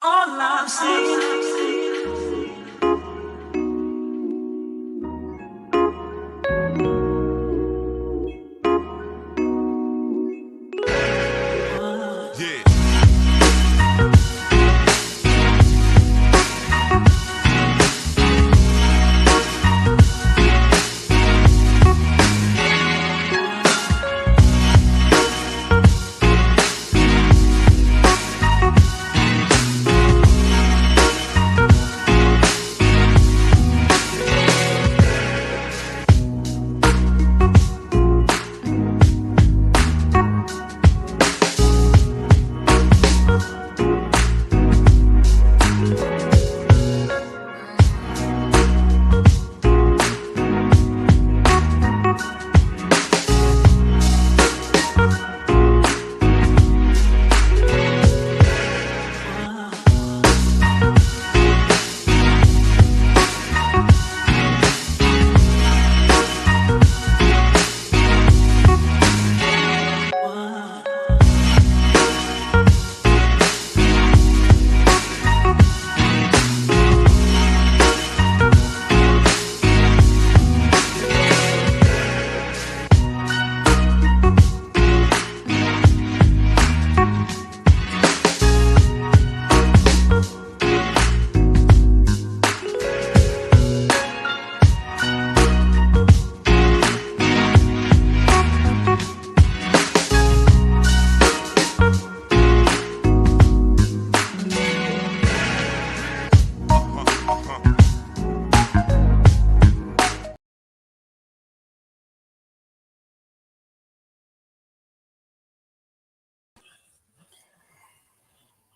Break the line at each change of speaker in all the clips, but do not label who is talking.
All I'm saying.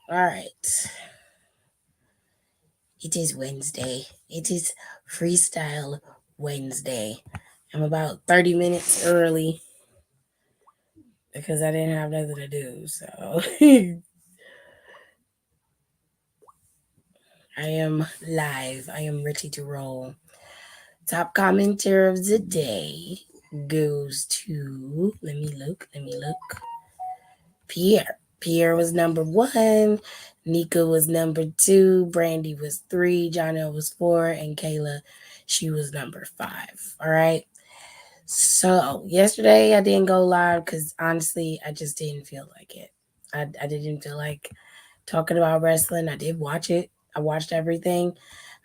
All right. It is Wednesday. It is Freestyle Wednesday. I'm about 30 minutes early because I didn't have nothing to do. So I am live. I am ready to roll. Top commenter of the day goes to, let me look. Pierre. Pierre was number one. Nika was number two. Brandy was three. Jonelle was four. And Kayla, she was number five. All right. So yesterday I didn't go live because honestly, I just didn't feel like it. I didn't feel like talking about wrestling. I did watch it. I watched everything.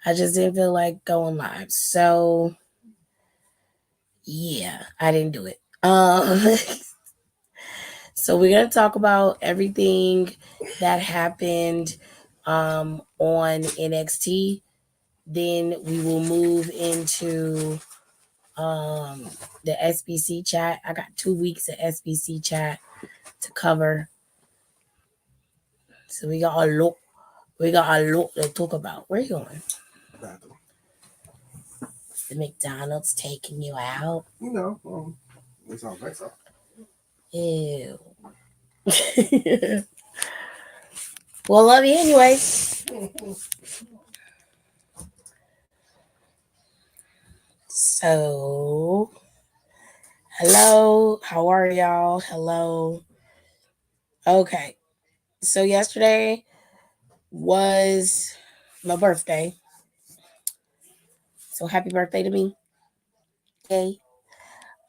I just didn't feel like going live. So yeah, I didn't do it. So we're gonna talk about everything that happened on NXT. Then we will move into um, the SBC chat. I got 2 weeks of SBC chat to cover, so we got a lot. We got a lot to talk about. Where you going?
Bathroom.
The McDonald's taking you out?
It's all right.
Ew. Well, love you anyway. So, hello. How are y'all? Hello. Okay. So yesterday was my birthday. So happy birthday to me. Yay.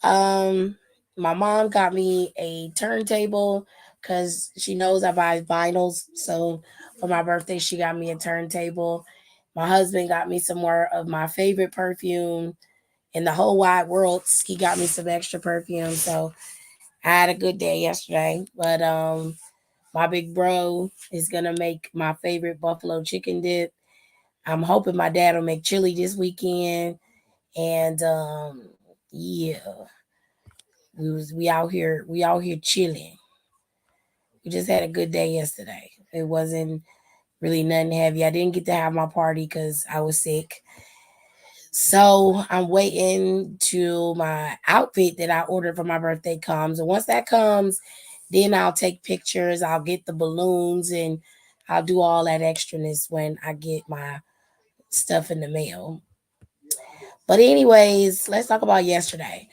Um, my mom got me a turntable because she knows I buy vinyls. So for my birthday, she got me a turntable. My husband got me some more of my favorite perfume in the whole wide world. He got me some extra perfume. So I had a good day yesterday. But my big bro is gonna make my favorite buffalo chicken dip. I'm hoping my dad will make chili this weekend. And yeah, we out here chilling. We just had a good day yesterday. It wasn't really nothing heavy. I didn't get to have my party because I was sick. So I'm waiting till my outfit that I ordered for my birthday comes. And once that comes, then I'll take pictures. I'll get the balloons and I'll do all that extraness when I get my stuff in the mail. But anyways, let's talk about yesterday.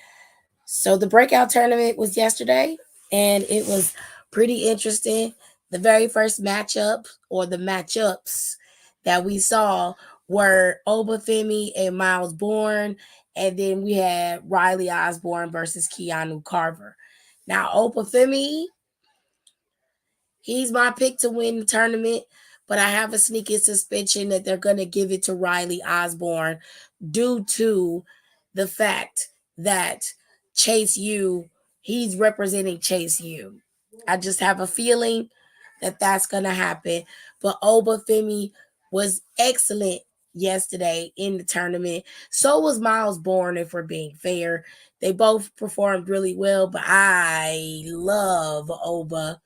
So the breakout tournament was yesterday and it was pretty interesting. The very first matchup or the matchups that we saw were Obafemi and Miles Bourne, and then we had Riley Osborne versus Keanu Carver. Now, Obafemi, he's my pick to win the tournament, but I have a sneaky suspicion that they're going to give it to Riley Osborne due to the fact that Chase U, he's representing Chase U. I just have a feeling that that's going to happen. But Obafemi was excellent yesterday in the tournament. So was Miles Bourne, if we're being fair. They both performed really well, but I love Oba,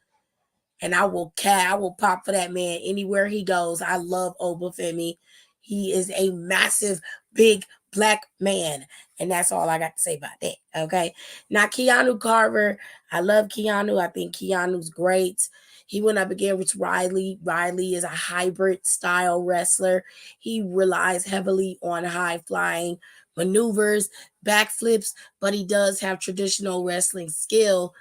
and I will pop for that man anywhere he goes. I love Obafemi. He is a massive, big black man. And that's all I got to say about that. Okay. Now Keanu Carver. I love Keanu. I think Keanu's great. He went up again with Riley. Riley is a hybrid style wrestler. He relies heavily on high flying maneuvers, backflips, but he does have traditional wrestling skill.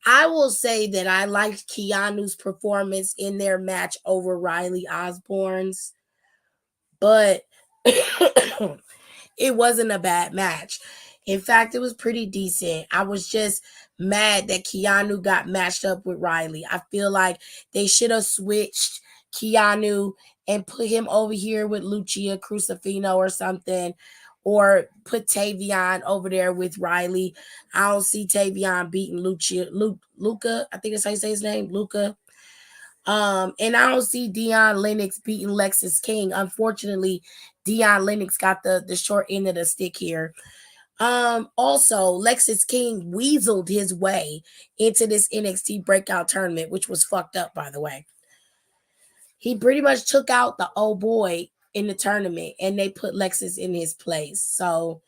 I will say that I liked Keanu's performance in their match over Riley Osborne's, but it wasn't a bad match. In fact, it was pretty decent. I was just mad that Keanu got matched up with Riley. I feel like they should have switched Keanu and put him over here with Lucia Crucifino or something, or put Tavion over there with Riley. I don't see Tavion beating Luca. I think that's how you say his name, Luca. And I don't see Dion Lennox beating Lexus King. Unfortunately, Dion Lennox got the short end of the stick here. Also, Lexus King weaseled his way into this NXT breakout tournament, which was fucked up, by the way. He pretty much took out the old boy in the tournament, and they put Lexus in his place. So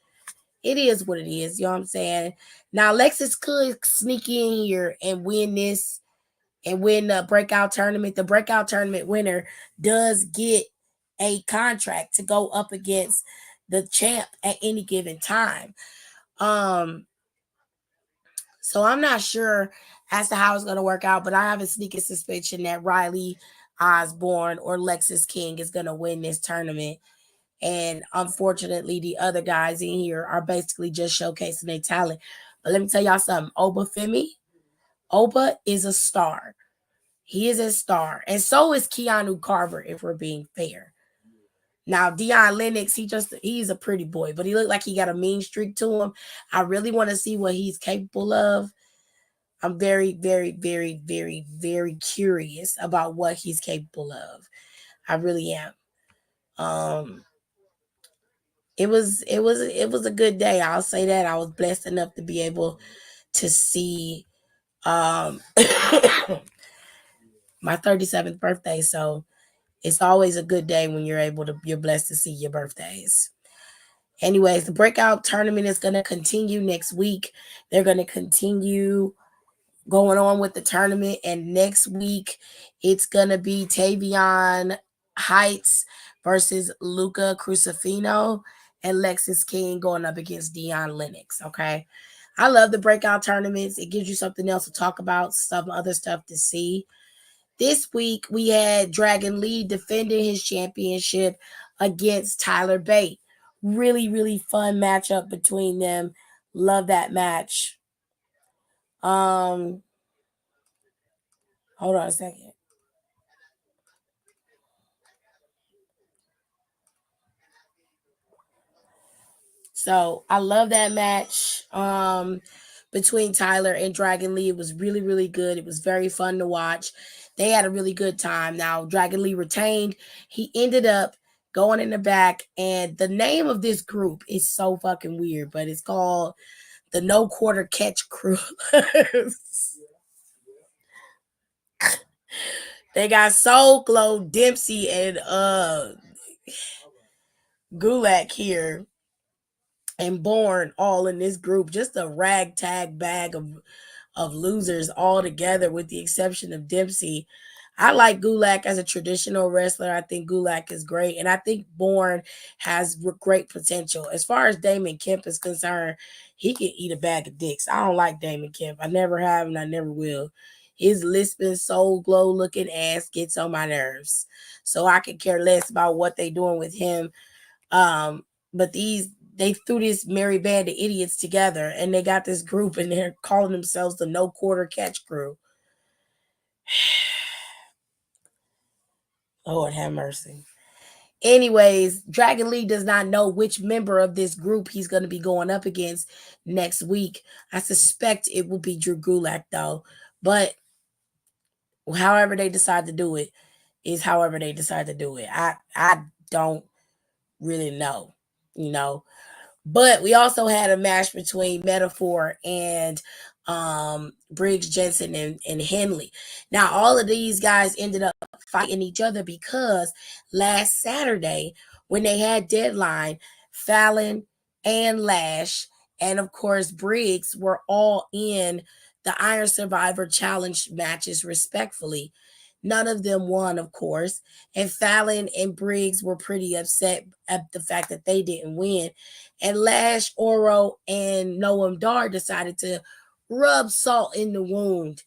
it is what it is. You know what I'm saying? Now, Lexus could sneak in here and win this and win the breakout tournament. The breakout tournament winner does get a contract to go up against the champ at any given time. Um, so I'm not sure as to how it's going to work out, but I have a sneaking suspicion that Riley Osborne or Lexus King is going to win this tournament. And unfortunately, the other guys in here are basically just showcasing their talent. But let me tell y'all something. Oba is a star. He is a star. And so is Keanu Carver, if we're being fair. Now, Dion Lennox, he's a pretty boy, but he looked like he got a mean streak to him. I really want to see what he's capable of. I'm very, very, very, very, very curious about what he's capable of. I really am. Um, it was a good day. I'll say that. I was blessed enough to be able to see um my 37th birthday. So it's always a good day when you're blessed to see your birthdays. Anyways, the breakout tournament is going to continue next week. They're going to continue going on with the tournament, and next week it's going to be Tavion Heights versus Luca Crucifino and Lexus King going up against Dion Lennox. Okay. I love the breakout tournaments. It gives you something else to talk about, some other stuff to see. This week, we had Dragon Lee defending his championship against Tyler Bate. Really, really fun matchup between them. Love that match. Um, Hold on a second. So I love that match. Between Tyler and Dragon Lee. It was really, really good. It was very fun to watch. They had a really good time. Now, Dragon Lee retained. He ended up going in the back, and the name of this group is so fucking weird, but it's called the No Quarter Catch Crew. They got Soul Glow, Dempsey, and Gulak here, and Born all in this group. Just a ragtag bag of losers all together, with the exception of Dempsey. I like Gulak as a traditional wrestler. I think Gulak is great, and I think Bourne has great potential. As far as Damon Kemp is concerned, he can eat a bag of dicks. I don't like Damon Kemp. I never have, and I never will. His lisping, soul glow looking ass gets on my nerves. So I could care less about what they doing with him. But they threw this merry band of idiots together and they got this group and they're calling themselves the No Quarter Catch Crew. Lord have mercy. Anyways, Dragon Lee does not know which member of this group he's going to be going up against next week. I suspect it will be Drew Gulak, though. But however they decide to do it is however they decide to do it. I don't really know, you know. But we also had a match between Metaphor and Briggs Jensen and Henley. Now, all of these guys ended up fighting each other because last Saturday, when they had deadline, Fallon and Lash, and of course Briggs were all in the Iron Survivor Challenge matches respectfully. None of them won, of course, and Fallon and Briggs were pretty upset at the fact that they didn't win. And Lash, Oro, and Noam Dar decided to rub salt in the wound.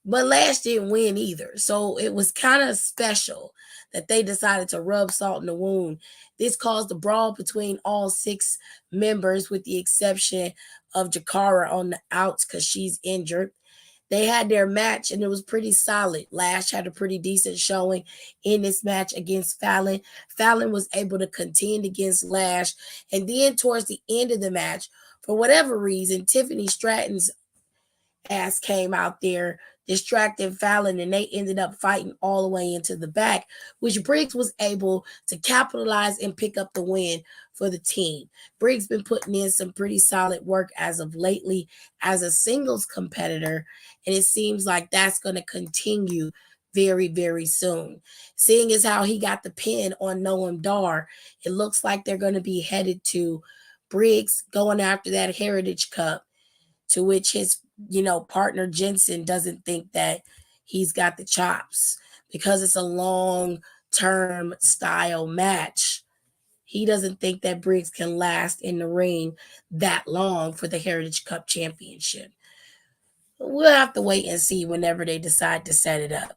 But Lash didn't win either. So it was kind of special that they decided to rub salt in the wound. This caused a brawl between all 6 members, with the exception of Jakara on the outs because she's injured. They had their match and it was pretty solid. Lash had a pretty decent showing in this match against Fallon. Fallon was able to contend against Lash. And then towards the end of the match, for whatever reason, Tiffany Stratton's ass came out there distracting Fallon and they ended up fighting all the way into the back, which Briggs was able to capitalize and pick up the win for the team. Briggs been putting in some pretty solid work as of lately as a singles competitor, and it seems like that's going to continue very, very soon. Seeing as how he got the pin on Noam Dar, it looks like they're going to be headed to Briggs going after that Heritage Cup, to which his partner Jensen doesn't think that he's got the chops because it's a long-term style match. He doesn't think that Briggs can last in the ring that long for the Heritage Cup Championship. We'll have to wait and see whenever they decide to set it up.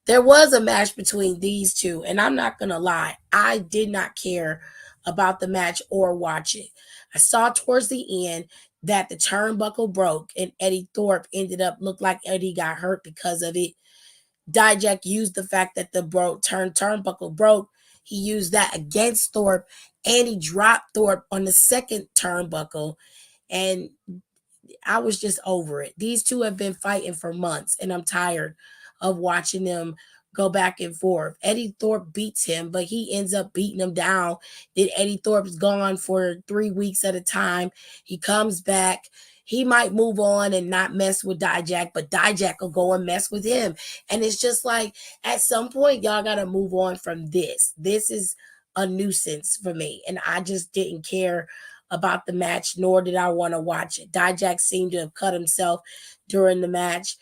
There was a match between these two, and I'm not going to lie, I did not care about the match or watch it. I saw towards the end that the turnbuckle broke and Eddie Thorpe looked like Eddie got hurt because of it. Dijak used the fact that the turnbuckle broke. He used that against Thorpe, and he dropped Thorpe on the second turnbuckle. And I was just over it. These two have been fighting for months, and I'm tired of watching them go back and forth. Eddie Thorpe beats him, but he ends up beating him down. Then Eddie Thorpe's gone for 3 weeks at a time. He comes back. He might move on and not mess with Dijak, but Dijak will go and mess with him. And it's just like, at some point, y'all got to move on from this. This is a nuisance for me, and I just didn't care about the match, nor did I want to watch it. Dijak seemed to have cut himself during the match.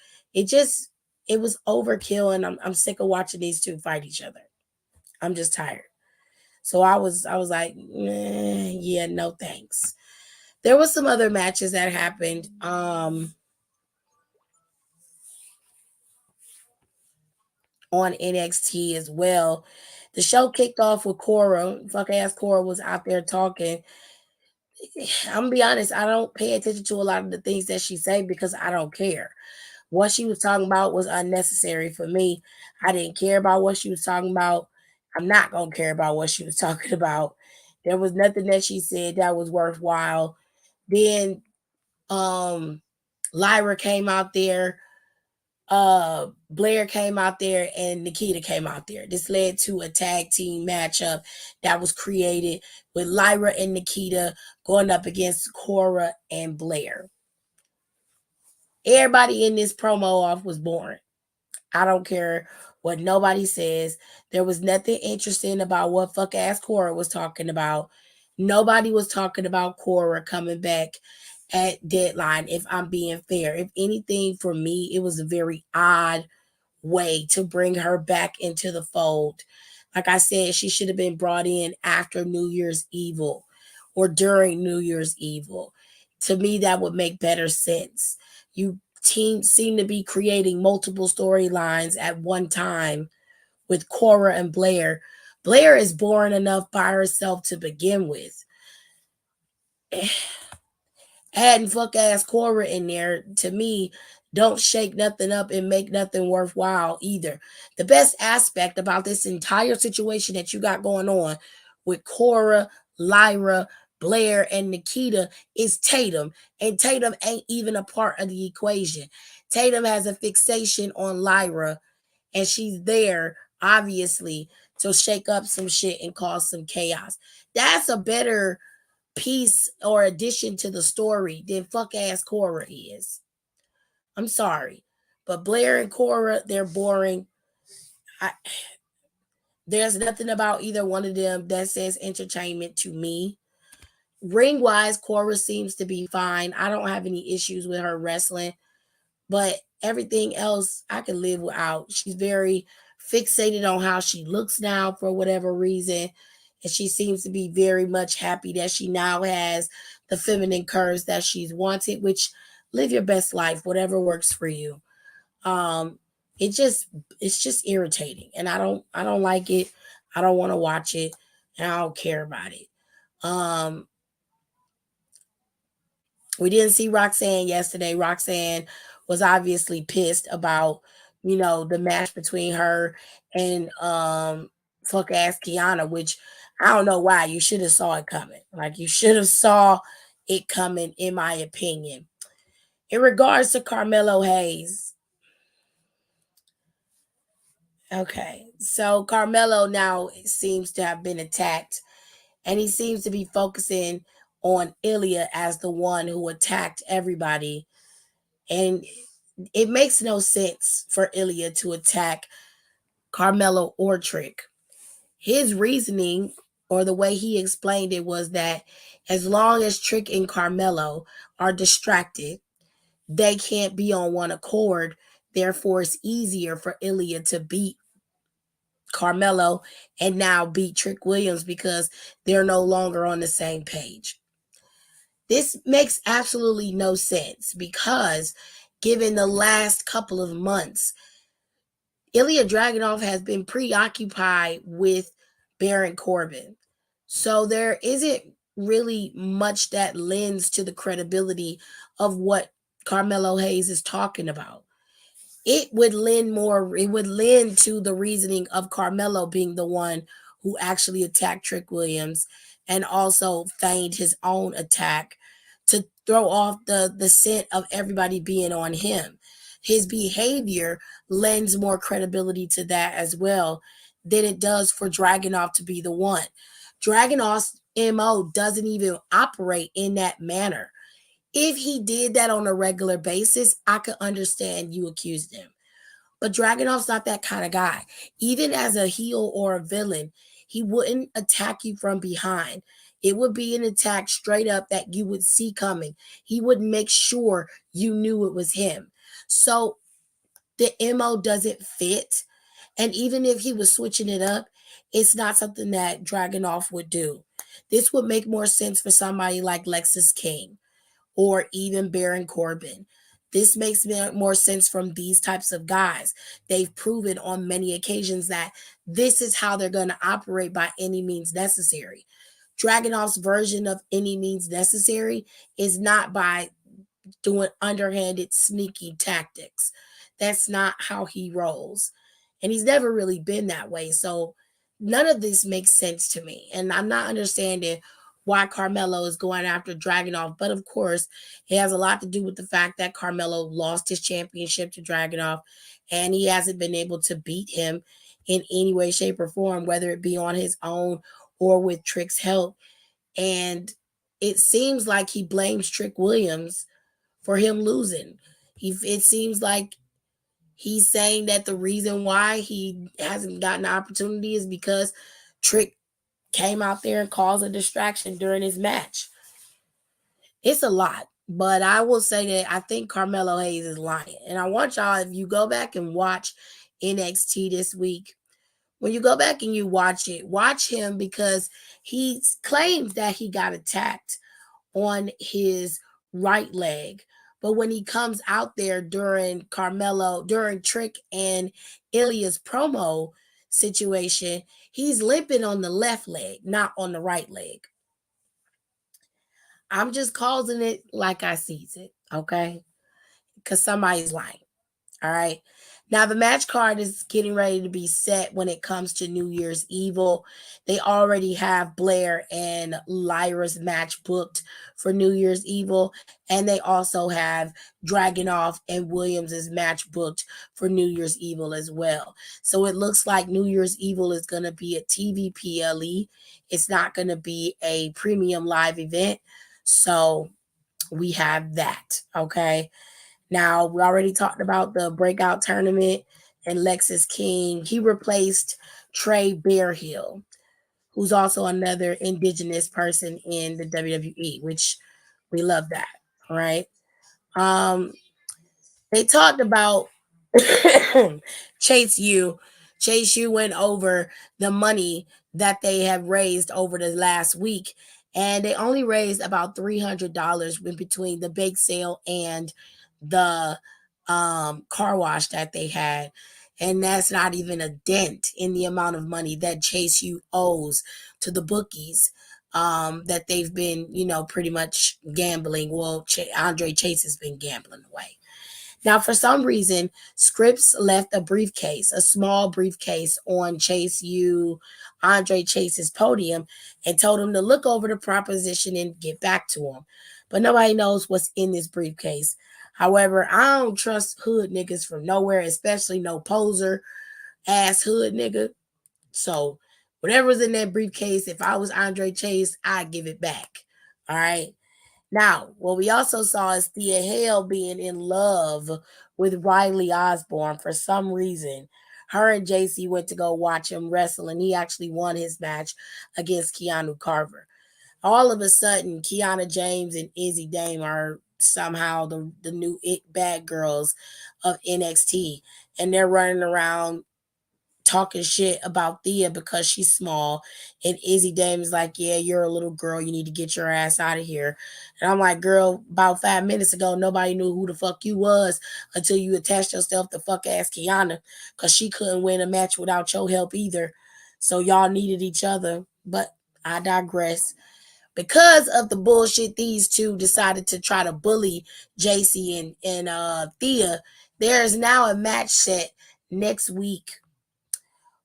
It was overkill, and I'm sick of watching these two fight each other. I'm just tired. So I was like, yeah, no thanks. There was some other matches that happened. On NXT as well. The show kicked off with Cora. Fuck ass Cora was out there talking. I'm gonna be honest, I don't pay attention to a lot of the things that she said because I don't care. What she was talking about was unnecessary for me. I didn't care about what she was talking about. I'm not gonna care about what she was talking about. There was nothing that she said that was worthwhile. Then Lyra came out there, Blair came out there, and Nikita came out there. This led to a tag team matchup that was created with Lyra and Nikita going up against Cora and Blair. Everybody in this promo off was boring. I don't care what nobody says. There was nothing interesting about what fuck ass Cora was talking about. Nobody was talking about Cora coming back at deadline, if I'm being fair. If anything, for me, it was a very odd way to bring her back into the fold. Like I said, she should have been brought in after New Year's Evil or during New Year's Evil. To me, that would make better sense. You teams seem to be creating multiple storylines at one time with Cora and Blair. Blair is boring enough by herself to begin with. Adding fuck ass Cora in there, to me, don't shake nothing up and make nothing worthwhile either. The best aspect about this entire situation that you got going on with Cora, Lyra, Blair, and Nikita is Tatum. And Tatum ain't even a part of the equation. Tatum has a fixation on Lyra, and she's there, obviously, to shake up some shit and cause some chaos. That's a better piece or addition to the story than fuck ass Cora is. I'm sorry. But Blair and Cora, they're boring. There's nothing about either one of them that says entertainment to me. Ring wise, Cora seems to be fine. I don't have any issues with her wrestling, but everything else I can live without. She's very fixated on how she looks now for whatever reason. And she seems to be very much happy that she now has the feminine curves that she's wanted, which live your best life, whatever works for you. Um, it just it's just irritating. And I don't like it. I don't want to watch it, and I don't care about it. Um, we didn't see Roxanne yesterday. Roxanne was obviously pissed about, the match between her and fuck ass Kiana, which I don't know why. You should have saw it coming. Like, you should have saw it coming, in my opinion. In regards to Carmelo Hayes, okay, so Carmelo now seems to have been attacked, and he seems to be focusing on Ilya as the one who attacked everybody. And it makes no sense for Ilya to attack Carmelo or Trick. His reasoning, or the way he explained it, was that as long as Trick and Carmelo are distracted, they can't be on one accord. Therefore, it's easier for Ilya to beat Carmelo and now beat Trick Williams because they're no longer on the same page. This makes absolutely no sense because, given the last couple of months, Ilya Dragunov has been preoccupied with Baron Corbin. So there isn't really much that lends to the credibility of what Carmelo Hayes is talking about. It would lend to the reasoning of Carmelo being the one who actually attacked Trick Williams and also feigned his own attack to throw off the scent of everybody being on him. His behavior lends more credibility to that as well than it does for Dragunov to be the one. Dragunov's MO doesn't even operate in that manner. If he did that on a regular basis, I could understand you accused him. But Dragunov's not that kind of guy. Even as a heel or a villain, he wouldn't attack you from behind. It would be an attack straight up that you would see coming. He would make sure you knew it was him. So the MO doesn't fit. And even if he was switching it up, it's not something that Dragunov would do. This would make more sense for somebody like Lexus King or even Baron Corbin. This makes more sense from these types of guys. They've proven on many occasions that this is how they're going to operate by any means necessary. Dragunov's version of any means necessary is not by doing underhanded, sneaky tactics. That's not how he rolls. And he's never really been that way. So none of this makes sense to me. And I'm not understanding why Carmelo is going after Dragunov. But of course, it has a lot to do with the fact that Carmelo lost his championship to Dragunov and he hasn't been able to beat him in any way, shape, or form, whether it be on his own or with Trick's help. And it seems like he blames Trick Williams for him losing. It seems like he's saying that the reason why he hasn't gotten an opportunity is because Trick came out there and caused a distraction during his match. It's a lot, but I will say that I think Carmelo Hayes is lying. And I want y'all, if you go back and watch NXT this week, when you go back and you watch it, watch him because he claims that he got attacked on his right leg. But when he comes out there during Trick and Ilya's promo situation, he's limping on the left leg, not on the right leg. I'm just calling it like I sees it, okay? Because somebody's lying, all right? Now, the match card is getting ready to be set when it comes to New Year's Evil. They already have Blair and Lyra's match booked for New Year's Evil, and they also have Dragunov and Williams' match booked for New Year's Evil as well. So it looks like New Year's Evil is going to be a TV PLE. It's not going to be a premium live event. So we have that, okay? Now, we already talked about the breakout tournament and Lexus King. He replaced Trey Bearhill, who's also another indigenous person in the WWE, which we love that, right? They talked about Chase U. Chase U went over the money that they have raised over the last week, and they only raised about $300 in between the bake sale and the car wash that they had. And that's not even a dent in the amount of money that Chase U owes to the bookies that they've been, pretty much gambling. Well, Andre Chase has been gambling away. Now, for some reason, Scripps left a small briefcase on Andre Chase's podium and told him to look over the proposition and get back to him. But nobody knows what's in this briefcase. However, I don't trust hood niggas from nowhere, especially no poser ass hood nigga. So whatever's in that briefcase, if I was Andre Chase, I'd give it back. All right. Now, what we also saw is Thea Hale being in love with Riley Osborne for some reason. Her and JC went to go watch him wrestle, and he actually won his match against Keanu Carver. All of a sudden, Kiana James and Izzy Dame are somehow the new it bad girls of NXT, and they're running around talking shit about Thea because she's small, and Izzy Dame is like, yeah, you're a little girl, you need to get your ass out of here. And I'm like, girl, about 5 minutes ago, nobody knew who the fuck you was until you attached yourself to fuck ass Kiana, because she couldn't win a match without your help either. So y'all needed each other. But I digress. Because of the bullshit these two decided to try to bully JC and Thea, there is now a match set next week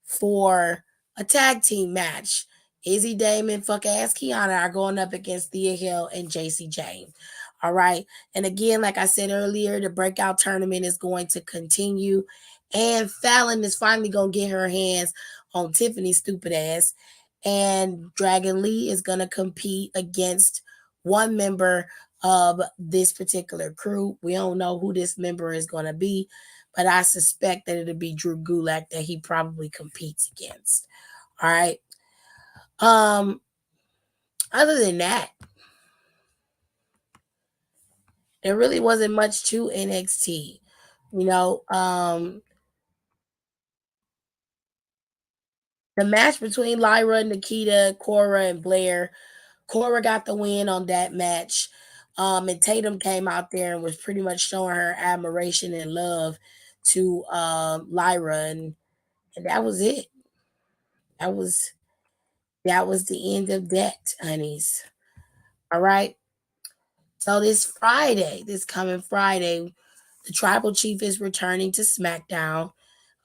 for a tag team match. Izzy Dame and fuck ass Kiana are going up against Thea Hill and JC James. All right. And again, like I said earlier, the breakout tournament is going to continue. And Fallon is finally going to get her hands on Tiffany's stupid ass. And Dragon Lee is going to compete against one member of this particular crew. We don't know who this member is going to be, but I suspect that it'll be Drew Gulak that he probably competes against. All right. Other than that, there really wasn't much to NXT. The match between Lyra, Nikita, Cora, and Blair. Cora got the win on that match. And Tatum came out there and was pretty much showing her admiration and love to Lyra, and that was it. That was the end of that, honeys. All right. So this coming Friday, the Tribal Chief is returning to SmackDown.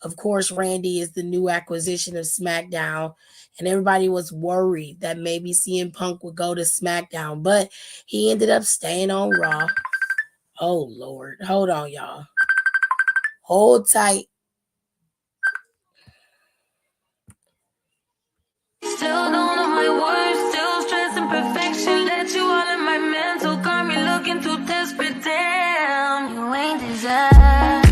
Of course, Randy is the new acquisition of SmackDown, and everybody was worried that maybe CM Punk would go to SmackDown, but he ended up staying on Raw. Oh, Lord. Hold on, y'all. Hold tight.
Still don't know my words, still stressing perfection. Let you all in my mental, got me looking too desperate. Damn, you ain't desired.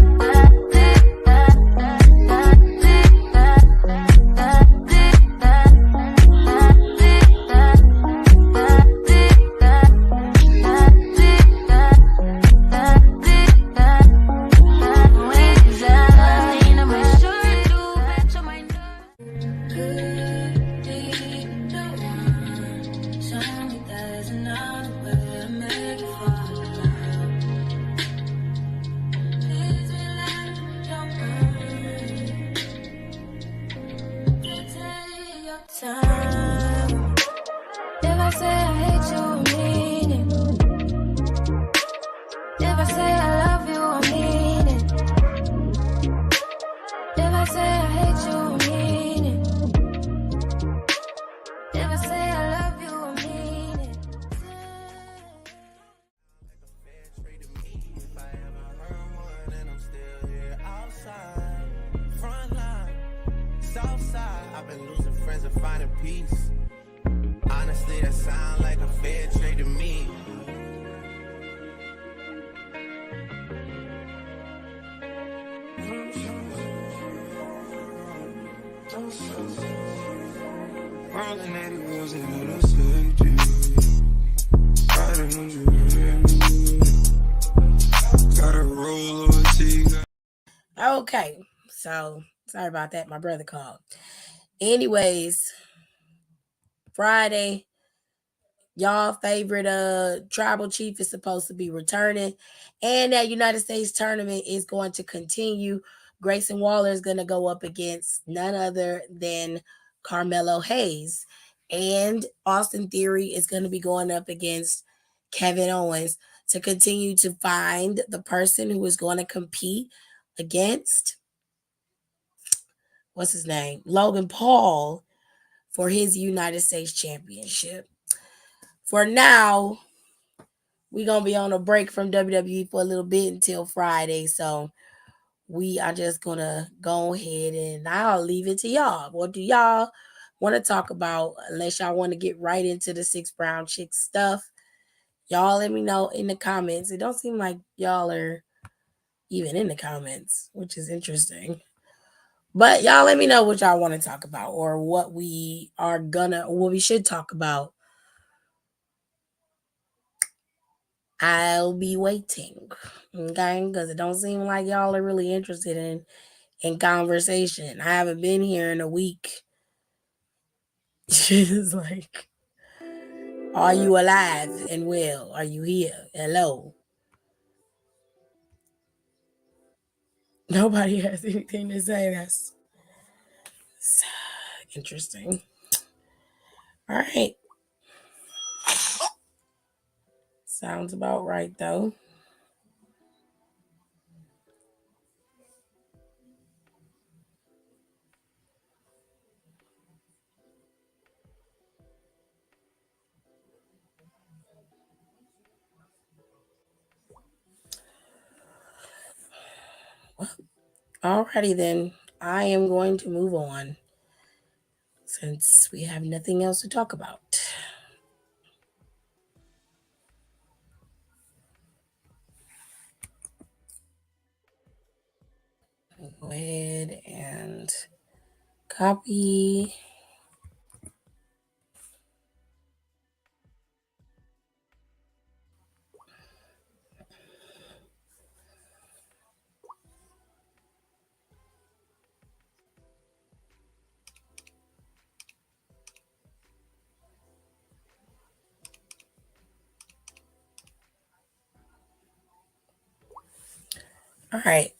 time. If I say I hate you, I mean it. If I say I love you, I mean it. If I say I hate you, I mean it. If I say I love you, I mean it.
If I ever heard one, and I'm still here outside, front line, south side. I've been losing friends and finding peace. Honestly, that sound like a fair trade to me. Rolling 80 wheels in a safety. Riding on you. Gotta roll over T.
Okay, so sorry about that. My brother called. Anyways, Friday, y'all favorite tribal chief is supposed to be returning, and that United States tournament is going to continue. Grayson Waller is going to go up against none other than Carmelo Hayes, and Austin Theory is going to be going up against Kevin Owens to continue to find the person who is going to compete against what's his name, Logan Paul, for his United States Championship. For now, we're going to be on a break from WWE for a little bit until Friday. So we are just going to go ahead and I'll leave it to y'all. What do y'all want to talk about? Unless y'all want to get right into the 6 Brown Chicks stuff, y'all let me know in the comments. It don't seem like y'all are even in the comments, which is interesting. But y'all let me know what y'all want to talk about or what we should talk about. I'll be waiting, okay? Because it don't seem like y'all are really interested in conversation. I haven't been here in a week. It's like, are you alive and well? Are you here? Hello. Nobody has anything to say. That's interesting. All right. Sounds about right, though. Alrighty then. I am going to move on since we have nothing else to talk about. Go ahead and copy. All right.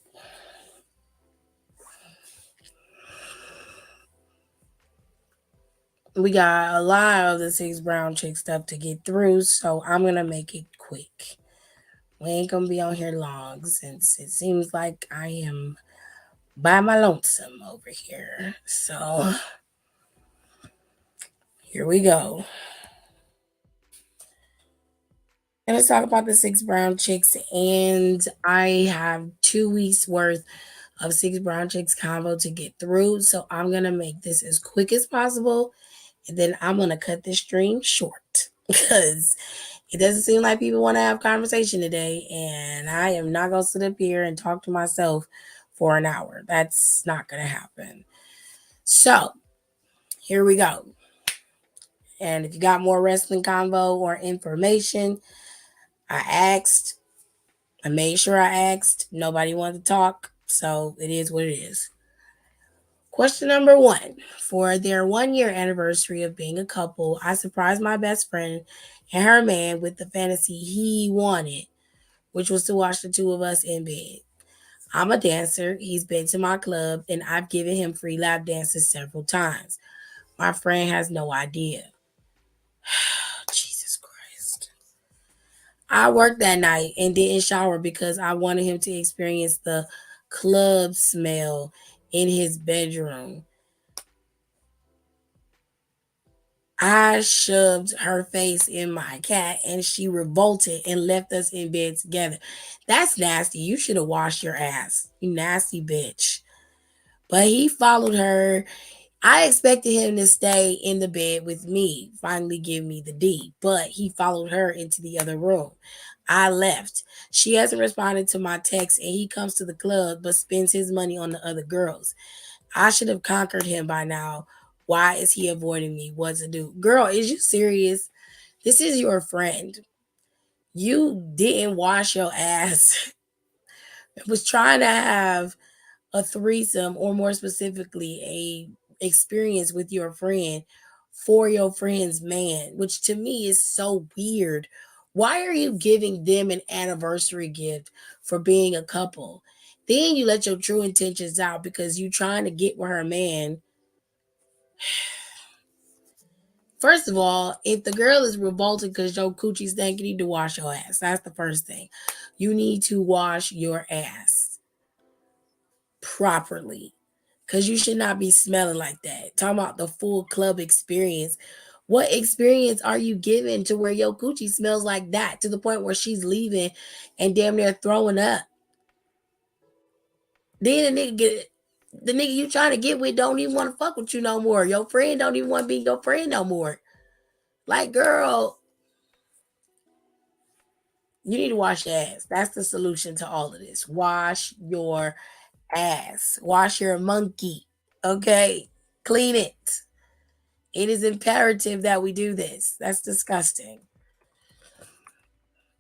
We got a lot of the 6 Brown Chick stuff to get through, so I'm going to make it quick. We ain't going to be on here long since it seems like I am by my lonesome over here. So here we go. And let's talk about the 6 Brown Chicks, and I have 2 weeks worth of 6 Brown Chicks combo to get through, so I'm going to make this as quick as possible, and then I'm going to cut this stream short because it doesn't seem like people want to have conversation today, and I am not going to sit up here and talk to myself for an hour. That's not going to happen. So here we go. And if you got more wrestling combo or information, I made sure I asked. Nobody wanted to talk, so it is what it is. Question number 1. For their 1-year anniversary of being a couple, I surprised my best friend and her man with the fantasy he wanted, which was to watch the 2 of us in bed. I'm a dancer. He's been to my club, and I've given him free lap dances several times. My friend has no idea. Jesus Christ. I worked that night and didn't shower because I wanted him to experience the club smell in his bedroom. I shoved her face in my cat and she revolted and left us in bed together. That's nasty. You should have washed your ass. You nasty bitch. But he followed her. I expected him to stay in the bed with me, finally give me the D, but he followed her into the other room. I left. She hasn't responded to my text and he comes to the club but spends his money on the other girls. I should have conquered him by now. Why is he avoiding me? What to do? Girl, is you serious? This is your friend. You didn't wash your ass. Was trying to have a threesome or more specifically a experience with your friend for your friend's man, which to me is so weird. Why are you giving them an anniversary gift for being a couple? Then you let your true intentions out because you trying to get with her man. First of all, if the girl is revolting because your coochie stank, you need to wash your ass. That's the first thing. You need to wash your ass properly because you should not be smelling like that. Talking about the full club experience. What experience are you giving to where your coochie smells like that to the point where she's leaving and damn near throwing up? Then the nigga you trying to get with don't even want to fuck with you no more. Your friend don't even want to be your friend no more. Like, girl, you need to wash your ass. That's the solution to all of this. Wash your ass. Wash your monkey. Okay? Clean it. It is imperative that we do this. That's disgusting.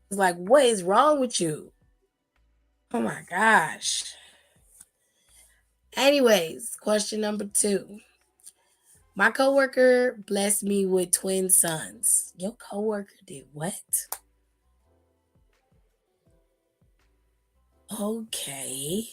It's like, what is wrong with you? Oh my gosh. Anyways, question number 2. My coworker blessed me with twin sons. Your coworker did what? Okay.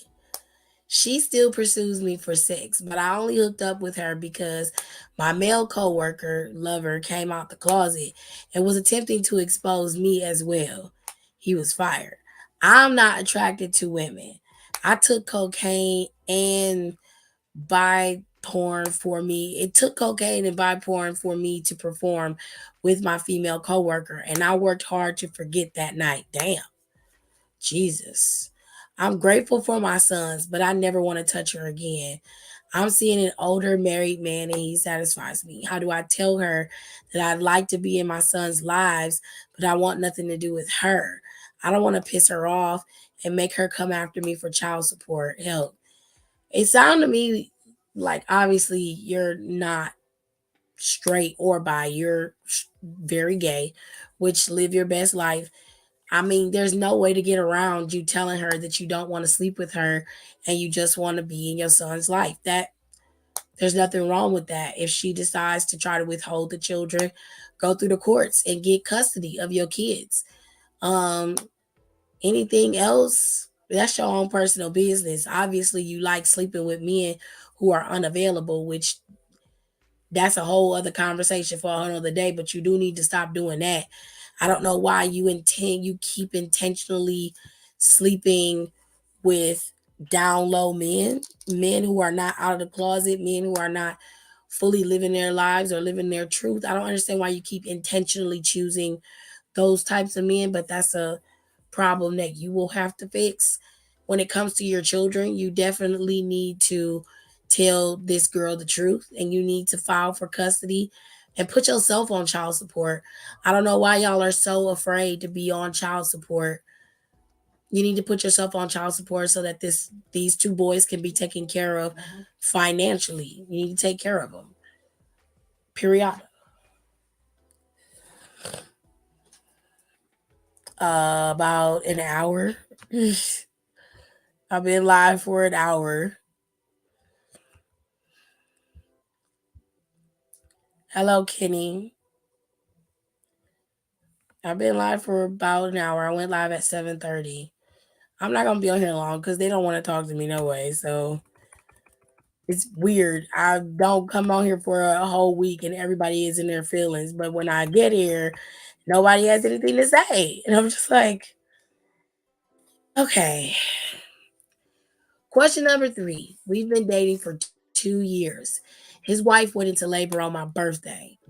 She still pursues me for sex, but I only hooked up with her because my male coworker, lover, came out the closet and was attempting to expose me as well. He was fired. I'm not attracted to women. I took cocaine and buy porn for me. It took cocaine and buy porn for me to perform with my female coworker, and I worked hard to forget that night. Damn. Jesus. I'm grateful for my sons, but I never want to touch her again. I'm seeing an older married man and he satisfies me. How do I tell her that I'd like to be in my son's lives, but I want nothing to do with her? I don't want to piss her off and make her come after me for child support help. It sounded to me like obviously you're not straight or bi, you're very gay, which live your best life. I mean, there's no way to get around you telling her that you don't want to sleep with her and you just want to be in your son's life. That there's nothing wrong with that. If she decides to try to withhold the children, go through the courts and get custody of your kids. Um, Anything else, that's your own personal business. Obviously, you like sleeping with men who are unavailable, which that's a whole other conversation for another day, but you do need to stop doing that. I don't know why you keep intentionally sleeping with down low men, men who are not out of the closet, men who are not fully living their lives or living their truth. I don't understand why you keep intentionally choosing those types of men, but that's a problem that you will have to fix. When it comes to your children, you definitely need to tell this girl the truth and you need to file for custody and put yourself on child support. I don't know why y'all are so afraid to be on child support. You need to put yourself on child support so that these two boys can be taken care of financially. You need to take care of them. Period. About an hour. I've been live for an hour. Hello, Kenny. I've been live for about an hour. I went live at 7:30. I'm not gonna be on here long because they don't want to talk to me no way. So It's weird. I don't come on here for a whole week and everybody is in their feelings. But when I get here, nobody has anything to say. And I'm just like, okay. Question number three. We've been dating for 2 years. His wife went into labor on my birthday.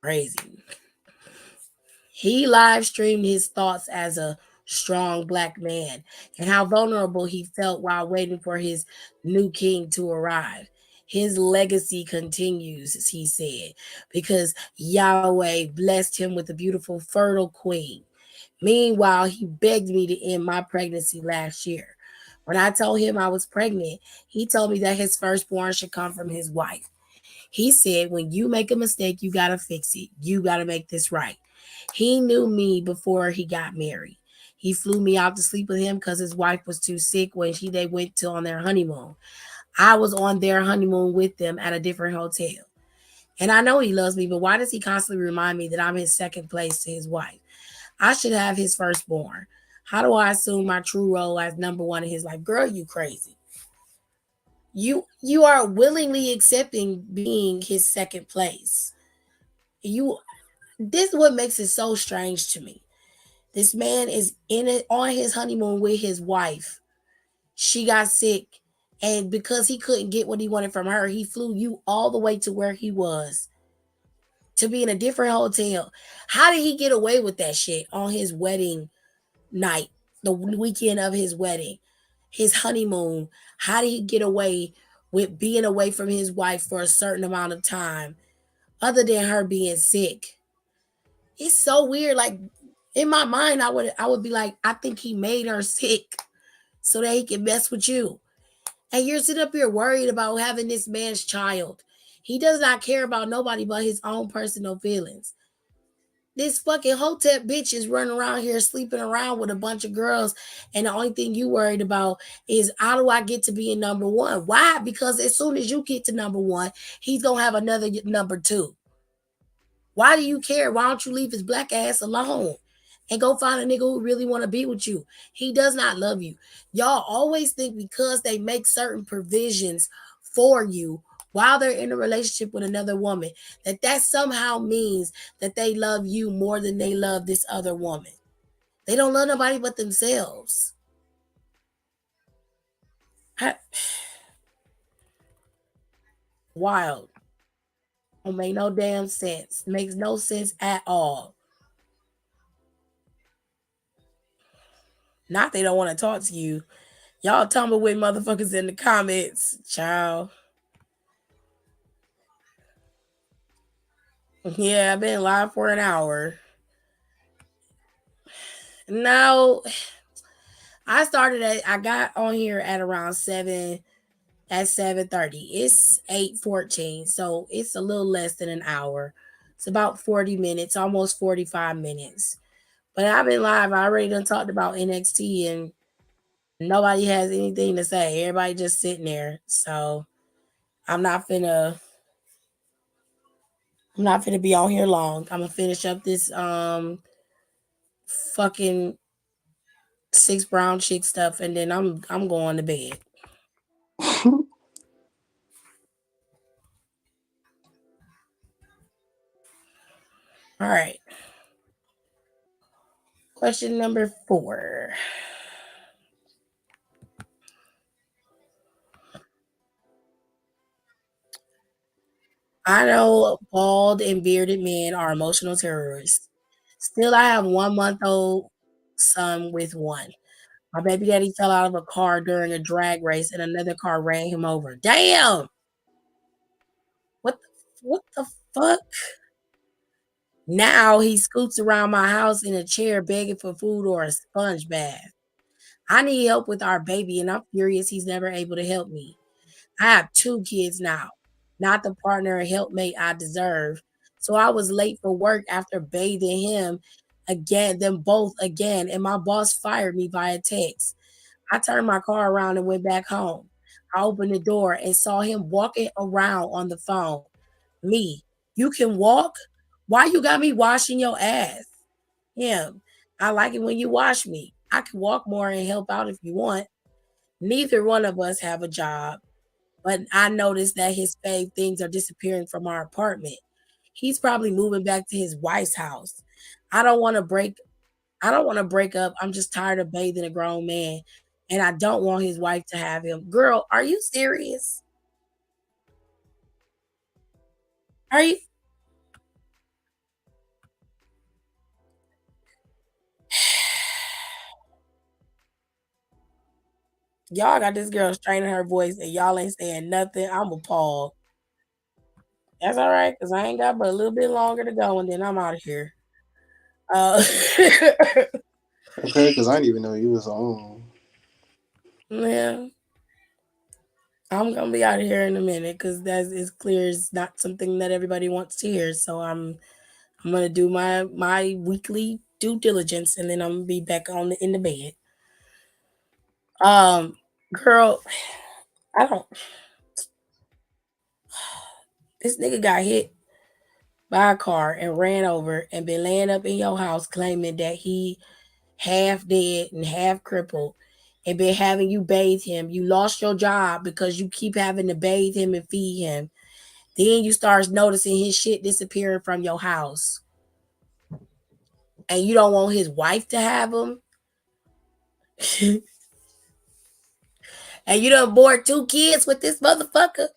Crazy. He live streamed his thoughts as a strong black man and how vulnerable he felt while waiting for his new king to arrive. His legacy continues, he said, because Yahweh blessed him with a beautiful, fertile queen. Meanwhile, he begged me to end my pregnancy last year. When I told him I was pregnant, he told me that his firstborn should come from his wife. He said, when you make a mistake, you got to fix it. You got to make this right. He knew me before he got married. He flew me out to sleep with him because his wife was too sick when they went to on their honeymoon. I was on their honeymoon with them at a different hotel. And I know he loves me, but why does he constantly remind me that I'm his second place to his wife? I should have his firstborn. How do I assume my true role as number one in his life? Girl, you crazy. You are willingly accepting being his second place. You This is what makes it so strange to me. This man is in it on his honeymoon with his wife. She got sick, and because he couldn't get what he wanted from her, he flew you all the way to where he was to be in a different hotel. How did he get away with that shit on his wedding night, the weekend of his wedding, his honeymoon? How did he get away with being away from his wife for a certain amount of time, other than her being sick? It's so weird. Like in my mind, I would be like, I think he made her sick so that he can mess with you. And you're sitting up here worried about having this man's child. He does not care about nobody but his own personal feelings. This fucking hotel bitch is running around here sleeping around with a bunch of girls, and the only thing you worried about is how do I get to being number one? Why? Because as soon as you get to number one, he's gonna have another number two. Why do you care? Why don't you leave his black ass alone and go find a nigga who really want to be with you? He does not love you. Y'all always think because they make certain provisions for you while they're in a relationship with another woman, that somehow means that they love you more than they love this other woman. They don't love nobody but themselves. Wild. Don't make no damn sense. Makes no sense at all. Not they don't want to talk to you. Y'all tumbleweed motherfuckers in the comments, child. Yeah, I've been live for an hour. No, I got on here at around 7:30. It's 8:14, so it's a little less than an hour. It's about 40 minutes, almost 45 minutes. But I've been live. I already done talked about NXT and nobody has anything to say. Everybody just sitting there. So I'm not finna I'm not gonna be on here long. I'm gonna finish up this fucking six brown chick stuff, and then I'm going to bed. All right. Question number 4. I know bald and bearded men are emotional terrorists. Still, I have 1 month old son with one. My baby daddy fell out of a car during a drag race, and another car ran him over. Damn! What the, what the fuck? Now he scoots around my house in a chair begging for food or a sponge bath. I need help with our baby, and I'm furious he's never able to help me. I have 2 kids now, not the partner and helpmate I deserve. So I was late for work after bathing him again, them both again, and my boss fired me via text. I turned my car around and went back home. I opened the door and saw him walking around on the phone. Me, you can walk? Why you got me washing your ass? Him, I like it when you wash me. I can walk more and help out if you want. Neither one of us have a job, but I noticed that his fave things are disappearing from our apartment. He's probably moving back to his wife's house. I don't want to break I don't want to break up. I'm just tired of bathing a grown man and I don't want his wife to have him. Girl, are you serious? Are you Y'all got this girl straining her voice and y'all ain't saying nothing. I'm appalled. That's all right, because I ain't got but a little bit longer to go and then I'm out of here. Uh
Okay, because I didn't even know you was on.
yeah. I'm gonna be out of here in a minute because that's it's clear it's not something that everybody wants to hear. So I'm gonna do my weekly due diligence and then I'm gonna be back on in the bed. Um, girl, I don't. This nigga got hit by a car and ran over and been laying up in your house claiming that he half dead and half crippled and been having you bathe him. You lost your job because you keep having to bathe him and feed him. Then you start noticing his shit disappearing from your house. And you don't want his wife to have him. And you done bore 2 kids with this motherfucker.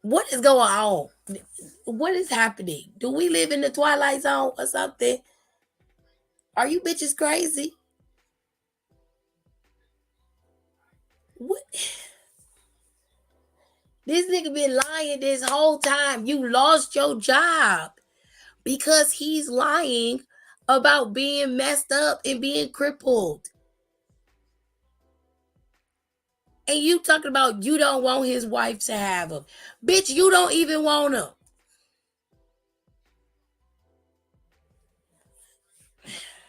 What is going on? What is happening? Do we live in the Twilight Zone or something? Are you bitches crazy? What? This nigga been lying this whole time. You lost your job because he's lying about being messed up and being crippled. And you talking about you don't want his wife to have him. Bitch, you don't even want him.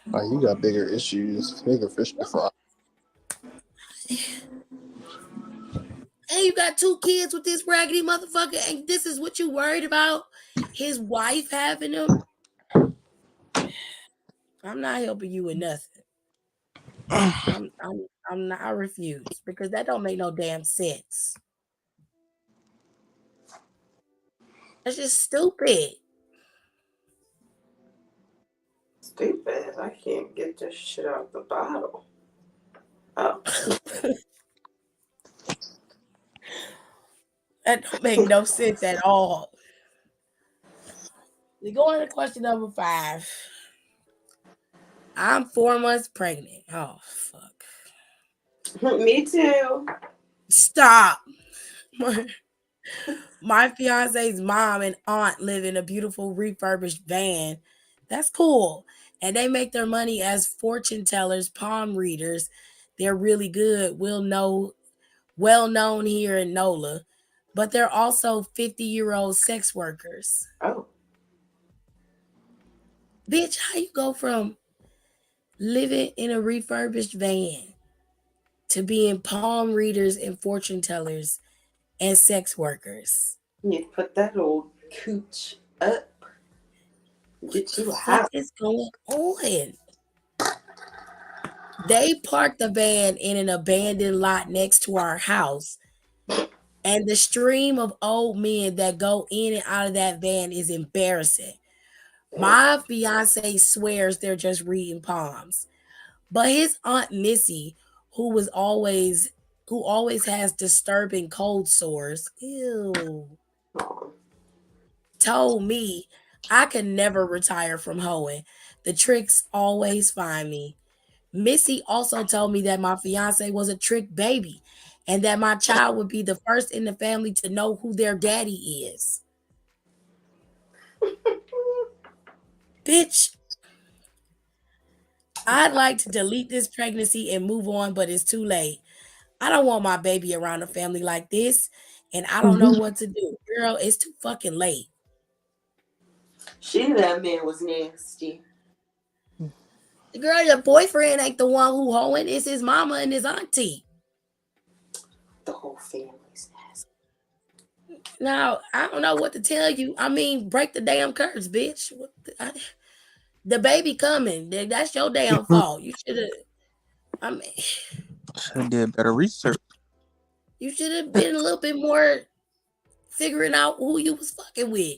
Like, you got bigger issues, bigger fish to fry.
And you got 2 kids with this raggedy motherfucker, and this is what you worried about? His wife having him? I'm not helping you with nothing. I'm not I refuse because that don't make no damn sense. That's just stupid.
Stupid. I can't get this shit out the bottle. Oh.
That don't make no sense at all. We go on to question number 5. I'm 4 months pregnant. Oh fuck.
Me too.
Stop. My fiance's mom and aunt live in a beautiful refurbished van. That's cool. And they make their money as fortune tellers, palm readers. They're really good. Well known here in NOLA. But they're also 50-year-old sex workers.
Oh.
Bitch, how you go from living in a refurbished van to being palm readers and fortune tellers and sex workers?
You put that old cooch up.
What
Get
the
you a
fuck
house.
is going on? They parked the van in an abandoned lot next to our house. And the stream of old men that go in and out of that van is embarrassing. My fiance swears they're just reading palms. But his aunt Missy, who always has disturbing cold sores,
Oh.
told me I could never retire from hoeing. The tricks always find me. Missy also told me that my fiance was a trick baby and that my child would be the first in the family to know who their daddy is. Bitch, I'd like to delete this pregnancy and move on, but it's too late. I don't want my baby around a family like this, and I don't know what to do. Girl, it's too fucking late.
She knew that man was nasty.
Girl, your boyfriend ain't the one who hoeing, it's his mama and his auntie.
The whole family's nasty.
Now, I don't know what to tell you. I mean, break the damn curse, bitch. The baby coming. That's your damn fault. You should have. I mean,
Should have did better research.
you should have been a little bit more figuring out who you was fucking with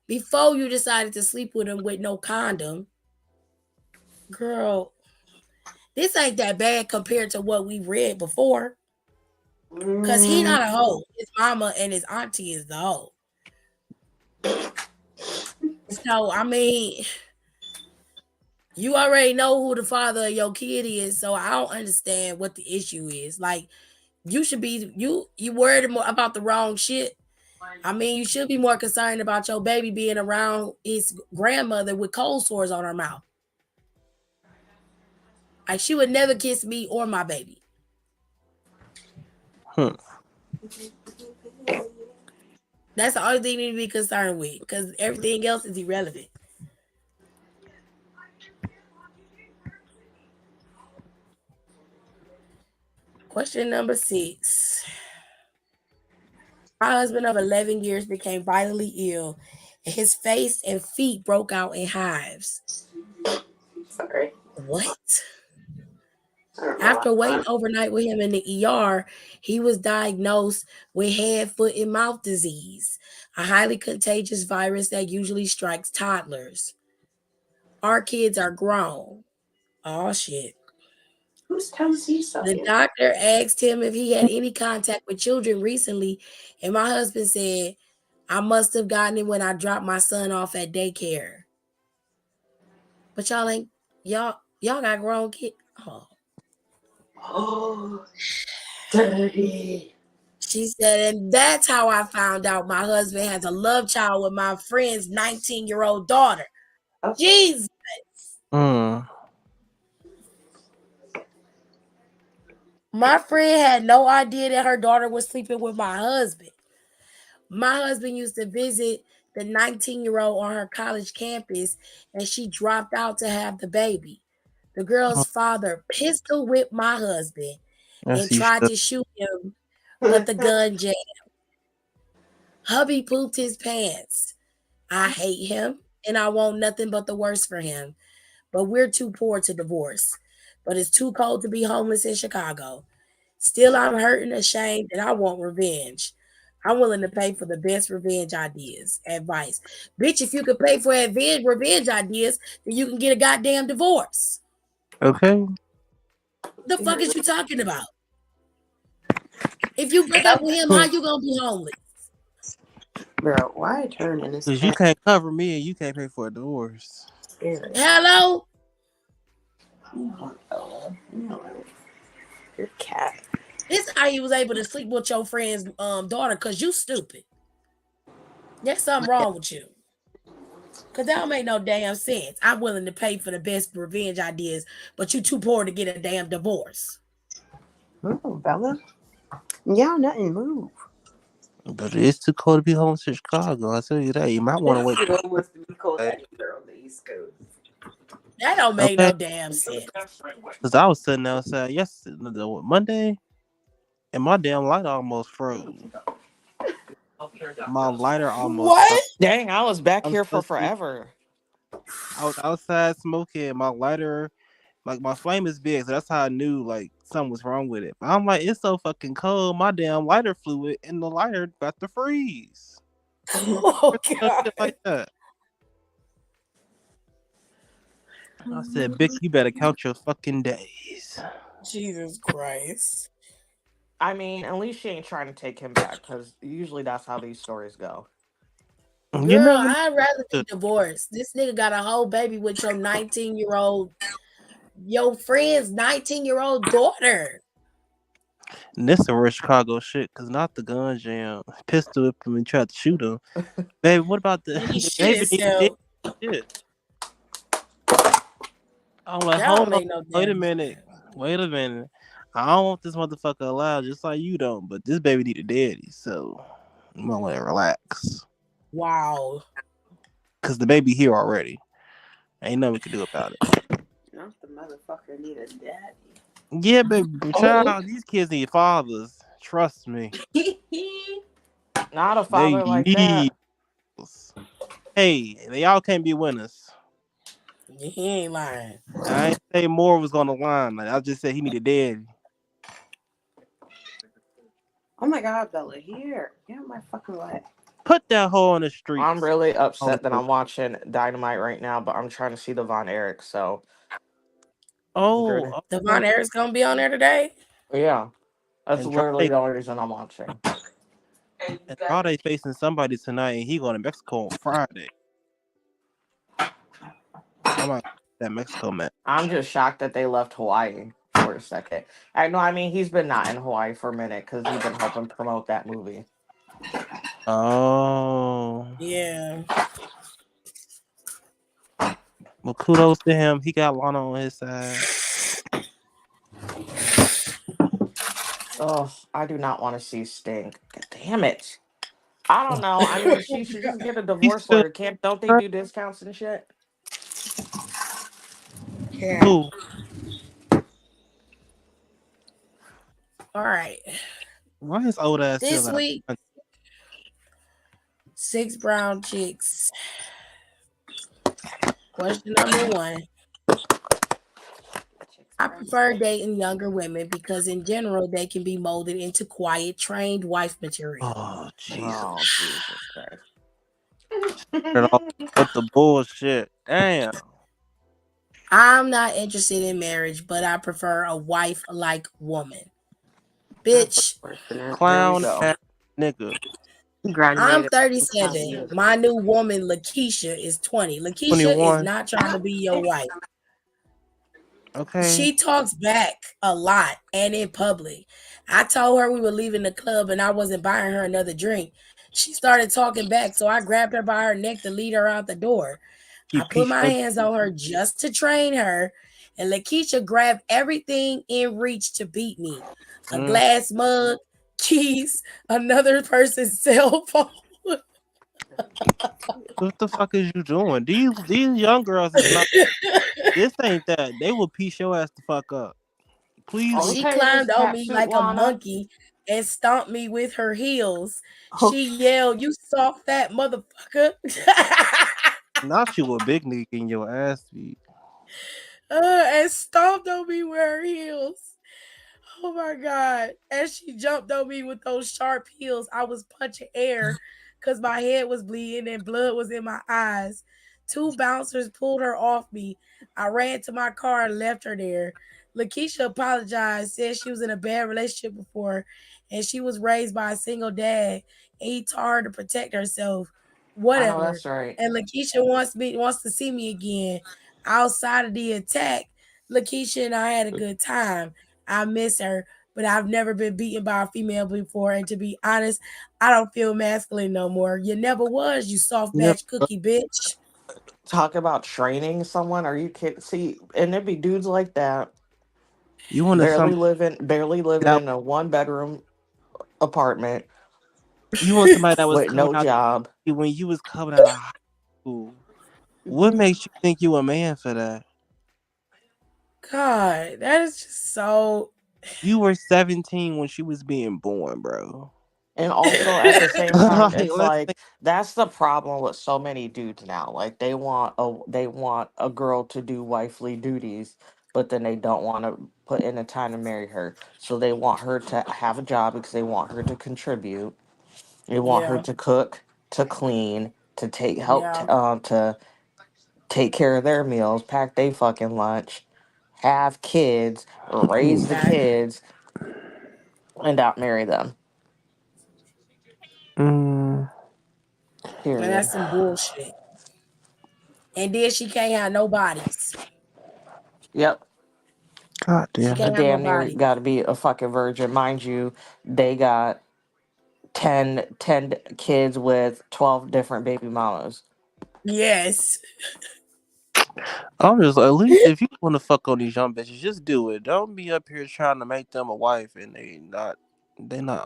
before you decided to sleep with him with no condom. Girl, this ain't that bad compared to what we read before. Cause he not a hoe. His mama and his auntie is the hoe. So I mean, you already know who the father of your kid is, so I don't understand what the issue is. Like, you should be you worried more about the wrong shit. I mean, you should be more concerned about your baby being around his grandmother with cold sores on her mouth. Like, she would never kiss me or my baby. That's the only thing you need to be concerned with, because everything else is irrelevant. Question number 6. My husband of 11 years became vitally ill, and his face and feet broke out in hives.
Sorry.
What?
I don't know
After
why.
waiting overnight with him in the ER, he was diagnosed with head, foot, and mouth disease, a highly contagious virus that usually strikes toddlers. Our kids are grown. Oh, shit.
Whose toes he
The
sucking?
doctor asked him if he had any contact with children recently, and my husband said, I must have gotten it when I dropped my son off at daycare. But y'all got grown kids. Oh.
Oh, dirty.
She said, and that's how I found out my husband has a love child with my friend's 19-year-old daughter.
Oh.
Jesus. My friend had no idea that her daughter was sleeping with my husband. My husband used to visit the 19-year-old on her college campus, and she dropped out to have the baby. The girl's father pistol whipped my husband and tried to shoot him, but the gun jammed. Hubby pooped his pants. I hate him, and I want nothing but the worst for him. But we're too poor to divorce. But it's too cold to be homeless in Chicago. Still, I'm hurt and ashamed, and I want revenge. I'm willing to pay for the best revenge ideas. Advice. Bitch, if you could pay for revenge ideas, then you can get a goddamn divorce.
Okay.
The fuck is you talking about? If you break up with him, how you gonna be homeless?
Bro, why turn in this?
Because you can't cover me and you can't pay for a divorce.
Hello?
Your cat.
This how you was able to sleep with your friend's daughter, because you stupid. There's something wrong with you. Because that don't make no damn sense. I'm willing to pay for the best revenge ideas, but you too poor to get a damn divorce.
Oh, Bella. Y'all nothing move.
But it's too cold to be homeless in Chicago. I tell you that. You might want to wait.
It was to be cold anywhere on the East Coast.
That don't make no damn sense.
Because I was sitting outside yesterday, Monday, and my damn light almost froze. My lighter almost
What?
Dang, I was back here for forever.
I was outside smoking. My lighter, like my flame is big, so that's how I knew like something was wrong with it. But I'm like, it's so fucking cold. My damn lighter fluid in the lighter about to freeze.
Oh, God.
Shit like that. I said, Bick, you better count your fucking days.
Jesus Christ.
I mean, at least she ain't trying to take him back, because usually that's how these stories go.
Girl,
You never
I'd rather be divorced. This nigga got a whole baby with your 19-year-old, your friend's 19-year-old daughter.
And this some real Chicago shit, because not the gun jam. Pistol whip him and tried to shoot him. Baby, what about the baby need shit? I'm like, hold on, wait a minute. I don't want this motherfucker alive just like you don't, but this baby need a daddy, so I'm gonna let it relax.
Wow.
Because the baby here already. Ain't nothing we can do about it.
Not the motherfucker need a daddy.
Yeah, baby, child, these kids need fathers. Trust me.
Not a father like that.
Hey, they all can't be winners.
He ain't lying.
I ain't say more was on the line. Like, I just said he needed daddy.
Oh my God, Bella, here. Get my fucking way.
Put that hoe on the
I'm
streets.
really
Oh,
upset that I'm watching Dynamite right now, but I'm trying to see the Von Erich. So,
oh,
Devon Eric's gonna be on there today.
yeah, that's literally
Andrade,
the only reason I'm watching.
Andrade facing somebody tonight, and he going to Mexico on Friday. I might that Mexico match.
I'm just shocked that they left Hawaii for a second. I know, I mean, he's been not in Hawaii for a minute because he's been helping promote that movie.
Oh,
Yeah.
well, kudos to him. He got Lana on his side.
Oh, I do not want to see Stink. God damn it. I don't know. I mean, she should just get a
He's
divorce
still
lawyer. Don't they do discounts and shit?
Yeah.
who?
All right.
Why his old ass still
This
got
week,
a
6 brown chicks. Question number 1. I prefer dating younger women because, in general, they can be molded into quiet, trained wife material.
Oh, Jesus.
Oh, Jesus Christ.
It off with the bullshit. Damn.
I'm not interested in marriage, but I prefer a wife like woman.
That's
Bitch,
unfortunate.
Here we
Clown
go.
ass nigga.
He
I'm
graduated from
37.
college.
My new woman, Lakeisha, is 20. Lakeisha is
21.
not trying to be your wife.
Okay.
She talks back a lot and in public. I told her we were leaving the club and I wasn't buying her another drink. She started talking back, so I grabbed her by her neck to lead her out the door.
He
I put
pieced
my
your
hands on her just to train her, and Lakeisha grabbed everything in reach to beat me. A
mm,
glass mug, keys, another person's cell phone.
what the fuck is you doing? These young girls is not this ain't that. They will piece your ass the fuck up. Please
Oh,
She
okay, Miss
climbed on me
Catsuit
like a
Lana.
monkey and stomped me with her heels.
Okay.
She yelled, "You soft fat motherfucker."
not you a big nigga in your ass beat.
And stomped on me with her heels. Oh my God. As she jumped on me with those sharp heels, I was punching air because my head was bleeding and blood was in my eyes. 2 bouncers pulled her off me. I ran to my car and left her there. Lakeisha apologized, said she was in a bad relationship before and she was raised by a single dad and he taught her to protect herself.
I know
Whatever.
that's right.
And Lakeisha wants to see me again. Outside of the attack, Lakeisha and I had a good time. I miss her, but I've never been beaten by a female before. And to be honest, I don't feel masculine no more. You never was, you soft
Yep.
batch cookie bitch.
Talk about training someone. Are you kidding? See, and there be dudes like that,
You wanted somebody
barely living
that
in a 1 bedroom apartment
you want somebody that was
with
coming
no
out
job.
when you was coming out of high school. What makes you think you a man for that?
God, that is just so.
You were 17 when she was being born, bro.
And also at the same time,
Like,
it's
let's
like
think.
that's the problem with so many dudes now. Like they want a girl to do wifely duties, but then they don't want to put in the time to marry her. So they want her to have a job because they want her to contribute. They want her
Yeah,
to cook, to clean, to
yeah,
to take care of their meals, pack their fucking lunch, have kids, raise the
exactly.
kids, and not marry them.
Mm,
And
Period.
that's some bullshit. And then she can't have no bodies.
Yep.
God
She
damn
A
can't
it.
have no
damn near
bodies.
got to be a fucking virgin. Mind you, they got ten kids with 12 different baby mamas.
Yes.
I'm just at least if you want to fuck on these young bitches, just do it. Don't be up here trying to make them a wife and they not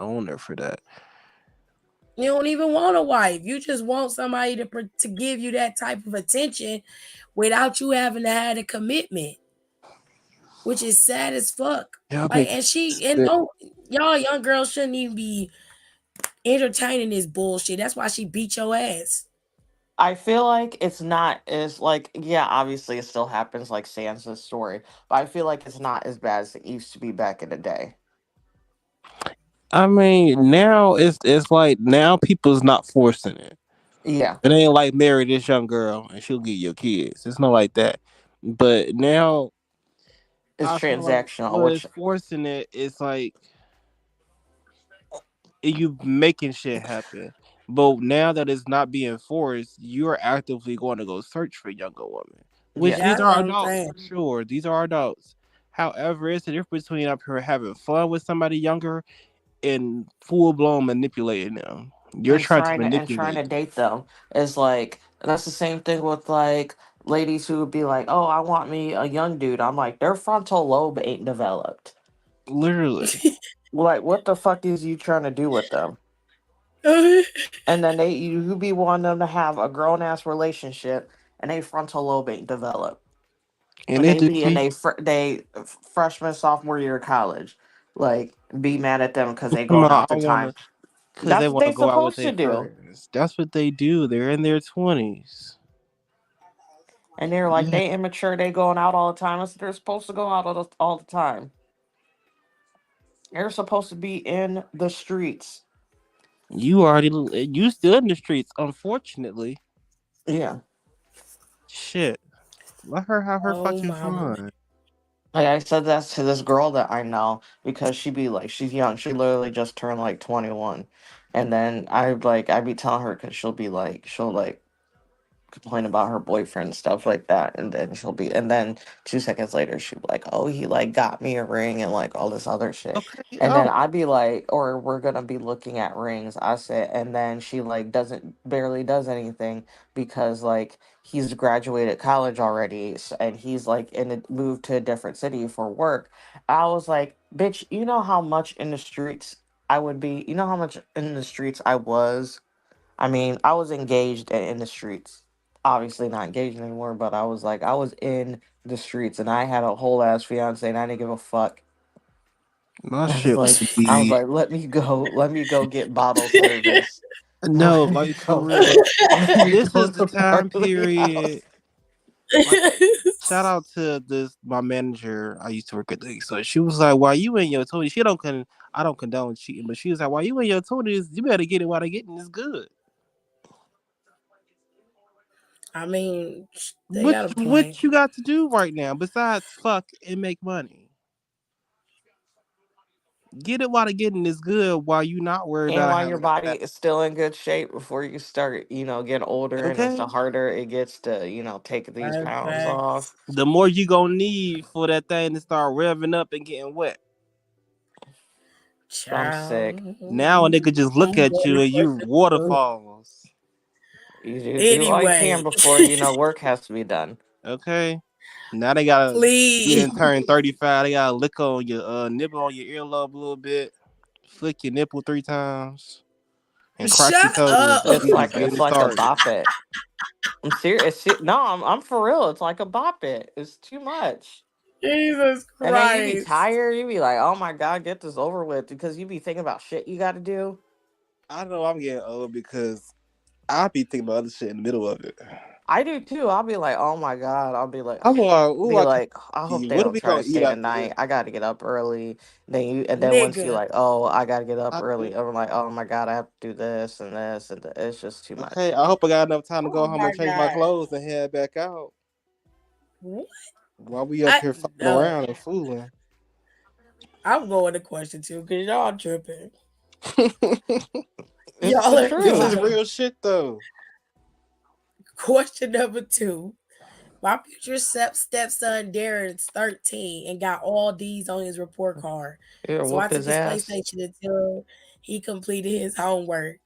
on her for that.
You don't even want a wife. You just want somebody to give you that type of attention without you having to have a commitment, which is sad as fuck.
Y'all
Like,
make
and don't y'all young girls shouldn't even be entertaining this bullshit. That's why she beat your ass.
I feel like it's not as like, yeah, obviously it still happens like Sansa's story, but I feel like it's not as bad as it used to be back in the day.
I mean, now it's like now people's not forcing it.
Yeah,
It ain't like marry this young girl and she'll get your kids. It's not like that. But now
it's
I feel like
transactional,
what
which
is forcing it is like you making shit happen. But now that it's not being forced, you're actively going to go search for younger women. Which
yeah,
these
That's
are
what I'm
adults
saying.
for sure. These are adults. However, it's the difference between up here having fun with somebody younger and full blown manipulating them. You're trying to
and trying to
manipulate.
date them is like that's the same thing with like ladies who would be like, "Oh, I want me a young dude." I'm like, their frontal lobe ain't developed.
Literally.
Like, what the fuck is you trying to do with them? And then you be wanting them to have a grown ass relationship, and they frontal lobe ain't developed,
And
and
it
they
just
be in
be
freshman sophomore year of college, like be mad at them because they
come
going
on,
out
I
the time.
wanna because they
That's what
want to
they
go out with
supposed
their
to do.
friends. That's what they do. They're in their 20s.
And they're like,
Yeah.
they immature, they going out all the time. I said, they're supposed to go out all the time. They're supposed to be in the streets.
You still in the streets, unfortunately.
Yeah.
Shit. Let her have her
Oh,
fucking
mama.
fun.
Like I said that to this girl that I know because she be like, she's young. She literally just turned like 21. And then I be telling her because she'll like complain about her boyfriend and stuff like that, and then 2 seconds later she'll be like, oh, he like got me a ring and like all this other shit.
Okay.
And then
Oh,
I'd be like, or we're gonna be looking at rings, I said, and then she like doesn't barely does anything because like he's graduated college already, and he's like in a moved to a different city for work. I was like, bitch, you know how much in the streets I would be, you know how much in the streets I was. I mean, I was engaged and in the streets. Obviously not engaged anymore, but I was like, I was in the streets and I had a whole ass fiance and I didn't give a fuck.
my
It's
shit
like
would
I was
be
like, let me go get bottle service.
no,
Let
like
me
for
go
real.
let me
This
go
is the
to
time
Marley
period.
House.
Like, shout out to this my manager. I used to work at the so she was like, "Why you in your 20s?" I don't condone cheating, but she was like, "Why you in your 20s? You better get it while they getting this good."
I mean, they got a point.
What you got to do right now besides fuck and make money? Get it while they getting this good while you not worried
And
about
while your
having a
body
baby.
is still in good shape before you start, getting older and it's the
Okay.
harder it gets to, take these
Right,
pounds off.
facts.
The more you gonna need for that thing to start revving up and getting wet.
I'm sick.
Child.
Now a nigga just look
I'm
at
going
you
to
and you
question two.
waterfalls.
You do all you
Anyway,
can before, work has to be done.
Okay. Now they gotta you
please
didn't turn 35. They gotta lick on your nipple on your earlobe a little bit, flick your nipple 3 times, and crack your
shut
toes.
up.
We just
It's
getting
like a
started.
bop it. I'm serious. No, I'm for real. It's like a bop it. It's too much.
Jesus
And then you be
Christ.
tired. You be like, oh my God, get this over with because you be thinking about shit you got to do.
I know I'm getting old because I be thinking about other shit in the middle of it.
I do too. I'll be like, oh my God. I'll be like,
I'm like, ooh, I can't
I hope
eat.
they
What are
don't
we
try
gonna
to
eat
stay the
after this?
night. I got to get up early. And then once you're
Nigga.
like, oh, I got to get up
I do.
early. I'm like, oh my God, I have to do this and this. And it's just too
Okay,
much.
I hope I got enough time to
Oh
go home
my
and change my
God.
clothes and head back out
What?
while we up
I
here fucking
no.
around and fooling.
I'm going to question two because y'all tripping.
It's
Y'all
the
are
This is
truth.
wild.
real shit though.
Question number two. My future stepson Darren's 13 and got all D's on his report card.
Yeah,
So I
whoop
took
his
his
ass.
PlayStation until he completed his homework.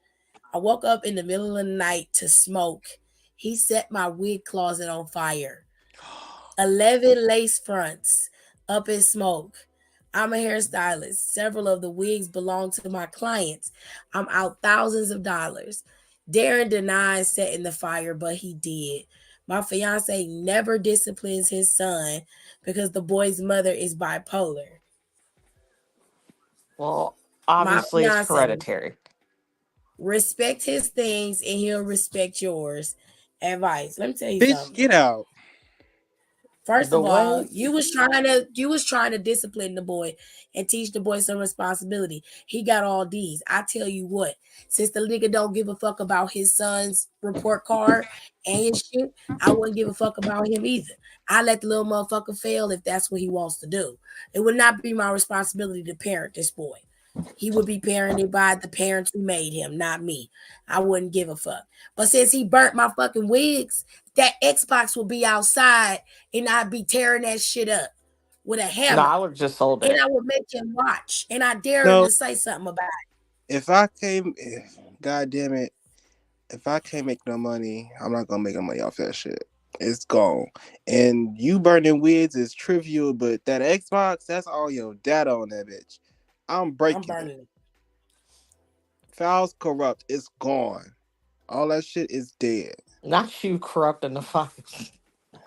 I woke up in the middle of the night to smoke. He set my wig closet on fire. 11 lace fronts up in smoke. I'm a hairstylist. Several of the wigs belong to my clients. I'm out thousands of dollars. Darren denies setting the fire, but he did. My fiance never disciplines his son because the boy's mother is bipolar.
Well,
My
obviously it's
fiance
hereditary.
respect his things and he'll respect yours. Advice. Let me tell you
Bitch,
something.
get out.
First
The
of all,
way,
you was trying to discipline the boy and teach the boy some responsibility. He got all D's. I tell you what, since the nigga don't give a fuck about his son's report card and his shit, I wouldn't give a fuck about him either. I let the little motherfucker fail if that's what he wants to do. It would not be my responsibility to parent this boy. He would be parented by the parents who made him, not me. I wouldn't give a fuck. But since he burnt my fucking wigs, that Xbox will be outside and I'd be tearing that shit up with a
no,
hammer.
I would have just sold
And
it.
I would make him watch. And I dare him
No,
to say something about it.
if I came, if, God damn it, if I can't make no money, I'm not gonna make no money off that shit. It's gone. And you burning wigs is trivial, but that Xbox, that's all your data on that bitch. I'm
I'm
breaking it.
burning it.
Files corrupt. It's gone. All that shit is dead.
Not you corrupting the funds.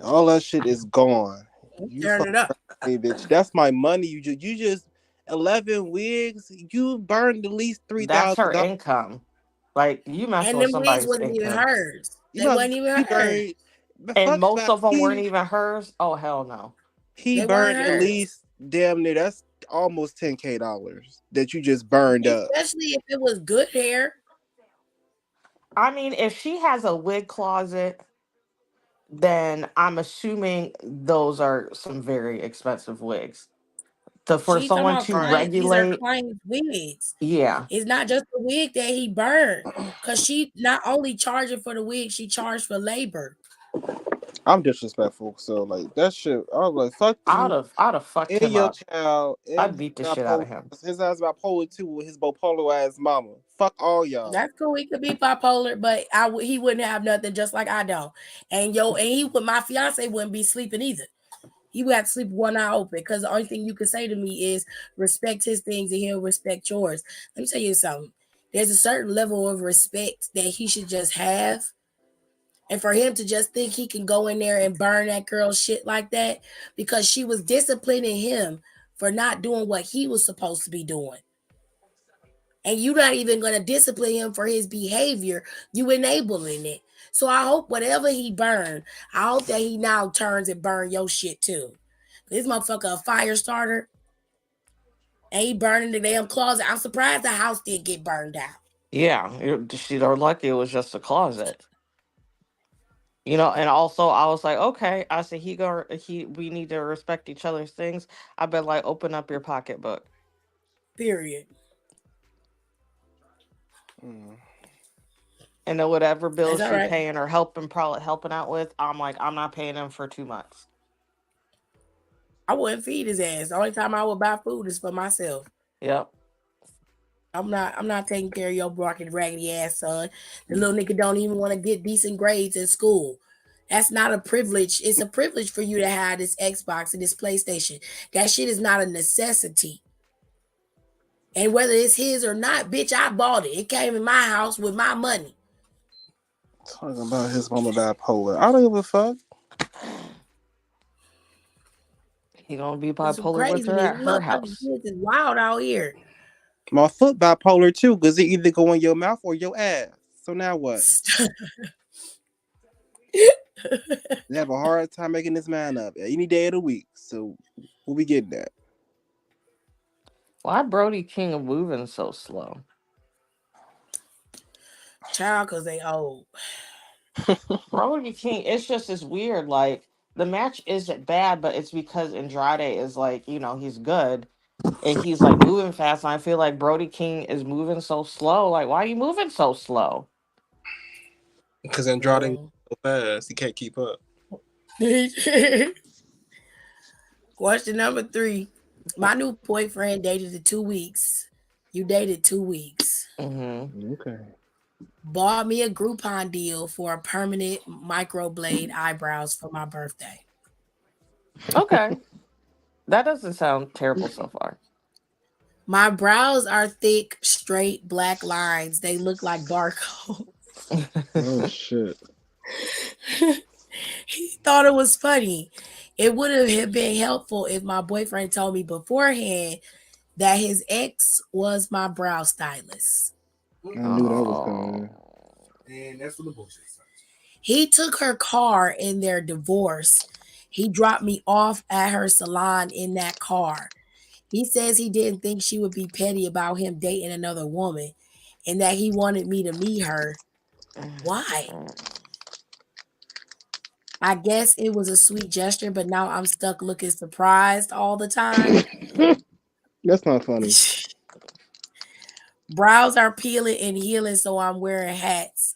All that shit is gone.
I'm
You
tearing
fuck
it up.
me, bitch. That's my money. You just 11 wigs. You burned at least three
That's
thousand
her
dollars.
income. Like you messing
And
with
them wigs
somebody's
wasn't even
income,
hers.
You
They
might
wasn't even
he
hers.
burned. But
and
fuck
most
about
of them weren't
he
even hers. Oh hell no.
he
They weren't
burned at
hers.
least damn near. That's almost $10K that you just burned up.
Especially if it was good hair.
I mean, if she has a wig closet, then I'm assuming those are some very expensive wigs. So for
She talking
someone
about
to
client. These are
regulate,
client wigs.
yeah,
It's not just the wig that he burned. Cause she not only charging for the wig, she charged for labor.
I'm disrespectful, so like that shit. I was like, fuck you
I'd have fucked
and
him
your
up.
child
I'd
and
beat the shit out
bipolar.
of him.
His ass bipolar too with his bipolar ass mama. Fuck all y'all.
That's cool. He could be bipolar, but he wouldn't have nothing just like I don't. And he would my fiance wouldn't be sleeping either. He would have to sleep with one eye open because the only thing you can say to me is respect his things and he'll respect yours. Let me tell you something. There's a certain level of respect that he should just have. And for him to just think he can go in there and burn that girl's shit like that because she was disciplining him for not doing what he was supposed to be doing. And you're not even going to discipline him for his behavior. You enabling it. So I hope whatever he burned, I hope that he now turns and burn your shit too. This motherfucker a fire starter and he burning the damn closet. I'm surprised the house didn't get burned out.
Yeah, she's lucky it was just a closet. You know, and also I was like, okay, I said we need to respect each other's things. I've been like, open up your pocketbook.
Period.
Mm.
And then whatever
That's
bills
all
she
right.
paying or probably helping out with, I'm like, I'm not paying them for 2 months.
I wouldn't feed his ass. The only time I would buy food is for myself.
Yep.
I'm not taking care of your broken raggedy ass son. The little nigga don't even want to get decent grades in school. That's not a privilege. It's a privilege for you to have this Xbox and this PlayStation. That shit is not a necessity. And whether it's his or not, bitch, I bought it. It came in my house with my money.
Talking about his mama bipolar. I don't give a fuck.
He gonna be
It's some
bipolar with her
craziness.
at
These
her
motherfucking
house.
kids is wild out here.
My foot bipolar too, because it either go in your mouth or your ass. So now what? They have a hard time making this man up any day of the week. So we'll be getting that.
Why Brody King moving so slow?
Child, cause they old.
Brody King, it's just as weird. Like the match isn't bad, but it's because Andrade is like, he's good and he's like moving fast. And I feel like Brody King is moving so slow. Like, why are you moving so slow?
Because Andrade
Mm.
so fast, he can't keep up.
Question number 3. My new boyfriend dated in 2 weeks. You dated 2 weeks.
Mm-hmm.
Okay.
Bought me a Groupon deal for a permanent microblade eyebrows for my birthday.
Okay, that doesn't sound terrible so far.
My brows are thick, straight, black lines. They look like barcodes.
Oh shit.
He thought it was funny. It would have been helpful if my boyfriend told me beforehand that his ex was my brow stylist.
I knew that was coming.
Oh.
And that's what the bullshit starts.
He took her car in their divorce. He dropped me off at her salon in that car. He says he didn't think she would be petty about him dating another woman and that he wanted me to meet her. Why? I guess it was a sweet gesture, but now I'm stuck looking surprised all the time.
That's not funny.
Brows are peeling and healing, so I'm wearing hats.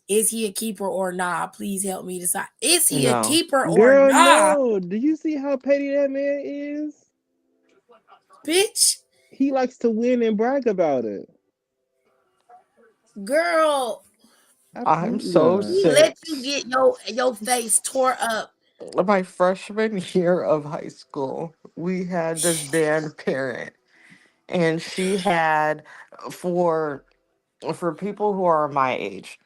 Is he a keeper or nah? Please help me decide. Is he a
No.
keeper or
Girl,
nah?
no. Do you see how petty that man is?
Bitch,
He likes to win and brag about it.
girl,
I'm
Absolutely
so
not.
he
sick.
let you get your face tore up.
My freshman year of high school, we had this band parent, and she had for for people who are my age,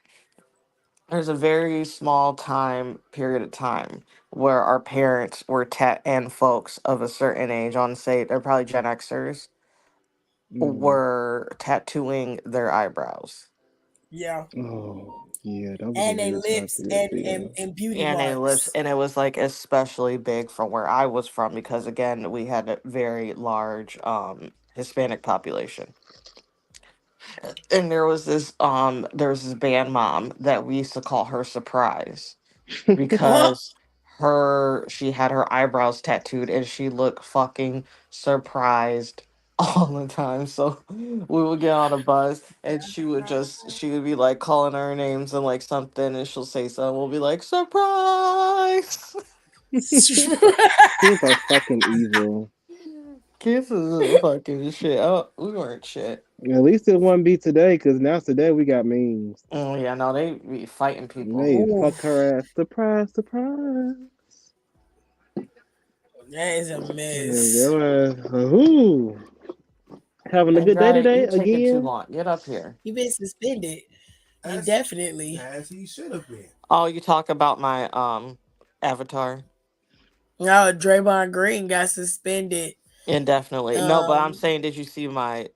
there's a very small time period of time where our parents were and folks of a certain age, on say they're probably Gen Xers,
Mm.
were tattooing their eyebrows.
Yeah.
Oh, yeah, that was a
And they
weird time
lips
period.
and, and,
Yeah.
and beauty
And it lives,
marks.
and it was like especially big from where I was from because again we had a very large Hispanic population. And there was this band mom that we used to call her Surprise because she had her eyebrows tattooed and she looked fucking surprised all the time. So we would get on a bus and she would be like calling our names and like something and she'll say something. We'll be like, surprise.
Kids are fucking evil.
Kids is a fucking shit. Oh, we weren't shit.
At least it wouldn't be today, because now today we got memes.
Oh yeah, no, they be fighting people.
They fuck
Oof,
her ass. Surprise, surprise.
that is a mess.
Your ass. Ooh. Having a
And
good day
Dry,
today
you taking too
again?
long. Get up here.
He been suspended. Indefinitely.
As he should have been.
Oh, you talk about my avatar.
No, Draymond Green got suspended.
Indefinitely. No, but I'm
Um,
saying, did you see my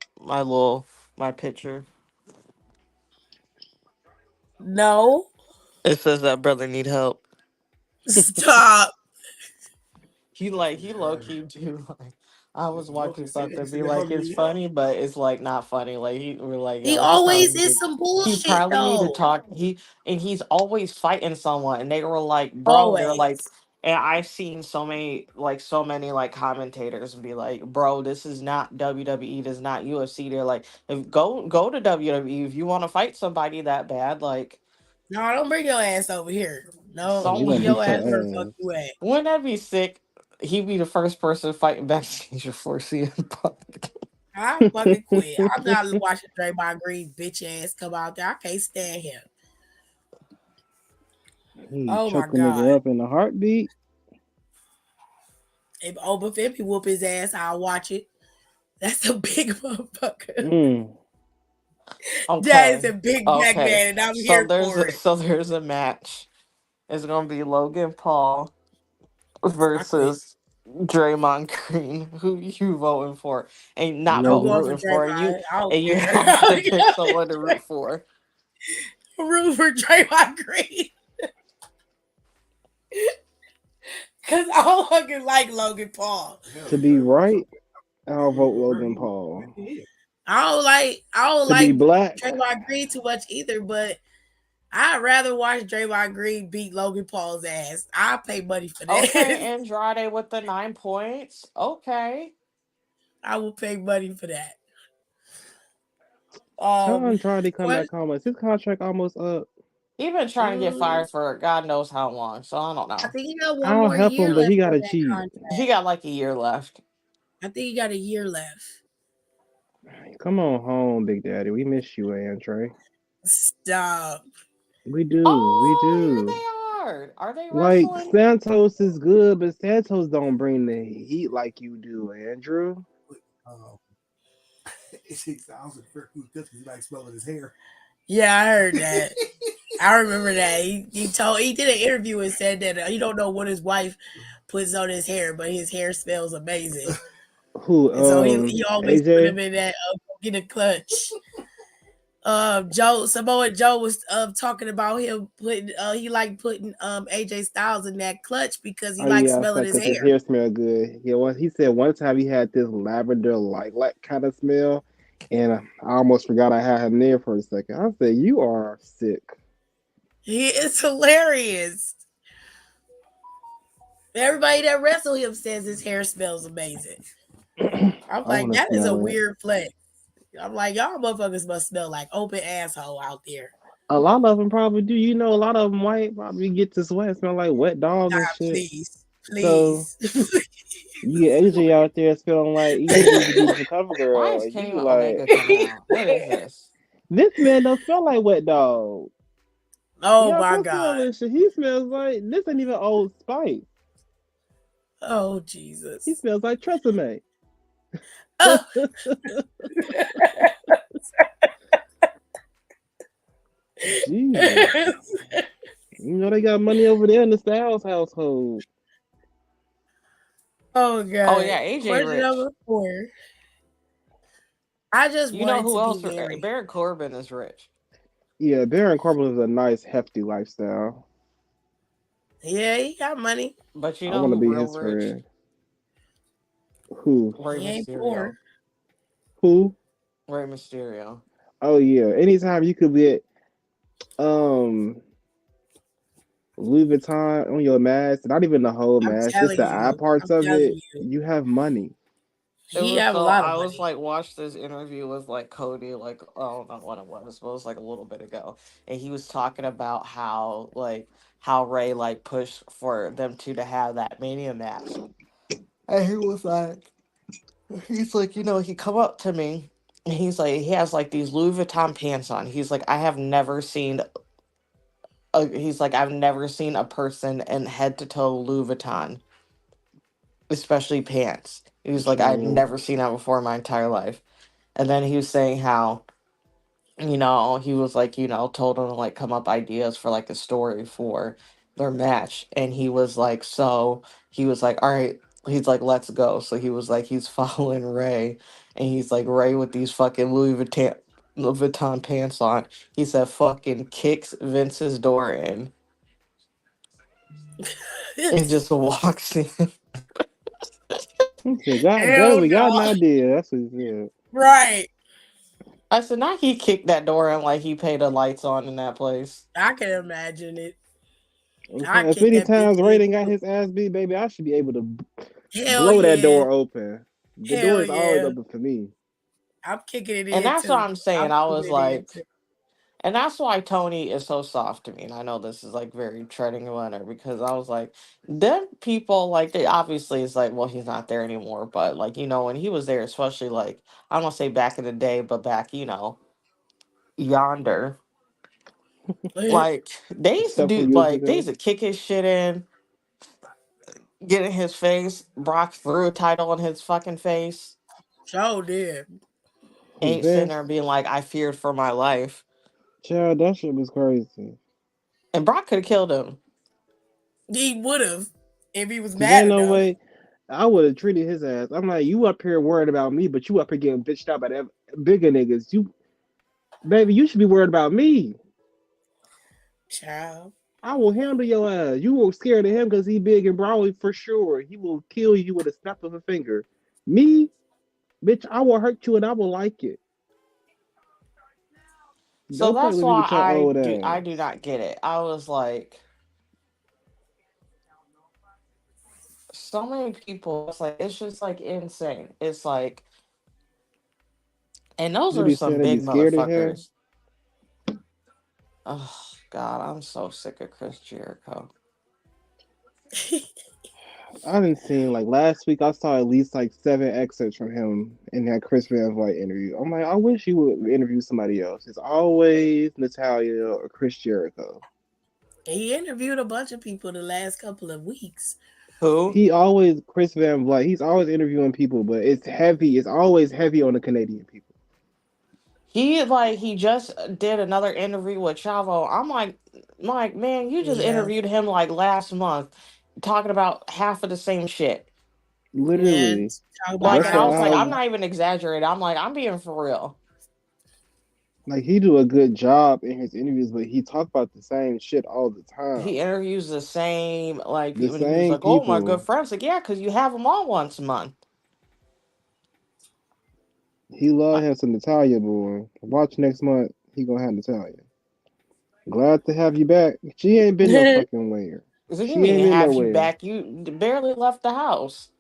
picture?
no.
It says that brother need help.
Stop.
He low key do like I was watching
He
something
said,
be
"That's all
like
you
it's
need help."
funny, but it's like not funny. Like we're like,
He
yo, he
always
probably
is some
he
bullshit
probably need to
though.
talk. He's always fighting someone, and they were like, bro, they're like,
Always.
and I've seen so many like commentators be like, bro, this is not WWE, this is not UFC. They're like, if go to WWE if you want to fight somebody that bad, like
No, don't bring your ass over here. No,
We
someone.
gonna
leave your
beat
ass where the fuck
your ass.
you at.
Wouldn't that be sick? He'd be the first person fighting backstage before CM Punk.
I fucking quit. I'm not watching Draymond Green bitch ass come out there. I can't stand him.
He
Oh my
choke a
god.
nigga up in a heartbeat.
If Oba Fempe whoop his ass, I'll watch it. That's a big motherfucker.
Mm.
That is
Okay.
a big black
Okay.
man, and I'm here for it.
So there's a match. It's gonna be Logan Paul
I quit.
versus Draymond Green. Who you voting for? And not
I'm
voting
going for
Logan.
rooting for
Draymond. I don't
and you
care.
have to pick someone to root for.
I'm rooting for Draymond Green. Cause I don't fucking like Logan Paul.
To be right, I'll vote Logan Paul.
I don't
To be
like
black,
Draymond Green too much either, but I'd rather watch Draymond Green beat Logan Paul's ass. I'll pay money for
Okay,
that.
Andrade with the 9 points. Okay.
I will pay money for that.
tell Andrade to come
What?
back home. Is his contract almost up?
He been trying to get
Mm,
fired for God knows how long, so I don't
I
know.
think he got one
I'll
more
help
year
him, but he
left on
gotta
that
cheat.
contract.
He got like a year left.
I think he got a year left.
Come on home, Big Daddy. We miss you, Andre.
Stop.
We do. We
Oh, here
do.
they are. Are they
Like
wrestling?
Santos is good, but Santos don't bring the heat like you do, Andrew.
Um, it's thousand for who because he likes smelling his hair.
Yeah, I heard that. I remember that. He did an interview and said that he don't know what his wife puts on his hair, but his hair smells amazing.
Who?
And so he always put him
AJ.
in that get a clutch. Joe Samoa Joe was talking about him putting he liked putting AJ Styles in that clutch because he
Oh
likes
yeah, I
smelling
said
his
because his
hair.
hair smelled good. Yeah, he said one time he had this lavender lilac kind of smell, and I almost forgot I had him there for a second. I said, "You are sick."
He is hilarious. Everybody that wrestle him says his hair smells amazing.
I
I'm like,
want to
that is a
smell it.
weird flex. I'm like, y'all motherfuckers must smell like open asshole out there.
A lot of them probably do. You know, a lot of them might probably get to sweat, smell like wet dog and
God,
shit.
please,
So
please.
you get AJ out there smelling like EC's a beautiful cover
Why
girl,
is
and
Kenny
you like,
Omega coming out? What is this?
this man don't smell like wet dog.
Oh
Y'all
my
go smell
God.
this shit. He smells like this ain't even Old Spice.
Oh
He
Jesus.
smells like Tresemme.
Oh.
Jesus. You know they got money over there in the Styles household.
Oh
Oh
God.
yeah, AJ
Question
Rich.
number 4. I just
You know
wanted
who
to be
else?
married.
Baron Corbin is rich.
Yeah, Baron Corbin is a nice, hefty lifestyle.
Yeah, he got money.
But you
I
know
want to
who
be
real
his
rich?
friend. Who?
Rey
He ain't poor.
Mysterio.
Who?
Rey Mysterio.
Oh yeah. Anytime you could get um Louis Vuitton on your mask, not even the whole
I'm
mask, just
telling
the eye
you.
parts
I'm
of
telling
it,
you.
you have money.
It
He
was
have a
so
lot of
I was
money.
like watched this interview with like Cody like I don't know what it was, but it was like a little bit ago, and he was talking about how Ray like pushed for them to have that Mania match, and he's like he come up to me, and he's like he has like these Louis Vuitton pants on. He's like I've never seen a person in head to toe Louis Vuitton, especially pants. He was like I'd
True.
never seen that before in my entire life. And then he was saying how, he was like, told him to like come up ideas for like the story for their match. And he was like, all right, he's like, let's go. So he was like, he's following Ray, and he's like, Ray with these fucking Louis Vuitton pants on. He said, fucking kicks Vince's door in and just walks in.
He said, God damn,
Hell
we got an
no.
idea. That's what he said.
Right.
I said, not he kicked that door in like he paid the lights on in that place.
I can imagine it.
I'm
I
saying, if
kick
any
that bitch
times
in
Raiden got
too.
his ass beat, baby, I should be able to
Hell
blow that
yeah.
door open. The door
Hell
is always
yeah.
open for me.
I'm kicking it
And
in
that's what
too.
I'm
I'm
saying. I
kicking
was
it in
like,
too.
and that's why Tony is so soft to me. And I know this is like very treading water because I was like, them people, like, they obviously it's like, well, he's not there anymore. But, like, when he was there, especially like, I don't want to say back in the day, but back, yonder, like, they used to
Several
do,
years
like, they
ago.
used to kick his shit in, get in his face. Brock threw a title in his fucking face.
Sure did.
Who,
Ain't sitting there
Vince?
being like, I feared for my life.
Child, that shit was crazy.
And Brock could have killed him.
He would have if he was
Cause
mad
ain't no
enough.
way I would have treated his ass. I'm like, you up here worried about me, but you up here getting bitched out by them bigger niggas. Baby, you should be worried about me.
Child.
I will handle your ass. You were scared of him because he big and brawly for sure. He will kill you with a snap of a finger. Me, bitch, I will hurt you and I will like it.
So
Don't play
that's
with me
why
with your old
I do
ass.
not get it. I was like, so many people, it's just like insane. It's like, and those
They
are
be
some
saying they be
big
scared of him.
motherfuckers. Oh God, I'm so sick of Chris Jericho.
I didn't see like last week. I saw at least like 7 excerpts from him in that Chris Van Vliet interview. I'm like, I wish you would interview somebody else. It's always Natalia or Chris Jericho.
He interviewed a bunch of people the last couple of weeks.
Who?
He always Chris Van Vliet. He's always interviewing people, but it's heavy. It's always heavy on the Canadian people.
He just did another interview with Chavo. I'm like, man, you just
Yeah.
interviewed him like last month, talking about half of the same shit.
Literally.
And talk about
Like,
got
and
That's
I
on
what
was
I
like,
was.
I'm
fire.
not even exaggerating. I'm like, I'm being for real.
Like he do a good job in his interviews, but he talk about the same shit all the
He
time.
interviews the same like
The
people, and he was
same
like, "Oh, my good
people.
friends." Like, yeah, because you have them on once a month.
He love
I,
having some Natalia boy. Watch next month. He gonna have Natalia. Glad to have you back. She ain't been no fucking where.
so you
She
mean
ain't been
have you
nowhere.
back? You barely left the house.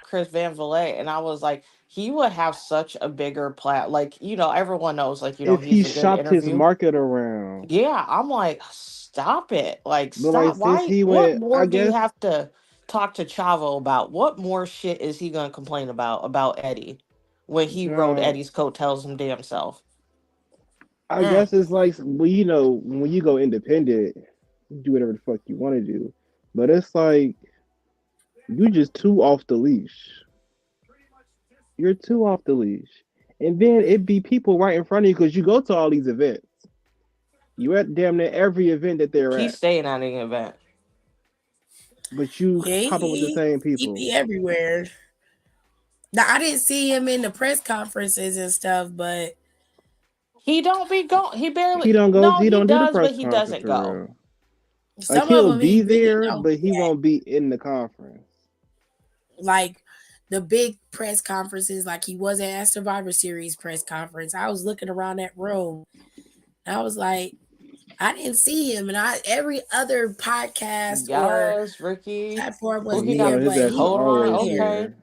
Chris Van Vliet, and I was like, he would have such a bigger plat. Like, everyone knows, like,
If he
he's a good
shopped his
interview.
market around.
Yeah, I'm like, stop it. Like,
But like
stop.
since
Why?
he
What
went, I
more do you
guess
have to talk to Chavo about? What more shit is he gonna complain about Eddie when he rode
John,
Eddie's coattails him damn self?
I
Mm.
guess it's like well, when you go independent, you do whatever the fuck you want to do. But it's like you just too off the leash. You're too off the leash. And then it be people right in front of you because you go to all these events. You at damn near every event that they're
He's
at.
staying at an event.
But you
Yeah,
pop up with the same
he
people.
be everywhere. Now I didn't see him in the press conferences and stuff, but
He don't be going. He barely.
He don't go.
No,
He
he
don't do the
does,
press
but he
conference
doesn't
for
go.
real. Like
some of
he'll
them he
be
really
there,
don't
but
be
he won't be in the conference.
like the big press conferences. Like he wasn't at Survivor Series press conference. I was looking around that room, and I was like, I didn't see him, and every other podcast or
Yes, Ricky.
platform
Oh,
was
he
You
got
know
there,
his
but
ass
he
is
was
coat on.
not
always
there.
Okay.
there,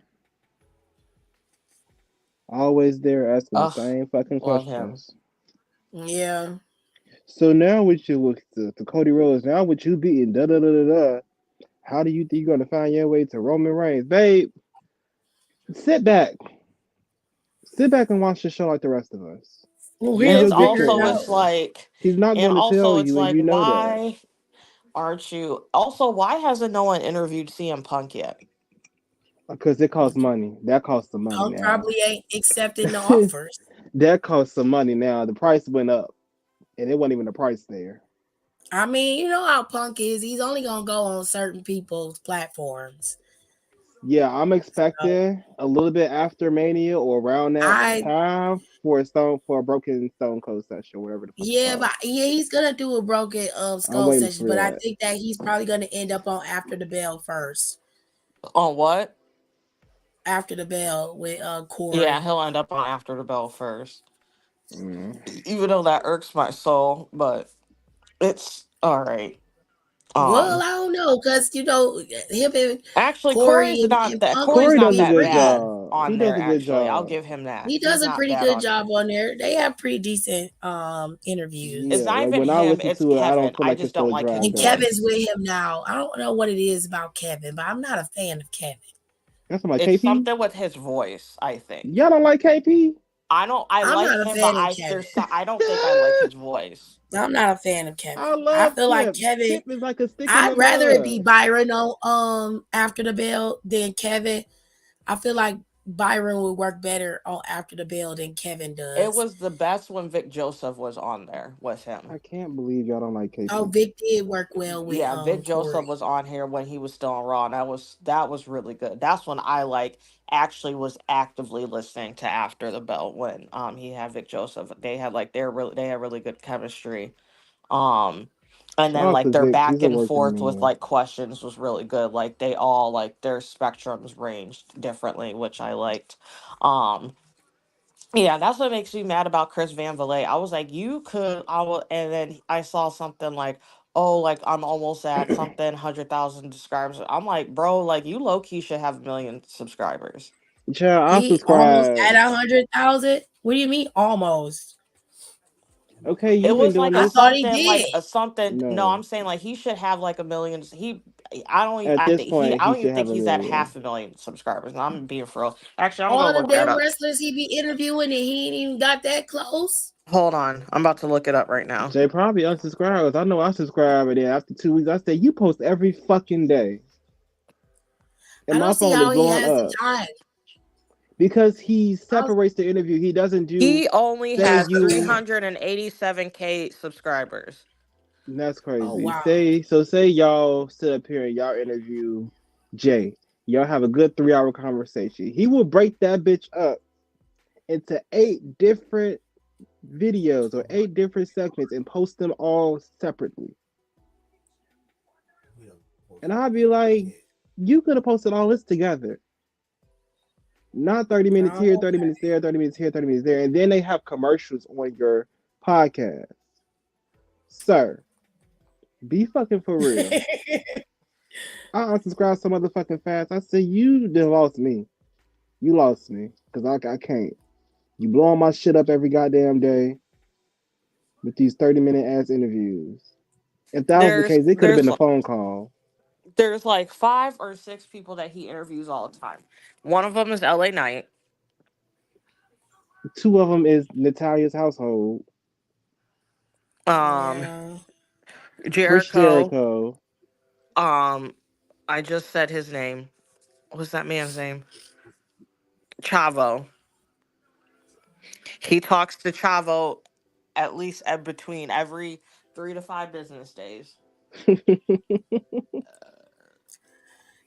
always there asking the
Ugh,
same fucking
love him.
questions.
Yeah.
So now with you with the Cody Rhodes, now with you beating da da da da da, how do you think you're gonna find your way to Roman Reigns, babe? Sit back, sit back and watch the show like the rest of us. Give
We'll
your
And
figure it
victory
also,
out.
it's
over.
like,
He's not
and
going to tell
also, it's
you, and
like,
you know that.
why aren't you? Also, why hasn't no one interviewed CM Punk yet?
Because it costs money. That costs some money
Punk
now.
probably ain't accepting the offers.
That costs some money now. The price went up, and it wasn't even the price there.
I mean, you know how Punk is. He's only gonna go on certain people's platforms.
Yeah, I'm
So
expecting a little bit after Mania or around that
I
time for a Broken Stone Cold session, whatever the fuck it's
yeah, but
called.
yeah, he's gonna do a broken
I'm
skull
waiting
session,
for
but I
that.
think that he's probably gonna end up on After the Bell first.
On what?
After the Bell with
Yeah,
Corey.
he'll end up on After the Bell first.
Mm.
Even though that irks my soul, but it's all right.
Well,
Um,
I don't know, cause him and
Actually,
Corey
Corey's not
and
that.
Punk is
Corey's
Corey
not
does a
pretty
that
good
bad
friendly.
job. He
on
does
there.
a good
Actually, I'll
job.
give him that.
He
He's
does a
not
pretty
bad
good
on
job
there.
on there. They have pretty decent
It's
Yeah,
interviews.
not
like
even
when I
him.
listen
It's
to it, I
Kevin.
don't feel
I
like
just
it's
don't
so
like his
dragged
And
out.
Kevin's
voice.
with him now. I don't know what it is about Kevin, but I'm not a fan of Kevin.
That's my
It's
KP.
something with his voice. I think.
Y'all don't like KP?
I don't. I
I'm
like
not a
him, but
fan of Kevin.
I don't think I like his voice.
I'm not a fan of Kevin.
I
I
love
feel like
Kip.
Kevin.
Kip is like a stick in
I'd
the
rather it be
mud.
Byron on After the Bell than Kevin. I feel like Byron would work better on After the Bell than Kevin
It
does.
was the best when Vic Joseph was on there with him.
I can't believe y'all don't like
Oh,
KP.
Vic did work well with
Yeah, Vic Joseph
Corey.
was on here when he was still on Raw, and that was really good. That's when I like actually was actively listening to After the Bell when he had Vic Joseph. They had really good chemistry. Um and
Shout
then
out
like
to
their
Vic. He's
back
a
and
working
forth with
man.
like questions was really good. Like they all like their spectrums ranged differently, which I liked. Um yeah, that's what makes me mad about Chris Van Vliet. I was like, you could, I will, and then I saw something like, oh, like I'm almost at something 100,000 subscribers. I'm like, bro, like you low key should have a million subscribers.
Child, I
He almost
subscribe.
at 100,000. What do you mean almost?
Okay,
It
you've been
was
doing
like a
I
this.
thought he
something,
did.
like a something. No, I'm
No.
saying like he should have like a million. I don't.
At
I
this
think
point,
I
he
don't even
should have
think
a
he's at
million.
500,000 subscribers. And I'm being for real. Actually, I'm
All
gonna
the
look that
damn
up.
wrestlers he be interviewing and he ain't even got that close.
Hold on, I'm about to look it up right now.
Jay probably unsubscribed. I know I subscribe, and then after 2 weeks, I say you post every fucking day, and
I
my
don't see
phone is
how he
blowing
has the
up
time.
because he
I don't-
separates the interview. He doesn't do
He only
say
has
you.
387K subscribers.
That's
Oh
crazy.
wow.
Say y'all sit up here and y'all interview Jay. Y'all have a good 3 hour conversation. He will break that bitch up into 8 different videos or 8 different segments and post them all separately. And I'd be like, you could have posted all this together. Not 30 minutes here,
Oh,
30 minutes there, 30 minutes here, 30 minutes there. And then they have commercials on your podcast. Sir, be fucking for real. I unsubscribed so motherfucking fast. I said, you done lost me. You lost me. Because I can't. You blowing my shit up every goddamn day with these 30-minute ass interviews. If that was the
There's
case, it could have been
there's
a phone call.
there's like 5 or 6 people that he interviews all the time. One of them is LA Knight.
Two of them is Natalia's household.
Um,
yeah.
Chris
Jericho.
Jericho.
Um, I just said his name. What's that man's name? Chavo. He talks to Chavo at least between every 3 to 5 business days.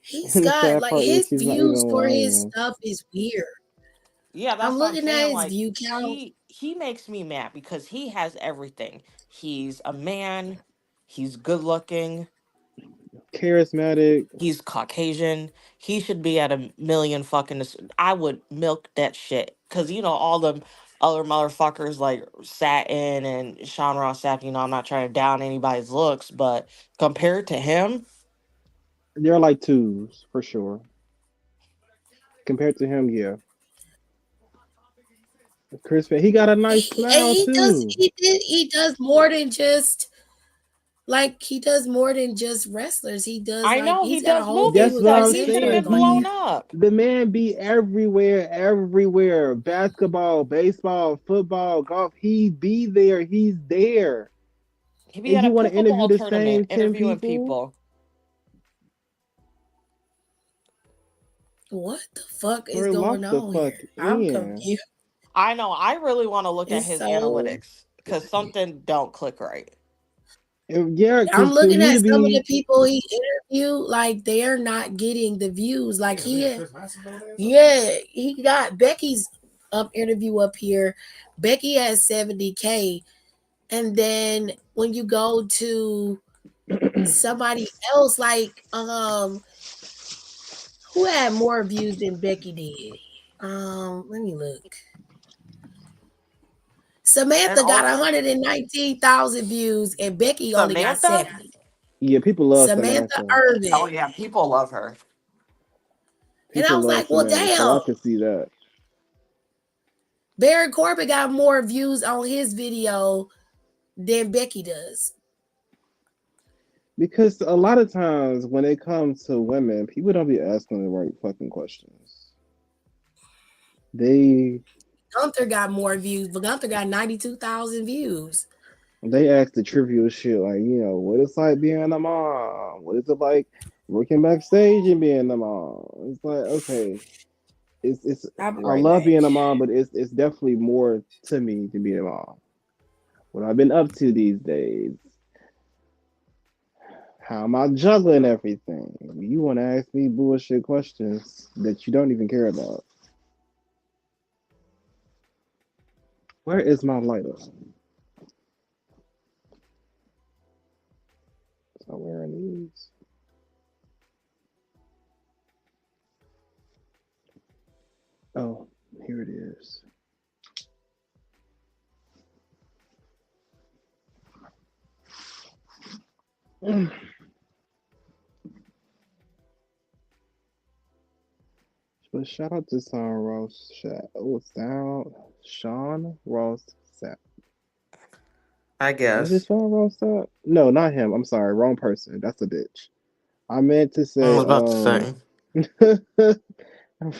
He's
And the
got
sad
like
part is
his
she's not even
views for his
lying.
stuff is weird.
Yeah,
I'm
that's what I'm
looking at
saying.
his
Like
view count.
he makes me mad because he has everything. He's a man. He's good looking.
Charismatic.
He's Caucasian. He should be at a million fucking. I would milk that shit because all the other motherfuckers like Satin and Sean Ross Sapp. I'm not trying to down anybody's looks, but compared to him,
They're like twos for sure. Compared to him, yeah. Chris, he got a nice
And
smile too.
he does more than just like he does more than just wrestlers. He does
I
like
know he
he's got a
does
whole
movie
view
That's
of
what
stuff.
I'm
He should have
saying.
been
eccentric. Like
blown
He,
up.
the man be everywhere, everywhere. Basketball, baseball, football, golf. He be there. He's there.
He be
And
at a
you want to interview
pickleball
the
tournament
same 10
interviewing
people?
people.
what the fuck is
Sir, lock
going
the
on
fuck
here? I'm
in.
confused.
I know. I really want to look at
It's
his
so
analytics because something don't click right.
And yeah,
I'm
because for
looking
you
at
to
some of the
be,
people he interviewed, like they're not getting the views. Like yeah, he got Becky's interview up here. Becky has 70K, and then when you go to somebody else, like who had more views than Becky did? Let me look.
And
Samantha got
also
119,000 views, and Becky only got
Samantha.
70.
yeah, people love
Samantha
Samantha.
Oh
Irvin.
yeah, people love her.
And I
People
was
love
like, well,
Samantha, so
damn.
I could see that.
Baron Corbin got more views on his video than Becky does.
Because a lot of times when it comes to women, people don't be asking the right fucking questions. They
Gunther got more views, but Gunther got 92,000 views.
they ask the trivial shit like, what it's like being a mom? What is it like working backstage and being a mom? It's like, okay, it's
I'll be
I
right
love
back.
being a mom, but it's definitely more to me than being a mom. What I've been up to these days. How am I juggling everything? You want to ask me bullshit questions that you don't even care about. Where is my lighter? Somewhere in these. Oh, here it is. But shout out to Sean Ross Sapp.
I
Was it
guess.
Sean Ross Sapp? No, not him. I'm sorry, wrong person. That's a bitch. I meant to
I
say
was about to say.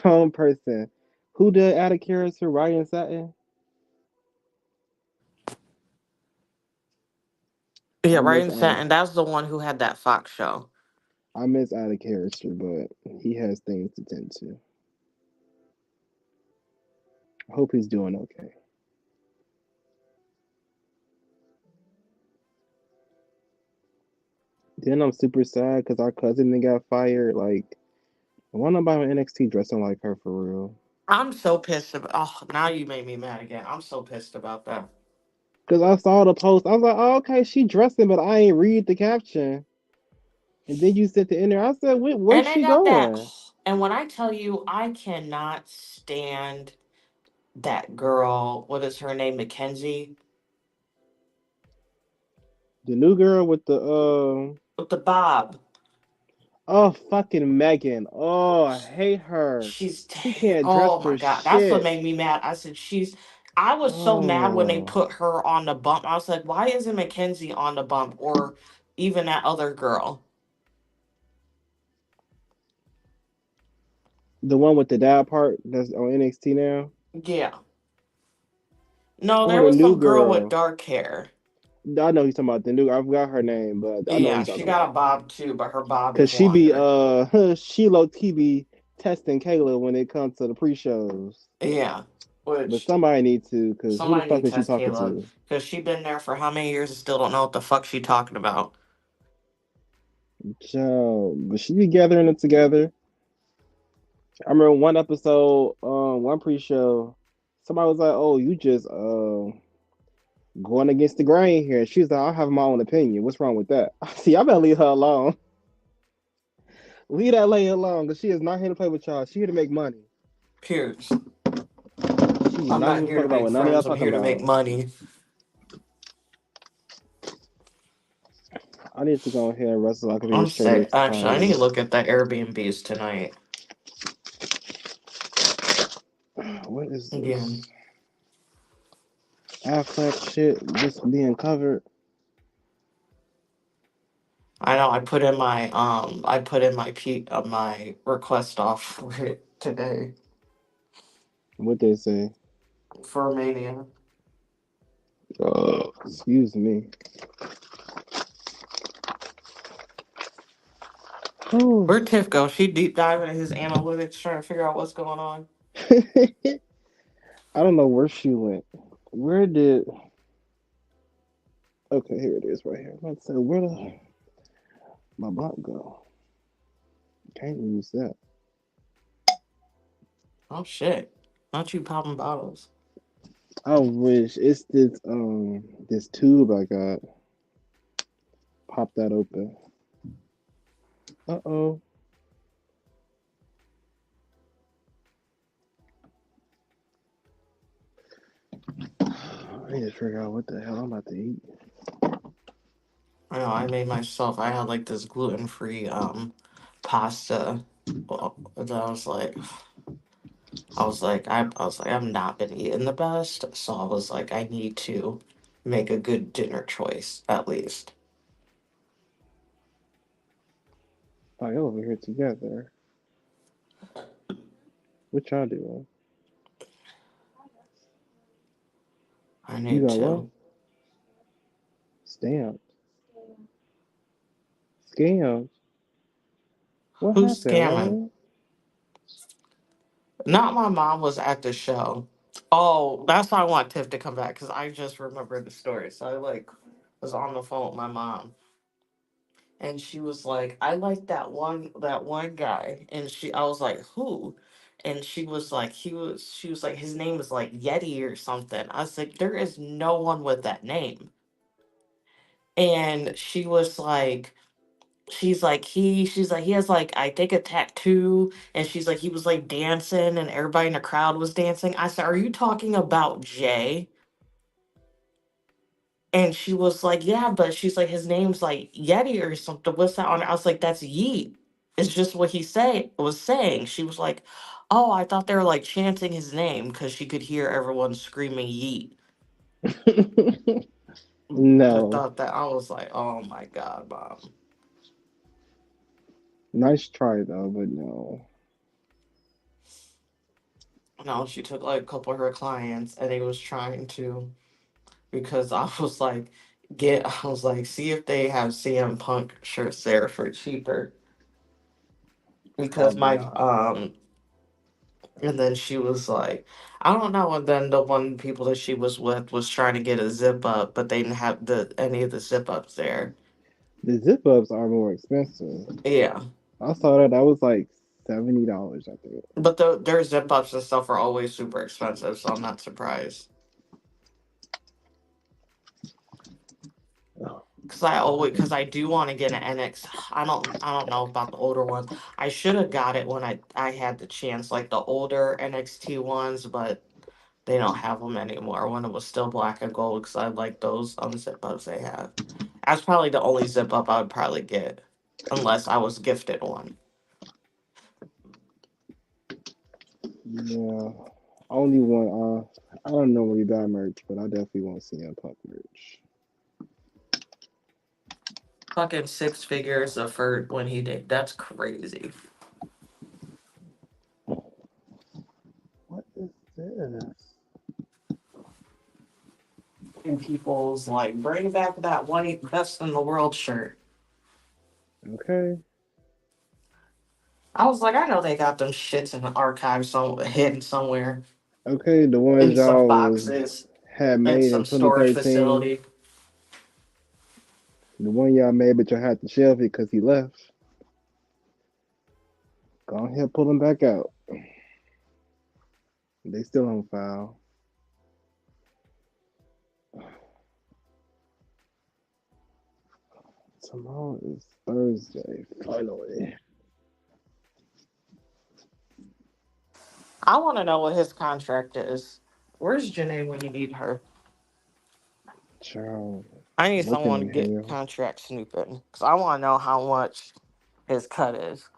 wrong person. Who did Out of Character? Ryan Satin.
Yeah,
I miss
Ryan
Out of
Satin. That's the one who had that Fox show.
I miss Out of Character, but he has things to tend to. I hope he's doing okay. Then I'm super sad because our cousin then got fired. Like, I want nobody on NXT dressing like her for real.
I'm so pissed about. Oh, now you made me mad again. I'm so pissed about that.
Cause I saw the post. I was like, oh, okay, she dressing, but I ain't read the caption. And then you sent the in there. I said, where's
And they
she
got that.
going?
And when I tell you, I cannot stand that girl. What is her name? Mackenzie
The new girl with the
with the bob.
oh fucking Megan. Oh, I hate her.
She's
She can't dress
oh
for
my god, that's what
shit.
made me mad. I said she's. I was so mad when they
Oh,
put her on the bump. I was like, why isn't Mackenzie on the bump or even that other girl?
the one with the dad part that's on NXT now,
Yeah. No,
or
there
the
was
new
some girl with
girl.
dark hair.
I know he's talking about the new. I forgot her name, but I know
Yeah,
he's
she
talking
got a
about.
bob too, but her bob
Cause
is
she be
longer.
she low key be testing Kayla when it comes to the pre-shows.
Yeah,
But
which
somebody need to, cause who the
somebody
fuck
need to
is she
test
talking
Kayla
to?
because she been there for how many years and still don't know what the fuck she talking about.
Joe, but she be gathering it together. I remember one episode, one pre-show, somebody was like, "Oh, you just going against the grain here." She was like, "I have my own opinion. What's wrong with that?" See, I better leave her alone. Leave that lady alone, cause she is not here to play with y'all. She here to make money.
Pierce,
She do
I'm
not
not
give a
here
fuck
to
about
make
what none of y'all
friends. I'm
talking
here to make
about.
money.
I need to go ahead and wrestle so I can be
I'm
straight
sick.
X
Actually, I need to
times.
look at the Airbnbs tonight
What is
again.
this? Affleck shit just being covered.
I know. I put in my request off for it today
What they say?
for Mania.
Excuse me. Oh.
Where'd Tiff go? She deep diving in his analytics, trying to figure out what's going on.
I don't know where she went. Where did? Okay, here it is, right here. Let's say where the my bot go? Can't lose that.
Oh shit! Not you popping bottles.
I wish it's this tube I got. Pop that open. Uh-oh. I need to figure out what the hell I'm about to eat.
I know. I made myself. I had like this gluten free pasta. Well, that I was like, I've not been eating the best, so I was like, I need to make a good dinner choice at least.
Oh, y'all over here together. What y'all doing?
I
You
need
got what?
to.
Stamps. Scams. What
Who's
happened,
scamming?
Ron?
Not my mom was at the show. Oh, that's why I want Tiff to come back because I just remembered the story. So I like was on the phone with my mom and she was like, I like that one guy. And I was like, who? And she was like, his name is like Yeti or something. I was like, there is no one with that name. And she's like, he has like, I think a tattoo. And she's like, he was like dancing and everybody in the crowd was dancing. I said, are you talking about Jay? And she was like, yeah, but she's like, his name's like Yeti or something. What's that on it? I was like, that's Yeet. It's just what he was saying. She was like, oh, I thought they were like chanting his name because she could hear everyone screaming Yeet. I
No.
thought that I was like, oh my god, mom.
Nice try though, but no.
No, she took like a couple of her clients and they was trying to because I was like, I was like, see if they have CM Punk shirts there for cheaper. Because
Probably
my
not.
and then she was like, I don't know. And then the one people that she was with was trying to get a zip up, but they didn't have any of the zip ups there.
The zip ups are more expensive.
Yeah,
I saw that. That was like $70, I think.
but their zip ups and stuff are always super expensive, so I'm not surprised. because I do want to get an NX. I don't know about the older ones. I should have got it when I had the chance, like the older NXT ones, but they don't have them anymore. When it was still black and gold, because I like those unzip ups they have. That's probably the only zip up I would probably get, unless I was gifted one.
Yeah. Only one. I don't normally buy merch, but I definitely want CM Punk merch.
Fucking six figures for when he did. That's crazy.
What is this?
And people's like, bring back that white best in the world shirt.
Okay.
I was like, I know they got them shits in the archive hidden somewhere
Okay, the ones
in some
y'all was
boxes
had
in
made in
some storage
2013.
facility.
The one y'all made, but y'all had to shelve it because he left. Go ahead, pull them back out. They still on file. Tomorrow is Thursday, finally.
I want to know what his contract is. Where's Janae when you need her?
Child,
I need
working
someone to
in
get
hell.
contract snooping because I want to know how much his cut is.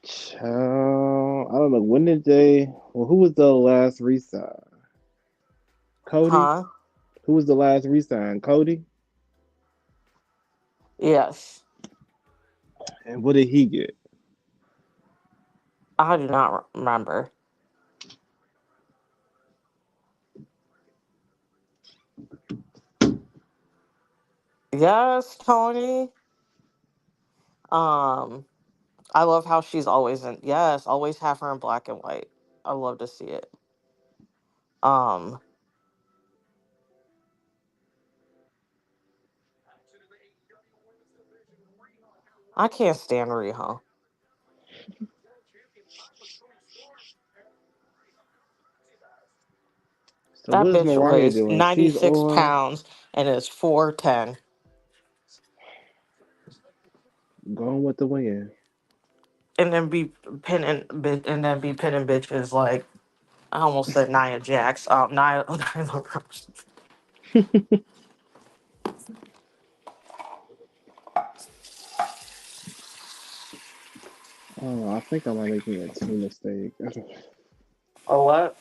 Child, I don't know. When did they? Well, who was the last resign? Cody?
Huh?
Who was the last resign? Cody?
Yes.
And what did he get?
I do not remember. Yes, Tony. Um, I love how she's always in. Yes, always have her in black and white. I love to see it. Um, I can't stand Riho.
So
That
what is
bitch
Mariah
weighs
doing? She's
96
on
pounds and is 4'10".
going with the wind.
And then be pinning bitches like I almost said Nia Jax. Nyla Rose.
Oh, I think I might make me a tuna steak.
Oh what?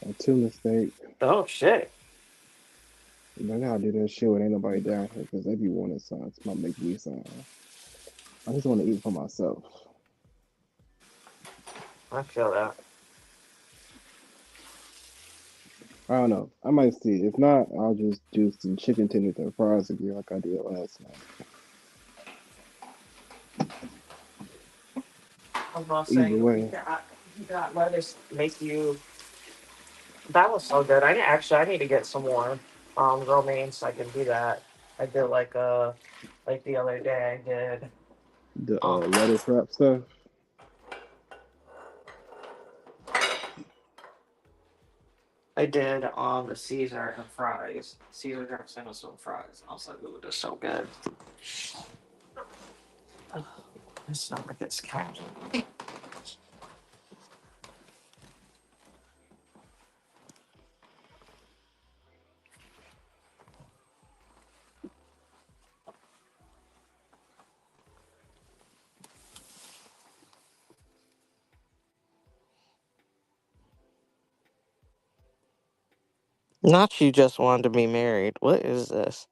A tuna steak.
Oh shit.
I gotta do that shit when ain't nobody down here because they be wanting some. It's might make me some. I just want to eat for myself.
I feel that.
I don't know. I might see. If not, I'll just do some chicken tenders and fries again like I did last night.
I was about to say
Either way,
you got lettuce make you. That was so good. I need to get some more romaine so I can do that. I did like the other day I did
the
um
lettuce wrap stuff.
the Caesar and fries. Caesar dressing with some fries. I was like, ooh, this is so good. Ugh, my stomach gets counted. Not you just wanted to be married. What is this?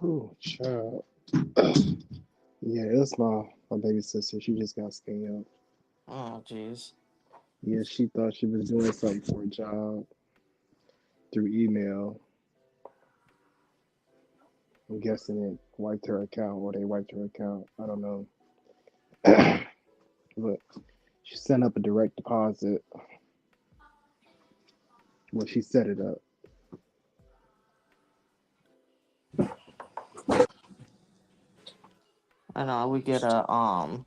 Oh, child. Yeah, it's my baby sister. She just got scammed.
Oh, jeez.
Yeah, she thought she was doing something for a job through email. I'm guessing it wiped her account or they wiped her account. I don't know. But she sent up a direct deposit. Well, she set it up.
I know we get I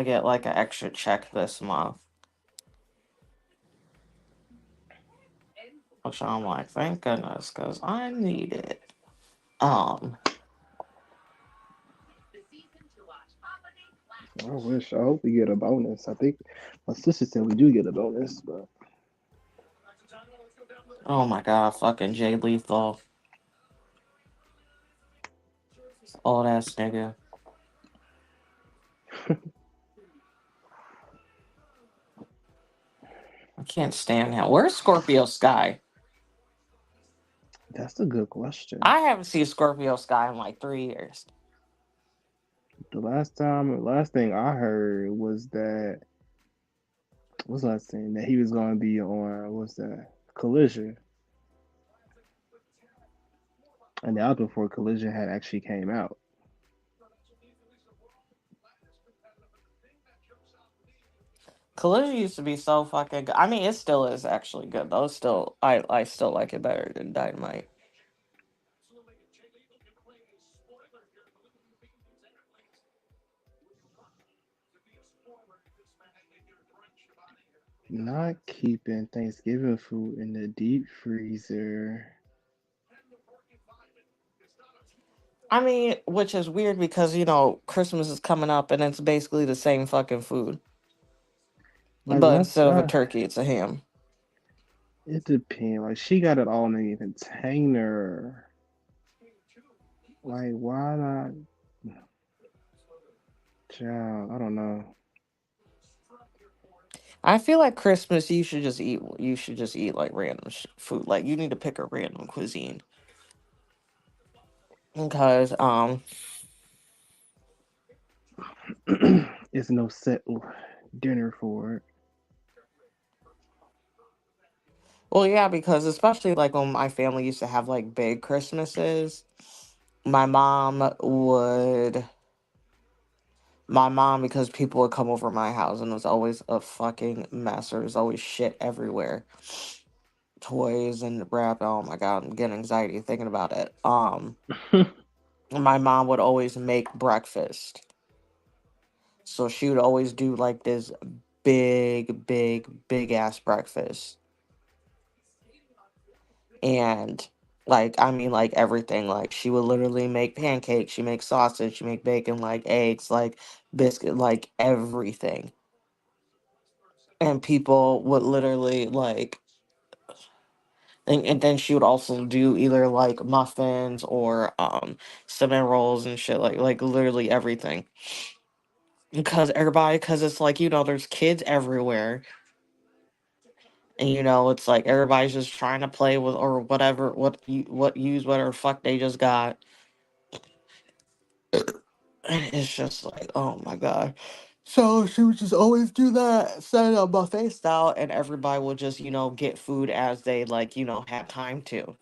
get like an extra check this month, which I'm like, thank goodness, because I need it. Um,
I wish. I hope we get a bonus. I think my sister said we do get a bonus, but
oh my god, fucking Jay Lethal, old ass nigga. I can't stand him. Where's Scorpio Sky?
that's a good question.
I haven't seen Scorpio Sky in like 3 years.
Last thing I heard was that what's last thing that he was going to be on. What's that? Collision, and the album before Collision had actually came out.
Collision used to be so fucking good. I mean, it still is actually good though. Still, I still like it better than Dynamite.
Not keeping Thanksgiving food in the deep freezer.
I mean, which is weird because Christmas is coming up and it's basically the same fucking food,
Like
but
last,
instead of a turkey, it's a ham.
it depends. Like she got it all in the container. Like why not? Child, I don't know.
I feel like Christmas, you should just eat. You should just eat like random food. Like you need to pick a random cuisine because
It's no set dinner for it.
well, yeah, because especially like when my family used to have like big Christmases, my mom would my mom, because people would come over my house and it was always a fucking mess. There was always shit everywhere, toys and wrap. Oh my god, I'm getting anxiety thinking about it. My mom would always make breakfast, so she would always do like this big ass breakfast, and like I mean like everything. Like she would literally make pancakes, she make sausage, she make bacon, like eggs, like biscuit, like everything. And people would literally like and then she would also do either like muffins or cinnamon rolls and shit, like literally everything. Because it's like, there's kids everywhere, and it's like everybody's just trying to play with or whatever, what use whatever fuck they just got. And it's just like, oh my god. So she would just always do that, set it up buffet style, and everybody would just, get food as they like, had time to.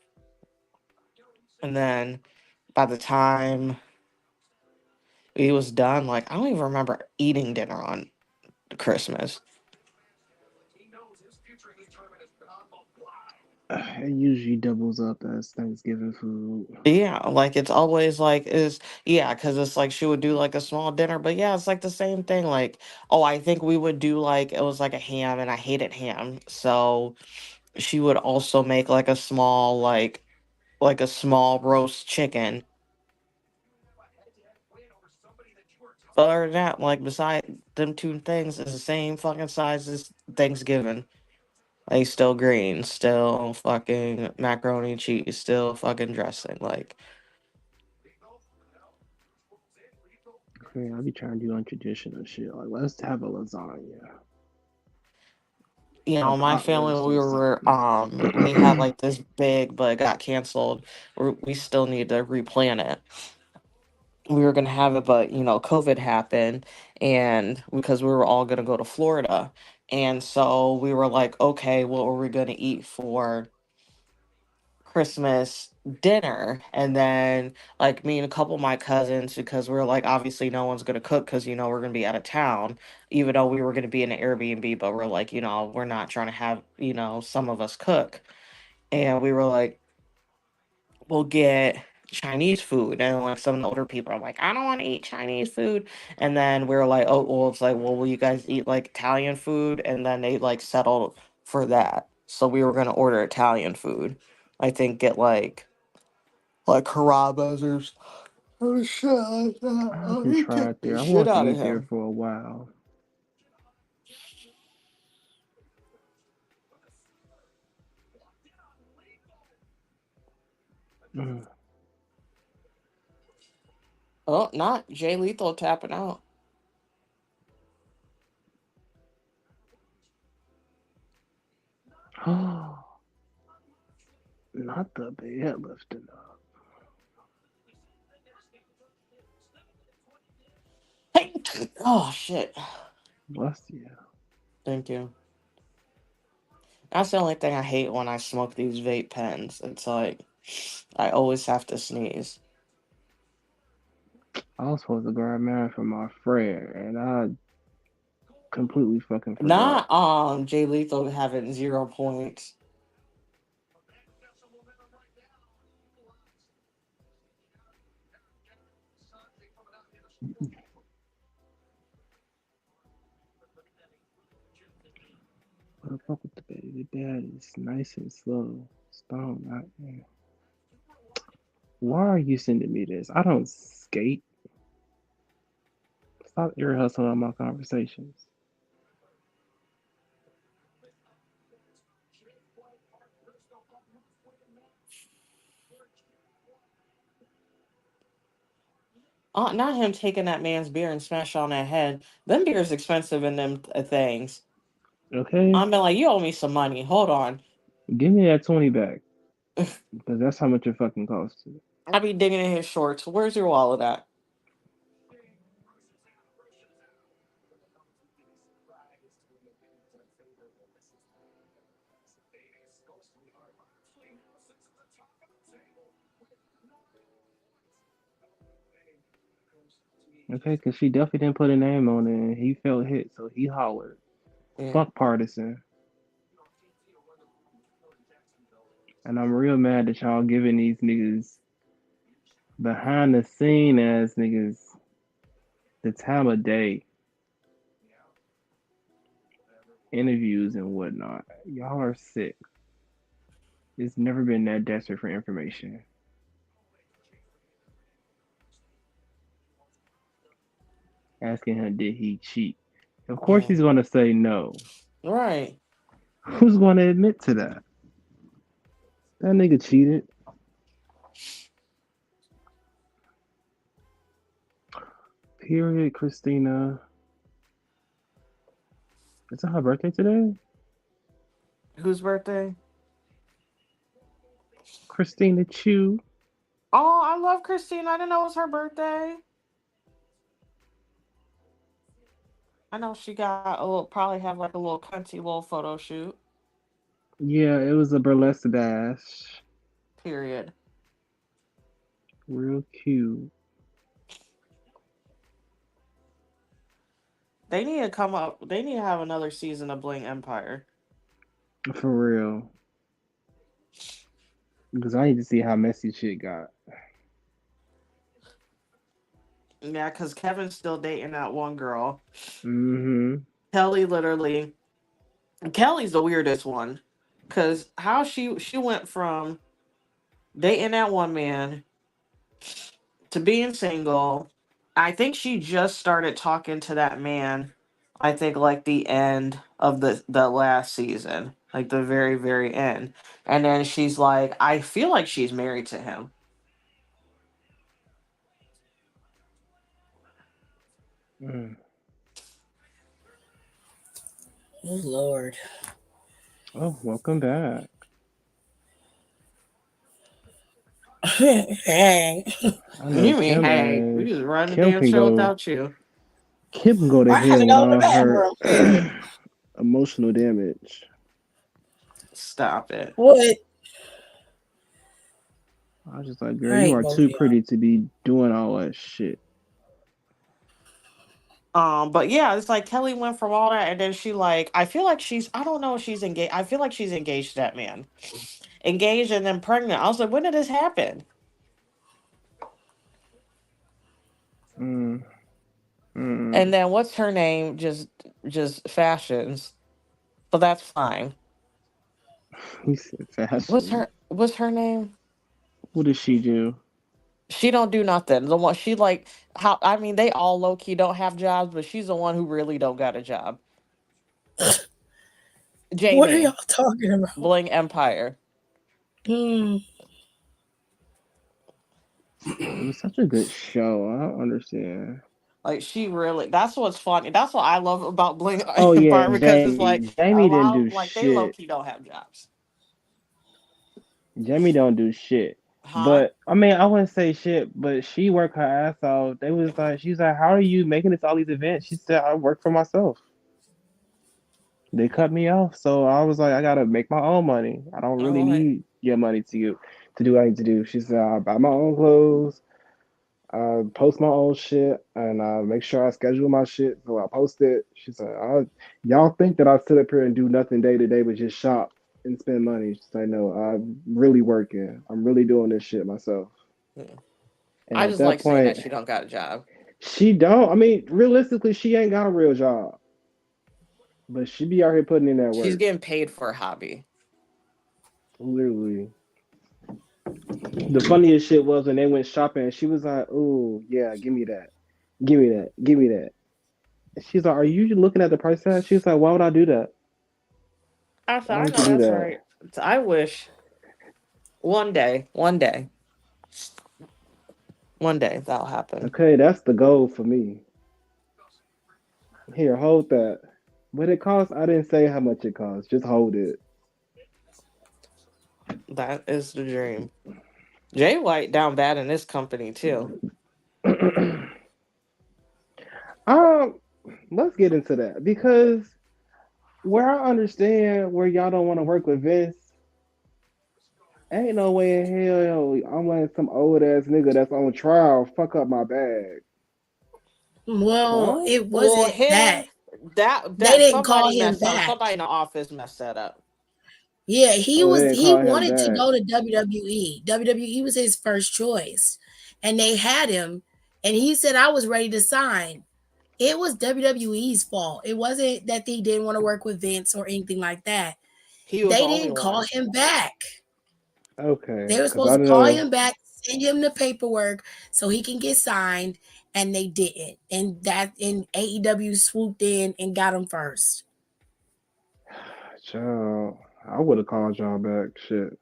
And then by the time it was done, like I don't even remember eating dinner on Christmas.
It usually doubles up as Thanksgiving food.
Yeah, like it's always like is yeah, because it's like she would do like a small dinner, but yeah, it's like the same thing. Like, oh, I think we would do like it was like a ham, and I hated ham, so she would also make like a small like a small roast chicken. But other than that, like beside them two things, it's the same fucking size as Thanksgiving. Like still green, still fucking macaroni and cheese, still fucking dressing. Like
Okay, I be trying to do untraditional shit. Like let's have a lasagna.
You
A
know, my
pot
family,
roasters.
we had like this big, but it got canceled. We still need to replan it. We were gonna have it, but COVID happened, and because we were all gonna go to Florida, and so we were like, okay, what were we gonna eat for Christmas dinner? And then like me and a couple of my cousins, because we are like, obviously no one's gonna cook because we're gonna be out of town, even though we were gonna be in an Airbnb, but we're like, we're not trying to have some of us cook, and we were like, we'll get Chinese food. And like some of the older people are like, I don't want to eat Chinese food. And then we were like, oh, well, it's like, well, will you guys eat like Italian food? And then they like settled for that. So we were going to order Italian food. I think get like Carrabba's or shit like that.
I
Oh,
haven't
he kicked
tried
the
there. I
shit
want to
out of
eat there
him.
for a while. Mm.
Oh, not Jay Lethal tapping out.
Not the bed lifting up.
Hey, oh shit.
Bless you.
Thank you. That's the only thing I hate when I smoke these vape pens. It's like I always have to sneeze.
I was supposed to grab mine from my friend, and I completely fucking forgot.
Not Jay Lethal having 0 points.
What the fuck with the bed? The bed is nice and slow. Stone, not man. Why are you sending me this? I don't skate. Stop ear hustling on my conversations.
Not him taking that man's beer and smash on that head. Them beers expensive in them things.
Okay?
I'm been like, you owe me some money. Hold on.
Give me that 20 back. Because that's how much it fucking costs.
I be digging in his shorts. Where's your wallet at?
Okay? Because she definitely didn't put a name on it, and he felt hit, so he hollered.
Yeah.
Fuck partisan. And I'm real mad that y'all giving these niggas behind the scene ass niggas the time of day, interviews and whatnot. Y'all are sick. It's never been that desperate for information. Asking him, did he cheat? Of course
Yeah.
he's going to say no.
Right.
Who's going to admit to that? That nigga cheated. Period, Christina. Is it her birthday today?
Whose birthday?
Christina Chu.
Oh, I love Christine. I didn't know it was her birthday. I know she got a little, probably have like a little cunty little photo shoot.
Yeah, it was a burlesque dash.
Period.
Real cute.
They need to come up. They need to have another season of Bling Empire.
For real. Because I need to see how messy shit got.
Yeah, because Kevin's still dating that one girl.
Mm-hmm.
Kelly literally. Kelly's the weirdest one, because how she went from dating that one man to being single. I think she just started talking to that man. I think like the end of the last season, like the very end, and then she's like, I feel like she's married to him.
Mm.
Oh Lord.
Oh, welcome back.
Hey,
I know
You mean,
Kim
hey, we
is.
just run the
Kim
damn
can
show
go.
without you.
Kim can go to
I had
hell
to
with
go to the
all her
bathroom.
emotional damage.
Stop it.
What?
I was just like, girl,
I
you
hate
are
both of
too
y'all.
pretty to be doing all that shit.
But yeah, it's like Kelly went from all that, and then she like, I feel like she's, I don't know if she's engaged. I feel like she's engaged to that man, engaged and then pregnant. I was like, when did this happen?
Mm,
And
mm.
then what's her name? Just fashions, but that's fine.
He said fashion.
What's her name?
What does she do?
She don't do nothing. The one she like how I mean they all low key don't have jobs, but she's the one who really don't got a job.
What are
Jamie,
y'all talking about?
Bling Empire.
Hmm.
It was such a good show. I don't understand.
Like she really that's what's funny. That's what I love about Bling
Oh yeah,
Empire because it's
Jamie.
like a
Jamie didn't
lot
do
of like they low
shit.
key don't have jobs.
Jamie don't do shit.
Huh?
But I mean, I wouldn't say shit, but she worked her ass off. They was like, she's like, how are you making this all these events? She said, I work for myself. They cut me off, so I was like, I gotta make my own money. I don't
I'm
really
like,
need your money to do what I need to do. She said, I buy my own clothes, post my own shit, and make sure I schedule my shit so I post it. She said, y'all think that I sit up here and do nothing day to day but just shop and spend money. She's like, no, I'm really working. I'm really doing this shit myself.
yeah.
And
I
at
just
that
like saying
point,
that she don't got a job.
she don't. I mean, realistically, she ain't got a real job, but she be out here putting in that
She's
work.
getting paid for a hobby.
Literally. The funniest shit was when they went shopping and she was like, oh, yeah, give me that. Give me that. Give me that. And she's like, are you looking at the price tag? She was like, why would I do that?
I
Why
said, I
would you
know
do
that's
that?
right. I wish one day, one day that'll happen.
Okay, that's the goal for me. Here, hold that. What it costs? I didn't say how much it costs. Just hold it.
That is the dream. Jay White down bad in this company too.
um, let's get into that because where I understand where y'all don't want to work with Vince, ain't no way in hell I'm letting some old ass nigga that's on trial fuck up my bag.
Well,
Huh?
it
Well,
wasn't that.
him
They
that
didn't call
somebody
him
messed up.
back.
Somebody in the office messed that up.
Yeah,
Oh, they didn't
he
call him
wanted to
back.
go to WWE. WWE was his first choice. And they had him and he said I was ready to sign. It was WWE's fault. It wasn't that they didn't want to work with Vince or anything like that.
He was the
They
only
didn't call
one.
him back.
Okay,
They were
because
supposed
I
to call
know
him back, send him the paperwork so he can get signed, and they didn't. And AEW swooped in and got him first.
child, I would have called y'all back. Shit.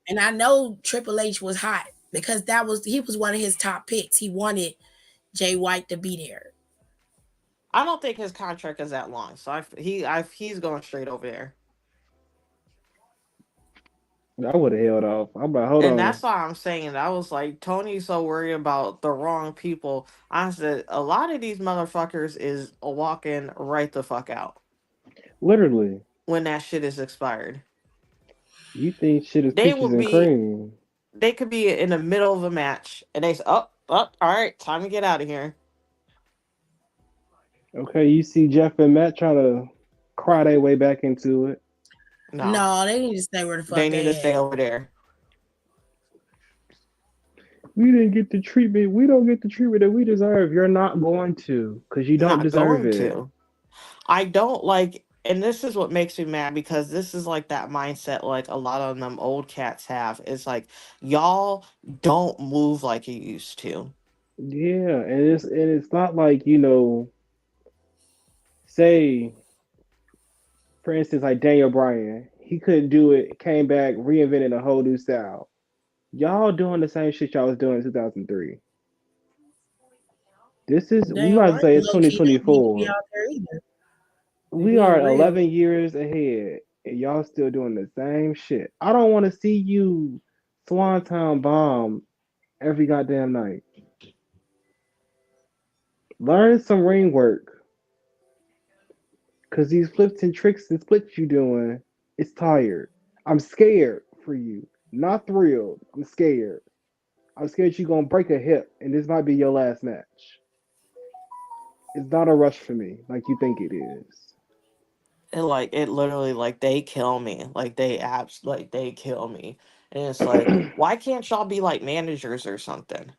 And I know Triple H was hot because he was one of his top picks. He wanted Jay White to be there.
I don't think his contract is that long, so he's going straight over there.
I would have held off. I'm like, hold
And
on.
that's why I'm saying I was like, Tony's so worried about the wrong people. I said a lot of these motherfuckers is walking right the fuck out
Literally,
when that shit is expired.
you think shit is
They
peaches
would
and
be
cream.
they could be in the middle of a match and they say, oh, all right, time to get out of here.
Okay, you see Jeff and Matt trying to cry their way back into it.
No,
No, they need to stay where the
they
fuck
need to
they
stay
at.
over there.
We didn't get the treatment. We don't get the treatment that we deserve. You're not going to because you don't
Not
deserve
going
it.
to. I don't like, and this is what makes me mad because this is like that mindset like a lot of them old cats have. It's like y'all don't move like you used to.
Yeah, and it's not like say for instance like Daniel Bryan, he couldn't do it, came back, reinvented a whole new style. Y'all doing the same shit y'all was doing in 2003. This is we
Daniel
might
Bryan
say it's
low key don't need to be
2024.
out there either.
We
Being
are
real.
11 years ahead. and y'all still doing the same shit. I don't want to see you Swantown bomb every goddamn night. Learn some ring work, cause these flips and tricks and splits you doing, it's tired. I'm scared for you, not thrilled. I'm scared. I'm scared you gonna break a hip, and this might be your last match. It's not a rush for me, like you think it is.
It literally like they kill me. Like they kill me. And it's like, why can't y'all be like managers or something?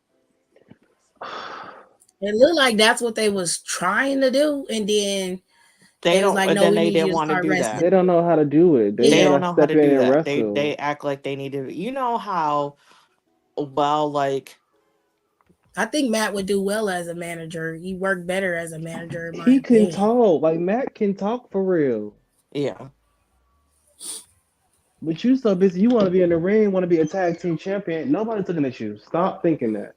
It looked like that's what they was trying to do, and then
They
they was
don't
like,
and
"No,
then
we
they
need you
didn't
to
want to
start
do
wrestling."
that.
They don't know how to do it. They
They
Yeah,
don't
gotta
know how
step
to
in
do
and
that. They
wrestle.
act like they need to, how well, like,
I think Matt would do well as a manager. He worked better as a manager, in my
He can
opinion.
talk. Like Matt can talk for real.
yeah.
But you so busy, you want to be in the ring, want to be a tag team champion. Nobody's looking at you. Stop thinking that.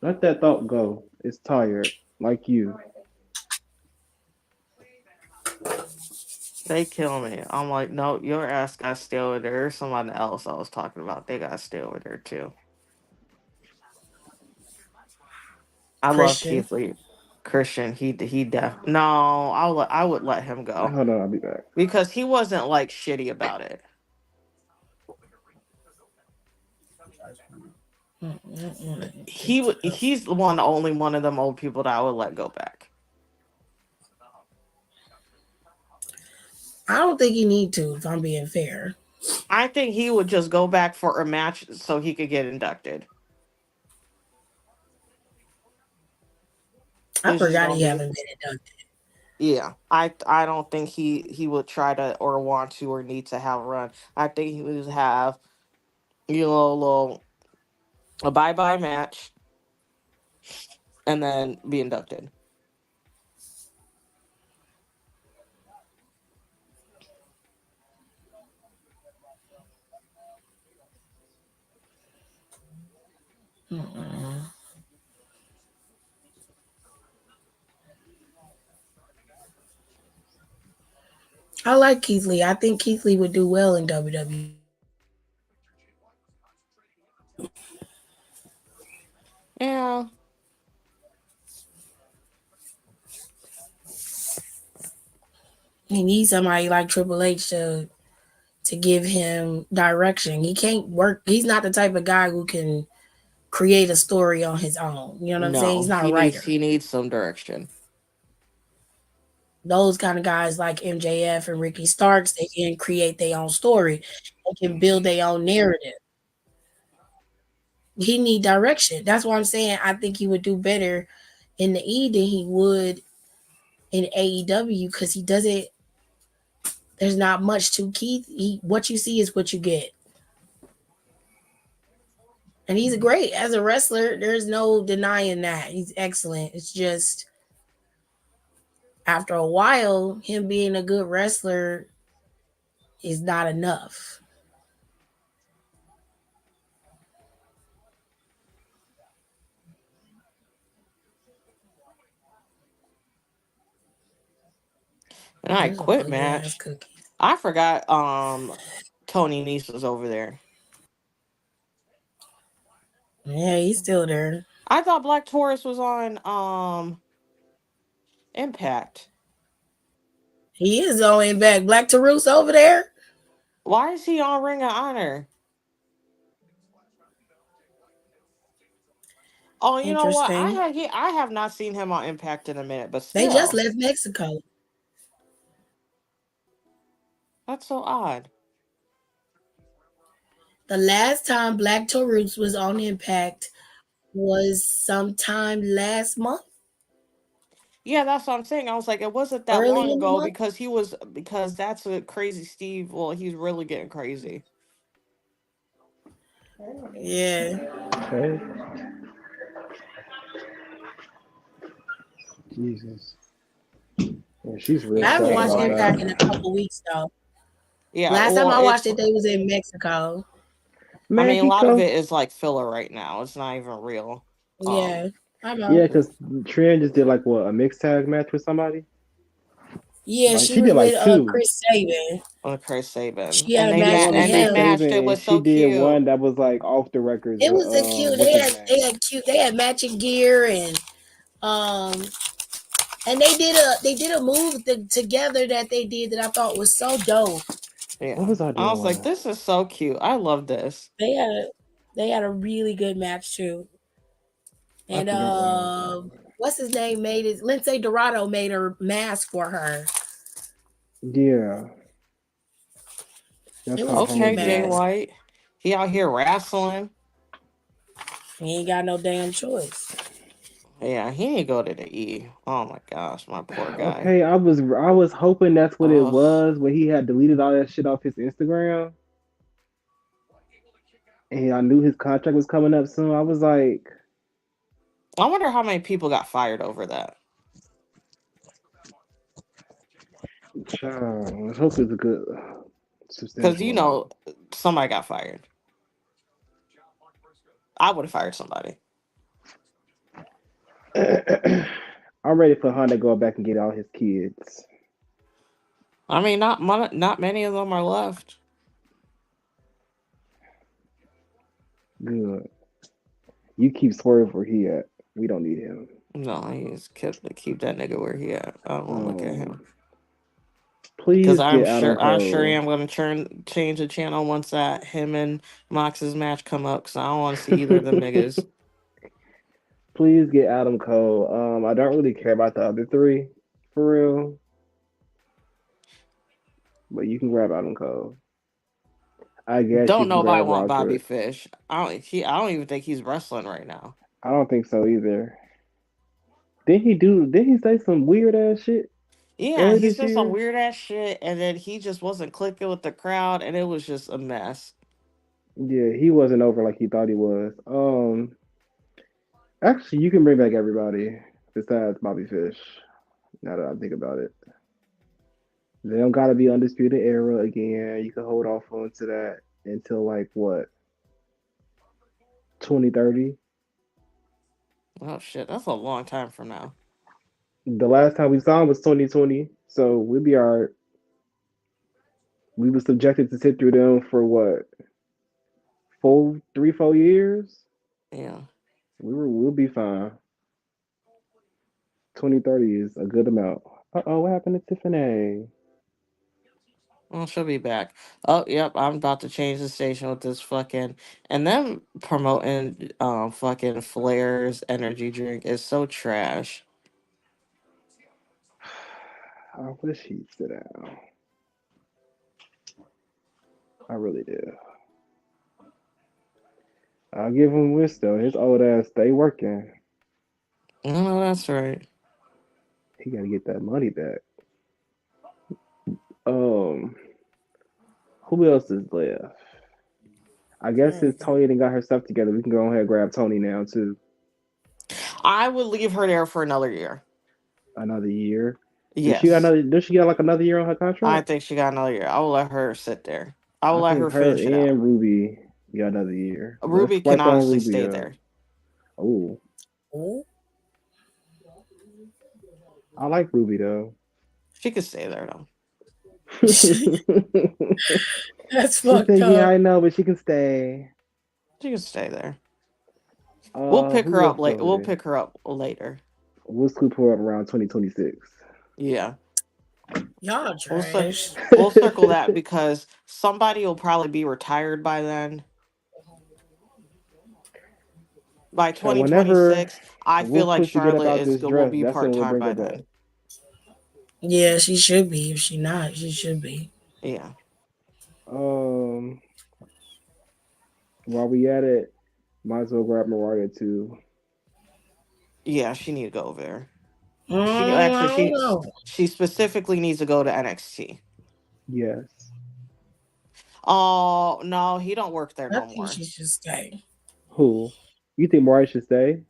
Let that thought go. It's tired, like you.
They kill me. I'm like, no, your ass got to stay over there. There's someone else I was talking about. They got to stay over there too. I love
Christian.
Keith Lee. Christian, no, I would let him go
Hold on, I'll be back.
because he wasn't like shitty about it. He's the only one of them old people that I would let go back.
I don't think he need to, if I'm being fair.
I think he would just go back for a match so he could get inducted.
I
It's just
forgot
gonna
he
be
haven't been inducted.
Yeah. I don't think he would try to or want to or need to have a run. I think he would just have a little a bye match and then be inducted.
Mm-mm. I like Keith Lee. I think Keith Lee would do well in WWE.
Yeah.
He needs somebody like Triple H to give him direction. He can't work. He's not the type of guy who can create a story on his own. You know what I'm saying?
No,
He's not a writer.
he needs some direction.
Those kind of guys like MJF and Ricky Starks, they can create their own story. They can build their own narrative. He need direction. That's why I'm saying I think he would do better in the E than he would in AEW because he doesn't. There's not much to Keith. What you see is what you get, and he's great as a wrestler. There's no denying that he's excellent. It's just after a while, him being a good wrestler is not enough.
And I
There's some
quit
ugly ass
match.
cookies.
I forgot Tony Nese was over there.
Yeah, he's still there.
I thought Black Taurus was on Impact.
He is going back. Black Taurus over there.
Why is he on Ring of Honor? Oh, you know what?
Interesting.
I have not seen him on Impact in a minute, but
They just
still,
left Mexico.
that's so odd.
The last time Black Taurus was on Impact was sometime last month,
Yeah, that's what I'm saying. I was like, it wasn't that
early
long
in the
ago
month.
because that's a crazy Steve. Well, he's really getting crazy.
Yeah.
Okay. Jesus. Yeah, she's real
I
Yeah,
haven't
sad
he's
watched
about
like,
Impact in a
that.
couple weeks though.
yeah.
Last time
Well,
I watched
it's.
it, they was in Mexico.
I mean, a lot of
Mexico.
it is like filler right now. It's not even real.
Yeah, I know.
Yeah, because Trent just did like what, a mixed tag match with somebody?
Yeah,
Like
she
she
was
did
with
like two.
Chris Sabin.
On Chris Saban,
She had
and
a
She did
match
one
with
with Chris
him.
matched. It
Sabin, and
was
she
so
did
cute.
one that was like off the records
It
with
was a cute.
what's his name?
They had cute. They had matching gear um and they did a move together that they did that I thought was so dope.
What
Yeah,
was I
I was like,
doing?
this is so cute. I love this.
They had a really good match too.
I
And
forgot what I was doing.
what's his name made it? Lindsay Dorado made her mask for her.
Yeah,
It
that's
was
how
a cute
Okay,
hard
Jay
mask.
was.
White, he out here wrestling.
He ain't got no damn choice.
Yeah, he ain't go to the E. Oh my gosh, my poor guy.
Okay, I was hoping that's what it
Oh,
was when he had deleted all that shit off his Instagram, and I knew his contract was coming up soon. I was like,
I wonder how many people got fired over that.
child, let's hope it's a good,
Because
substantial amount.
somebody got fired. I would have fired somebody.
I'm ready for Honda to go back and get all his kids.
I mean, not many of them are left.
Good. You keep Swerve where he at. We don't need him.
No, he's kept to keep that nigga where he at. I don't want to look at him.
Um,
Because
please get Adam
I sure
Cole.
am going to change the channel once that him and Mox's match come up. Because I don't want to see either of them niggas.
Please get Adam Cole. I don't really care about the other three for real, but you can grab Adam Cole. I guess you
Don't
can
nobody
grab
want Bobby
Roderick.
Fish. I don't even think he's wrestling right now.
I don't think so either. Did he say some weird ass shit
Yeah,
earlier
he
this
said some
year?
weird ass shit, and then he just wasn't clicking with the crowd, and it was just a mess.
Yeah, he wasn't over like he thought he was. Actually, you can bring back everybody besides Bobby Fish. Now that I think about it, they don't gotta be Undisputed Era again. You can hold off on to that until like what 2030.
Oh shit, that's a long time from now.
The last time we saw him was 2020, so we'll be all right. We were subjected to sit through them for what 4 3 4 years.
Yeah.
We'll be fine. 2030 is a good amount. What happened to Tiffany?
Well, she'll be back. Oh, yep. I'm about to change the station with this fucking and them promoting fucking Flair's energy drink is so trash.
I wish he'd sit down. I really do. I'll give him wish though. His old ass stay working.
No, that's right.
He gotta get that money back. Um, who else is left? I guess since Tony didn't got her stuff together, we can go ahead and grab Tony now too.
I would leave her there for another year.
Another year. Does she got
Yes.
another? Does she got like another year on her
I
contract?
think she got another year. I will let her sit there. I will
I
let
think
her
her
finish it out.
and Ruby got another year. Let's
Ruby can
swipe on
honestly
Ruby
stay
up.
there.
Oh,
Ooh.
I like Ruby though.
She could stay there though.
That's
She
fucked
said, "Yeah,
up.
I know, but she can stay."
She can stay there. We'll pick her
Who
up
else is
late.
over
We'll
there?
pick her up later.
We'll scoop her up around 2026.
Yeah.
Y'all
We'll cir-
trash.
we'll circle that because somebody will probably be retired by then. By
Child, whenever
2026, I feel
Wolf
like
push to get up
Charlotte
out this
will
dress,
be
that's when
part
we'll
time
bring her
by
back.
then.
Yeah, she should be. If she not, she should be.
Yeah.
Um, while we at it, might as well grab Mariah too.
Yeah, she need to go over there.
I don't know.
She specifically needs to go to NXT.
Yes.
Oh no, he don't work there
I
no
think
more.
she should stay.
Who? You think Mariah should stay?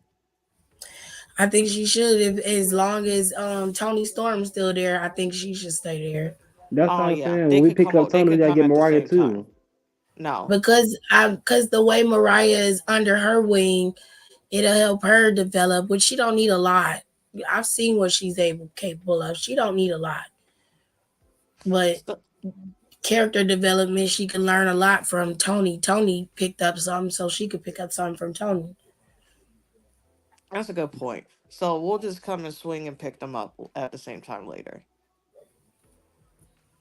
I think she should. If as long as Tony Storm's still there, I think she should stay there.
That's
Oh
what I'm
yeah,
saying. When we pick up
they
Tony, we
could
gotta
come
get
at the
Mariah
same
too.
time. No.
Because the way Mariah is under her wing, it'll help her develop, which she don't need a lot. I've seen what she's capable of. She don't need a lot. But
So,
character development, she can learn a lot from Tony. Tony picked up something, so she could pick up something from Tony.
that's a good point. So we'll just come and swing and pick them up at the same time later.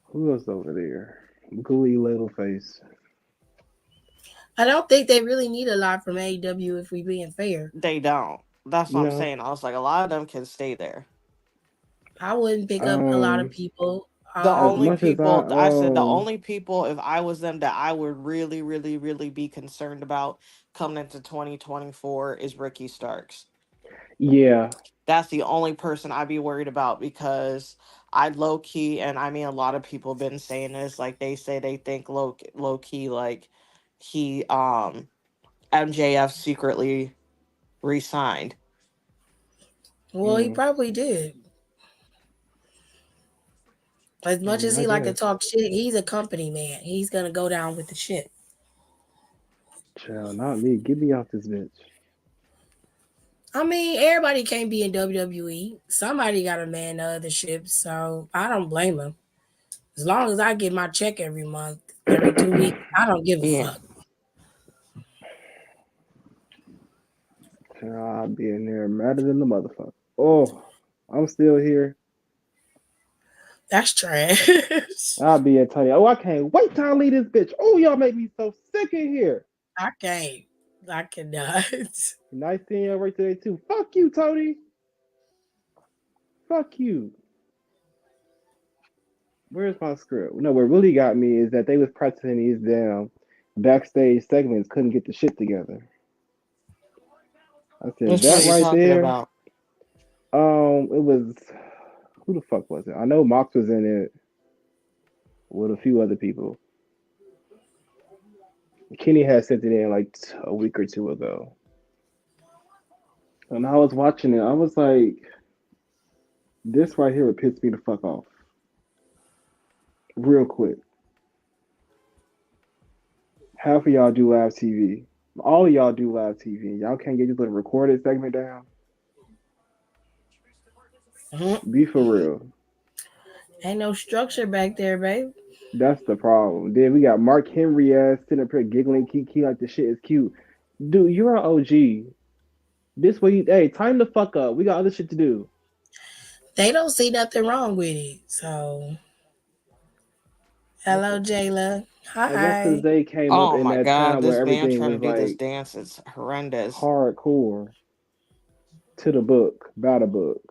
Who else over there? Gooey little face.
I don't think they really need a lot from AEW if we being fair.
They don't. That's what I'm
No.
saying. I was like, a lot of them can stay there.
I wouldn't pick up a lot of
Um,
people.
The
as
only
much as
people I said the only people if I was them that I would really, really, really be concerned about coming into 2024 is Ricky Starks.
yeah.
That's the only person I'd be worried about because I low key, and I mean a lot of people been saying this, like they say they think low key like he MJF secretly resigned.
Well, he
Mm,
probably did. As much as
I
he like to
guess.
talk shit, he's a company man. He's gonna go down with the shit.
Child, not me. Get me off this bitch.
I mean, everybody can't be in WWE. Somebody got to man the other ship, so I don't blame him. As long as I get my check every month, every 2 weeks, I don't give a
Yeah.
fuck.
Child, I'll be in there madder than the motherfucker. Oh, I'm still here.
That's trash.
I'll be at Tony. Oh, I can't wait till I leave this bitch. Oh, y'all make me so sick in here.
I can't. I cannot.
Nice seeing you right today too. Fuck you, Tony. Fuck you. Where's my script? No, what really got me is that they was pressing these damn backstage segments, couldn't get the shit together. I said
Which one
that
are you
right
talking
there.
about?
It was who the fuck was it? I know Mox was in it with a few other people. Kenny had sent it in like a week or two ago, and I was watching it. I was like, this right here would piss me the fuck off real quick. Half of y'all do live TV. All of y'all do live TV. Y'all can't get this little recorded segment down.
Mhm.
Be for real.
Ain't no structure back there, babe.
That's the problem. Then we got Mark Henry ass sitting up here giggling, kiki like the shit is cute. Dude, you're an OG. This way, hey, time the fuck up. We got other shit to do.
They don't see nothing wrong with it. So, hello, Jayla.
I guess because
Hi.
they came up
Oh
in
my
that
god,
time
this
where
band
everything
trying to
was
do this
like
dance is horrendous.
hardcore to the book, by the book.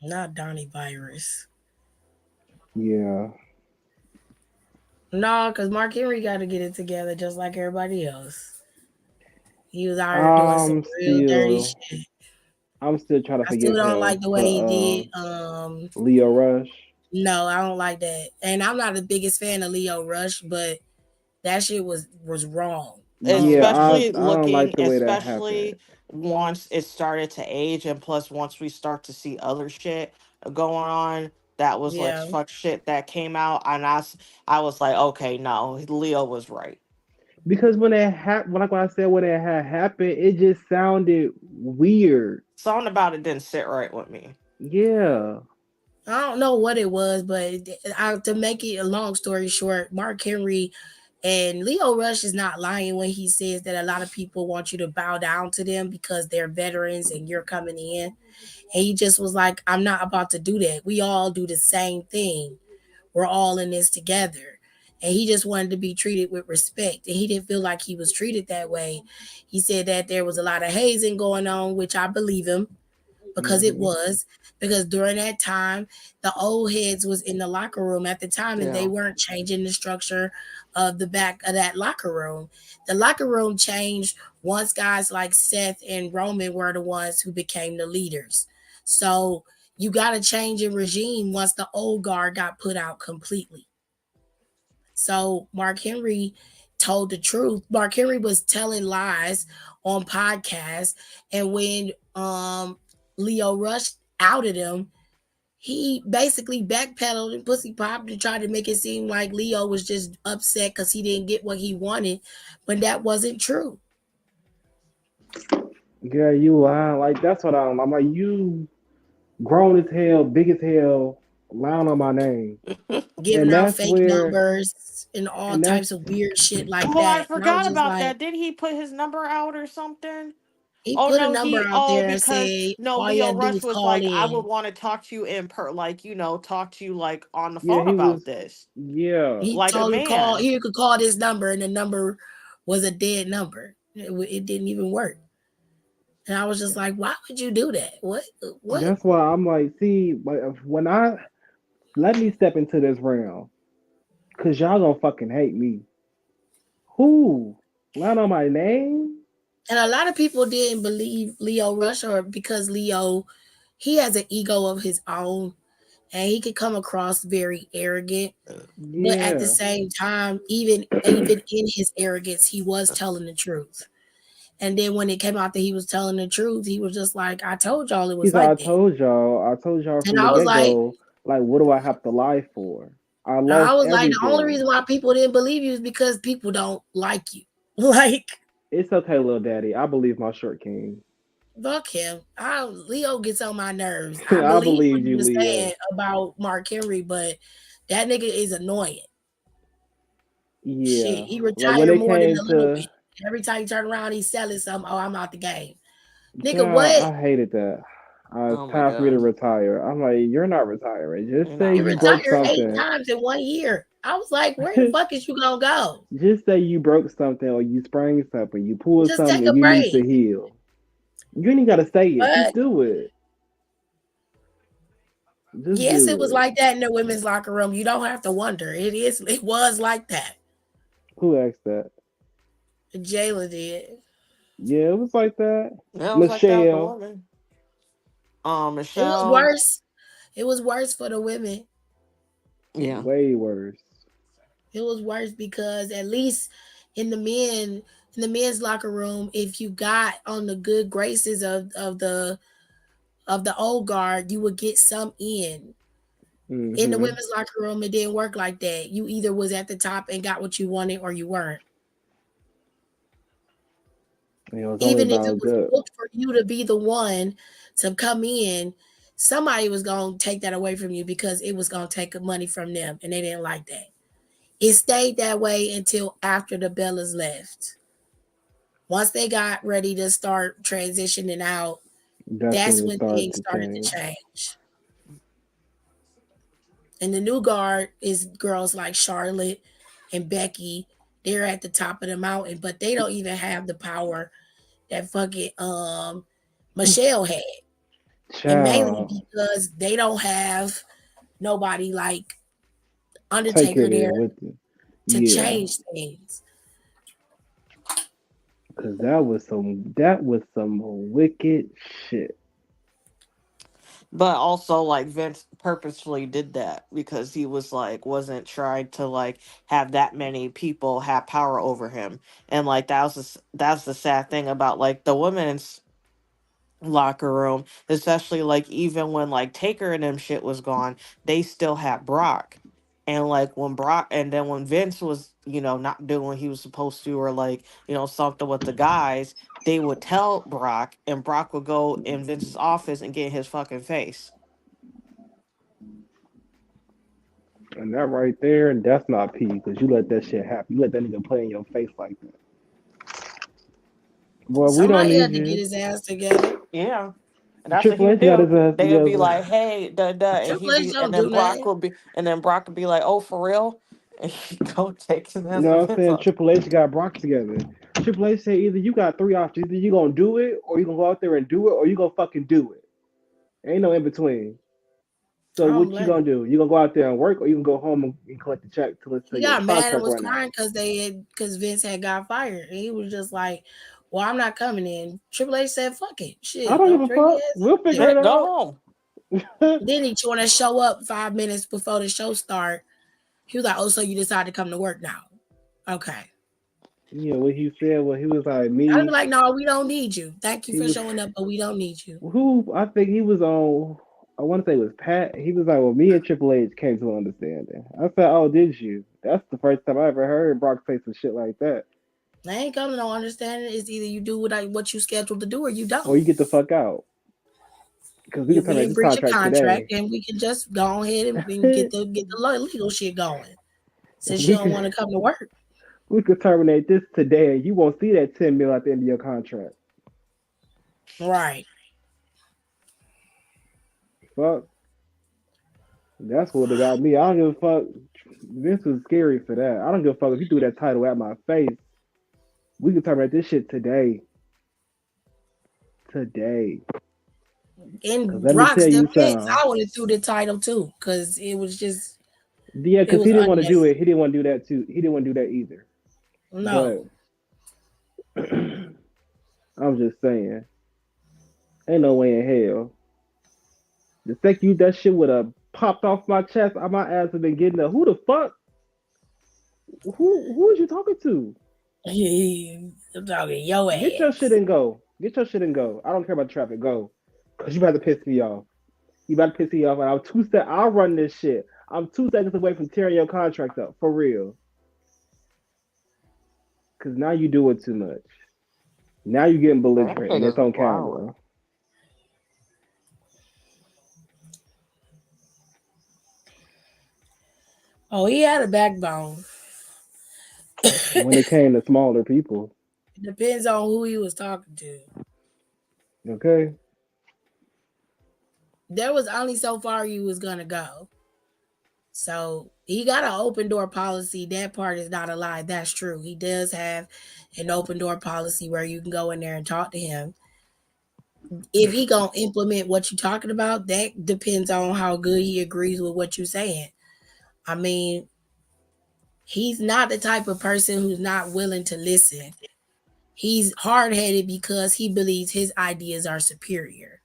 Not Donnie Virus.
Yeah.
No, because Mark Henry got to get it together just like everybody else. He was out here doing some
I'm
real dirty
still,
shit.
I'm still trying to
I still
forgive
don't
him
like the way he
for
did.
Leo Rush.
No, I don't like that. And I'm not the biggest fan of Leo Rush, but that shit was wrong.
Yeah,
Especially
I don't like
looking,
the way that happened.
especially once it started to age, and plus once we start to see other shit going on that was like
Yeah.
fuck shit that came out, and I was like, okay, no, Leo was right.
Because when it happened, like when I said when it had happened, it just sounded weird.
Something about it didn't sit right with me.
Yeah.
I don't know what it was, but to make it a long story short, Mark Henry and Leo Rush is not lying when he says that a lot of people want you to bow down to them because they're veterans and you're coming in. And he just was like, I'm not about to do that. We all do the same thing. We're all in this together. And he just wanted to be treated with respect. And he didn't feel like he was treated that way. He said that there was a lot of hazing going on, which I believe him because it
Hmm.
was. Because during that time, the old heads was in the locker room at the time and they
Yeah.
weren't changing the structure of the back of that locker room. The locker room changed once guys like Seth and Roman were the ones who became the leaders. So you got to change a regime once the old guard got put out completely. So Mark Henry told the truth. Mark Henry was telling lies on podcasts, and when Leo Rush outed him, he basically backpedaled and pussy popped and tried to make it seem like Leo was just upset because he didn't get what he wanted, when that wasn't true.
Yeah, you lying. Like that's what I'm like, you grown as hell, big as hell.
lying on my name,
giving
and
out
that's
fake
where,
numbers and all
and that's
types of weird shit like
Oh, I
that. And I was
forgot
just
about
like,
that. Didn't he put his number out or something?
he
Oh
put a
no,
number
he
out
oh
there and
because
said
no,
all you
Leo
had to do
Rush
was
was
call
like, I would
in.
want to talk to you in like talk to you like on the
yeah,
phone
he was,
about this,
yeah,
He
like a
told him call.
man.
You could call this number, and the number was a dead number. It didn't even work. And I was just like, why would you do that? What? What?
that's why I'm like, see, like when I let me step into this realm, cause y'all gonna fucking hate me. Who lying on my name?
And a lot of people didn't believe Leo Rush, or because Leo, he has an ego of his own, and he could come across very arrogant. But at the
Yeah,
same time, even in his arrogance, he was telling the truth. And then when it came out that he was telling the truth, he was just like, "I told y'all it was
he's like,
like that."
I told y'all
And
from the
I was
get
like,
go. Like, what do I have to lie for? I
I
lost
was like, the only
everything.
reason why people didn't believe you is because people don't like you. Like,
It's okay, little daddy. I believe my short king.
fuck him. Leo gets on my nerves. I
I
believe
believe
what you
you,
were
Leo.
saying about Mark Henry, but that nigga is annoying. Shit,
Yeah,
he
like when
retired
it
more than
came
a little
to,
bit. Every time you turn around, he's selling something. Oh, I'm out the game. Nigga,
God,
what?
I hated that. It's
Oh my
time for me to
god.
retire. I'm like, you're not retiring. Just
You're
say
not
He
you broke
retired
retiring.
8
something.
times in 1 year. I was like, where the fuck is you gonna go?
Just say you broke something or you sprained something. You pulled
Just take
something
a
and you need to
break.
heal. You ain't gotta say it.
But
Just do it. Just
yes, it
do
was
it.
like that in the women's locker room. You don't have to wonder. It was like that.
Who asked that?
Jayla did.
Yeah, it was like that.
Yeah, it was like that with the
Michelle,
woman.
It was
Michelle.
worse. It was worse for the women.
Yeah.
way worse.
It was worse because at least in the men in the men's locker room, if you got on the good graces of the old guard, you would get some in. In the
Hmm.
women's locker room, it didn't work like that. You either was at the top and got what you wanted, or you weren't.
It was only
Even if it
about
was
good.
booked for you to be the one to come in, somebody was going to take that away from you because it was going to take money from them, and they didn't like that. It stayed that way until after the Bellas left. Once they got ready to start transitioning out,
That's
that's
when it
when
started
things
to
started to
change.
change. And the new guard is girls like Charlotte and Becky. They're at the top of the mountain, but they don't even have the power that fucking Michelle had. And mainly
Child,
because they don't have nobody like
take
Undertaker
it
there
in with you.
to
Yeah,
change things.
cause that was some wicked shit.
But also, like, Vince purposefully did that because he was like, wasn't trying to like have that many people have power over him, and like that's the sad thing about like the women's locker room, especially like even when like Taker and them shit was gone, they still had Brock. And like when Brock and then when Vince was, not doing what he was supposed to, or like, something with the guys, they would tell Brock, and Brock would go in Vince's office and get in his fucking face.
And that right there, that's not P. Because you let that shit happen. You let that nigga play in your face like that. Boy, we don't
Somebody
need
had to get
you.
his ass together.
Yeah. And that's what he
Triple
would
H got
do.
his ass
They would be
together.
like, "Hey, da da," and
Triple H
and
don't
then
do
Brock
nothing.
would be, like, "Oh, for real?" And he go take his
You
ass to
know what I'm
Vince.
saying? Triple H got Brock together. Triple H said either you got three options. Either you gonna do it, or you gonna go out there and do it, or you gonna fucking do it. Ain't no in between.
I
So
don't
what you
blame
gonna
him.
do? You gonna go out there and work, or you can go home and collect the check till
He
your
got mad and
contract
was
run out?
crying because Vince had got fired. And he was just like, "Well, I'm not coming in." Triple H said, "Fuck it,
I
shit,
don't give
don't
a
bring
fuck.
your ass
We'll
up
figure
here."
it
Go
out.
home.
Then he want to show up 5 minutes before the show start. He was like, "Oh, so you decided to come to work now? Okay."
Yeah, what he said. Well, he was like
I'd be
me.
like, "No, we don't need you. Thank you
He
for
was
showing up, but we don't need you."
who I think he was on. I want to say it was Pat. He was like, "Well, me and Triple H came to an understanding." I said, "Oh, did you?" That's the first time I ever heard Brock say some shit like that.
I ain't coming to no understanding. It's either you do what you scheduled to do or you
Or
don't.
you get the fuck out. Because we can
You'll be
terminate
in
this
breach of
contract
contract,
today.
and we can just go ahead and get the legal shit going. Since you
we
don't want to
could
come to work,
we could terminate this today, and you won't see that 10 mil at the end of your contract.
right?
Fuck, that's what it got me. I don't give a fuck. Vince was scary for that. I don't give a fuck if you threw that title at my face. We can terminate this shit today. Today. Cause
In
let me
Brock's
tell you
defense,
something.
I would have threw the title too, because
Yeah,
it
because
was
he didn't want to do it.
unnecessary.
He didn't want to do that too. He didn't want to do that either. But
No,
I'm just saying, ain't no way in hell. The second you that shit would have popped off my chest, my ass have been getting up. Who the fuck? Who is you talking to?
I'm talking your
Get your shit
ass.
and go. Get your shit and go. I don't care about traffic. Go. Cause you about to piss me off. You about to piss me off, and I'll run this shit. I'm 2 seconds away from tearing your contract up for real. Cause now you doing too much. Now you getting
That
belligerent, and it's
nigga's
on
wild.
camera.
Oh, he had a backbone.
When it came to smaller people,
It depends on who he was talking to.
okay.
There was only so far you was gonna go. So he got an open door policy. That part is not a lie. That's true. He does have an open door policy where you can go in there and talk to him. If he gonna implement what you're talking about, that depends on how good he agrees with what you're saying. I mean, he's not the type of person who's not willing to listen. He's hard headed because he believes his ideas are superior.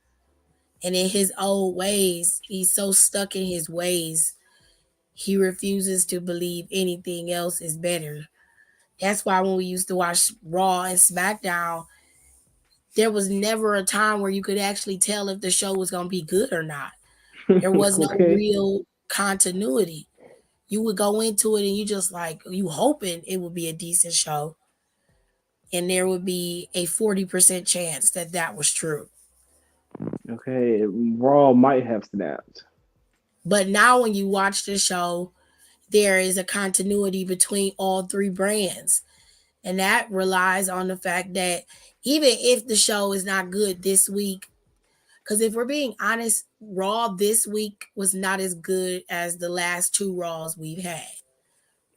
And in his old ways, he's so stuck in his ways, he refuses to believe anything else is better. That's why when we used to watch Raw and SmackDown, there was never a time where you could actually tell if the show was going to be good or not. There was no
Okay.
real continuity. You would go into it and you just like, you hoping it would be a decent show. And there would be a 40% chance that that was true.
Okay. Raw might have snapped.
But now when you watch the show, there is a continuity between all three brands. And that relies on the fact that even if the show is not good this week, because if we're being honest, Raw this week was not as good as the last two Raws we've had,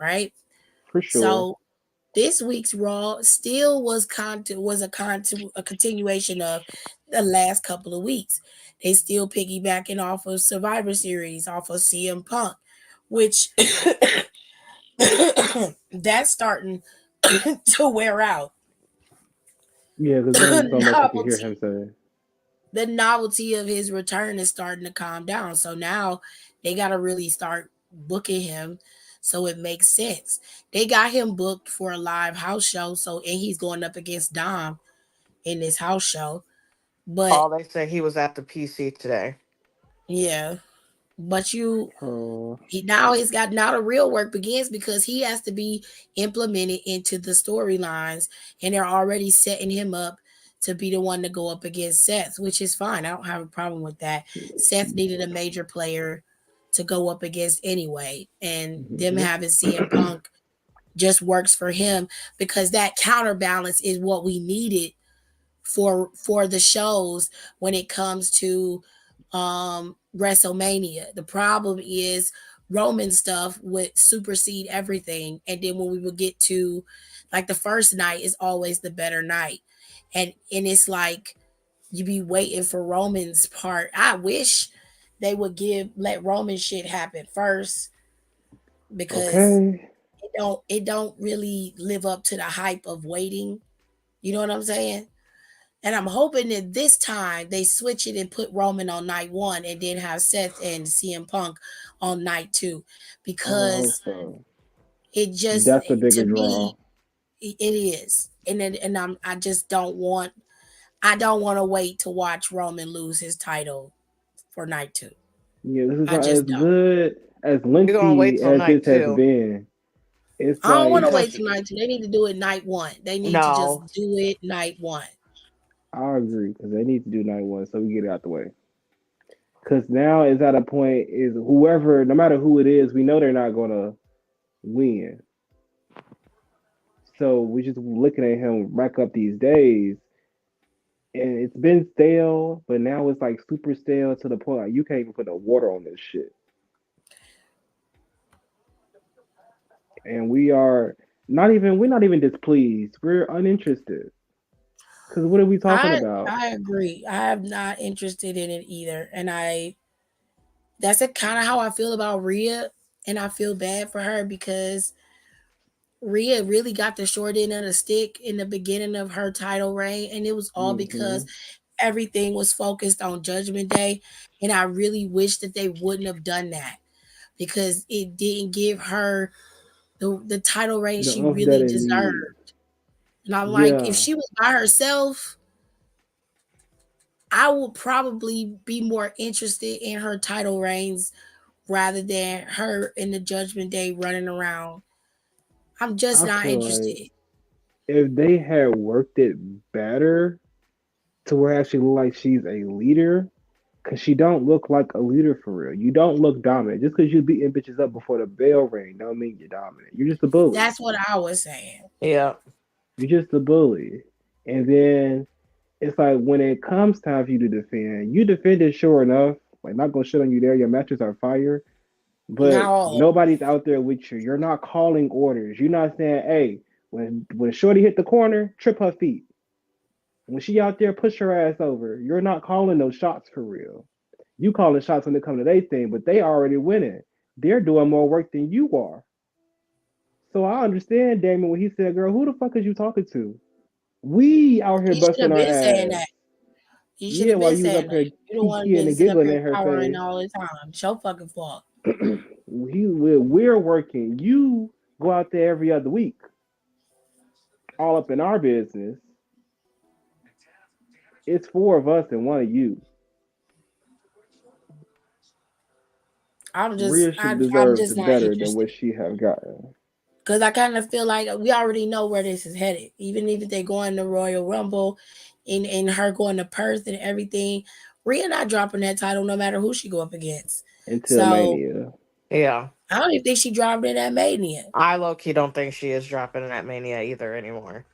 right?
For sure.
So this week's Raw still was a continuation of the last couple of weeks. They still piggybacking off of Survivor Series, off of CM Punk, which that's starting to wear out.
Yeah, because there ain't so much you can hear him
novelty,
say.
the novelty of his return is starting to calm down. So now they got to really start booking him so it makes sense. They got him booked for a live house show, so and he's going up against Dom in this house show. But
Oh, they say he was at the PC today.
yeah, but
Oh,
now he's got now the real work begins because he has to be implemented into the storylines, and they're already setting him up to be the one to go up against Seth, which is fine. I don't have a problem with that. Seth needed a major player to go up against anyway, and them
mhm.
having CM Punk just works for him because that counterbalance is what we needed for the shows when it comes to WrestleMania. The problem is Roman stuff would supersede everything. And then when we would get to like the first night is always the better night. And it's like you be waiting for Roman's part. I wish they would let Roman shit happen first because
Okay.
it don't really live up to the hype of waiting. You know what I'm saying? And I'm hoping that this time they switch it and put Roman on night one and then have Seth and CM Punk on night two.
Oh, I hope
Because
so.
it just
That's a bigger
to
draw.
me it is. I just don't want to wait to watch Roman lose his title for night two.
Yeah, this is
I
not as
just don't.
good, as
We're gonna wait
lengthy
till
as
night
this has
two
been. It's
I don't want to
like
wait
because
till night two. They need to do it night one. They need to just
no,
do it night one.
I agree because they need to do night one so we get it out the way. Because now is at a point is whoever, no matter who it is, we know they're not gonna win. So we just looking at him rack up these days, and it's been stale, but now it's like super stale to the point like you can't even put no water on this shit. And we're not even displeased. We're uninterested. Because what are we talking about?
I agree. I am not interested in it either. And that's a kind of how I feel about Rhea. And I feel bad for her because Rhea really got the short end of the stick in the beginning of her title reign. And it was all because
Hmm.
everything was focused on Judgment Day. And I really wish that they wouldn't have done that because it didn't give her the title reign
The
she
umph that
really
it needs.
deserved. And I'm like, if
Yeah,
she was by herself, I would probably be more interested in her title reigns rather than her in the Judgment Day running around. I'm just
I
not
feel like
interested.
if they had worked it better to where it actually look like she's a leader, because she don't look like a leader for real. You don't look dominant. Just because you beating bitches up before the bell ring don't mean you're dominant. You're just a bully.
That's what I was saying.
Yeah.
You're just a bully. And then it's like when it comes time for you to defend, you defended sure enough. Like not gonna shit on you there. Your matches are fire,
Not
but
all of them.
nobody's out there with you. You're not calling orders. You're not saying, "Hey, when Shorty hit the corner, trip her feet." When she out there, push her ass over. You're not calling those shots for real. You calling shots when they come to their thing, but they already winning. They're doing more work than you are. So I understand Damon when he said, "Girl, who the fuck is you talking to?" We out here
You should
busting
have
our
been saying
ass.
that. You should
Yeah,
have
while
been
you was
saying
up
that.
here
You the one
kikiing
been
and
sitting up
giggling
here
in her
cowering
face.
all the time. It's your fucking fault.
We're working. You go out there every other week, all up in our business. It's four of us and one of you. Rhea should
I'm
deserve
just not
better than
interested.
what she have gotten.
Because I kind of feel like we already know where this is headed. Even if they go in the Royal Rumble and her going to Perth and everything, Rhea not dropping that title no matter who she go up against.
Until
So
Mania.
Yeah.
I don't even think she dropped in that Mania.
I low key don't think she is dropping in that Mania either anymore.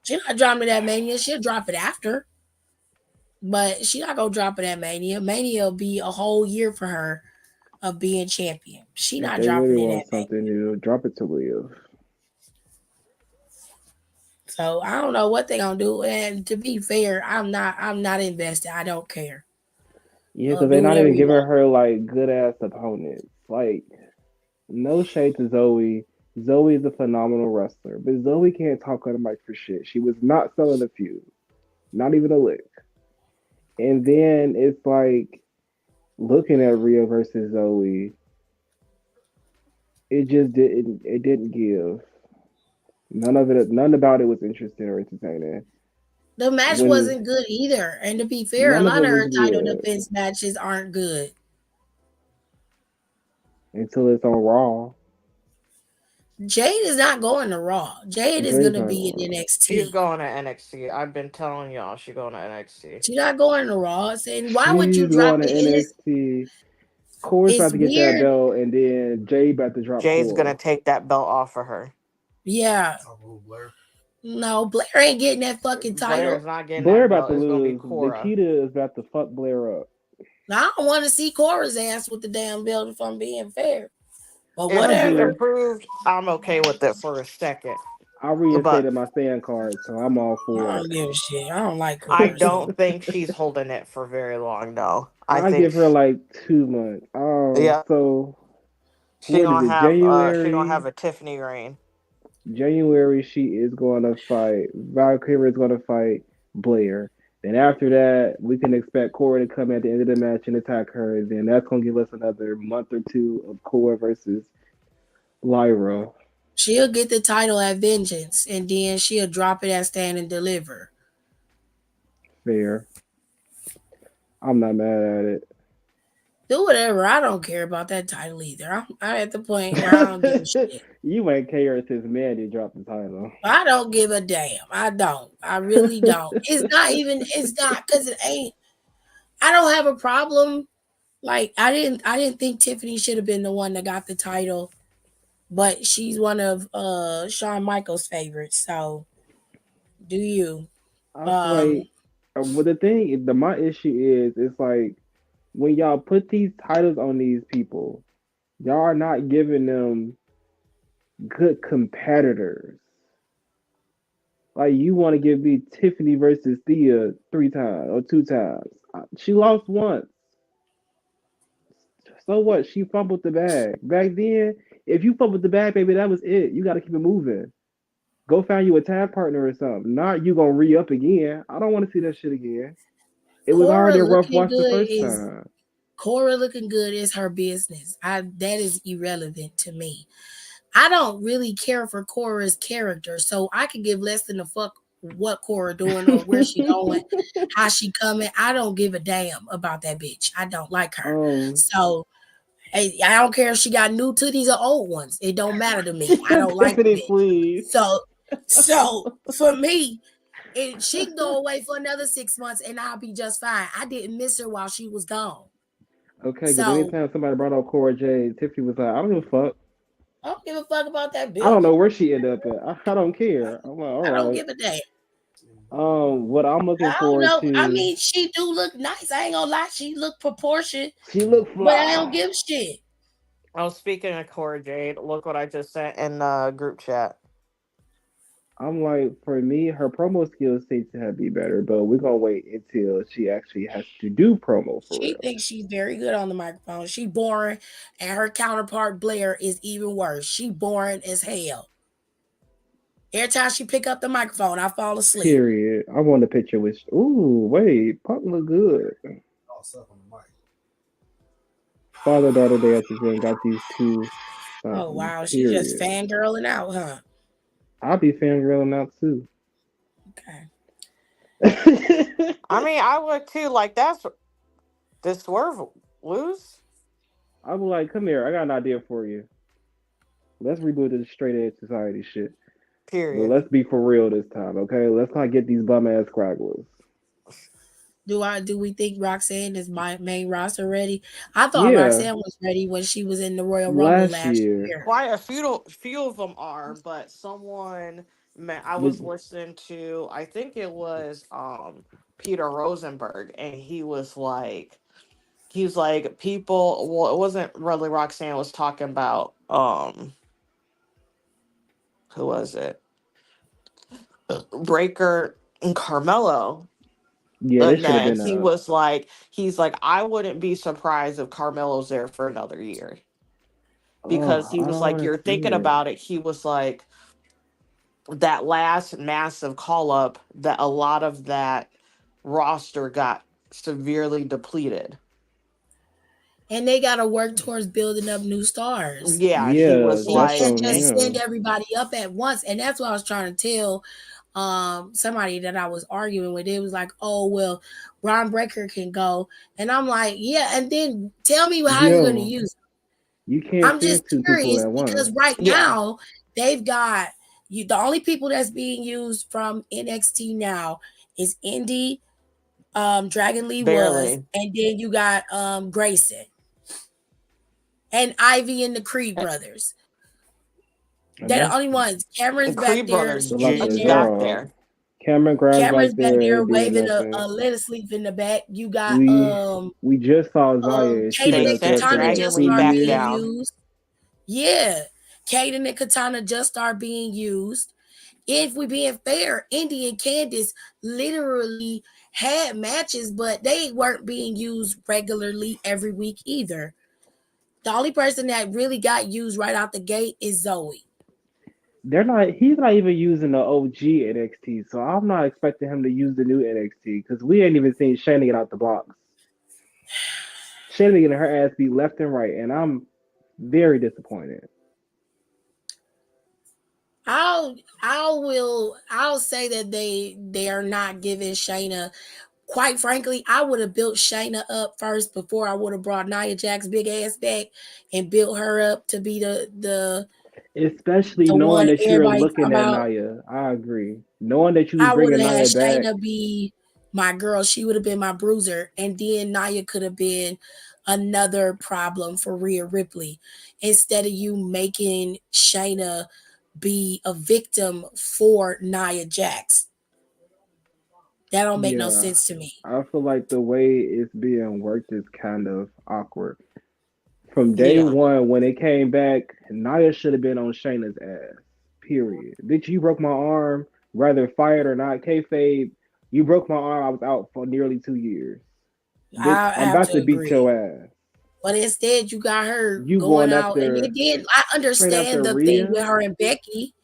She not dropping that Mania. She'll drop it after. But she not gonna drop it at Mania. Mania will be a whole year for her of being champion. She
If
not
they really
dropping it
want
at
something
Mania.
new, drop it to Liv.
So I don't know what they gonna do. And to be fair, I'm not invested. I don't care.
Yeah, because they're
Do
not
whatever
even
you
giving
want.
her like good ass opponents. Like, no shade to Zoe. Zoe is a phenomenal wrestler, but Zoe can't talk on the mic for shit. She was not selling a feud, not even a lick. And then it's like looking at Rhea versus Zoe, it didn't give. None about it was interesting or entertaining.
The match
When
wasn't good either. And to be fair, a
none of
lot
it
of
was
her title
good
defense matches aren't good.
until it's on Raw.
Jade is not going to Raw. Jade is
Jay's
gonna
not
be
on
in
Raw.
She's
NXT.
going to NXT. I've been telling y'all she going to NXT.
She's not going to Raw. And why would you
She's
drop
going to
it?
NXT. Corey's about
It's
to get that
weird.
belt, and then Jay about to drop
Jay's gonna
Cora.
take that belt off of her.
Yeah. No, Blair ain't getting that fucking
Blair's
title.
not getting
Blair
that
about
belt.
to
It's gonna be
lose.
Cora.
Nikita is about to fuck Blair up.
Now, I don't want to see Cora's ass with the damn belt if I'm being fair. But
If
I
she's
whatever.
do.
improved, I'm okay with it for a second.
I
But
reinstated my fan card, so I'm all
I
for
don't give a shit. I don't like
I
Cora. So
don't think she's holding it for very long, though. I
I
think,
give her like 2 months.
yeah,
So
she
what is
gonna
it?
have she gonna
January.
have a Tiffany reign.
January, she is going to fight. Valkyrie is going to fight Blair. Then after that, we can expect Cora to come at the end of the match and attack her. Then that's going to give us another month or two of Cora versus Lyra.
she'll get the title at Vengeance and then she'll drop it at Stand and Deliver.
Fair. I'm not mad at
Do whatever. I don't care about that title either. I'm at the point where I don't give a
it.
shit.
You ain't care since Mandy dropped the title.
I don't give a damn. I don't. I really don't. It's not because it ain't. I don't have a problem Like I didn't think Tiffany should have been the one that got the title, but she's one of Shawn Michaels' favorites. So do you?
I feel
Um
like, well, the thing, my issue is, it's like when y'all put these titles on these people, y'all are not giving them good competitors. Like you want to give me Tiffany versus Thea 3 times or 2 times. She lost once. So what? She fumbled the bag. Back then, if you fumbled the bag, baby, that was it. You got to keep it moving. Go find you a tag partner or something. Not you gonna re up again. I don't want to see that shit again. It was
Cora
already a rough
looking
watch the
good
first
is
time.
Cora looking good is her business. I That is irrelevant to me. I don't really care for Cora's character, so I could give less than a fuck what Cora doing or where she going, how she coming. I don't give a damn about that bitch. I don't like her.
um,
So hey, I don't care if she got new titties or old ones. It don't matter to me. I don't like the
Tiffany,
bitch.
please.
So for me, she can go away for another 6 months and I'll be just fine. I didn't miss her while she was gone.
Okay, because
So
anytime somebody brought up Cora Jade, Tiffany was like, I don't give a fuck.
I don't give a fuck about that
I don't
bitch.
know where she ended up at. I don't care. I'm like, all
I don't
right.
give a damn.
What I'm looking
I don't
forward
know. I
to.
mean, she do look nice. I ain't gonna lie. She look proportioned,
She look
but I don't
fly.
give a shit.
Oh, speaking of Cora Jade, look what I just sent in the group chat.
I'm like, for me, her promo skills seem to have be better, but we're gonna wait until she actually has to do promo for
She
real.
thinks she's very good on the microphone. She boring, and her counterpart Blair is even worse. She boring as hell. Every time she pick up the microphone, I fall asleep.
Period. I want a picture with. Ooh, wait, Pop look good. Father daughter dances and got these two
Oh
something.
wow, she just
Period.
fangirling out, huh?
I'll be fangirling out too.
Okay.
I mean, I would too. Like that's did Swerve lose?
I'm like, come here. I got an idea for you. Let's reboot this straight edge society shit. But
Period.
let's be for real this time, okay? Let's not get these bum ass cragglers.
Do we think Roxanne is my main roster ready? I thought
Yeah,
Roxanne was ready when she was in the Royal Rumble
last
last
year.
year.
Quite a few of them are, but someone man, I
But
was listening to. I think it was Peter Rosenberg, and he was like people. Well, it wasn't really Roxanne was talking about. Who was it? Breaker and Carmelo.
yeah, this
And
should have
then
been a.
he's like, I wouldn't be surprised if Carmelo's there for another year because
Oh,
he
I
was
don't
like,
want
you're
to see
thinking
it.
about it. He was like, that last massive call up, that a lot of that roster got severely depleted.
And they got to work towards building up new stars.
Yeah, and he
Yeah,
was
They
that's
like,
can't
on.
just
and
Yeah,
send everybody up at once. And that's what I was trying to tell somebody that I was arguing with. It was like, oh well, Ron Breaker can go. And I'm like, yeah, and then tell me how you're gonna
yo,
use it.
you can't
I'm
send
just
two people
curious
at once.
because right
yeah,
now they've got you the only people that's being used from NXT now is Indy, Dragon Lee was,
barely.
and then you got Grayson and Ivy and the Creed
And
brothers.
And
They're the
that's
only ones. Cameron's
the
back
Creed
there
brothers
like a
swinging
just
there.
got
dog.
there.
Cameron Grimes back
Cameron's back
there
there
ain't doing
waving
nothing.
a let us sleep in the back. You got
We we just saw Zaya and she been
Kaden
They
and
out there
sent
for
Katana
like
Dragon
just
Lee
2
start
back
being
years.
down.
used. Yeah. Kaden and Katana just start being used. If we being fair, Indy and Candice literally had matches, but they weren't being used regularly every week either. The only person that really got used right out the gate is Zoe.
They're not. He's not even using the OG NXT, so I'm not expecting him to use the new NXT because we ain't even seen Shayna get out the box. Shayna getting her ass beat left and right, and I'm very disappointed.
I'll say that they are not giving Shayna. Quite frankly, I would have built Shayna up first before I would have brought Nia Jax big ass back and built her up to be
Especially
the
knowing
one
that you're
everybody's
looking
talking
at
about.
Nia. I agree. Knowing that you was
I would
bringing
have had
Nia back.
Shayna be my girl, she would have been my bruiser. And then Naya could have been another problem for Rhea Ripley. Instead of you making Shayna be a victim for Nia Jax. That don't make no
Yeah,
sense to me.
I feel like the way it's being worked is kind of awkward. From day
Yeah.
one, when it came back, Nia should have been on Shayna's ass. Period. Bitch, you broke my arm, whether fired or not. Kayfabe, you broke my arm. I was out for nearly 2 years. Bitch,
I
I'm
have
about
to
to beat
agree.
your ass.
But instead, you got her
You
going
going up
out, and
there
then I
straight after
understand the thing
Rhea?
with her and Becky.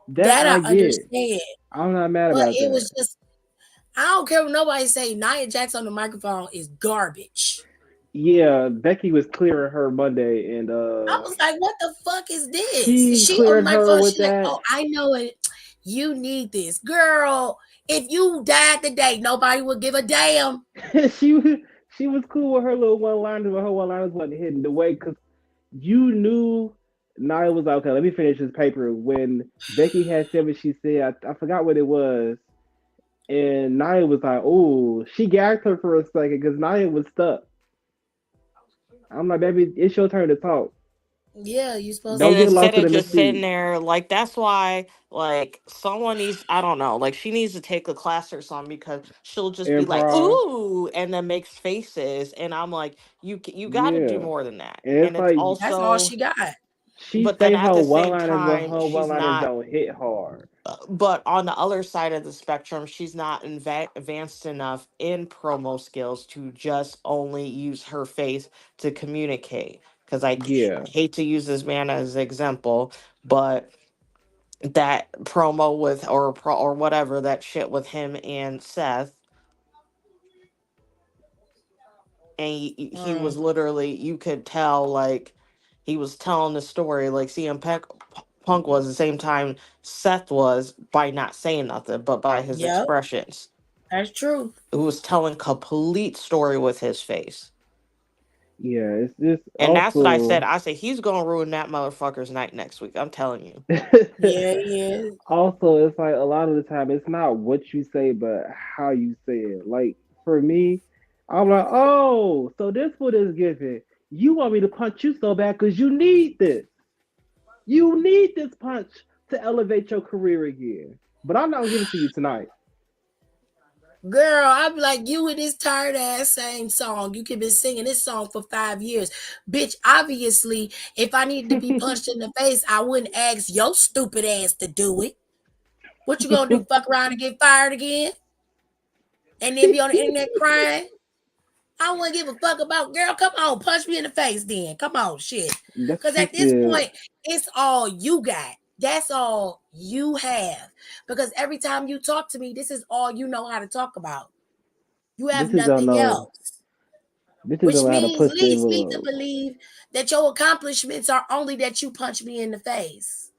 That
That
I
I
get.
understand.
I'm not mad
But
about
it
that.
was just I don't care what nobody say. Nia Jax on the microphone is garbage.
Yeah, Becky was clearing her Monday, and
I was like, what the fuck is this?
she
She on the
cleared her
microphone.
with
She like,
that.
oh, I know it. You need this, girl. If you died today, nobody would give a damn.
She was cool with her little one liners, but her one liners wasn't hidden the way because you knew Nia was like, okay. Let me finish this paper. When Becky had said what she said, I forgot what it was, and Nia was like, "Oh," she gagged her for a second because Nia was stuck. I'm like, "Baby, it's your turn to talk.
Yeah, you supposed to
Don't
And
get
be
instead
lost in
of
the
just sitting
mystique."
there, like that's why, like someone needs, I don't know, like she needs to take a class or something because she'll just be like,
Improv,
"Ooh," and then makes faces, and I'm like, you got to do
yeah,
more than that.
and
And
it's
it's
like
that's all
also,
she got.
she
but then
say
at
her
the
one
same
liners, but
time,
her one
she's
liners
not.
don't hit hard.
But on the other side of the spectrum, she's not advanced enough in promo skills to just only use her face to communicate. Because
Yeah,
hate to use this man as an example, but that promo with or whatever that shit with him and Seth, and he was
Mm,
literally, you could tell like he was telling the story like Punk was the same time Seth was by not saying nothing but by his
yep,
expressions.
that's true.
Who was telling complete story with his face.
yeah. It's just
And that's what I said.
also
I said he's gonna ruin that motherfucker's night next week. I'm telling you.
Yeah, yeah.
also, it's like a lot of the time, it's not what you say, but how you say it. Like for me, I'm like, oh, so this what is given. You want me to punch you so bad because you need this. You need this punch to elevate your career again. But I'm not gonna give it to you tonight.
Girl, I'm like you with this tired ass same song. You could been singing this song for 5 years. Bitch, obviously, if I needed to be punched in the face, I wouldn't ask your stupid ass to do it. What you gonna do? Fuck around and get fired again? And then be on the internet crying? I don't want to give a fuck about girl. Come on, punch me in the face then. Come on, shit.
That's
Because
what she
at this
said.
point, it's all you got. That's all you have. Because every time you talk to me, this is all you know how to talk about. You have
Bitches don't
nothing
know.
else,
Bitches
which
don't know how to
means
push the
leads me to
envelope.
believe that your accomplishments are only that you punch me in the face.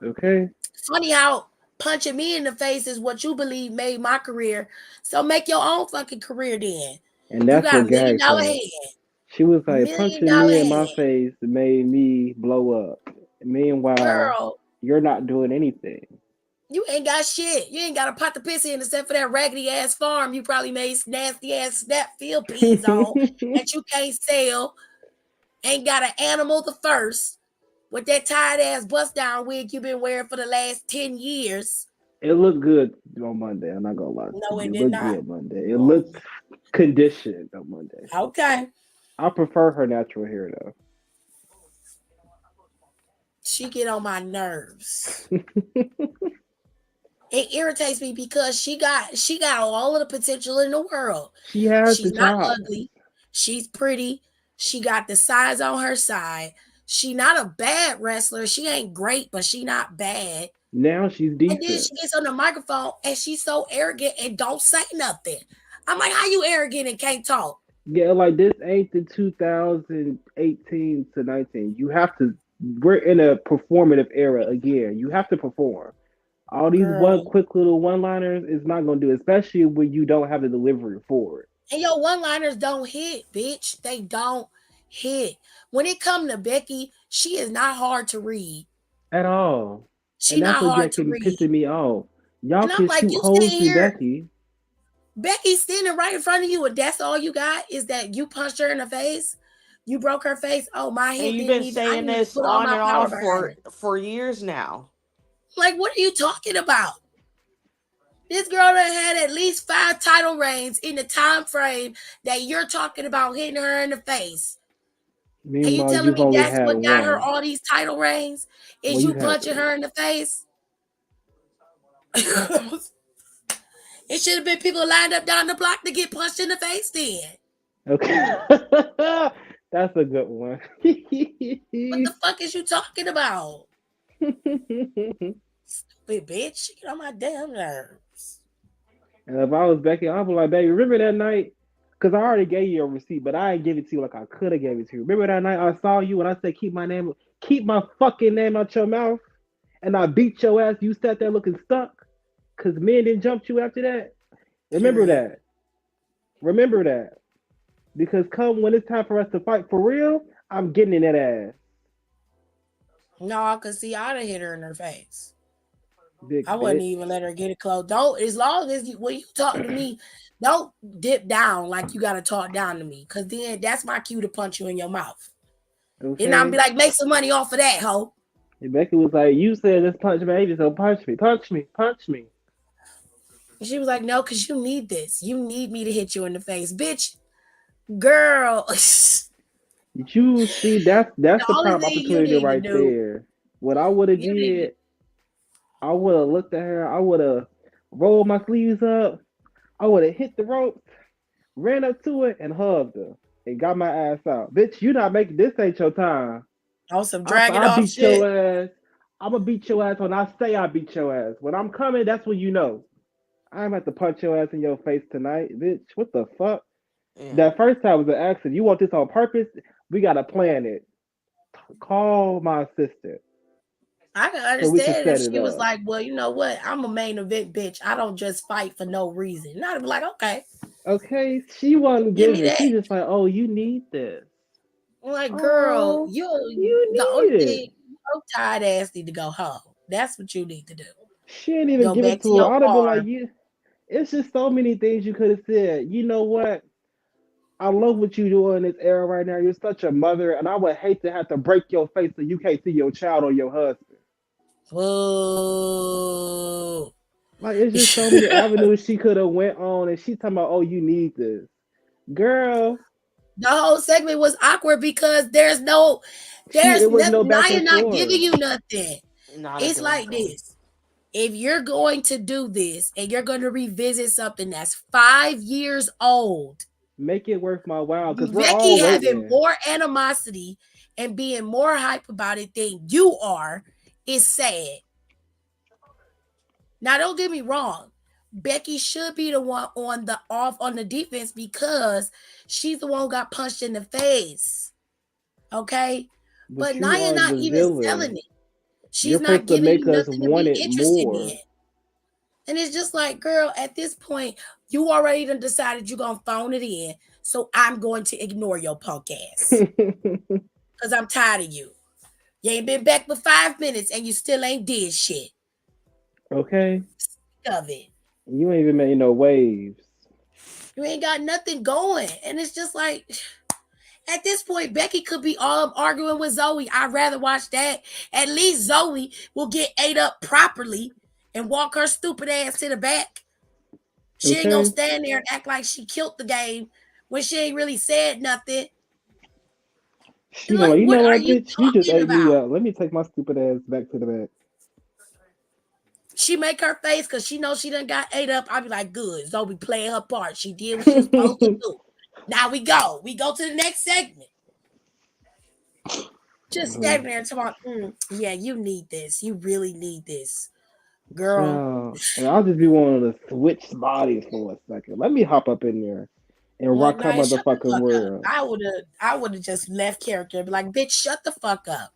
Okay?
Funny how punching me in the face is what you believe made my career. So make your own fucking career then.
And
You
that's
got a
what
million
gagged
dollar
her.
head.
She was like,
Million
punching
dollar
me in my
head.
face made me blow up. Meanwhile,
Girl,
you're not doing anything.
you ain't got shit. You ain't got a pot to piss in except for that raggedy ass farm you probably made nasty ass snap field peas on
It
that you can't sell. Ain't got an animal the first with that tired ass bust down wig you've been wearing for the last 10 years.
looked good on Monday. I'm not gonna lie to
No, it
you. It
did
looked
not.
good Monday. It
Mm.
looked conditioned on Monday.
Okay.
I prefer her natural hair
She get on my nerves.
though.
It irritates me because she got all of the potential in the world.
She has the
She's not
chops.
ugly. She's pretty. She got the size on her side. She not a bad wrestler. She ain't great, but she not bad.
Now she's
And then
decent.
she gets on the microphone and she's so arrogant and don't say nothing. I'm like, how you arrogant and can't talk?
Yeah, like this ain't the 2018 to 19. You have to. We're in a performative era again. You have to perform. All these one
Girl.
quick little one-liners is not gonna do, especially when you don't have the delivery for it
And your one-liners don't hit, bitch. They don't hit. When it comes to Becky, she is not hard to read.
at all.
She
And that's
not
what
hard
get
to read.
pissing me off. Y'all
And I'm
can
like,
shoot
you
holes
sitting
through
here
Becky.
Becky's standing right in front of you, and that's all you got is that you punched her in the face. You broke her face. Oh, my
And
hip
you've
didn't
been
even. I
saying
didn't even
this
put all
on
my
and
power
off
behind it.
for years now.
Like, what are you talking about? This girl done had at least 5 title reigns in the time frame that you're talking about hitting her in the face. And you
Meanwhile,
telling
you've
me
only
that's
had
what got her
one.
all these title reigns? Is
Well, you
you
had
punching
3.
her in the face? It should have been people lined up down the block to get punched in the face then.
Okay. That's a good one.
What the fuck is you talking about? Stupid bitch. Get on my damn nerves.
And if I was Becky, I'd be like, baby, remember that night? Because I already gave you a receipt, but I didn't give it to you like I could have gave it to you. Remember that night I saw you and I said, keep my fucking name out your mouth, and I beat your ass. You sat there looking stuck because men didn't jump you after that. Remember
Period.
that. Remember that. Because come when it's time for us to fight for real, I'm getting in that ass.
No, cause see, I'd have hit her in her face.
Big
I wouldn't
bitch.
even let her get it close. Don't as long as you, when you talk to me, don't dip down like you gotta talk down to me. Cause then that's my cue to punch you in your mouth. And I'll be
Okay.
like, make some money off of that, hoe.
And Becky was like, you said this punch baby, so punch me, punch me, punch me.
And she was like, no, cause you need this. You need me to hit you in the face. Bitch, girl. the
You see, that's the
only
prime
thing you
opportunity
need to
right
do,
there. What I would have
you need to
did, I would have looked at her, I would have rolled my sleeves up, I would have hit the ropes, ran up to it, and hugged her and got my ass out. Bitch, you not making this ain't your time.
on some drag it
I
off
beat your
shit.
ass. I'm gonna beat your ass when I say I beat your ass. When I'm coming, that's when you know. I'm about to punch your ass in your face tonight, bitch. What the fuck?
Yeah.
That first time was an accident. You want this on purpose? We gotta plan it. Call my assistant
I can
so we can
understand if
set it
she was
up.
like, well, you know what? I'm a main event bitch. I don't just fight for no reason. And I'd be like, okay,
Okay, she wasn't
give me
giving.
that.
She just like, oh, you need this.
I'm like, girl,
Oh,
you the
you
only
need it.
thing your tired ass need to go home. That's what you need to do.
She didn't even
Go
give
back
it
to
to her.
your
I'd have been like,
car.
you. It's just so many things you could have said. You know what? I love what you do in this era right now. You're such a mother, and I would hate to have to break your face so you can't see your child or your husband.
Whoa.
Like it's just so many avenues she could have went on, and she talking about, oh, you need this, girl.
The whole segment was awkward because
It
there's
was no
nothing.
back
Naya
and
not giving
forth.
you nothing.
Not a
It's
damn
like
thing.
this. If you're going to do this and you're going to revisit something that's 5 years old,
Make it worth my while, because we're
Becky
all
having
waiting.
more animosity and being more hype about it than you are is sad. Now, don't get me wrong. Becky should be the one on the defense because she's the one who got punched in the face. Okay? But
But you
Naya
are
not
the
even selling
villain.
it.
You're
She's not
supposed to
giving
make
you
us
nothing to
want
be
it
interested in.
more.
And it's just like, girl, at this point, you already done decided you're gonna phone it in. So I'm going to ignore your punk ass. Because I'm tired of you. You ain't been back for 5 minutes and you still ain't did shit.
Okay,
Sick of it.
you ain't even made no waves.
You ain't got nothing going. And it's just like, at this point, Becky could be all arguing with Zoe. I'd rather watch that. At least Zoe will get ate up properly and walk her stupid ass to the back. She ain't gonna
Okay,
stand there and act like she killed the game when she ain't really said nothing.
she
And
gonna
like,
like, you
what
know
are
what,
you
bitch? You just
talking
ate me
about?
up. Let me take my stupid ass back to the back.
She make her face because she knows she done got ate up. I'll be like, good. Zoe playing her part. She did what she was supposed to do. Now we go. We go to the next segment. Just standing there and talking about, yeah, you need this. You really need this. Girl,
Child, and I'll just be wanting to switch bodies for a second. Let me hop up in there and
I'm like,
rock her
Naya, shut the
motherfucking
fuck up.
world.
I would have just left character and be like, bitch, shut the fuck up.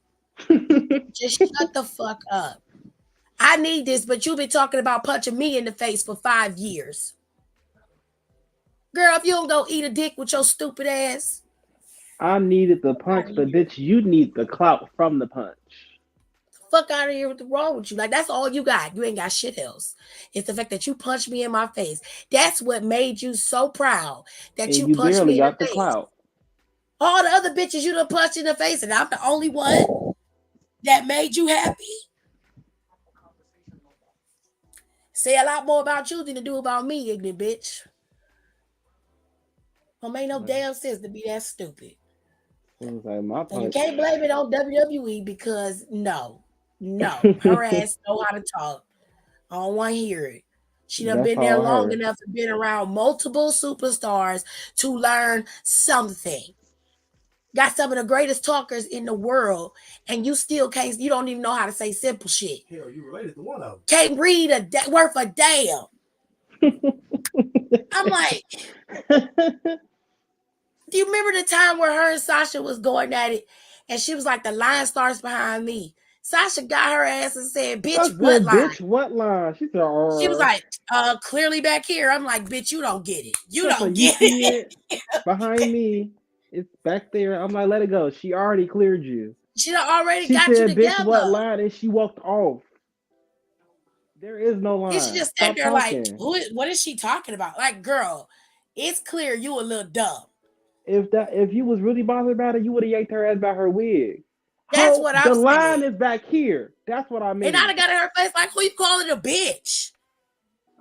Just shut the fuck up. I need this, but you've been talking about punching me in the face for 5 years. Girl, if you don't go eat a dick with your stupid ass,
I needed the
out
punch,
of
but
here.
bitch, you need the clout from the punch.
fuck out of here. What's wrong with you? Like, that's all you got. You ain't got shit else. It's the fact that you punched me in my face. That's what made you so proud that
And
you
you
punched
barely
me in
got
the
the
face.
clout.
All the other bitches you done punched in the face, and I'm the only one that made you happy. Say a lot more about you than to do about me, ignorant bitch. Don't make no damn sense to be that stupid.
It was like my
And you
punch.
can't blame it on WWE because no, her ass know how to talk. I don't want to hear it. She done
That's
been there
all
long
her.
enough to been around multiple superstars to learn something. Got some of the greatest talkers in the world, and you still can't. You don't even know how to say simple shit.
Hell, you related to one of them.
Can't read worth a damn. I'm like, do you remember the time where her and Sasha was going at it, and she was like, "The line starts behind me." Sasha got her ass and said,
I
"Bitch, what
said,
line?"
bitch, what line? She said,
She was like, clearly back here. I'm like, bitch, you don't get it. You
so
don't
you
get
see
it.
it behind me. It's back there. I'm like, let it go. She already cleared you.
She done already
She
got you
said, bitch,
together.
what line? And she walked off. There is no line.
And she just sat
Stop
there
talking.
like, what is she talking about? Like, girl, it's clear you a little dumb.
If you was really bothered about it, you would have yanked her ass by her wig.
That's what I'm
the
saying.
line is back here. That's what I mean.
And I'd have got in her face like, who you calling a bitch?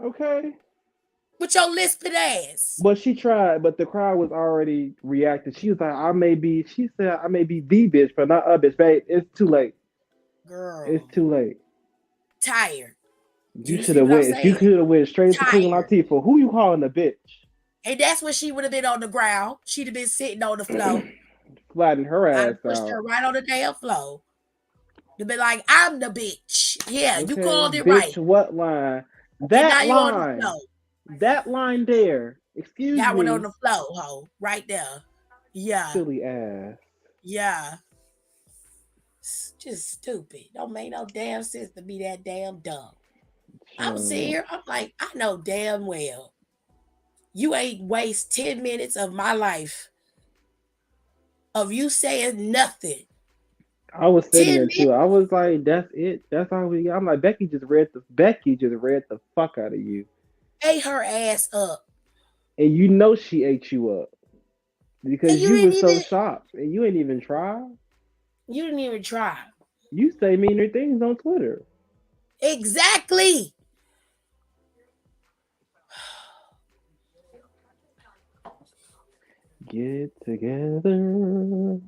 Okay.
With your lisping ass.
But she tried, but the crowd was already reacting. She was like, she said, I may be the bitch, but not a bitch. Babe, it's too late.
Girl.
It's too late.
Tired.
You should have went. You could have went straight to Queen Latifah. Who you calling a bitch?
And that's when she would have been on the ground. She'd have been sitting on the floor.
Flattening her ass
I'd pushed
out.
her right on the damn floor. To be like, I'm the bitch. Yeah,
Okay,
you called it
bitch,
right.
What line?
And
That
now you on the
line.
floor.
That line there. Excuse
that
me.
One on the floor, ho. Right there. Yeah.
Silly ass.
Yeah. Just stupid. Don't make no damn sense to be that damn dumb. I'm sitting here, I'm like, I know damn well you ain't waste 10 minutes of my life of you saying nothing.
I was sitting there too. I was like, that's it. That's all we got. I'm like, Becky just read the fuck out of you.
Ate her ass up.
And you know she ate you up. Because you was so shocked. And you ain't even try.
You didn't even try.
You say meaner things on Twitter.
Exactly.
Get together.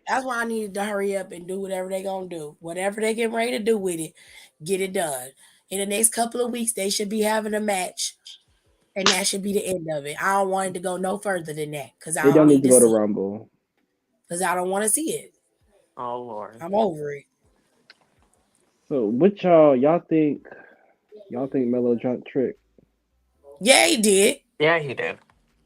That's why I needed to hurry up and do whatever they gonna do. Whatever they get ready to do with it, get it done. In the next couple of weeks, they should be having a match. And that should be the end of it. I don't want it to go no further than that. Because I don't need to
go to
see
Rumble.
Because I don't want to see it.
Oh Lord.
I'm over it.
So what y'all think Melo jumped Trick?
Yeah, he did.
Yeah, he did.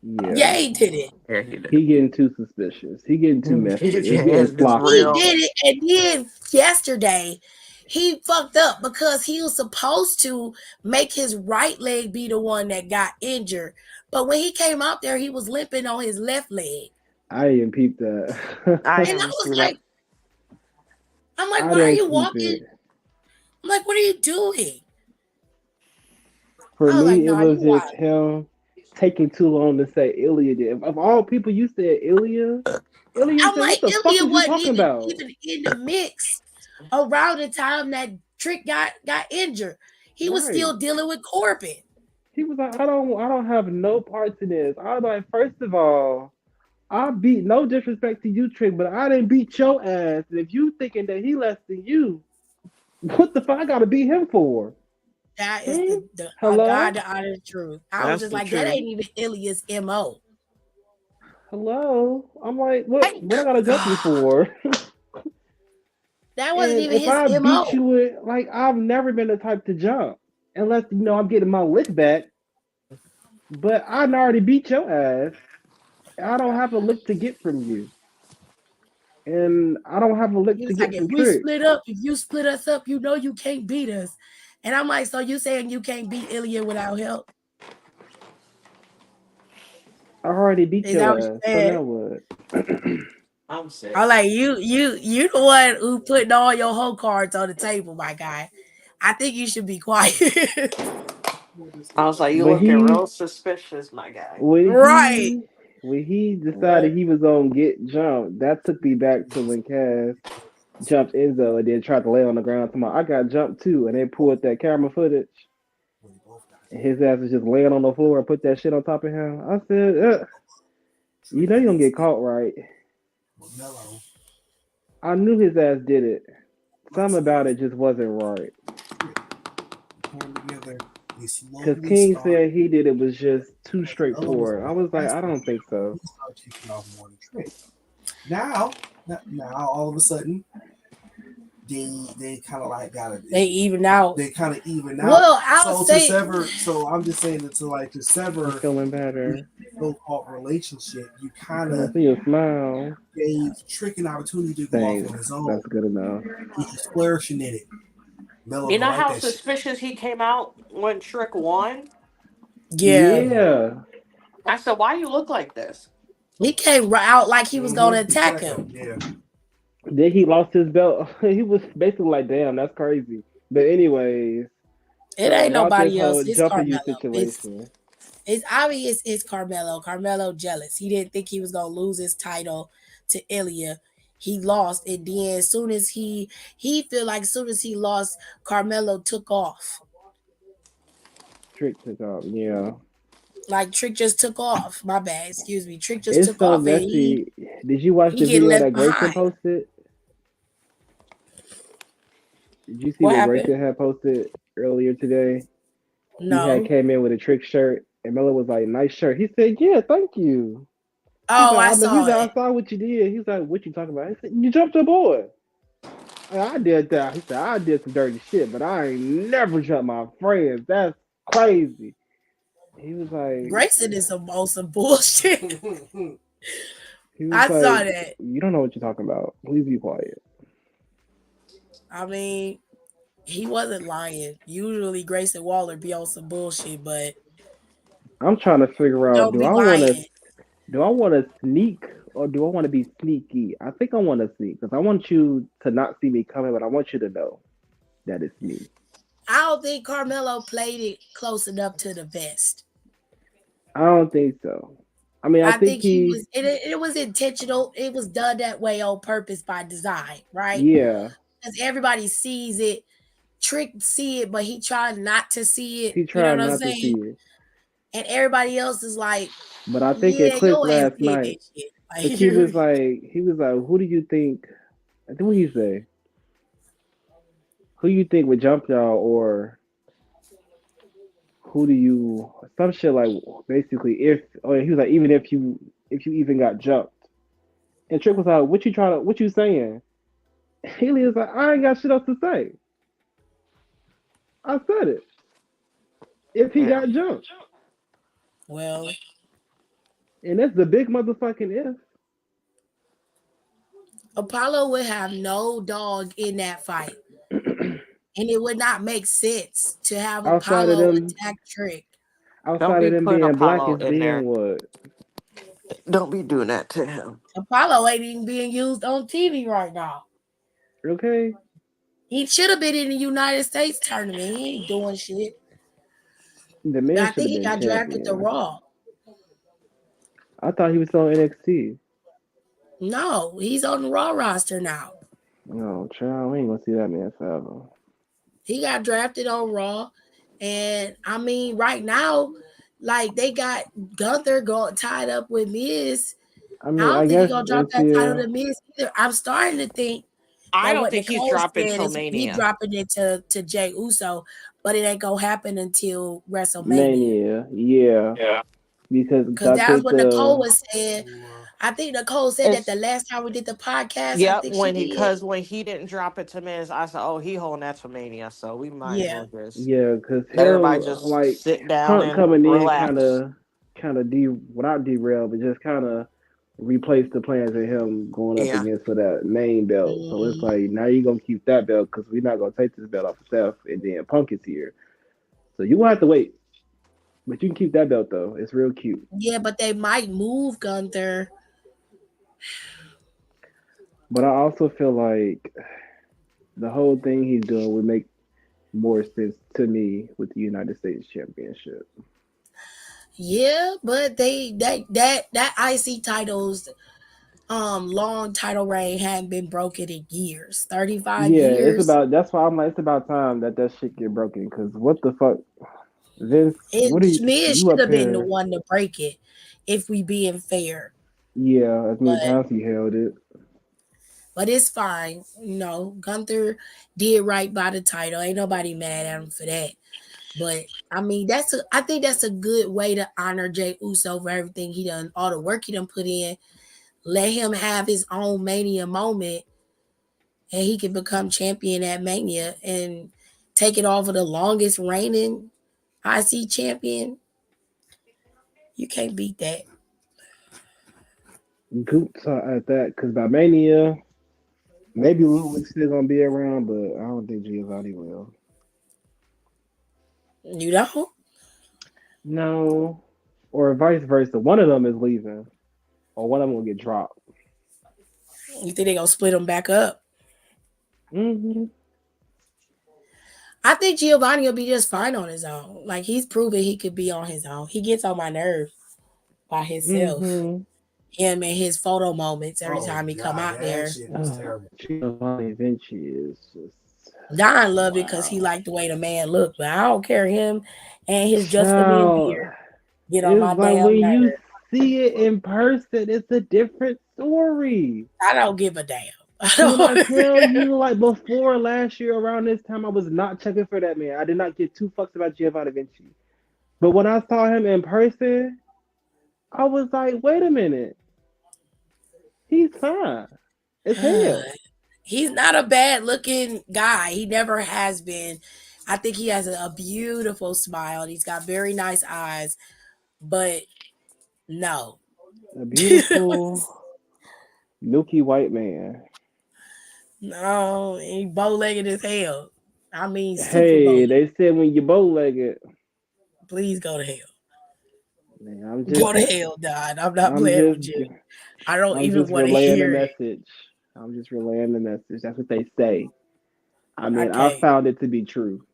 Yeah, he did it.
Yeah, he did.
He getting too suspicious. He getting too messy. It's
It's
sloppy.
He did it, and then yesterday he fucked up because he was supposed to make his right leg be the one that got injured. But when he came out there, he was limping on his left leg.
I didn't peep that.
And I was like, why are you walking? I'm like, what are you doing?
For me, it was just him taking too long to say Ilya did. Of all people, you said Ilya. Ilya said, what the fuck are you talking about?
Even in the mix around the time that Trick got injured. He was still dealing with Corbin.
He was like, I don't have no parts in this. I was like, first of all, I beat, no disrespect to you, Trick, but I didn't beat your ass. And if you thinking that he less than you, what the fuck I gotta beat him for?
That is the God, the honest truth. I was just like, that ain't even Ilya's MO.
Hello? I'm like, what I gotta jump you for?
That wasn't even his MO.
If I beat you with, like, I've never been the type to jump. Unless, I'm getting my lick back. But I already beat your ass. I don't have a lick to get from you. And I don't have a lick to get from Trick.
If we split up, if you split us up, you know you can't beat us. And I'm like, so you saying you can't beat Ilya without help?
I already beat your ass. So now what?
I'm sick.
I'm like, you the one who putting all your whole cards on the table, my guy. I think you should be quiet.
I was like, you
But
looking
he
real suspicious, my guy.
when
Right.
he when he
Right.
decided he was gonna get jumped, that took me back to when Cass jumped Enzo and then tried to lay on the ground. Talking about, I got jumped too, and they pulled that camera footage, and his ass was just laying on the floor and put that shit on top of him. I said, you know you're gonna get caught, right? I knew his ass did it. Something about it just wasn't right. Because King said he did it was just too straightforward. I was like, I don't think so.
Now all of a sudden, they kind of like got it.
They even out.
They kind of even out.
Well, I'll
so
say
to sever. So I'm just saying that to sever
I'm feeling better.
so-called relationship, you kind
I
of
see your smile.
gave Trick an opportunity to go
Thanks.
off on his own.
That's good enough.
He was flourishing in it. Melo
You know
like
how
that shit.
suspicious he came out when Trick won?
yeah.
Yeah.
I said, why you look like this?
He came out like he was gonna attack
Exactly.
him.
Yeah.
Then he lost his belt. He was basically like, damn, that's crazy. But anyways,
It ain't
about this
nobody else.
whole
It's
jumping you
Carmelo.
situation.
It's obvious it's Carmelo. Carmelo jealous. He didn't think he was gonna lose his title to Ilya. He lost, and then as soon as he feel like as soon as he lost, Carmelo took off.
Trick took off. Yeah.
Like Trick just took off. My bad. Excuse me. Trick just
It's
took
so
off, and
messy. Did you watch
he
the
getting
video
left
that Grayson
behind.
posted? Did you see
What
what
happened?
Grayson had posted earlier today? He had
No.
came in with a Trick shirt, and Miller was like, "Nice shirt." He said, "Yeah, thank you." He's
Oh,
like,
I
"I mean, he's
saw
like,
it.
I saw what you did." He's like, "What you talking about?" He said, "You jumped a boy." I did that. He said, "I did some dirty shit, but I ain't never jumped my friends. That's crazy." He was like,
Grayson is on some bullshit.
he was
I saw
like,
that.
"You don't know what you're talking about. Please be quiet."
I mean, he wasn't lying. Usually Grayson Waller be on some bullshit, but
I'm trying to figure out,
don't be lying.
do I want to sneak or do I want to be sneaky? I think I want to sneak because I want you to not see me coming, but I want you to know that it's me.
I don't think Carmelo played it close enough to the vest.
I don't think so. I mean, I
I
think
think he
he,
was it was intentional. It was done that way on purpose by design, right?
yeah,
Because everybody sees it. Trick see it, but he tried not to see it.
he
You know
tried
what I'm
not to see
saying?
it.
And everybody else is like,
But I think it
yeah,
clicked
your ass
last
did that
night
shit.
because
Like,
he was like, who do you think? I think what he say? Who you think would jump y'all, or who do you? Some shit like basically if, or he was like, even if you even got jumped. And Trick was like, what you saying? Haley was like, I ain't got shit else to say. I said it. If he
Yeah.
got jumped.
well,
And that's the big motherfucking if.
Apollo would have no dog in that fight. And it would not make sense to have
outside of
Apollo
them
attack Trick.
Don't
outside of
be
them
putting
being black
Apollo
as
in
being
there.
what?
Don't be doing that to him.
Apollo ain't even being used on TV right now.
Okay.
He should have been in the United States tournament. He ain't doing shit.
The man
I
should
think
have
he
been
got drafted to
champion.
Raw.
I thought he was on NXT.
No, he's on the Raw roster now.
Oh, child, we ain't gonna see that man forever.
He got drafted on Raw. And I mean, right now, like they got Gunther tied up with Miz.
I
I
mean, I
don't think he's
guess
gonna drop that title to
until
Miz either. I'm starting to think
I
that
don't
what
think he's
Nicole
dropping
said
till
is he
Mania.
dropping it to Jay Uso, but it ain't gonna happen until WrestleMania.
Mania, yeah, because
Because
I
that's
think
what Nicole was saying. I think Nicole said that
It's
the last time we did the podcast, I
yep.
think she did.
When he didn't drop it to Miz, I said, "Oh, he holding that to Mania." So we might as
Yeah.
well just
yeah, because
let everybody
him
just
like
sit down
Punk
and
coming in
relax.
kind of without derail, but just kind of replace the plans of him going up
Yeah.
against for that main belt. So it's
Mhm.
like now you're gonna keep that belt because we're not gonna take this belt off of Seth, and then Punk is here. So you will have to wait, but you can keep that belt though. It's real cute.
Yeah, but they might move Gunther.
But I also feel like the whole thing he's doing would make more sense to me with the United States Championship.
Yeah, but that IC titles long title reign hadn't been broken in years. 35
Yeah, it's
years.
about. That's why I'm like, it's about time that that shit get broken. Cause what the fuck, Vince? What
It
are you?
Miz
You
should
up
have been the
here?
one to break it if we being fair.
Yeah, as many
But
times he held it.
it's fine. Gunther did right by the title. Ain't nobody mad at him for that. But I mean, I think that's a good way to honor Jay Uso for everything he done, all the work he done put in. Let him have his own Mania moment, and he can become champion at Mania and take it off of the longest reigning IC champion. You can't beat that.
Goots at that. Cause by Mania, maybe Ludwig's still gonna be around, but I don't think Giovanni will.
You know?
No, or vice versa. One of them is leaving, or one of them will get dropped.
You think they gonna split them back up?
Hmm.
I think Giovanni will be just fine on his own. Like he's proven he could be on his own. He gets on my nerves by himself.
Hmm.
Him and his photo moments every
Oh
time he come
God,
out
that
there.
shit was terrible.
Giovanni Vinci is just
Don loved it because he
wow.
liked the way the man looked, but I don't care him and his just for men
Child,
beard get on
it's
my
like
damn
when you
nerves.
see it in person, it's a different story.
I don't give a damn. I
When I
don't.
tell you, like before last year around this time, I was not checking for that man. I did not get two fucks about Giovanni Vinci. But when I saw him in person, I was like, wait a minute, he's fine as hell.
He's not a bad looking guy. He never has been. I think he has a beautiful smile. He's got very nice eyes, but no.
A beautiful, milky white man.
No, he bow legged as hell. I mean, super bow
Hey,
legged.
they said when you bow legged,
Please go to hell.
man,
Go to hell, Don. I'm not
I'm
playing
just,
with you. I don't
I'm
even
just
want to
relaying the
hear it.
message. I'm just relaying the message. That's what they say. I
I
mean, I
can't.
found it to be true,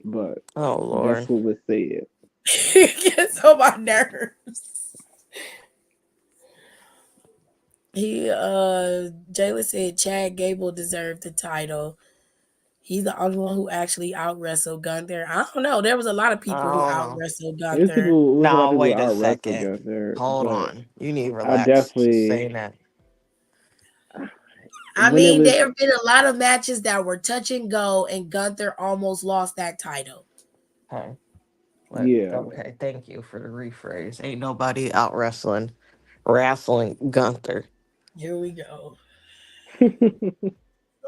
but
Oh
that's
Lord.
what was said.
It gets on my nerves. Jayla said Chad Gable deserved the title. He's the only one who actually out wrestled Gunther. I don't know. There was a lot of people
I
who
don't
out
know.
wrestled
There's
Gunther.
people, there's a lot of
Now
people who
wait a
out wrestle
second.
Gunther,
Hold
but
on. You need to
I
relax saying
definitely,
that.
I
when it
mean,
was,
there have been a lot of matches that were touch and go, and Gunther almost lost that title.
Okay.
yeah.
Okay, thank you for the rephrase. Ain't nobody out wrestling Gunther.
Here we go.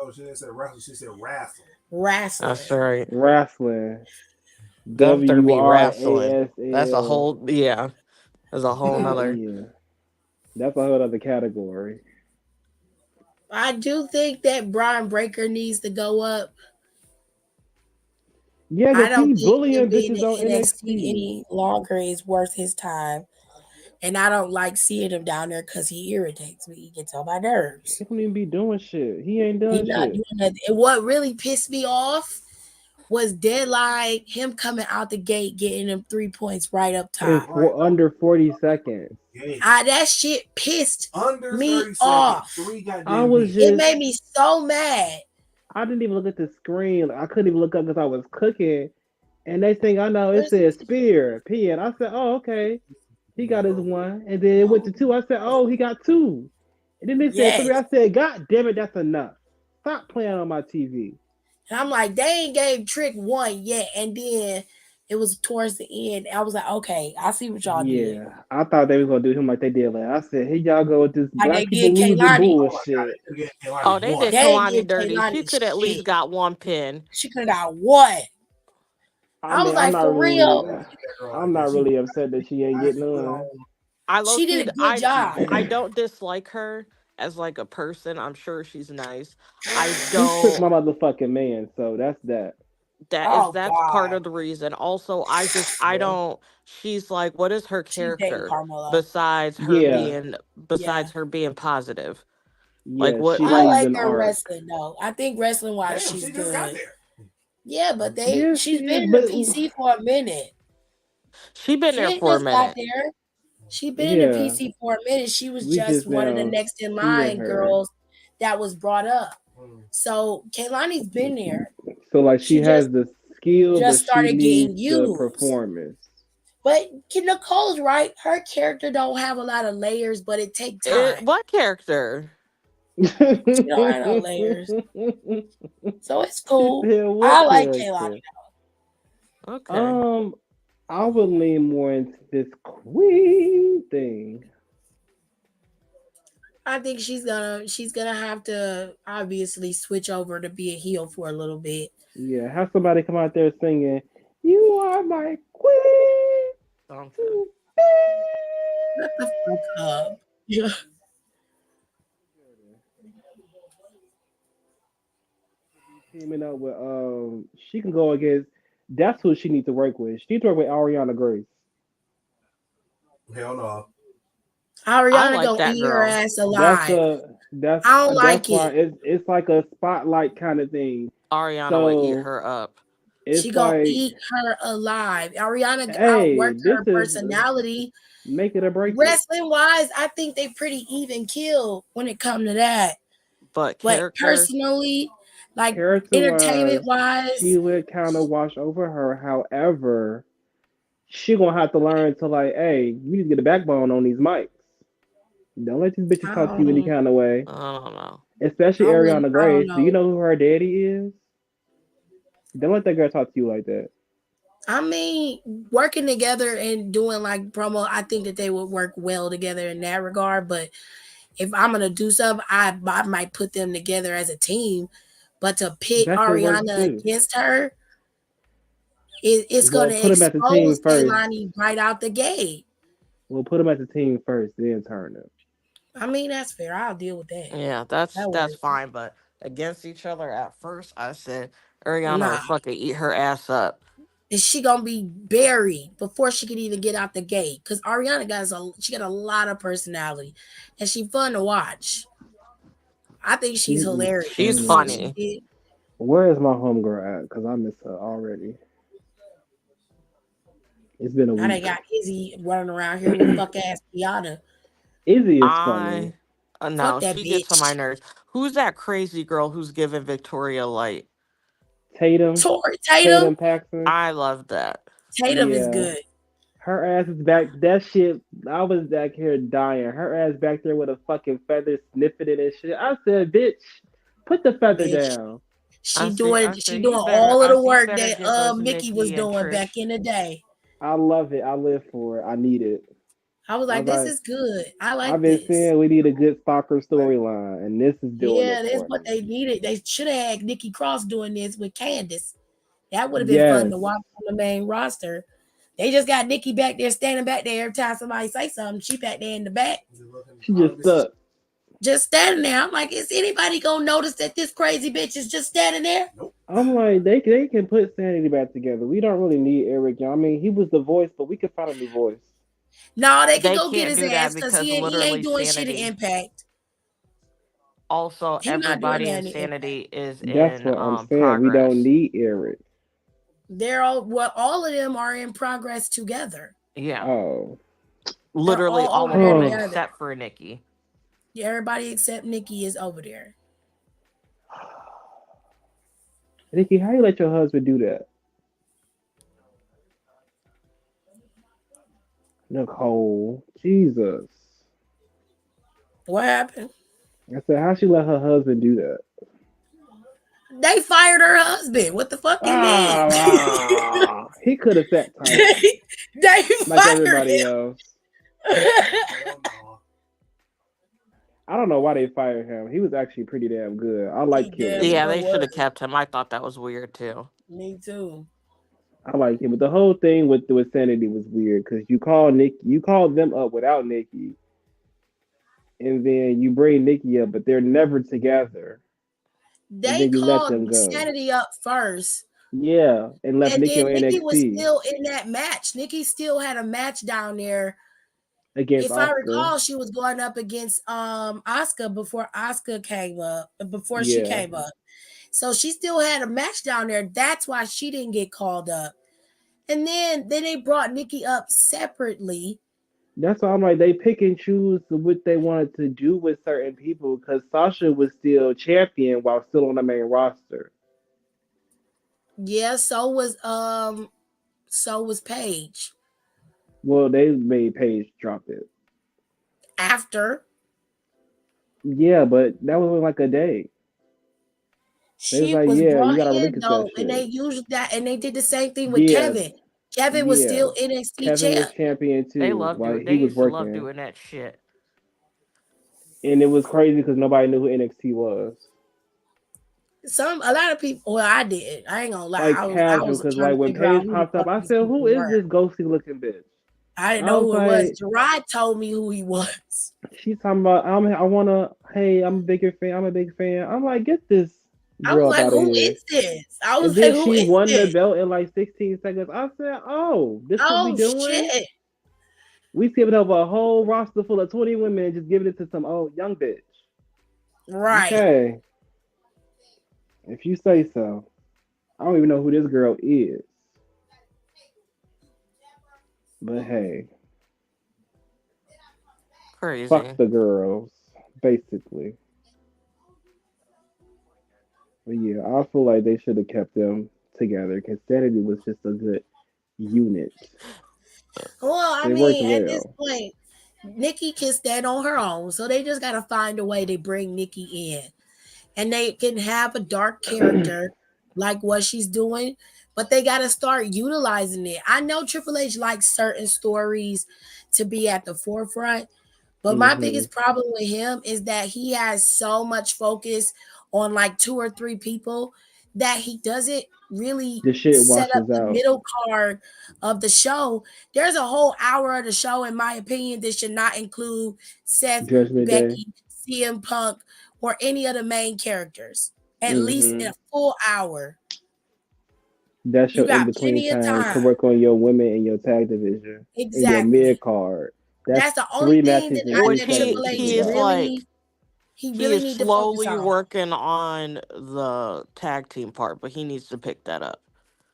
No, she didn't say wrestle. She said wrestle.
That's
Wrestling.
right.
Wrestling.
Gunther
W
be
R
wrestling.
A S
That's a
L.
whole yeah. There's a whole nother.
Yeah, that's a whole other category.
I do think that Brian Breaker needs to go up.
Yeah,
I
because
don't
he
think him
bullying
being
bitches on
in NXT
NXT.
any longer is worth his time. And I don't like seeing him down there because he irritates me. He gets on my nerves.
He don't even be doing shit. He ain't
He
done
not
shit.
doing nothing. And what really pissed me off was Deadline, him coming out the gate, getting them 3 points right up
In
top.
Right
under 40 seconds.
gate.
That shit pissed
Under
me
30 seconds.
off.
Three
I
goddamn
was
hits.
It
just,
made me so mad.
I didn't even look at the screen. I couldn't even look up because I was cooking. And next thing I know, it
Where's
said spear, P. And I said, oh, okay. He got his one. And then it went to two. I said, oh, he got two. And then they said
yes.
three. I said, God damn it, that's enough. Stop playing on my TV.
And I'm like, they ain't gave Trick one yet. And then it was towards the end. I was like, okay, I see what y'all did.
Yeah, I thought they was gonna do him like they did. Like I said, here y'all go with this
Like they
black people
did
losing
Kaylani.
Oh my God.
bullshit.
They could get Kalani
Oh, they
one.
did
They ain't
Kalani
give
dirty.
Kaylani
She could at
shit.
least got one pin.
She could have got one.
I
I was
mean, I'm
like,
not
for real?
really,
They keep that girl
I'm
like that.
not
She
really upset that she ain't getting
actually put
none.
on.
I low
She
key,
did a good job.
I don't dislike her as like a person. I'm sure she's nice. I
She took
don't.
my motherfucking man, so that's that.
Oh
that's part
God.
of the reason. Also, I
Yeah.
don't. She's like, what is her
She's dating
character
Carmelo.
Yeah,
Yeah.
besides her being positive? Like
yeah,
what?
she
I
needs
Like
like
an
her
arc.
wrestling though. I think wrestling wise
Damn,
she's
she just got
good.
there.
Yeah, but
Yeah, she
she's
is,
been in the
but
PC for a minute.
she been
She
there
ain't
for a
just got
minute,
there. She been in the
yeah,
PC for a minute. She was
we
just
just
one of the
now
next in
seeing
line
her.
girls that was brought up.
Mm.
So Kaylani's been there.
So like she
She just
has the skill, but she
started
needs
getting
the
used.
performance.
But Nicole's right. Her character don't have a lot of layers, but it take time.
what character?
She don't have no layers. So it's
She
cool.
said,
I
"What
like Kaylani.
character?"
Okay.
Um, I would lean more into this queen thing.
I think she's gonna have to obviously switch over to be a heel for a little bit.
Yeah, have somebody come out there singing, "You are my queen."
Something.
Shut the fuck up. Yeah.
Teaming up with she can go against. That's who she needs to work with. She needs to work with Ariana Grace.
Hell no.
I
Ariana
like
gonna
that
eat her
girl.
ass
That's
alive.
a
I don't
that's
like
why
it.
it's like a spotlight kind of thing.
Ariana would eat
So
her up.
She
it's
gonna
like,
eat her alive. Ariana
hey,
outworked
this
her
is
personality.
make it or break it.
Wrestling wise, I think they pretty even kill when it come to that.
But
But
character,
personally, like
Character
entertainment
wise, she
wise,
would kind of wash over her. However, she gonna have to learn to like, hey, you need to get a backbone on these mics. Don't let these bitches
I
talk to you any
don't,
kind of way.
I don't know.
Especially Ariana
I don't
Grace. Do you
know.
know who her daddy is? Don't let that girl talk to you like that.
I mean, working together and doing like promo, I think that they would work well together in that regard. But if I'm gonna do something, I might put them together as a team. But to pit
That could work
Ariana
too.
against her, it's
Well,
gonna
put them as a
expose
team first.
Kaylani right out the gate.
We'll put them as a team first, then turn them.
I mean, that's fair. I'll deal with that.
Yeah,
That
that's
works.
fine. But against each other at first, I said Ariana would
Nah,
fucking eat her ass up.
is she gonna be buried before she could even get out the gate? Because Ariana got a lot of personality, and she fun to watch. I think
She
she's
is
hilarious.
She's
So
funny.
she
funny.
did.
Where is my homegirl at? Because I miss her already. It's been a
Now they
week.
got Izzy running around here with fuck ass Kiana.
Izzy is funny.
I
Fuck
no,
that
she gets on my
bitch.
nerves. Who's that crazy girl who's giving Victoria light?
Tatum,
Tori Tatum.
Tatum Paxson.
I love that.
Tatum is
Yeah,
good.
her ass is back. That shit, I was back here dying. Her ass back there with a fucking feather sniffing it and shit. I said, bitch, put the feather
Bitch.
down.
I
She
said
doing
you better.
all of
I
the
said you
work
better
that
give us
Mickey was
Nikki and
doing back
Trish.
in the day.
I love it. I live for it. I need it.
I was
I
like,
was
this
like,
is good. I
I've
like
been
this.
saying we need a good soccer storyline, and this is doing it
Yeah, that's
for
what
me.
they needed. They should have had Nikki Cross doing this with Candace. That would have been fun
Yes,
to watch on the main roster. They just got Nikki back there, standing back there every time somebody say something. She back there in the back,
she just stuck.
just standing there. I'm like, is anybody gonna notice that this crazy bitch is just standing there?
Nope.
I'm like, they can put Sanity back together. We don't really need Eric Young. I mean, he was the voice, but we could find a new voice.
No, they can
They
go get
can't
his
do
ass
that
because
because
he ain't
literally
doing shit in
Sanity.
Impact.
Also,
He not doing
everybody
that
in
in Impact.
Sanity is
That's
in
what I'm saying. We don't
progress.
need Eric.
They're all of them are in progress together.
Yeah,
Oh,
They're
literally
all
all
over
of
there
them
together.
except for Nikki.
Yeah, everybody except Nikki is over there.
Nikki, how you let your husband do that? Nicole, Jesus.
What happened?
I said, how she let her husband do that?
They fired her husband. What the fuck you mean?
He could have sat tight
they
like
fired
everybody
him.
else.
Hell no.
I don't know why they fired him. He was actually pretty damn good. I
He
like
damn
Killing.
Yeah,
sure
they should have
was.
kept him. I thought that was weird too.
Me too.
I like him, but the whole thing with Sanity was weird because you called them up without Nikki, and then you bring Nikki up, but they're never together, and
They
then you let
called
them go.
Sanity up first
Yeah, and left
And
Nikki
then
on
Nikki was
NXT
still in that match. Nikki still had a match down there.
against
If I
Oscar.
recall, she was going up against Oscar before Oscar came up, before she
Yeah,
came up. So she still had a match down there. That's why she didn't get called up. And then they brought Nikki up separately.
that's why I'm like they pick and choose what they wanted to do with certain people because Sasha was still champion while still on the main roster.
Yeah, so was Paige.
Well, they made Paige drop it.
After
Yeah, but that was only like a day. They was
she
like,
was
yeah, you
brought
gotta
in
relinquish that
though, and they
shit.
used that, and they did the same thing with
Yeah,
Kevin. Kevin was
yeah.
still NXT
Kevin was
champ.
champion
They
too.
love
Like
doing.
he
They
was
used to love
working,
doing that shit.
and it was crazy because nobody knew who NXT was.
A lot of people. Well, I did. I ain't gonna lie.
Like
I
casual,
was
because
trying
like
to
when
figure out
Paige
who the
popped up,
fuck
I
these
said,
people
"Who is
were.
this ghosty looking bitch?"
I didn't
I
know
was
who it was.
like,
Gerard told me who he was.
"She's talking about I wanna. Hey, I'm a bigger fan. I'm a big fan." I'm like, "Get this
I was
girl up
like,
out of
who
here."
is this? I
And
was like,
then
who
she
is
won the
this?
belt in like 16 seconds. I said, "Oh, this what we
Oh
doing?
shit!
We skipping over a whole roster full of 20 women and just giving it to some old young bitch."
Right.
Okay, if you say so. I don't even know who this girl is, but hey, fuck
Crazy.
the girls, basically. But yeah, I feel like they should have kept them together because Sanity was just a good unit.
Well, I
They worked
mean, at this
well.
point, Nikki can stand on her own, so they just gotta find a way to bring Nikki in, and they can have a dark character like what she's doing, but they gotta start utilizing it. I know Triple H likes certain stories to be at the forefront, but my
Hmm.
biggest problem with him is that he has so much focus on like two or three people that he doesn't really
The shit
set up
washes
the
out.
middle card of the show. There's a whole hour of the show, in my opinion, that should not include Seth,
Judgment Day.
Becky, CM Punk, or any of the main characters. At least
Hmm.
a full hour.
That's
You
your in
got
between
plenty of
time to
time.
work on your women and your tag division and your mid
Exactly.
card. That's
That's the only
three
thing
matches
that
in
Which
3 seconds
Triple
to
H
get
he's
out.
like
he
he
really
is
need to focus
slowly
on.
working on the tag team part, but he needs to pick that up.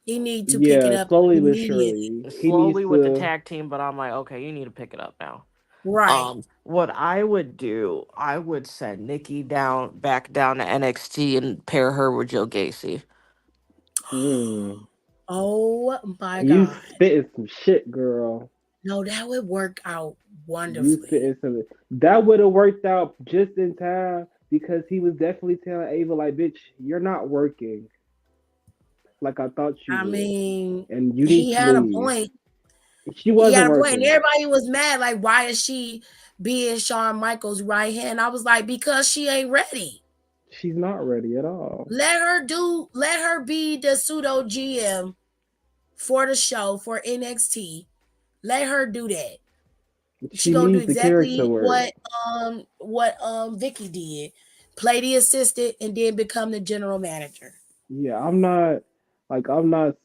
He need to pick it
Yeah,
up
slowly but
immediately.
surely. He needs
Slowly with the
to.
tag team, but I'm like, okay, you need to pick it up now.
Right.
What I would do, I would send Nikki down back down to NXT and pair her with Joe Gacy.
Mm,
Oh my
you
God.
spitting some shit, girl.
No, that would work out
You
wonderfully.
spitting some. That would have worked out just in time because he was definitely telling Ava, like, bitch, you're not working like I thought you
I
would.
mean,
And you
he
need to
had a
leave.
point.
She
He
wasn't
had a point. And
working.
everybody was mad. Like, why is she being Shawn Michaels' right hand? I was like, because she ain't ready.
She's not ready at all.
Let her be the pseudo GM for the show for NXT. Let her do that. She
She
gonna do
needs the character
exactly
work.
what Vicky did. Play the assistant and then become the general manager.
Yeah, I'm not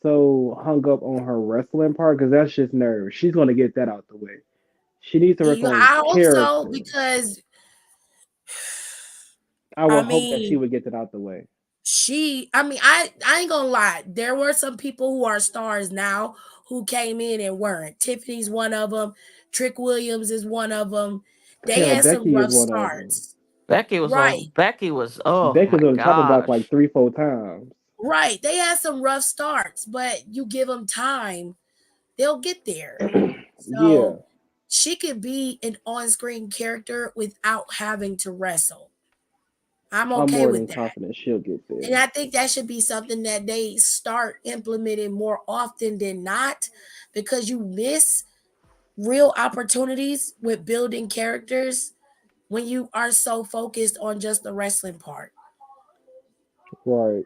so hung up on her wrestling part because that's just nerves. She's gonna get that out the way. She needs to work on
I hope so
character.
because
I
I
would hope that she
mean
would get that out the way.
I ain't gonna lie. There were some people who are stars now who came in and weren't. Tiffany's one of them. Trick Williams is one of them. They
Hell,
had some
Becky is
rough
one of them.
starts. Right.
Becky was oh
Becky's
my
on the chopping block like
gosh.
3, 4 times.
Right. They had some rough starts, but you give them time, they'll get there.
Yeah,
So she could be an on-screen character without having to wrestle. I'm
I'm
okay
more
with
than
that.
confident she'll get
And
there.
I think that should be something that they start implementing more often than not because you miss real opportunities with building characters when you are so focused on just the wrestling part.
Right.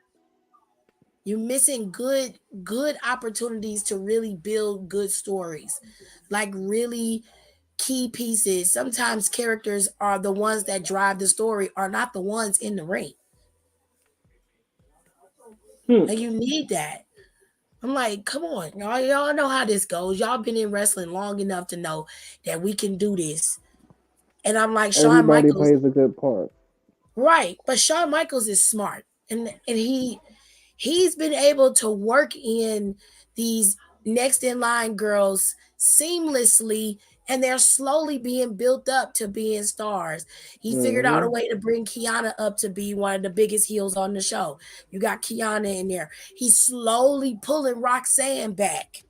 You're missing good opportunities to really build good stories. Like really key pieces. Sometimes characters are the ones that drive the story are not the ones in the ring.
Hmm.
And you need that. I'm like, come on, y'all know how this goes. Y'all been in wrestling long enough to know that we can do this. And I'm like, Shawn
Everybody
Michaels,
plays a good part.
right? But Shawn Michaels is smart, and he's been able to work in these next in line girls seamlessly, and they're slowly being built up to being stars. He figured out a
Mm-hmm.
way to bring Kiana up to be one of the biggest heels on the show. You got Kiana in there. He's slowly pulling Roxanne back,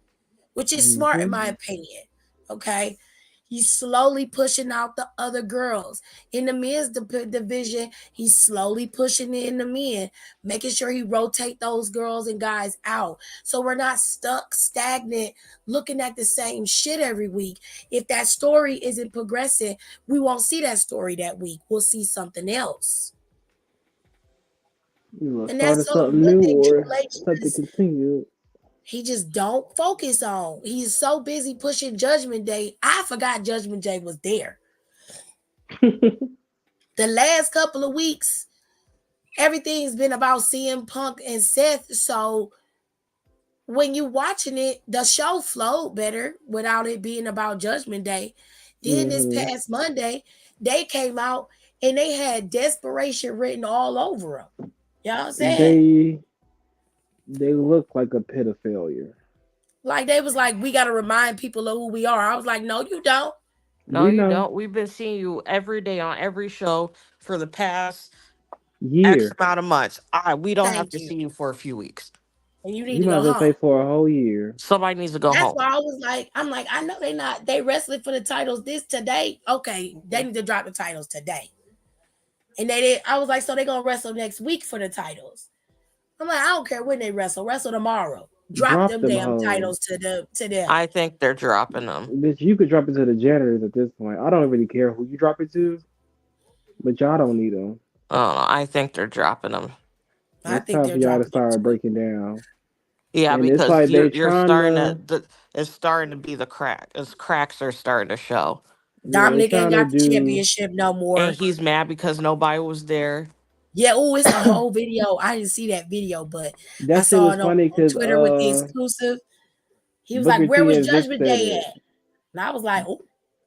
which is smart in
Mm-hmm.
my opinion. Okay. He's slowly pushing out the other girls. In the men's division, he's slowly pushing in the men, making sure he rotate those girls and guys out. So we're not stuck, stagnant, looking at the same shit every week. If that story isn't progressing, we won't see that story that week. We'll see something else.
You know,
And
started
that's so
something
good
new
thing
or
Triple H
something
is
continued.
he just don't focus on. He's so busy pushing Judgment Day. I forgot Judgment Day was there. The last couple of weeks, everything's been about CM Punk and Seth. So when you watching it, the show flowed better without it being about Judgment Day. Then this
Mm-hmm.
past Monday, they came out and they had desperation written all over them. You know what I'm saying?
They look like a pit of failure.
Like they was like, we got to remind people of who we are. I was like, no, you don't.
No,
We
you
know
don't. We've been seeing you every day on every show for the past X
year.
amount of months. We don't have
Thank
to
you.
see you for a few weeks.
And you need
You
to
might
go
as well say
home.
for a whole year.
Somebody needs to go
That's
home.
why I was like, I'm like, I know they wrestling for the titles this today. Okay, they need to drop the titles today. And they did. I was like, so they gonna wrestle next week for the titles. I'm like, I don't care when they wrestle tomorrow. Drop
Drop
them
them
damn
hoes.
titles to them.
I think they're dropping them.
Bitch, you could drop it to the janitors at this point. I don't really care who you drop it to, but y'all don't need them.
I don't know. I think they're dropping them.
I
It's
think
time for
they're
y'all to
dropping them
start
too.
breaking down.
Yeah,
And it's
because
like they
you're
trying
starting
to,
it's starting to be the crack. As cracks are starting to show.
yeah, they
Dominic ain't
trying to
got the
do.
championship no
And
more.
he's mad because nobody was there.
Yeah, oh, it's a whole video. I didn't see that video, but I
That shit
saw
was
it
funny
on
because
Twitter with the exclusive. He was like,
Booker
where
T
was
and Vic
Judgment
said
Day
it.
at? And I was like, oh,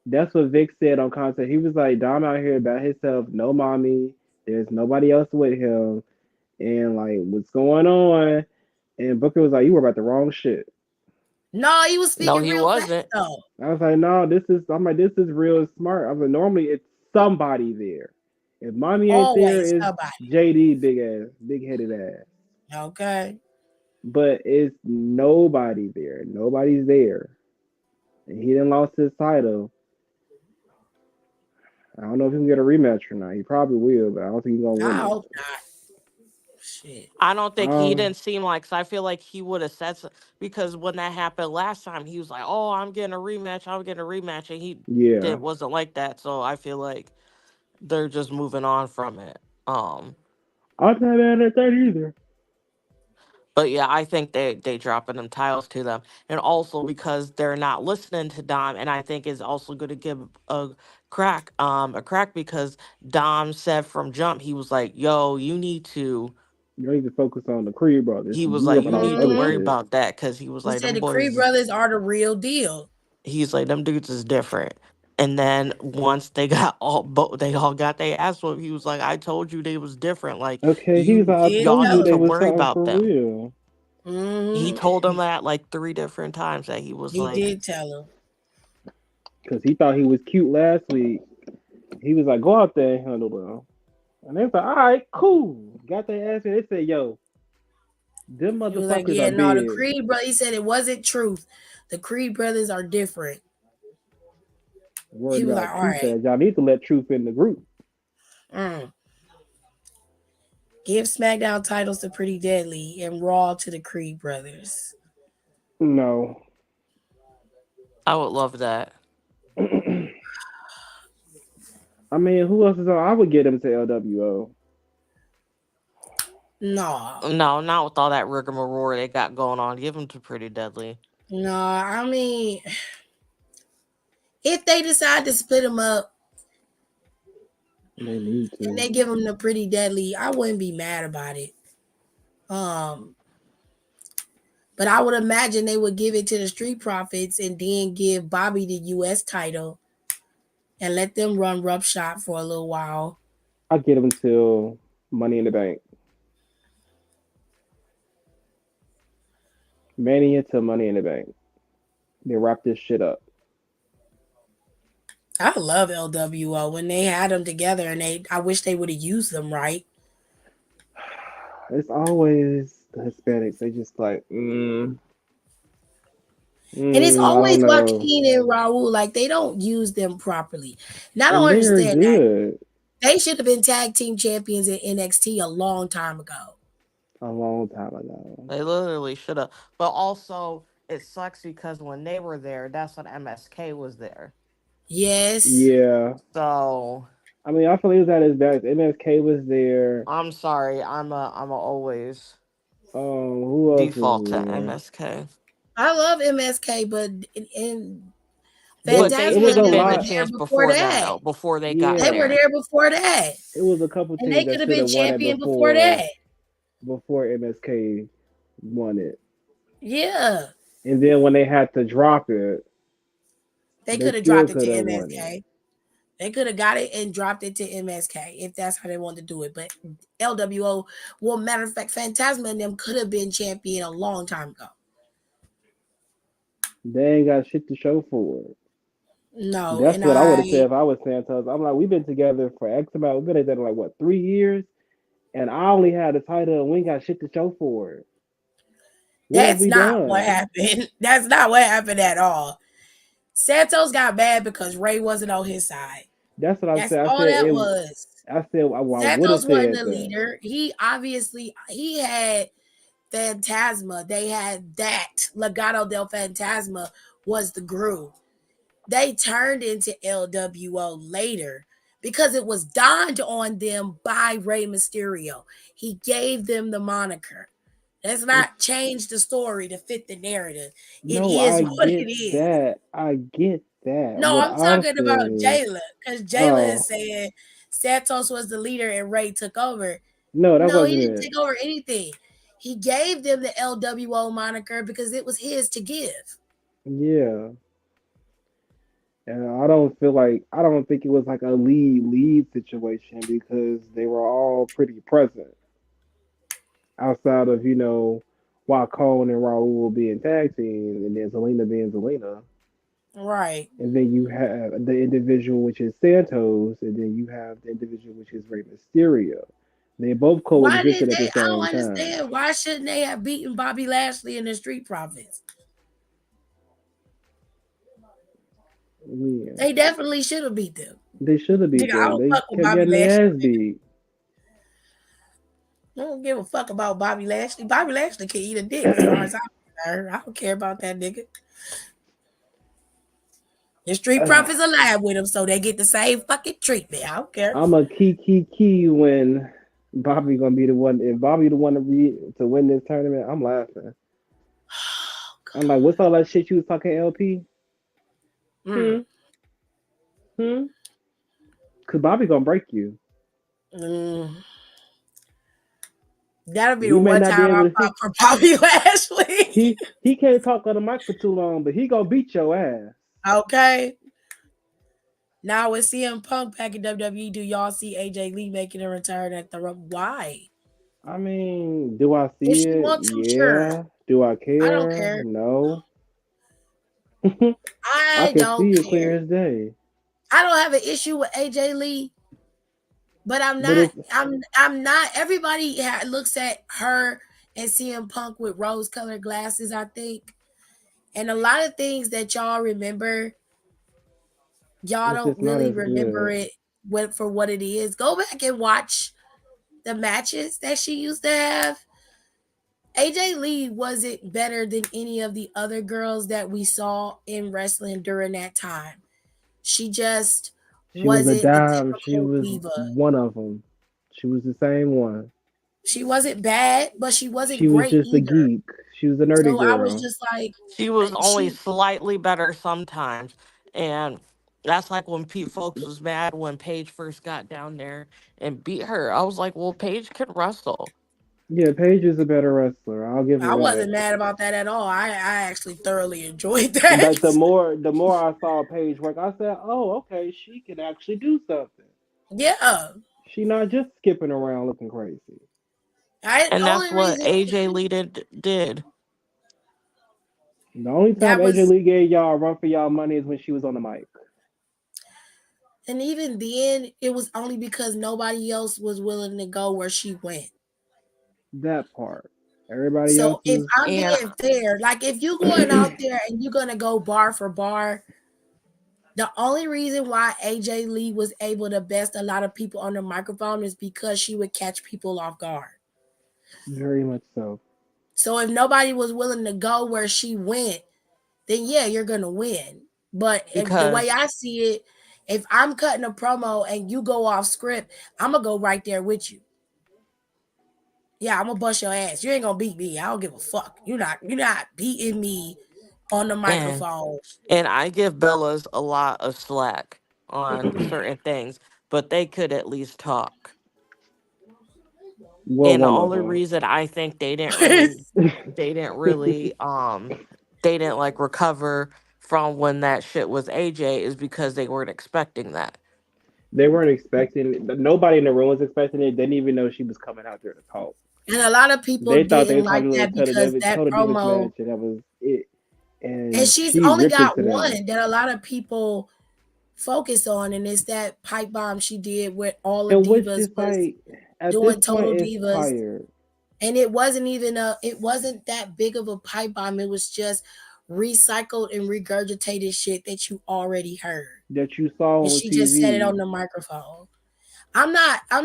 That's what Vic said on content. He was like, Dom out here about himself, no mommy. There's nobody else with him. And like, what's going on? And Booker was like, you were about the wrong shit.
no, he was
No,
speaking
he
real fast
wasn't.
though.
I was like, no, this is real smart. I was like, normally it's somebody there. If mommy ain't there,
Always
it's
somebody.
JD big ass, big headed ass.
Okay.
But it's nobody there. Nobody's there. And he didn't lost his title. I don't know if he can get a rematch or not. He probably will, but I don't think he's gonna
I
win it.
hope not. Shit.
I don't think he
Um,
didn't seem like. Cause I feel like he would have said because when that happened last time, he was like, "Oh, I'm getting a rematch. I'm getting a rematch," and he
yeah.
did wasn't like that. So I feel like they're just moving on from it.
I'm not mad at that either.
But yeah, I think they dropping them tiles to them, and also because they're not listening to Dom, and I think is also going to give a crack because Dom said from jump he was like, "Yo, you need to."
You need to focus on the Creed brothers.
He was
You
like,
working
"You
on this
need to
other
worry
Mm-hmm.
shit.
about that," because he was
He
like,
said
"Them
the Creed
boys."
brothers are the real deal.
He's like, "Them dudes is different." And then once they got they all got their ass whooped. He was like, "I told you they was different. Like
Okay, he was
He
like, I
did
y'all
told
tell
you
need
they
to
him.
was
worry
something
about
for
them."
real.
He
Mm-hmm.
told them that like 3 different times that he was
He
like,
did tell him.
Because he thought he was cute last week. He was like, go out there and handle them. And they was like, all right, cool. Got their ass in. They said, yo, them
He was like,
motherfuckers
yeah,
are
no, the
big.
Creed brother. He said it wasn't truth. The Creed brothers are different. He
Worried
was like,
about
all
Truth
right,
ass. Y'all need to let Truth in the group.
mm. Give SmackDown titles to Pretty Deadly and Raw to the Creed brothers.
No.
"I would love that."
I mean, who else is on? I would get him to LWO.
No,
No, not with all that rigmarole they got going on. Give them to Pretty Deadly.
no. I mean, if they decide to split them up
They need
and
to.
they give them the Pretty Deadly, I wouldn't be mad about it. Um, But I would imagine they would give it to the Street Profits and then give Bobby the US title and let them run roughshod for a little while.
I get them until Money in the Bank. Mania to Money in the Bank. They wrap this shit up.
I love LWO when they had them together, and I wish they would have used them right.
It's always the Hispanics. They just like,
And it's
I don't
always
know.
Joaquin and Raul, like they don't use them properly. And I don't
And they're
understand that.
good
They should have been tag team champions in NXT a long time ago.
a long time ago.
They literally should have. But also, it sucks because when they were there, that's when MSK was there.
Yes.
Yeah.
So
I mean, I feel he was at his best. MSK was there.
I'm sorry. I'm a always
Who else
default to
was there?
MSK.
I love MSK, but in
But they
It
Phantasma
was
should
a
and
have
them
been
were
the
lot.
there
chance
before
before then,
that.
though. Before they got
They
Yeah.
were
there.
there before that.
It was a couple
And they
teams
could
that
have
should
been
have won it
champion before that.
before MSK won it.
Yeah.
And then when they had to drop it,
They
they
could have
still
dropped it
could
to
have won it.
MSK. They could have got it and dropped it to MSK if that's how they wanted to do it. But LWO, well, matter of fact, Phantasma and them could have been champion a long time ago.
They ain't got shit to show for it.
No,
That's
and
what I would have said if I was Santos. I'm like, we've been together for X amount. We've been together like what 3 years, and I only had a title, and we ain't got shit to show for it. What have
that's
we
not what
done?
happened. That's not what happened at all. Santos got mad because Ray wasn't on his side.
That's what I
That's
said. I
all
said
that
it.
was.
I said I would have
Santos wasn't
said
the
that.
leader. He had Phantasma. They had that. Legado del Fantasma was the groove. They turned into LWO later because it was dawned on them by Rey Mysterio. He gave them the moniker. Let's not change the story to fit the narrative. It
No,
is
I
what
get
it is.
that. I get that.
No,
What
I'm
I'm
talking about
saying is,
Jayla because Jayla is
oh
saying Santos was the leader and Ray took over.
no, that
No, he
wasn't
didn't
it.
take over anything. He gave them the LWO moniker because it was his to give.
Yeah, and I don't think it was like a lead situation because they were all pretty present outside of Wacom and Raul being tag team, and then Zelina being Zelina.
Right.
And then you have the individual, which is Santos, and then you have the individual, which is Rey Mysterio. They both
Why did
coexisted at the
they? I don't
same time.
understand. Why shouldn't they have beaten Bobby Lashley in the Street Profits?
Yeah.
They definitely should have beat them.
They should have beat
Nigga, I
them.
don't
They
fuck with
kept
Bobby
getting their
Lashley.
ass beat.
I don't give a fuck about Bobby Lashley. Bobby Lashley can eat a dick as far as I'm concerned. I don't care about that nigga. The Street Profits alive with him, so they get the same fucking treatment. I don't care.
I'm a key when Bobby gonna be the one. If Bobby the one to win this tournament, I'm laughing. I'm like, what's all that shit you was talking LP? Hmm.
Mm,
Hmm. Cause Bobby gonna break you.
mm. That'll be
He
the
may
one
not be
time I
able to.
pop for Bobby Lashley.
He can't talk on the mic for too long, but he gonna beat your ass.
Okay. Now with CM Punk back in WWE, do y'all see AJ Lee making a return at the Why?
I mean, do I
If
see
she
it?
wants to, sure.
Yeah. Do I
I don't
care?
care.
No. I
I
can
don't
see it
care.
clear as day.
I don't have an issue with AJ Lee, but I'm
But
not.
it's
I'm not. Everybody looks at her and CM Punk with rose-colored glasses. I think, and a lot of things that y'all remember, y'all
it's
don't
just not
really
as
remember
good.
it for what it is. Go back and watch the matches that she used to have. AJ Lee wasn't better than any of the other girls that we saw in wrestling during that time. She just
She was a
wasn't the
dime. She
typical
was
diva.
one of them. She was the same one.
She wasn't bad, but she wasn't
She was
great
just a
either.
geek. She was a nerdy
So I was
girl.
just like,
She was only
she,
slightly better sometimes. And that's like when Pete Folks was mad when Paige first got down there and beat her. I was like, well, Paige can wrestle.
Yeah, Paige is a better wrestler. I'll give her
I
that.
wasn't mad about that at all. I actually thoroughly enjoyed that.
Like the more I saw Paige work, I said, "Oh, okay, she can actually do something.
Yeah.
She not just skipping around looking crazy."
I
And that's
only
what
reason
AJ Lee did.
The only time
that
AJ
was,
Lee gave y'all a run for y'all money is when she was on the mic.
and even then, it was only because nobody else was willing to go where she went.
That part. Everybody else
So if
was.
I'm
And
being fair, like if you're going out there and you're gonna go bar for bar, the only reason why AJ Lee was able to best a lot of people on the microphone is because she would catch people off guard.
Very much so.
So if nobody was willing to go where she went, then yeah, you're gonna win. But if the way
because
I see it, if I'm cutting a promo and you go off script, I'm gonna go right there with you. Yeah, I'm gonna bust your ass. You ain't gonna beat me. I don't give a fuck. You're not beating me on the
and
microphone.
and I give Bellas a lot of slack on certain things, but they could at least talk.
Well,
And the
one of
only
them.
reason I think they didn't really they didn't like recover from when that shit was AJ is because they weren't expecting that.
They weren't expecting. Nobody in the room was expecting it. They didn't even know she was coming out there to talk.
And a lot of people
They thought they
didn't
was
like
probably going
that
to tell
because
the
that
Total Divas
promo,
match, and that was it.
and
And
she's
she
only
ripped
got
into them.
one that a lot of people focus on, and it's that pipe bomb she did with all the
And which
divas
is
was
like, at this
doing
point,
total
it's
divas.
tired.
And it wasn't that big of a pipe bomb. It was just recycled and regurgitated shit that you already heard.
That you saw
And
on
she just said it on
TV.
the microphone. I'm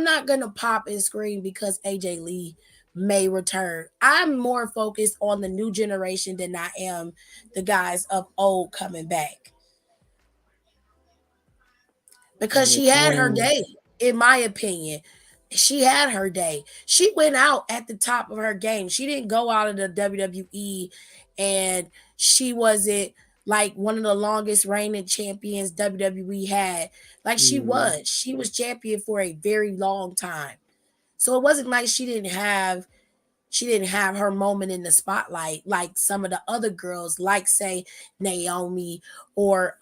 not gonna pop and scream because AJ Lee may return. I'm more focused on the new generation than I am the guys of old coming back. Because
Yeah,
she had her
um,
day, in my opinion. She had her day. She went out at the top of her game. She didn't go out of the WWE and she wasn't like one of the longest reigning champions WWE had. Like she
mm,
was. She was champion for a very long time. So it wasn't like she didn't have her moment in the spotlight like some of the other girls, like say Naomi or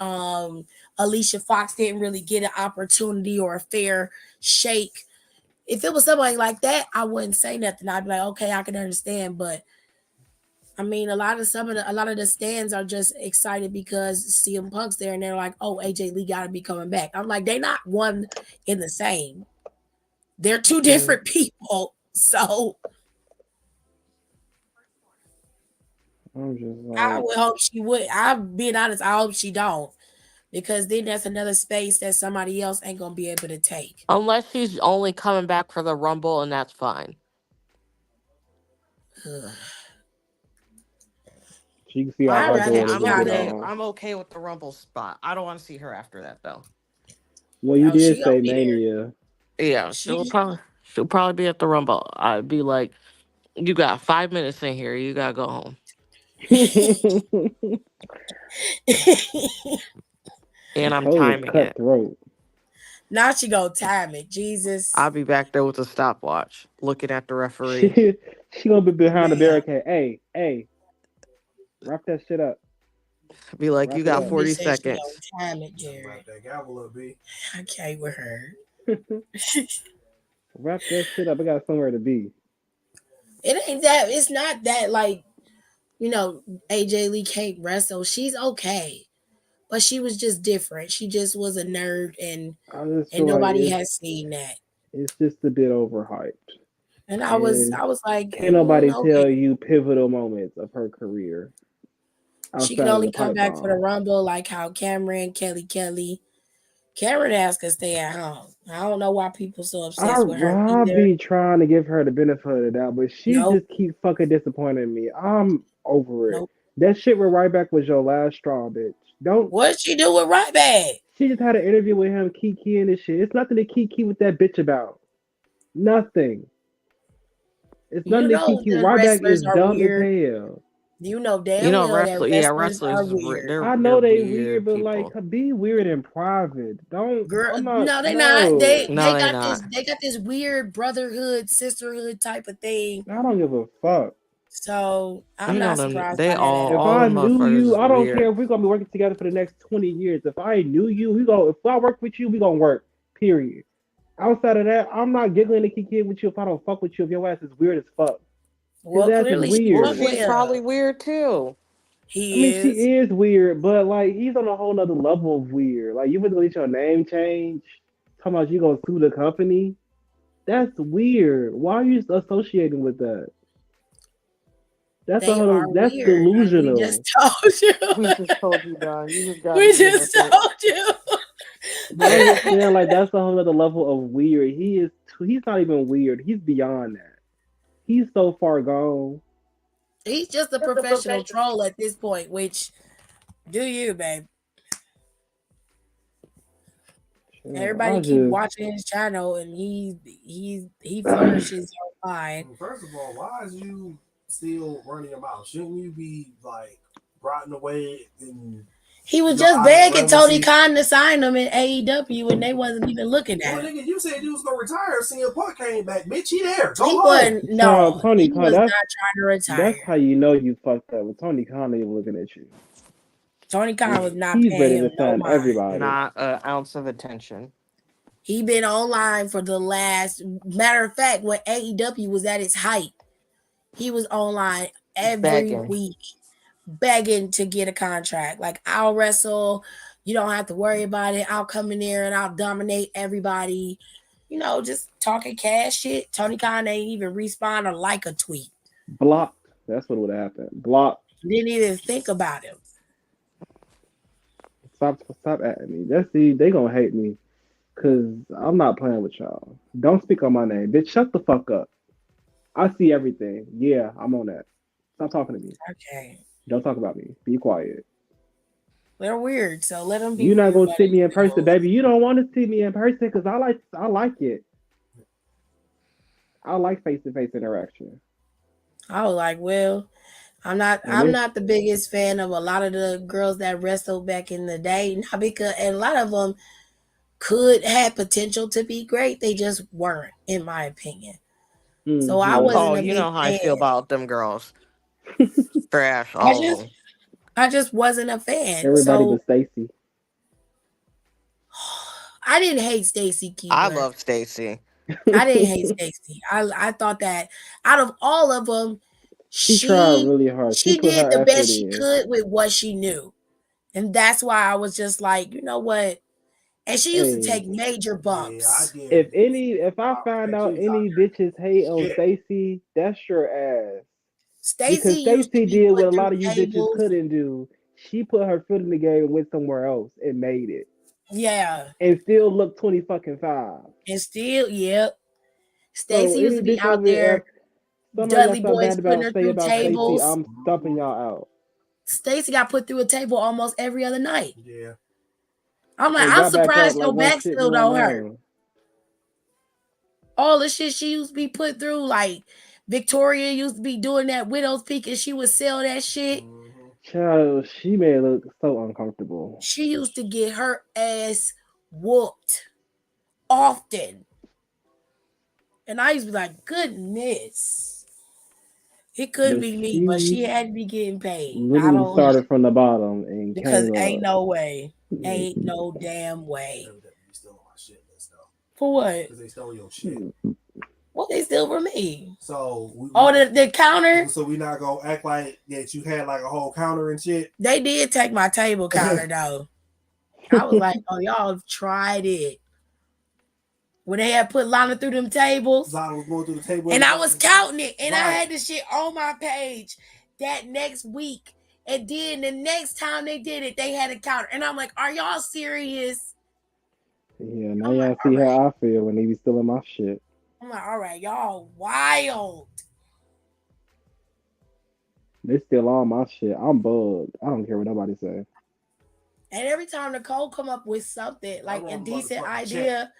Alicia Fox didn't really get an opportunity or a fair shake. If it was somebody like that, I wouldn't say nothing. I'd be like, okay, I can understand. But I mean, a lot of the stands are just excited because CM Punk's there, and they're like, oh, AJ Lee got to be coming back. I'm like, they not one in the same. They're two
mm,
different people. So
I'm just
I
like,
would hope she would. I'm being honest. I hope she don't, because then that's another space that somebody else ain't gonna be able to take.
Unless she's only coming back for the Rumble, and that's fine.
Ugh.
she can see out
I'd
her
rather
door to
she
go
got
get
a.
on.
I'm okay with the Rumble spot. I don't want to see her after that though.
Well, you
Oh, she
did
gonna
say
be there.
Mania.
Yeah,
She.
she'll probably be at the Rumble. I'd be like, you got 5 minutes in here. You gotta go home. And I'm
Told was
timing it.
cutthroat.
Now she gonna time it. Jesus,
I'll be back there with a stopwatch, looking at the referee.
She she gonna be behind the
man,
barricade. Hey, hey, wrap that shit up.
Be like, you
Wrap it
got
this
up.
bitch
40
said she gonna
seconds.
time it,
Wrap
Jerry.
that gavel up, B.
I can't with her.
Wrap that shit up. I got somewhere to be.
It ain't that. It's not that like AJ Lee can't wrestle. She's okay, but she was just different. She just was a nerd, and
I just
and
feel like
nobody has seen that.
it's just a bit overhyped.
And I was
And
I was like,
can't nobody
okay.
tell you pivotal moments of her career
She can
outside of
only
the
come
pipe
back for the
bomb.
Rumble, like how Kelly. Cameron asked her to stay at home. I don't know why people so obsessed with her
I'll
either.
be trying to give her the benefit of the doubt, but she
Nope,
just keep fucking disappointing me. I'm over it.
nope.
That shit with Ryback was your last straw, bitch. Don't.
What she do with right back?
She just had an interview with him, Kiki and this shit. It's nothing to Kiki with that bitch about. Nothing. It's
You
nothing to
know
Kiki.
the
Ryback is
wrestlers are
dumb as
weird.
hell.
You know damn
You know,
well that wrestlers are
wrestlers,
weird.
they're
I know
they're
they weird,
weird
but like
people.
be weird in private. Don't.
Girl,
I'm not.
no, they not.
No.
No,
They
they
got
not.
this weird brotherhood, sisterhood type of thing.
I don't give a fuck.
So I'm
You know
not
them.
surprised
They
by that at
If
all
I
all.
them
knew
motherfuckers
you,
is
I don't care
weird.
if we're gonna be working together for the next 20 years. If I knew you, we go. If I work with you, we gonna work. Period. Outside of that, I'm not giggling to kick in with you if I don't fuck with you. If your ass is weird as fuck, his
Well,
ass is
clearly she
Well,
fuck
weird.
with
she's
him.
probably weird too.
I
He
mean,
is.
she is weird, but like he's on a whole nother level of weird. Like you was gonna get your name changed, talking about you gonna sue the company. That's weird. Why are you associating with that? That's a
They
whole.
are
That's
weird. We just
delusional.
told you.
We just told you, Don. You just gotta
We
deal
just
with it.
told you.
But I'm just saying, like that's a whole other level of weird. He's not even weird. He's beyond that. He's so far gone.
He's just a professional troll at this point, which do you, babe. Everybody
I
keep
just
watching his channel and he flourishes online.
First of all, why is you still running your mouth? Shouldn't you be like rotting away in
He was
your
just
island
begging Tony
residency?
Khan to sign him in AEW and they wasn't even looking
Well,
at him.
nigga, you said you was gonna retire. CM Punk came back, bitch. He there. Go
He
home.
wasn't.
Child,
No,
Tony
he
Khan.
was not
That's
trying to
that's how
retire.
you know you fucked up. With Tony Khan ain't even looking at you.
Tony Khan was not
He's
paying
ready
him
to
no
sign
mind.
everybody.
Not an ounce of attention.
He been online for the last. Matter of fact, when AEW was at its height, he was online every
Begging.
week, begging to get a contract. Like, I'll wrestle. You don't have to worry about it. I'll come in there and I'll dominate everybody. You know, just talking cash shit. Tony Khan ain't even respond or like a tweet.
Blocked. That's what would happen. Blocked.
Didn't even think about him.
Stop at me. They gonna hate me. Cause I'm not playing with y'all. Don't speak on my name. Bitch, shut the fuck up. I see everything. Yeah, I'm on that. Stop talking to me.
Okay.
Don't talk about me. Be quiet.
They're weird, so let them be
You're not
weird.
gonna see me in person, baby. You don't want to see me in person because I like it. I like face-to-face interaction.
I was like, well, I'm not the biggest fan of a lot of the girls that wrestled back in the day. Not because and a lot of them could have potential to be great. They just weren't, in my opinion. So I
Mm-hmm.
Oh,
wasn't a
you
big
know how I feel
fan.
about them girls. Trash,
I
all of
just
them.
I just wasn't a fan.
Everybody
So
but Stacy.
I didn't hate Stacy
I
Keebler.
love Stacy.
I didn't hate Stacy. I thought that out of all of them,
She tried really hard. She
she
put
did
her
the
effort
best she
in.
could with what she knew. And that's why I was just like, you know what? And she used to take
Hey,
major
Yeah, I
bumps.
did.
if I find
She
out
was out
any
there.
bitches hate on
Shit.
Stacy, that's your ass.
Stacy
Because
used to
Stacy
be
did what
put
a
through
lot of you bitches
tables.
couldn't do. She put her foot in the game and went somewhere else and made it.
Yeah.
And still look 20 fucking 5.
And still, yep.
So
Stacy used
any
to be
bitch
out
over
there,
if some of y'all
Dudley
talk
boys
bad
putting
about
her
say
through
about Stacy,
tables.
I'm stumping y'all out.
Stacy got put through a table almost every other night.
Yeah.
I'm like,
And
I'm
got back up
surprised
like
your
one
back
shit
still
going
don't hurt.
on.
All the shit she used to be put through, like Victoria used to be doing that widow's peak and she would sell that shit.
Mm-hmm.
Child, she made it look so uncomfortable.
She used to get her ass whooped often. And I used to be like, goodness. It could
But
be me, but
she
she had to be getting paid. I
literally
don't
started from the bottom and
because
came
ain't
up.
no way. Ain't no damn way.
WWE still on my shit list though.
For what?
Because they stole your shit.
What they steal from me?
So
The counter?
So we not gonna act like that you had like a whole counter and shit.
They did take my table counter though. I was like, oh, y'all have tried it. When they had put Lana through them tables.
Lana was going through the table.
And I was counting it. And I
Right.
had the shit on my page that next week. And then the next time they did it, they had a counter. And I'm like, are y'all serious?
Yeah, now
I'm
y'all
like,
see
all right.
how I feel when they be stealing my shit.
I'm like, all right, y'all wild.
They steal all my shit. I'm bugged. I don't care what nobody say.
And every time Nicole come up with something, like a decent idea,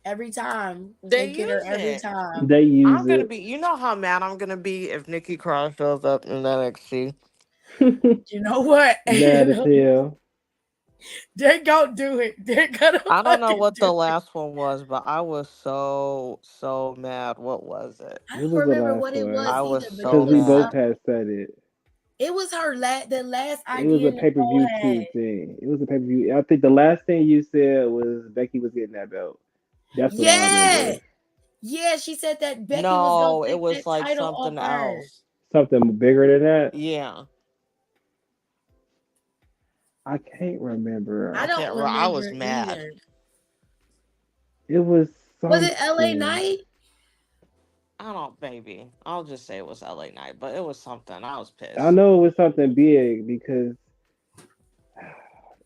every time.
They
They get her
use
every
it.
time.
They use
I'm gonna
it.
be. You know how mad I'm gonna be if Nikki Cross shows up in NXT.
You know what?
Mad as hell.
They gonna do it. They're gonna
I don't know
fucking
what
do
the
it.
last one was, but I was so mad. What was it?
I
What
don't
was the
remember
last
what it
one?
was
I was
either, but it
so
Because we
was
both
mad.
had said it.
it was her the last
It was
idea
a pay per
Nicole
view
had.
too thing. It was a pay per view. I think the last thing you said was Becky was getting that belt. That's what I
Yeah.
remember.
Yeah, she said that Becky was gonna
No, it
take
was
that
like
title off
something
her.
else.
Something bigger than that.
Yeah,
I can't
I
I
remember.
don't
can't. I was
remember
mad.
either.
It was
Was it LA
something.
Knight?
I don't, baby. I'll just say it was LA Night, but it was something. I was
I
pissed.
know it was something big because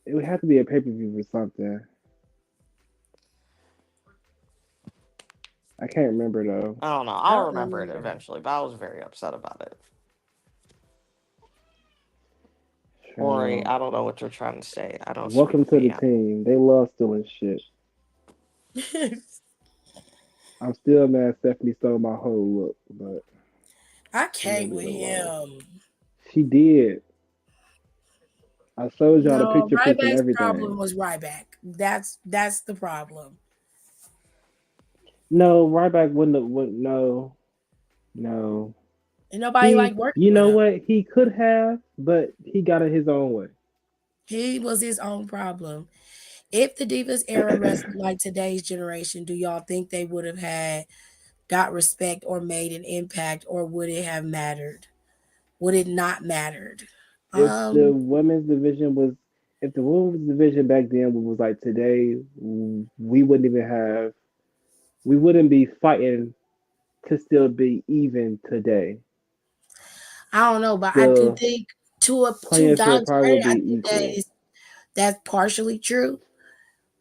it would have to be a pay per view or something. I can't remember though.
I don't know.
I
I'll
don't
remember it
remember.
eventually, but I was very upset about it. Corey,
Child.
I don't know what you're trying to say. I don't speak
Welcome
for
to the
you.
team. They love stealing shit. I'm still mad Stephanie stole my whole look, but
I
I'm gonna
can't
leave
with
it alone.
him.
She did. I showed y'all the
No,
picture proof and
Ryback's problem
everything.
was Ryback. That's the problem.
No, Ryback wouldn't have. No, no.
And nobody liked working
You
with
know
him.
what? He could have, but he got it his own way.
He was his own problem. If the Divas era wrestled like today's generation, do y'all think they would have had got respect or made an impact, or would it have mattered? Would it not mattered?
If the
Um,
women's division was, if the women's division back then was like today, we wouldn't even have, we wouldn't be fighting to still be even today.
I don't know, but I do
The
think to
playing field
Don's
probably
credit,
would
I
be
think
equal.
that's partially true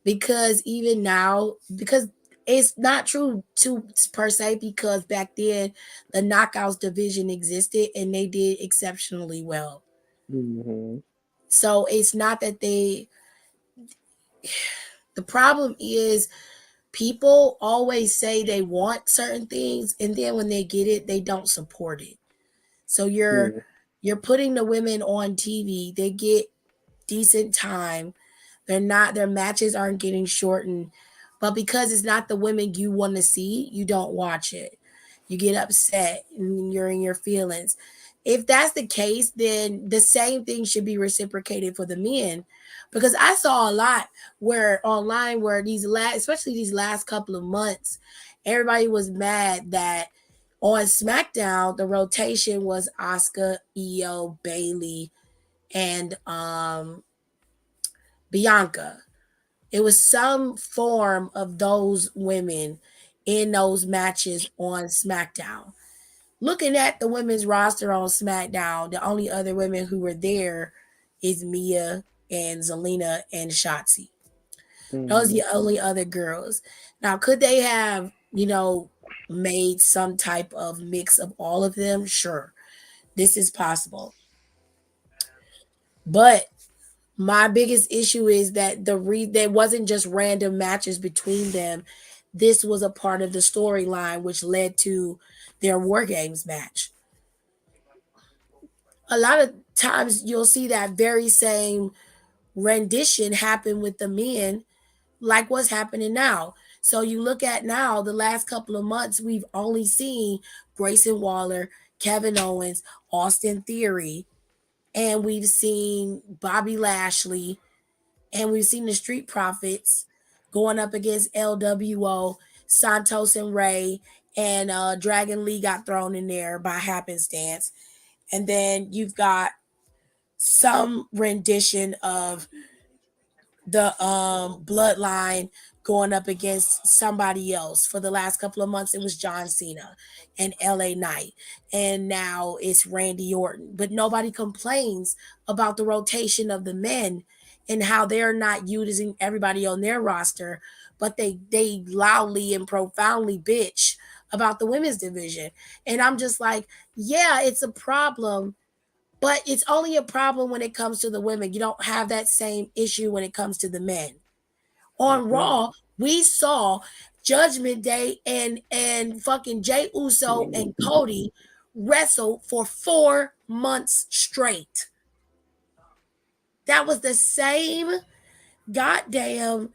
because even now, because it's not true to per se because back then the knockouts division existed and they did exceptionally well.
Hmm.
So it's not that they. The problem is people always say they want certain things and then when they get it, they don't support it. So
Yeah.
you're putting the women on TV. They get decent time. Their matches aren't getting shortened. But because it's not the women you want to see, you don't watch it. You get upset and you're in your feelings. If that's the case, then the same thing should be reciprocated for the men. Because I saw a lot where online where especially these last couple of months, everybody was mad that on SmackDown the rotation was Asuka, Io, Bailey, and Bianca. It was some form of those women in those matches on SmackDown. Looking at the women's roster on SmackDown, the only other women who were there is Mia and Zelina and Shotzi. Those are
Hmm.
the only other girls. Now, could they have, made some type of mix of all of them? Sure. This is possible. But my biggest issue is that there wasn't just random matches between them. This was a part of the storyline which led to their War Games match. A lot of times you'll see that very same rendition happen with the men, like what's happening now. So you look at now, the last couple of months, we've only seen Grayson Waller, Kevin Owens, Austin Theory, and we've seen Bobby Lashley, and we've seen the Street Profits going up against LWO, Santos and Ray, and Dragon Lee got thrown in there by happenstance. And then you've got some rendition of the bloodline going up against somebody else. For the last couple of months it was John Cena and LA Knight, and now it's Randy Orton, but nobody complains about the rotation of the men and how they're not using everybody on their roster, but they loudly and profoundly bitch about the women's division. And I'm just like, yeah, it's a problem, but it's only a problem when it comes to the women. You don't have that same issue when it comes to the men. On
Okay.
Raw, we saw Judgment Day and fucking Jay Uso and Cody wrestled for 4 months straight. That was the same goddamn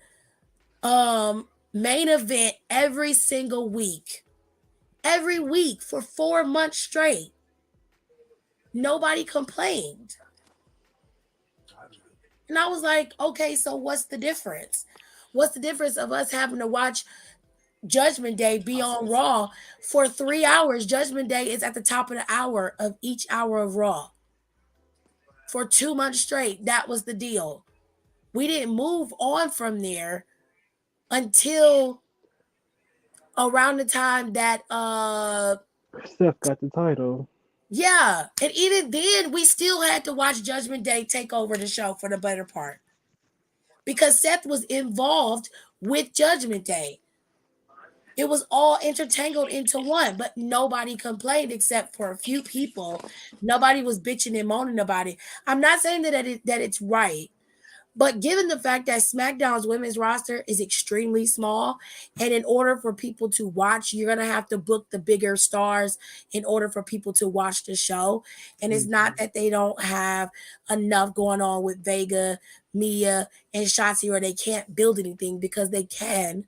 main event every single week. Every week for 4 months straight. Nobody complained. And I was like, okay, so what's the difference? What's the difference of us having to watch Judgment Day be on Raw for 3 hours? Judgment Day is at the top of the hour of each hour of Raw. For 2 months straight, that was the deal. We didn't move on from there until around the time that
Steph got the title.
yeah, and even then we still had to watch Judgment Day take over the show for the better part. Because Seth was involved with Judgment Day. It was all intertangled into one, but nobody complained except for a few people. Nobody was bitching and moaning about it. I'm not saying that it's right, but given the fact that SmackDown's women's roster is extremely small, and in order for people to watch, you're going to have to book the bigger stars in order for people to watch the show. And it's not that they don't have enough going on with Vega, Mia, and Shotzi, or they can't build anything, because they can.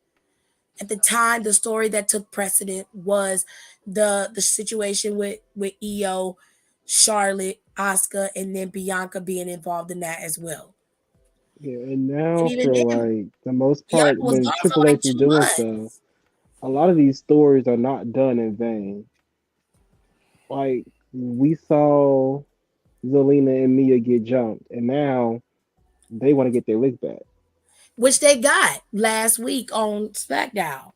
At the time, the story that took precedent was the situation with Io, Charlotte, Asuka, and then Bianca being involved in that as well.
Yeah, and
And
now
even
for
then,
like the most
Bianca
part,
was
when
gone for
Triple
like
H is
two
doing stuff,
months.
a lot of these stories are not done in vain. Like we saw Zelina and Mia get jumped, and now they want to get their lick back.
Which they got last week on SmackDown.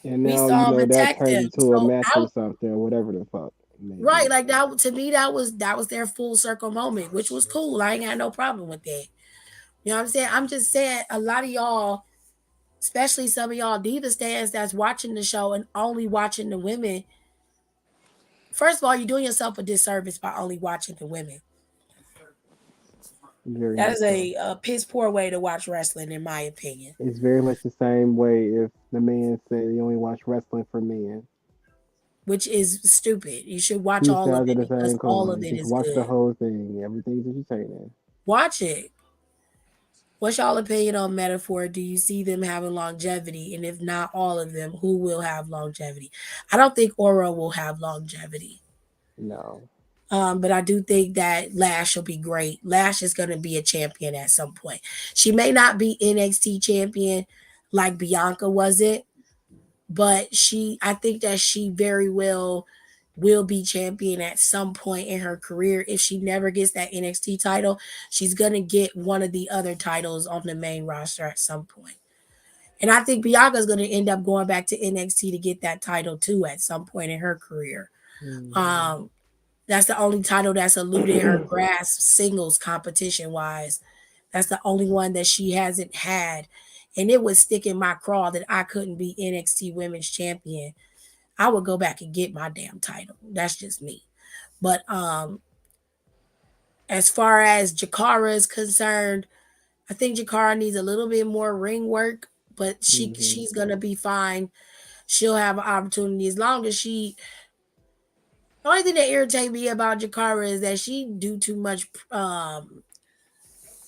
And
We
now
saw them
that
attack
turns
them.
into a
So
match or
out
something or whatever the fuck it may
right,
be.
like that to me, that was their full circle moment, which was cool. I ain't got no problem with that. You know what I'm saying? I'm just saying a lot of y'all, especially some of y'all diva stands that's watching the show and only watching the women. First of all, you're doing yourself a disservice by only watching the women.
Very
That
much
is
so.
a piss poor way to watch wrestling, in my opinion.
It's very much the same way if the man said he only watch wrestling for men.
Which is stupid. You should watch
Two
all of
sides of
it
the
because
same
all of
coin.
it
Just
is
watch the
good.
whole thing. Everything that you say there.
Watch it. What's y'all opinion on Metaphor? Do you see them having longevity? And if not all of them, who will have longevity? I don't think Aura will have longevity.
No.
But I do think that Lash will be great. Lash is going to be a champion at some point. She may not be NXT champion like Bianca was it, but I think that she very well will be champion at some point in her career. If she never gets that NXT title, she's going to get one of the other titles on the main roster at some point. And I think Bianca's going to end up going back to NXT to get that title too at some point in her career.
Mm.
Um, that's the only title that's eluded her grasp singles competition wise. That's the only one that she hasn't had. And it would stick in my craw that I couldn't be NXT Women's Champion. I would go back and get my damn title. That's just me. But as far as Jakara is concerned, I think Jakara needs a little bit more ring work, but
hmm
she's gonna be fine. She'll have an opportunity as long as she. The only thing that irritates me about Jakara is that she do too much.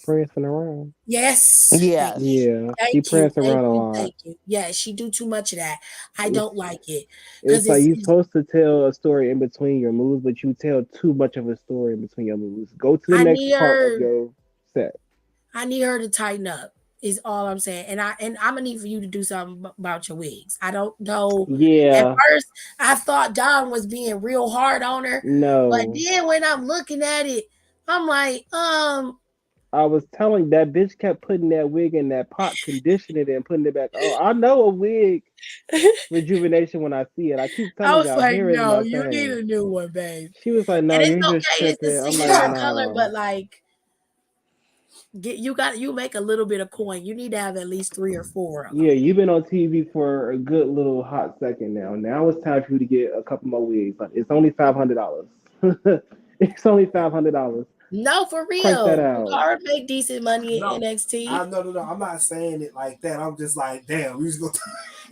Prancing around.
Yes,
Yes.
She
thank you,
prancing
thank
around a
you,
lot.
thank you. Yes, she do too much of that. I
It's
don't like it because
it's like you supposed to tell a story in between your moves, but you tell too much of a story in between your moves. Go to the
I
next
need
part of
her.
your set.
I need her to tighten up. Is all I'm saying. And I'm gonna need for you to do something about your wigs. I don't know. At
Yeah,
first, I thought Don was being real hard on her, but
no.
then when I'm looking at it, I'm like,
I was telling that bitch kept putting that wig in that pot, conditioning it and putting it back. Oh, I know a wig rejuvenation when I see it. I keep
I
telling
was
y'all,
like,
hair is
no,
my
you need
thing.
a new one, babe.
She was like,
And
"No,
it's
you're just
okay. It's a
tripping." I'm like,
signature color, but
"No."
like, you make a little bit of coin. You need to have at least 3 or 4 of them.
Yeah, you've been on TV for a good little hot second now. Now it's time for you to get a couple more wigs. But it's only $500. It's only $500.
No, for
Crank that
real.
out.
Ricard make decent money in
No,
NXT.
no. I'm not saying it like that. I'm just like, damn, we just go.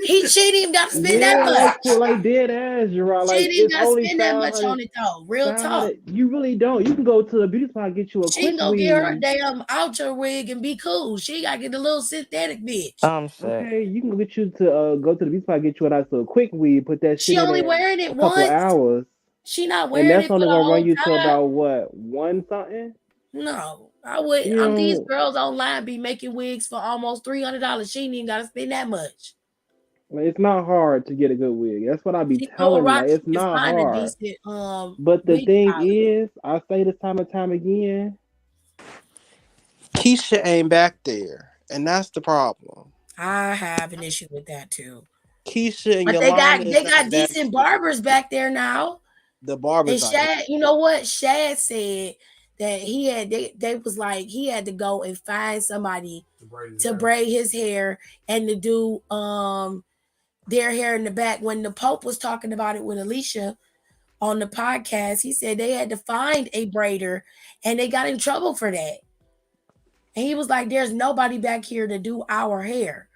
She ain't even got to spend that
Yeah,
much.
like dead ass, Gerard.
She
Like
ain't even
it's
got to
only
spend that much
500.
on it though. Real talk.
500. You really don't. You can go to a beauty spot and get you a
She can
quick
go get her a
weave.
damn ultra wig and be cool. She got to get a little synthetic bitch.
I'm sick.
Okay, you can get you to go to the beauty spot, get you a nice little quick weave, put that
She
shit in
only
there in
wearing
a
it
couple of
once.
hours,
She not
and
wearing
that's
it for
only
the
gonna run
whole
you to
time.
about what, one something?
No, I would.
You
These
know,
girls online be making wigs for almost $300. She ain't even got to spend that much.
like, it's not hard to get a good wig. That's what I be
She go
telling you.
around.
Like
She
it's
can
not
find a
hard.
decent
But the
wig
thing
stylist.
is, I say this time and time again,
Keisha ain't back there, and that's the problem.
I have an issue with that too.
Keisha and
But
Yolanda is
they
not
got
back
decent
there.
barbers back there now.
The
And
barbers are here.
Shad, you know what? Shad said that they was like he had to go and find somebody to braid his hair and to do their hair in the back. When the Pope was talking about it with Alicia on the podcast, he said they had to find a braider and they got in trouble for that. And he was like, there's nobody back here to do our hair.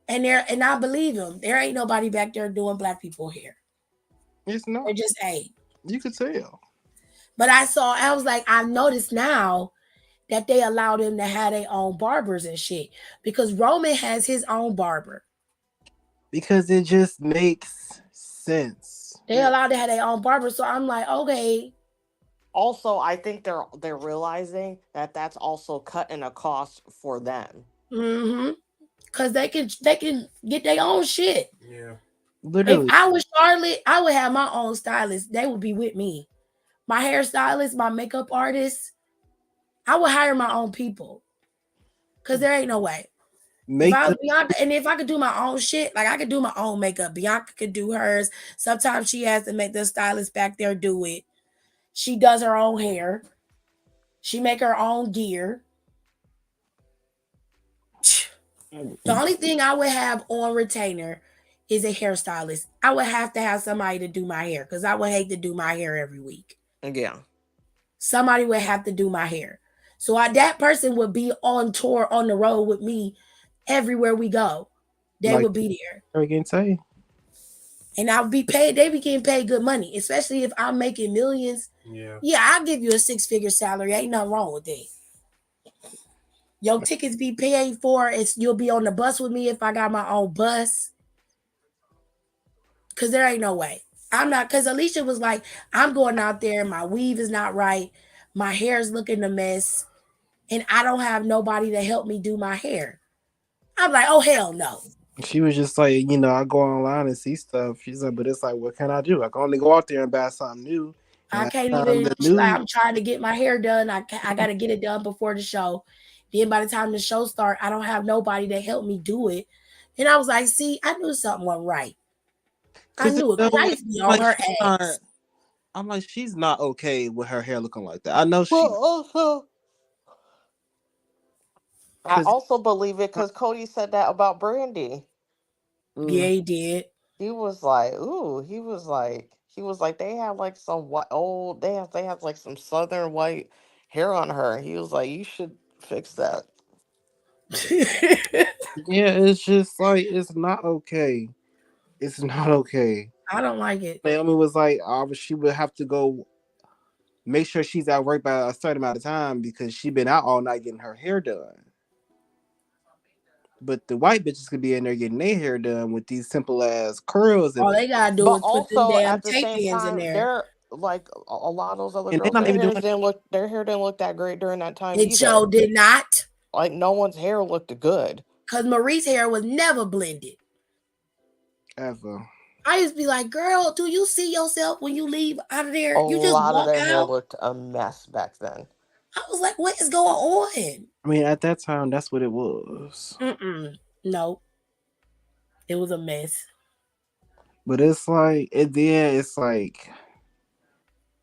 And I believe him. There ain't nobody back there doing black people hair.
It's not.
There just ain't.
You could tell.
But I was like, I noticed now that they allowed him to have their own barbers and shit. Because Roman has his own barber.
Because it just makes sense.
They allowed to have their own barber. So I'm like, okay.
Also, I think they're realizing that that's also cutting a cost for them.
Mm-hmm. Cause they can get their own shit.
Yeah.
Literally.
If I was Charlotte, I would have my own stylist. They would be with me. My hairstylist, my makeup artist. I would hire my own people. Cause there ain't no way. If I was Bianca, and if I could do my own shit, like I could do my own makeup. Bianca could do hers. Sometimes she has to make the stylist back there do it. She does her own hair. She make her own gear. The only thing I would have on retainer is a hairstylist. I would have to have somebody to do my hair because I would hate to do my hair every week.
Yeah.
Somebody would have to do my hair. So that person would be on tour on the road with me everywhere we go. They would be there. And I would be paid. They be getting paid good money, especially if I'm making millions. Yeah, I'll give you a 6-figure salary. Ain't nothing wrong with that. Your tickets be paid for. You'll be on the bus with me if I got my own bus. Cause there ain't no way. I'm not. Cause Alicia was like, I'm going out there. My weave is not right. My hair's looking a mess, and I don't have nobody to help me do my hair. I'm like, oh hell no.
She was just like, I go online and see stuff. She's like, but it's like, what can I do? I can only go out there and buy something new.
I can't even. I'm trying to get my hair done. I got to get it done before the show. Then by the time the show starts, I don't have nobody to help me do it. And I was like, see, I knew something wasn't right. I knew it. I used to be on her ass.
I'm like, she's not okay with her hair looking like that. I know she.
Well, I also believe it because Cody said that about Brandy.
Yeah, he did.
He was like, ooh, he was like, they have like some they have like some southern white hair on her. He was like, you should fix that.
Yeah, it's just like, it's not okay. It's not okay.
I don't like it.
Naomi was like, she would have to go make sure she's at work by a certain amount of time because she been out all night getting her hair done. But the white bitches could be in there getting their hair done with these simple ass curls.
All they gotta do is put the damn tape ends in there.
They're like a lot of those other
and
girls. Their hair didn't look that great during that time.
It sure did not.
Like no one's hair looked good.
Cause Marie's hair was never blended.
Ever.
I used to be like, girl, do you see yourself when you leave out of there? You just
walk out. A lot of their hair
out?
looked a mess back then.
I was like, what is going on?
I mean, at that time, that's what it was.
No. It was a mess.
But it's like, it's like,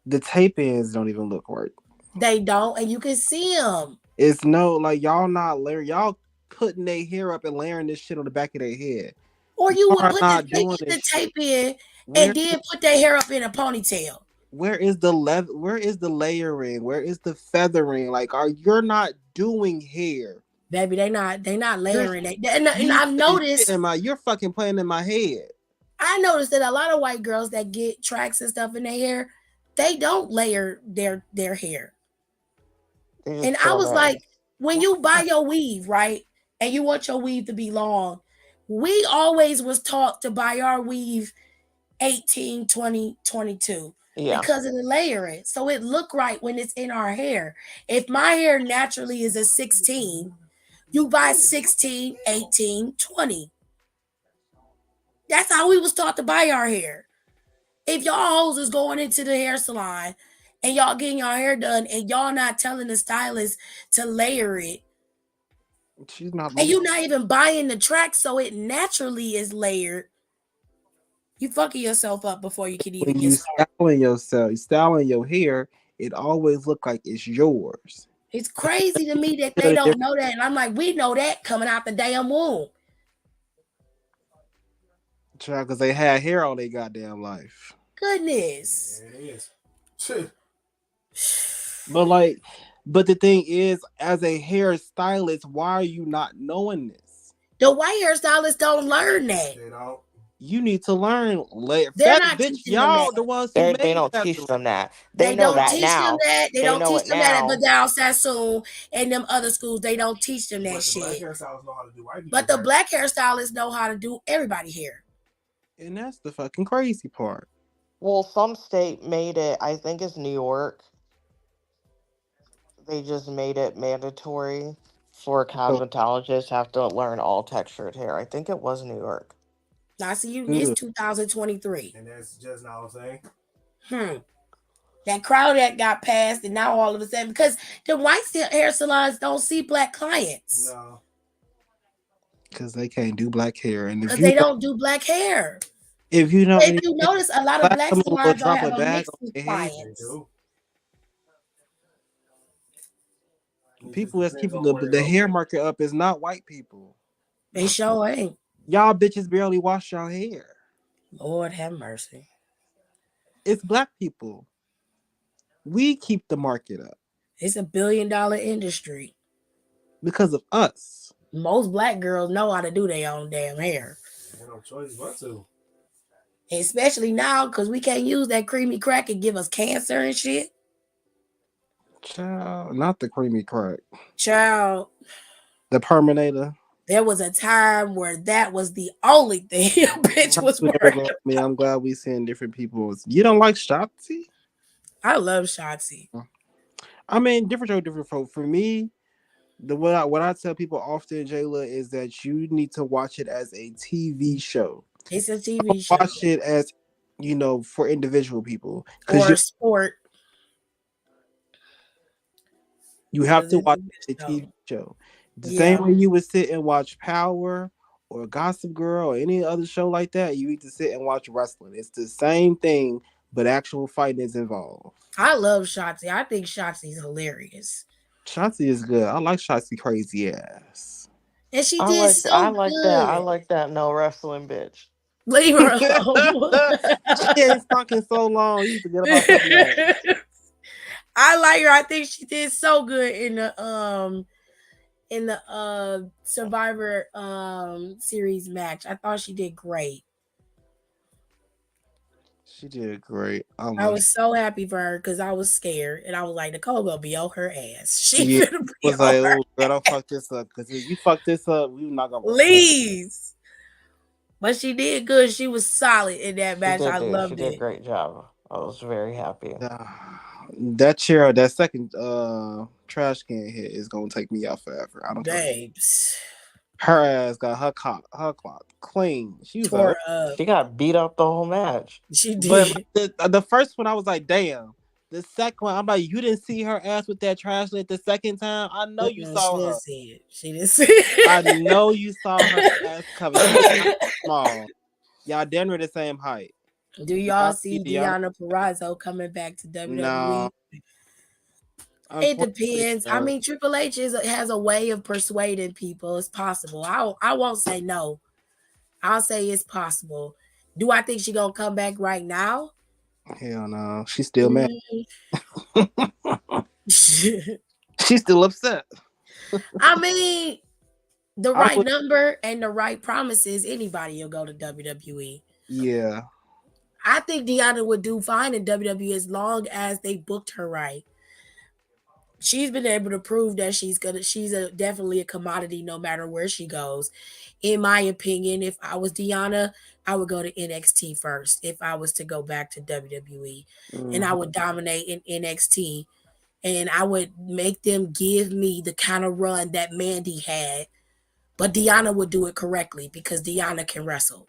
the tape ends don't even look right.
They don't, and you can see them.
It's like, y'all putting their hair up and layering this shit on the back of their head.
Or you would put the tape in and then put their hair up in a ponytail.
Where is the leather? Where is the layering? Where is the feathering? Like, you're not doing hair?
Baby, they not
You're
layering it. And
you
I've
putting shit
noticed
in my. You're fucking playing in my head.
I noticed that a lot of white girls that get tracks and stuff in their hair, they don't layer their hair.
They just
And
put
I
them
was
in.
like, when you buy your weave, right? And you want your weave to be long, we always was taught to buy our weave 18, 20, 22
Yeah.
because of the layering. So it look right when it's in our hair. If my hair naturally is a 16, you buy 16, 18, 20. That's how we was taught to buy our hair. If y'all hoes is going into the hair salon and y'all getting your hair done and y'all not telling the stylist to layer it,
She's not
and
layering.
you not even buying the track so it naturally is layered, you fucking yourself up before you can even
When
get
you
started.
styling yourself, styling your hair, it always look like it's yours.
It's crazy to me that they
Tell the
don't
difference
know that. And I'm like, we know that coming out the damn womb.
because they had hair all their goddamn life.
Goodness.
There it is.
But like, but the thing is, as a hairstylist, why are you not knowing this?
The white hairstylists don't learn that.
You know,
You need to learn layer
They're
feather,
not
bitch.
teaching them
Y'all
that.
the ones who
They
made
don't teach
feathering.
them that. They
They
know
don't
that
teach them
now.
that. They
They
don't
know
teach
it
them that. But
now.
down Sassoon and them other schools, they don't teach them that
but the black
shit.
hairstylists know how to do white people
But the
hair.
black hairstylists know how to do everybody hair.
And that's the fucking crazy part.
Well, some state made it. I think it's New York. They just made it mandatory for
So
cosmetologists have to learn all textured hair. I think it was New York.
Now, see, you it's
good.
2023.
And that's just now saying.
Hmm. That crowd that got passed, and now all of a sudden, because the white hair salons don't see black clients
No.
Because they can't do black hair. And
because they don't do black hair.
if you know
If
anything,
you notice, a lot of
black
black
someone will
salons don't
drop
have
a
a
bag
mix
on
with
their head.
They
clients.
do. It just
People that's
depends
keeping
on where
the
they're
hair
located.
market up is not white people.
They sure ain't.
Y'all bitches barely wash your hair.
Lord have mercy.
It's black people. We keep the market up
It's a $1 billion industry.
because of us.
Most black girls know how to do their own damn hair.
Ain't no choice but to.
Especially now because we can't use that creamy crack and give us cancer and shit.
Child, not the creamy crack.
Child,
The Perminator.
there was a time where that was the only thing a bitch was
We never
worried
gonna
about.
me. I'm glad we seeing different people. You don't like Shotzi?
I love Shotzi.
I mean, different show, different folk. For me, what I tell people often, Jayla, is that you need to watch it as a TV show.
It's a TV show
Watch it as for individual people because
or sport
you have
because
to
it's
watch
a good
a
show.
TV show. The
Yeah,
same way you would sit and watch Power or Gossip Girl or any other show like that, you need to sit and watch wrestling. It's the same thing, but actual fighting is involved.
I love Shotzi. I think Shotzi's hilarious.
Shotzi is good. I like Shotzi crazy ass.
And she
I
did
like I
so
like that. I
good.
like that no wrestling bitch.
Leave her alone.
She ain't stunk in so long. You forget about that man.
I like her. I think she did so good in the Survivor series match. I thought she did great.
She did great. I
I
love.
was so happy for her because I was scared and I was like, Nicole gonna be on her ass. She
Yeah,
gonna be
was
on
like,
her
oh, girl, don't fuck this up. Because if you fuck this up, we not gonna record.
please. But she did good. She was solid in that
She
match.
did
I
do. She
loved
did a
it.
great job. I was very happy.
That chair, that second trash can hit is gonna take me out forever. I don't care.
Babes.
Her ass got her clock clean. She was like,
Tore
oh.
up.
She got beat up the whole match.
She
But
did.
the first one I was like, damn. The second one, I'm like, you didn't see her ass with that trash lid the second time. I know you
She
saw
didn't
her.
see it. She didn't see it.
I know you saw her ass cover. She is not small. Y'all damn near the same height.
Do y'all
Y'all
see
Deanna.
Deanna Purrazzo coming back to WWE?
No,
It
unfortunately,
depends. I
no.
mean, Triple H has a way of persuading people. It's possible. I won't say no. I'll say it's possible. Do I think she gonna come back right now?
Hell no, she's still mad.
Mm.
She's still upset.
I mean, the
I
right
would.
number and the right promises, anybody will go to WWE.
Yeah.
I think Deanna would do fine in WWE as long as they booked her right. She's been able to prove that she's definitely a commodity no matter where she goes. In my opinion, if I was Deanna, I would go to NXT first if I was to go back to WWE. And I
Mhm.
would dominate in NXT, and I would make them give me the kind of run that Mandy had. But Deanna would do it correctly because Deanna can wrestle.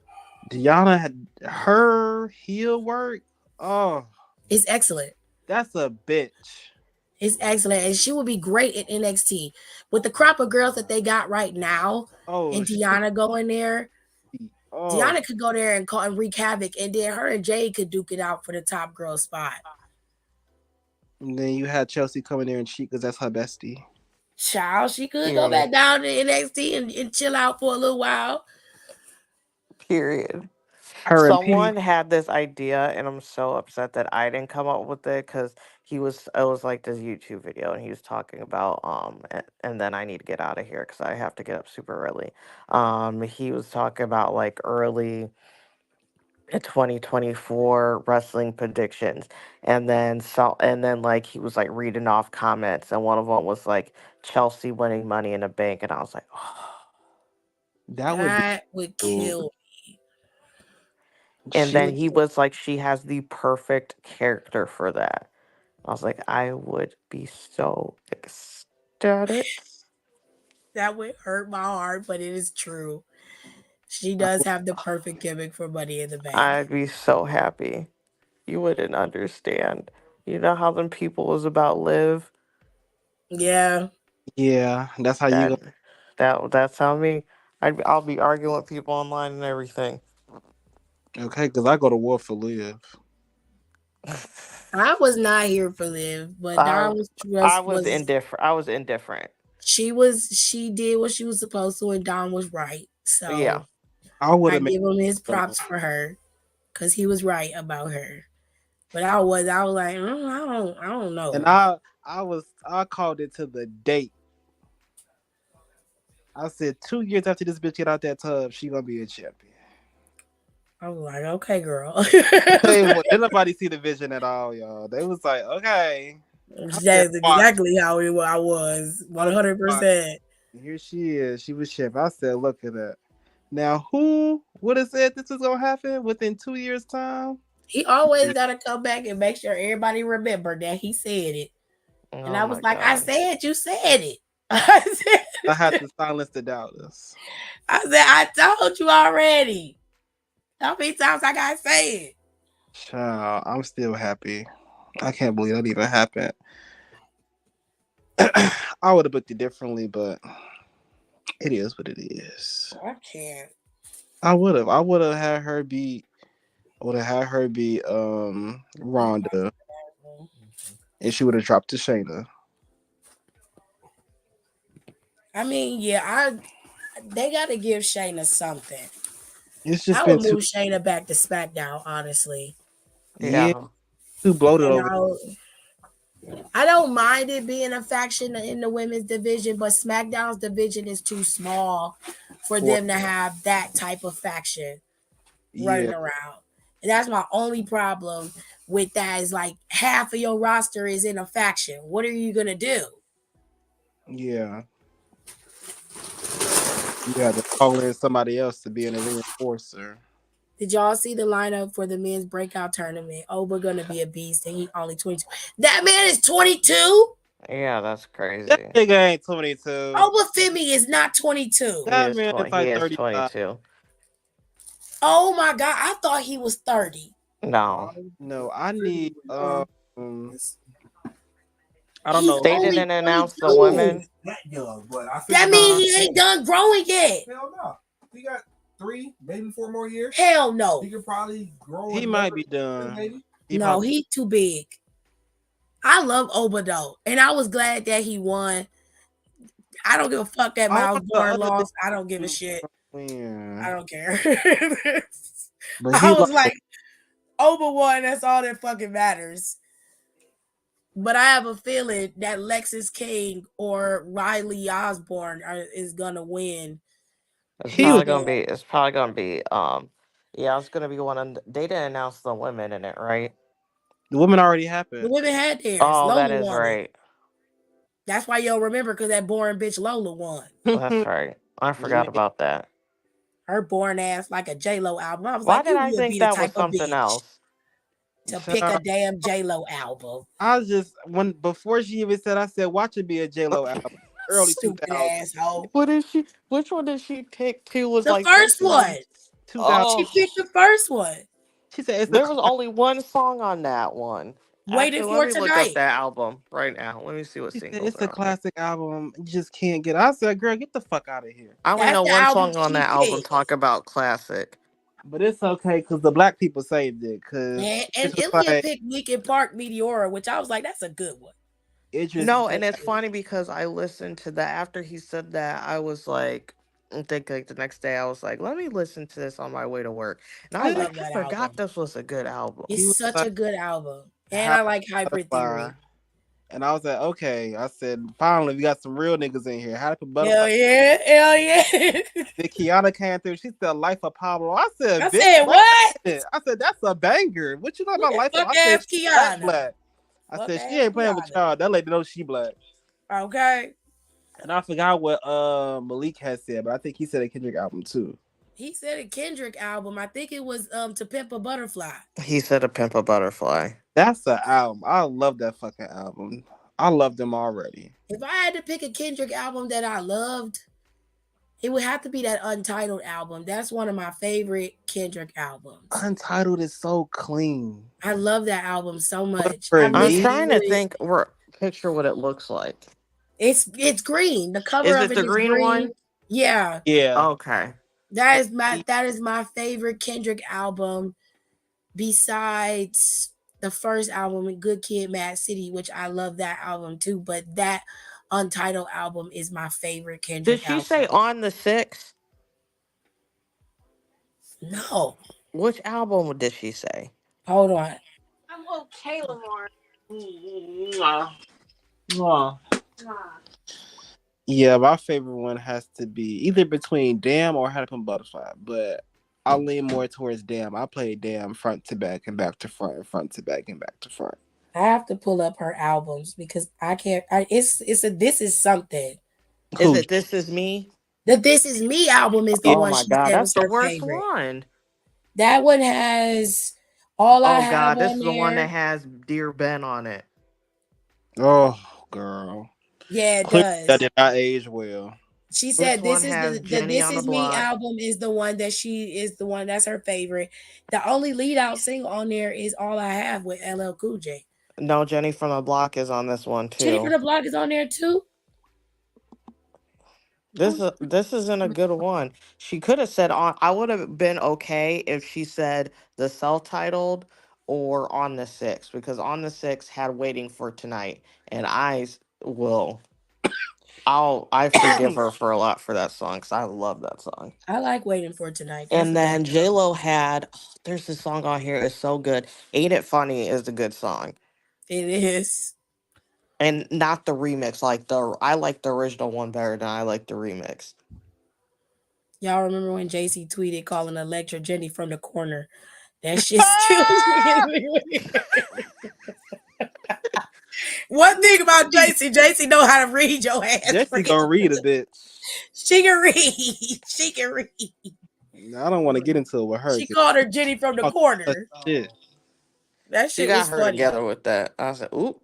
Deanna had her heel work. Oh,
It's excellent.
that's a bitch.
It's excellent. And she would be great in NXT. With the crop of girls that they got right now
Oh,
and
she.
Deanna going there,
Oh,
Deanna could go there and call and wreak havoc. And then her and Jade could duke it out for the top girl spot.
and then you had Chelsea coming there and cheat because that's her bestie.
Child, she could go
Period.
back down to NXT and chill out for a little while.
Period.
Her and P.
Someone had this idea, and I'm so upset that I didn't come up with it because it was like this YouTube video, and he was talking about and then I need to get out of here because I have to get up super early. He was talking about like early 2024 wrestling predictions, and then like he was like reading off comments, and one of them was like Chelsea winning Money in the Bank, and I was like, oh.
That would be
That would
cool.
kill.
And
She
then
would.
he was like, she has the perfect character for that. I was like, I would be so ecstatic.
That would hurt my heart, but it is true. She
I
does
would.
have the perfect gimmick for Money in the Bank.
I'd be so happy. You wouldn't understand. You know how them people was about live?
Yeah.
Yeah, that's how you go.
That that's how me. I'll be arguing with people online and everything.
Okay, because I go to war for live.
I was not here for Liv, but
I
Don
I was
was
indifferent. I was indifferent.
she did what she was supposed to, and Don was right.
Yeah.
So
I would
I
have made.
give him his props for her because he was right about her. But I was like, I don't
And
know.
I called it to the date. I said 2 years after this bitch get out that tub, she gonna be a champion.
I was like, okay, girl.
Hey, well, did nobody see the vision at all, y'all? They was like, okay. I said,
That's
watch,
exactly how I was,
watch.
100%.
Here she is. She was champion. I said, look at that. Now, who would have said this was gonna happen within 2 years' time?
He always got to come back and make sure everybody remember that he said it. And
Oh
I was
my
like, I
god.
said you said it. I
I had to silence the doubters.
I told you already. How many times I gotta say it?
Child, I'm still happy. I can't believe that even happened. I would have booked it differently, but it is what it is.
I can't.
I would have. I would have had her be. I would have had her be Ronda, and she would have dropped to Shayna.
I mean, yeah, they gotta give Shayna something.
It's just
I
been
would
too.
move Shayna back to SmackDown, honestly.
Yeah,
Yeah.
too bloated
And
over
I don't mind it being a faction in the women's division, but SmackDown's division is too small for
for.
them to have that type of faction
Yeah,
running around. And that's my only problem with that is like half of your roster is in a faction. What are you gonna do?
yeah. You had to call in somebody else to be in a reinforcer.
Did y'all see the lineup for the men's breakout tournament? Oh, we're gonna be a beast, and he only 22. That man is 22.
Yeah, that's
That
crazy.
nigga ain't 22.
Obafemi is not 22.
He
That
is
man is
20. He
like
is
35.
22.
Oh my god, I thought he was 30.
No.
No, I need
It's
I don't
He's
know.
They
only
didn't announce the
22.
women.
that young, but I think
That means he ain't done growing yet.
hell no. He got 3, maybe 4 more years.
Hell no.
He could probably grow.
He might be done.
Maybe.
He
No,
probably
he too big. I love Oba though, and I was glad that he won. I don't give a fuck that
I
Miles
want the
Born
other
lost. I don't give a
nigga
shit.
to win.
I don't care.
But he
I was
like
like, Oba won. That's all that fucking matters. But I have a feeling that Lexus King or Riley Osborne is gonna win
It's
He
this
was
probably gonna be.
battle.
It's probably gonna be. Yeah, it's gonna be one of. They didn't announce the women in it, right?
the women already
The
happened.
women had theirs.
Oh,
Lola
that is
won it.
right.
That's why you don't remember because that boring bitch Lola won.
That's right. I forgot
Yeah.
about that.
Her boring ass like a J Lo album. I was
Why
like,
did
you
I
would
think
be the
that was
type of
something
bitch
else?
to pick a
Child,
damn J Lo album.
I was just when before she even said, I said, watch it be a J Lo album, early
Stupid
2000,
asshole.
What did she? Which one did she pick? She was
The
like
first
picking.
one.
2000.
She
Oh,
picked the first one.
She said it's a
there was only one song on that one.
Waiting
Actually, let
for
me look up
tonight.
that album right now. Let me see what
She said
singles
it's
are
a
on it.
classic album. You just can't get. I said, girl, get the fuck out of here.
I only
That's
know
the
one
album
song on
she
that album
picked.
talk about classic.
But it's okay because the black people saved it. Because
And
it was
Ilya
like
picked Linkin Park Meteora, which I was like, that's a good one.
Idris.
No, and
But
it's funny because I listened to that after he said that. I was like, I think like the next day I was like, let me listen to this on my way to work, and I
I
was like,
love
I
that
forgot
album.
this was a good album.
It's
he was
such
like
a good album. And
how
I like Hybrid
butterfly,
Theory.
and I was like, okay. I said, finally, we got some real niggas in here. How to put butterfly.
Hell yeah. Hell yeah.
Then Kiana came through. She said, "Life of Pablo." I said,
I
"Bitch,
said,
wait
what?
a minute." I said, "That's a banger." What you know
Look
about
at
Life of?
fuck
I said,
ass
"She black,
Kiana.
black." I
Fuck
said, "She
ass
ain't playing with
Kiana.
y'all." That lady knows she black.
Okay.
And I forgot what Malik had said, but I think he said a Kendrick album too.
He said a Kendrick album. I think it was To Pimp a Butterfly.
He said a pimp a butterfly.
That's the album. I love that fucking album. I love them already.
If I had to pick a Kendrick album that I loved, it would have to be that Untitled album. That's one of my favorite Kendrick albums.
Untitled is so clean.
I love that album so
But
much.
for
I've
I'm
listened
me,
trying to
to it.
think. Picture what it looks like.
It's green. The cover
Is
of
it
it
the
is
green
green.
one?
Yeah.
yeah.
Okay.
That is my favorite Kendrick album besides the first album, Good Kid, Mad City, which I love that album too. But that Untitled album is my favorite
Did
Kendrick
she say
album.
on the 6th?
No,
Which album did she say?
hold on.
I love Kayla more. Mwah. Mwah. Yeah, my favorite one has to be either between Damn or How to Pump Butterfly, but I lean more towards Damn. I play Damn front to back and back to front and front to back and back to front.
I have to pull up her albums because I can't. It's a This Is Something.
Is
Who?
it This Is Me?
The This Is Me album is the
Yeah.
Oh
one
my
she
god,
said
that's
was
the
her
worst
favorite.
one.
That one has All I
Oh
Have
god, this
on
is the one that
there.
has Dear Ben on it.
Oh, girl.
Yeah, it
Clearly that
does.
did not age well.
She
This
said
one
this is
has
the
Jenny
This
on the
Is Me
Block.
album is the one that she is the one that's her favorite. The only lead out single on there is All I Have with LL Cool J.
No, Jenny from the Block is on this one
Jenny from
too.
the Block is on there too.
This isn't a good one. She could have said on. I would have been okay if she said the self-titled or on the 6th, because on the 6th had Waiting for Tonight, and will. I forgive her for a lot for that song because I love that song.
I like Waiting for Tonight. That's
And
a good
then J
song.
Lo had. There's this song on here. It's so good. Ain't It Funny is a good song,
It is.
and not the remix. I like the original one better than I like the remix.
Y'all remember when JC tweeted calling Electra Jenny from the corner? That shit still. One thing about JC know how to read your ass
Jesse
real
gonna read a
good.
bit.
She can read. She can read.
I don't want to get into it with her.
She called her Jenny from the
Talk such
corner.
shit.
That
She
shit
got
was
her
funny.
together with that. I said, "Oop,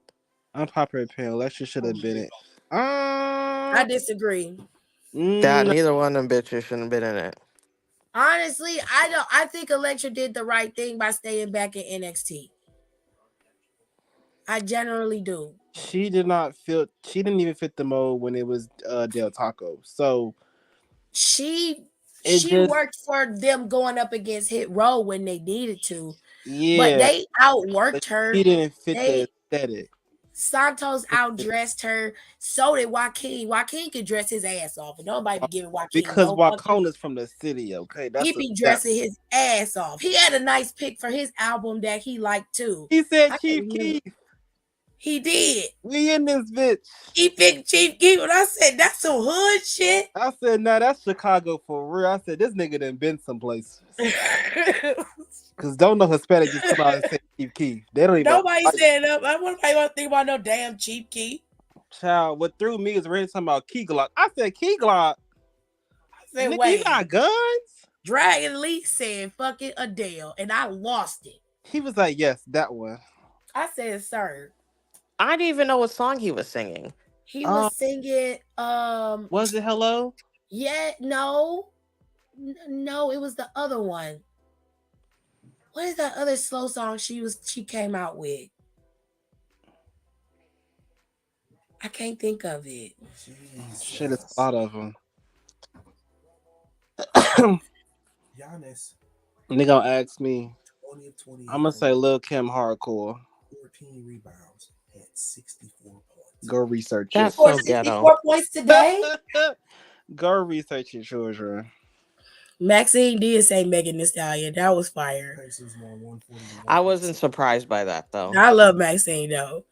Unpopular opinion. Lecture should have been it.
I disagree.
that
Mm,
neither one of them bitches shouldn't have been in it."
Honestly, I don't. I think Electra did the right thing by staying back in NXT. I generally do.
she did not fit. She didn't even fit the mold when it was Del Taco. So
She
it
she
just
worked for them going up against Hit Row when they needed to, but
yeah.
they
But
outworked
she
her.
didn't fit the
They
aesthetic.
Santos outdressed her. So did Joaquin. Joaquin could dress his ass off, and nobody be giving Joaquin
Because
no fucking.
Wacona's from the city, okay?
He
That's a
be
that.
dressing his ass off. He had a nice pick for his album that he liked too.
He said
I can't
Chief
remember.
Keef.
He did.
We in this bitch.
He picked Chief Keef, and I said that's some hood shit.
I said, nah, that's Chicago for real. I said, this nigga done been someplace. Because don't know Hispanic just come out and say Chief Keef. They don't even.
Nobody said that. I want to think about no damn Chief Keef.
Child, what threw me is Ray talking about Key Glock. I said, Key Glock?
I said,
Nigga,
wait.
you got guns?
Dragon Lee said, fucking Adele, and I lost it.
He was like, yes, that one.
I said, sir.
I didn't even know what song he was singing.
He was singing,
Was it Hello?
yeah, no, it was the other one. What is that other slow song she came out with? I can't think of it.
Jesus.
Shit, it's a lot of them.
Giannis,
Nigga gonna ask me.
20 of 20.
I'm gonna say Lil Kim hardcore.
14 rebounds, had 64 points.
Go research
That's
it.
so
64
ghetto.
points today.
Go research it, children.
Maxine did say Megan Thee Stallion. That was fire.
Pacers won 141.
I wasn't surprised by that though.
I love Maxine though.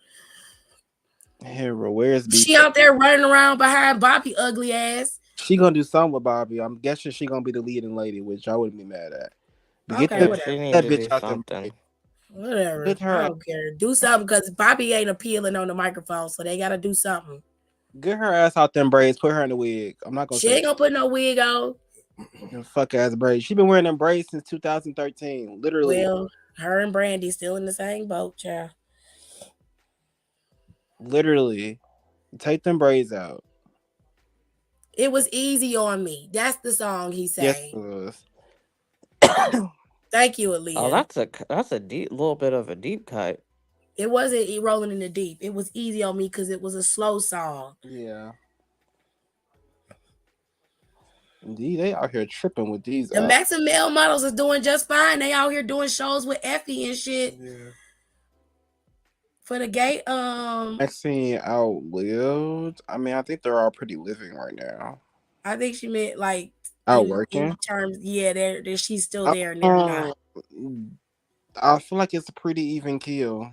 Hero, where's B?
She out there running around behind Bobby ugly ass.
She gonna do something with Bobby. I'm guessing she gonna be the leading lady, which I wouldn't be mad at. But
Okay,
get
whatever.
She needs
that
to
bitch
do
out there.
something.
Whatever.
Get her-
I don't care. Do something because Bobby ain't appealing on the microphone, so they gotta do something.
Get her ass out them braids. Put her in the wig. I'm not gonna
She
say
ain't gonna put no wig on.
them fuck ass braids. She been wearing them braids since 2013. Literally.
Well, her and Brandy still in the same boat, child.
Literally. Take them braids out.
It was easy on me. That's the song he sang.
Yes, it was.
Thank you, Aaliyah.
Oh, that's a deep little bit of a deep cut.
It wasn't rolling in the deep. It was easy on me because it was a slow song.
Yeah. Indeed, they out here tripping with these.
The Maxim male models is doing just fine. They out here doing shows with Effie and shit.
Yeah.
For the gay,
Maxine outlived. I mean, I think they're all pretty living right now.
I think she meant like
Out
in
working.
terms, yeah, they're she's still there and they're not.
I feel like it's a pretty even kill.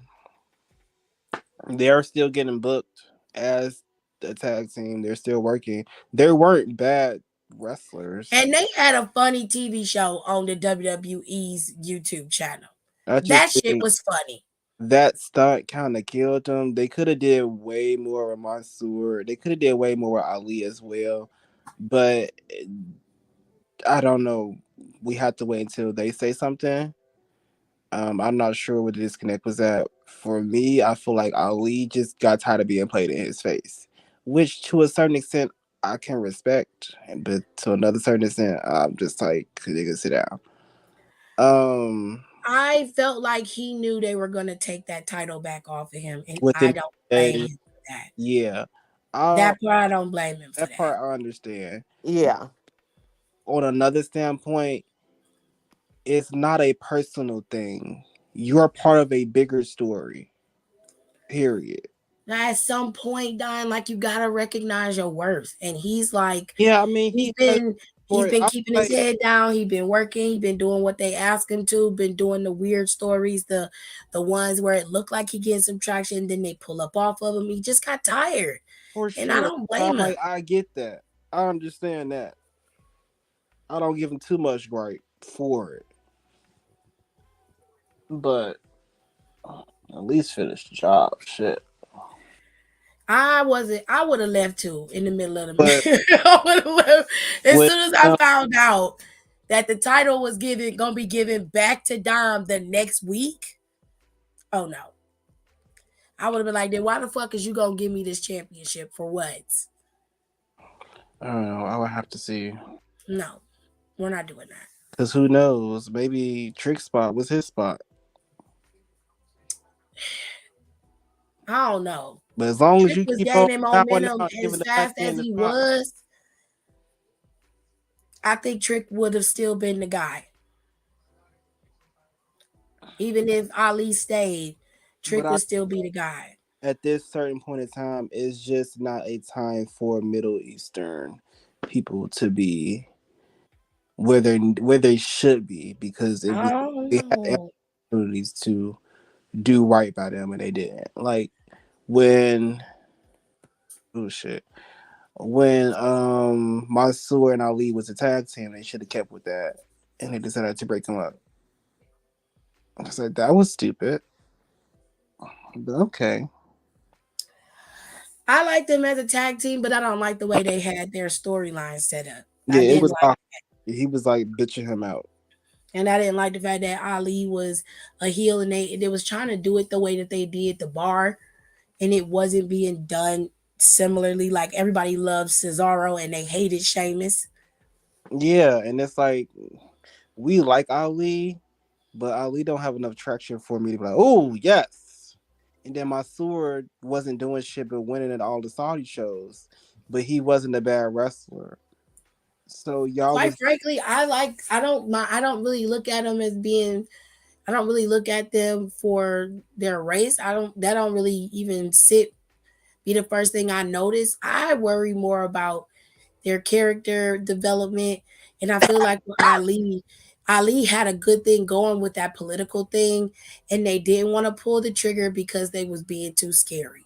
They are still getting booked as the tag team. They're still working. They weren't bad wrestlers.
And they had a funny TV show on the WWE's YouTube channel.
I just
That shit
think
was funny.
that stunt kind of killed them. They could have did way more with Mansoor. They could have did way more with Ali as well. But I don't know. We have to wait until they say something. I'm not sure what the disconnect was at. For me, I feel like Ali just got tired of being played in his face, which to a certain extent I can respect, but to another certain extent, I'm just like, they can sit down.
I felt like he knew they were going to take that title back off of him, and
Within
I don't blame him for that.
Yeah,
That part I don't blame him for
that part I understand.
Yeah.
On another standpoint, it's not a personal thing. You're part of a bigger story. Period.
Now, at some point, Don, like you gotta recognize your worth, and he's like,
Yeah, I mean,
he's been keeping his head down. He's been working. He's been doing what they ask him to. Been doing the weird stories, the ones where it looked like he getting some traction, then they pull up off of him. He just got tired,
For sure.
and I don't blame him.
Like, I get that. I understand that. I don't give him too much gripe for it, but at least finish the job. Shit.
I would have left too in the middle of the match. I would have left as soon as I found out that the title was gonna be given back to Dom the next week. Oh no. I would have been like, then why the fuck is you gonna give me this championship for what?
I don't know. I would have to see.
No, we're not doing that.
Because who knows? Maybe Trick's spot was his spot.
I don't know.
But as long as
Trick
you
was
keep
gaining
on
momentum as fast as he was, I think Trick would have still been the guy. Even if Ali stayed, Trick would still be the guy.
at this certain point in time, it's just not a time for Middle Eastern people to be where they should be because
I don't
they had
know.
opportunities to do right by them and they didn't. Like when oh shit. When Mansoor and Ali was a tag team, they should have kept with that. And they decided to break them up. I said that was stupid. But okay.
I like them as a tag team, but I don't like the way they had their storyline set up. I
Yeah, it
didn't
was
like,
awkward. He was like bitching him out.
and I didn't like the fact that Ali was a heel, and they was trying to do it the way that they did the bar, and it wasn't being done similarly. Like everybody loves Cesaro, and they hated Sheamus.
Yeah, and it's like we like Ali, but Ali don't have enough traction for me to be like, oh yes. And then my sword wasn't doing shit but winning at all the Saudi shows, but he wasn't a bad wrestler. So y'all
Quite
was
frankly, I don't really look at them as being. I don't really look at them for their race. I don't that don't really even be the first thing I notice. I worry more about their character development, and I feel like with Ali had a good thing going with that political thing, and they didn't want to pull the trigger because they was being too scary.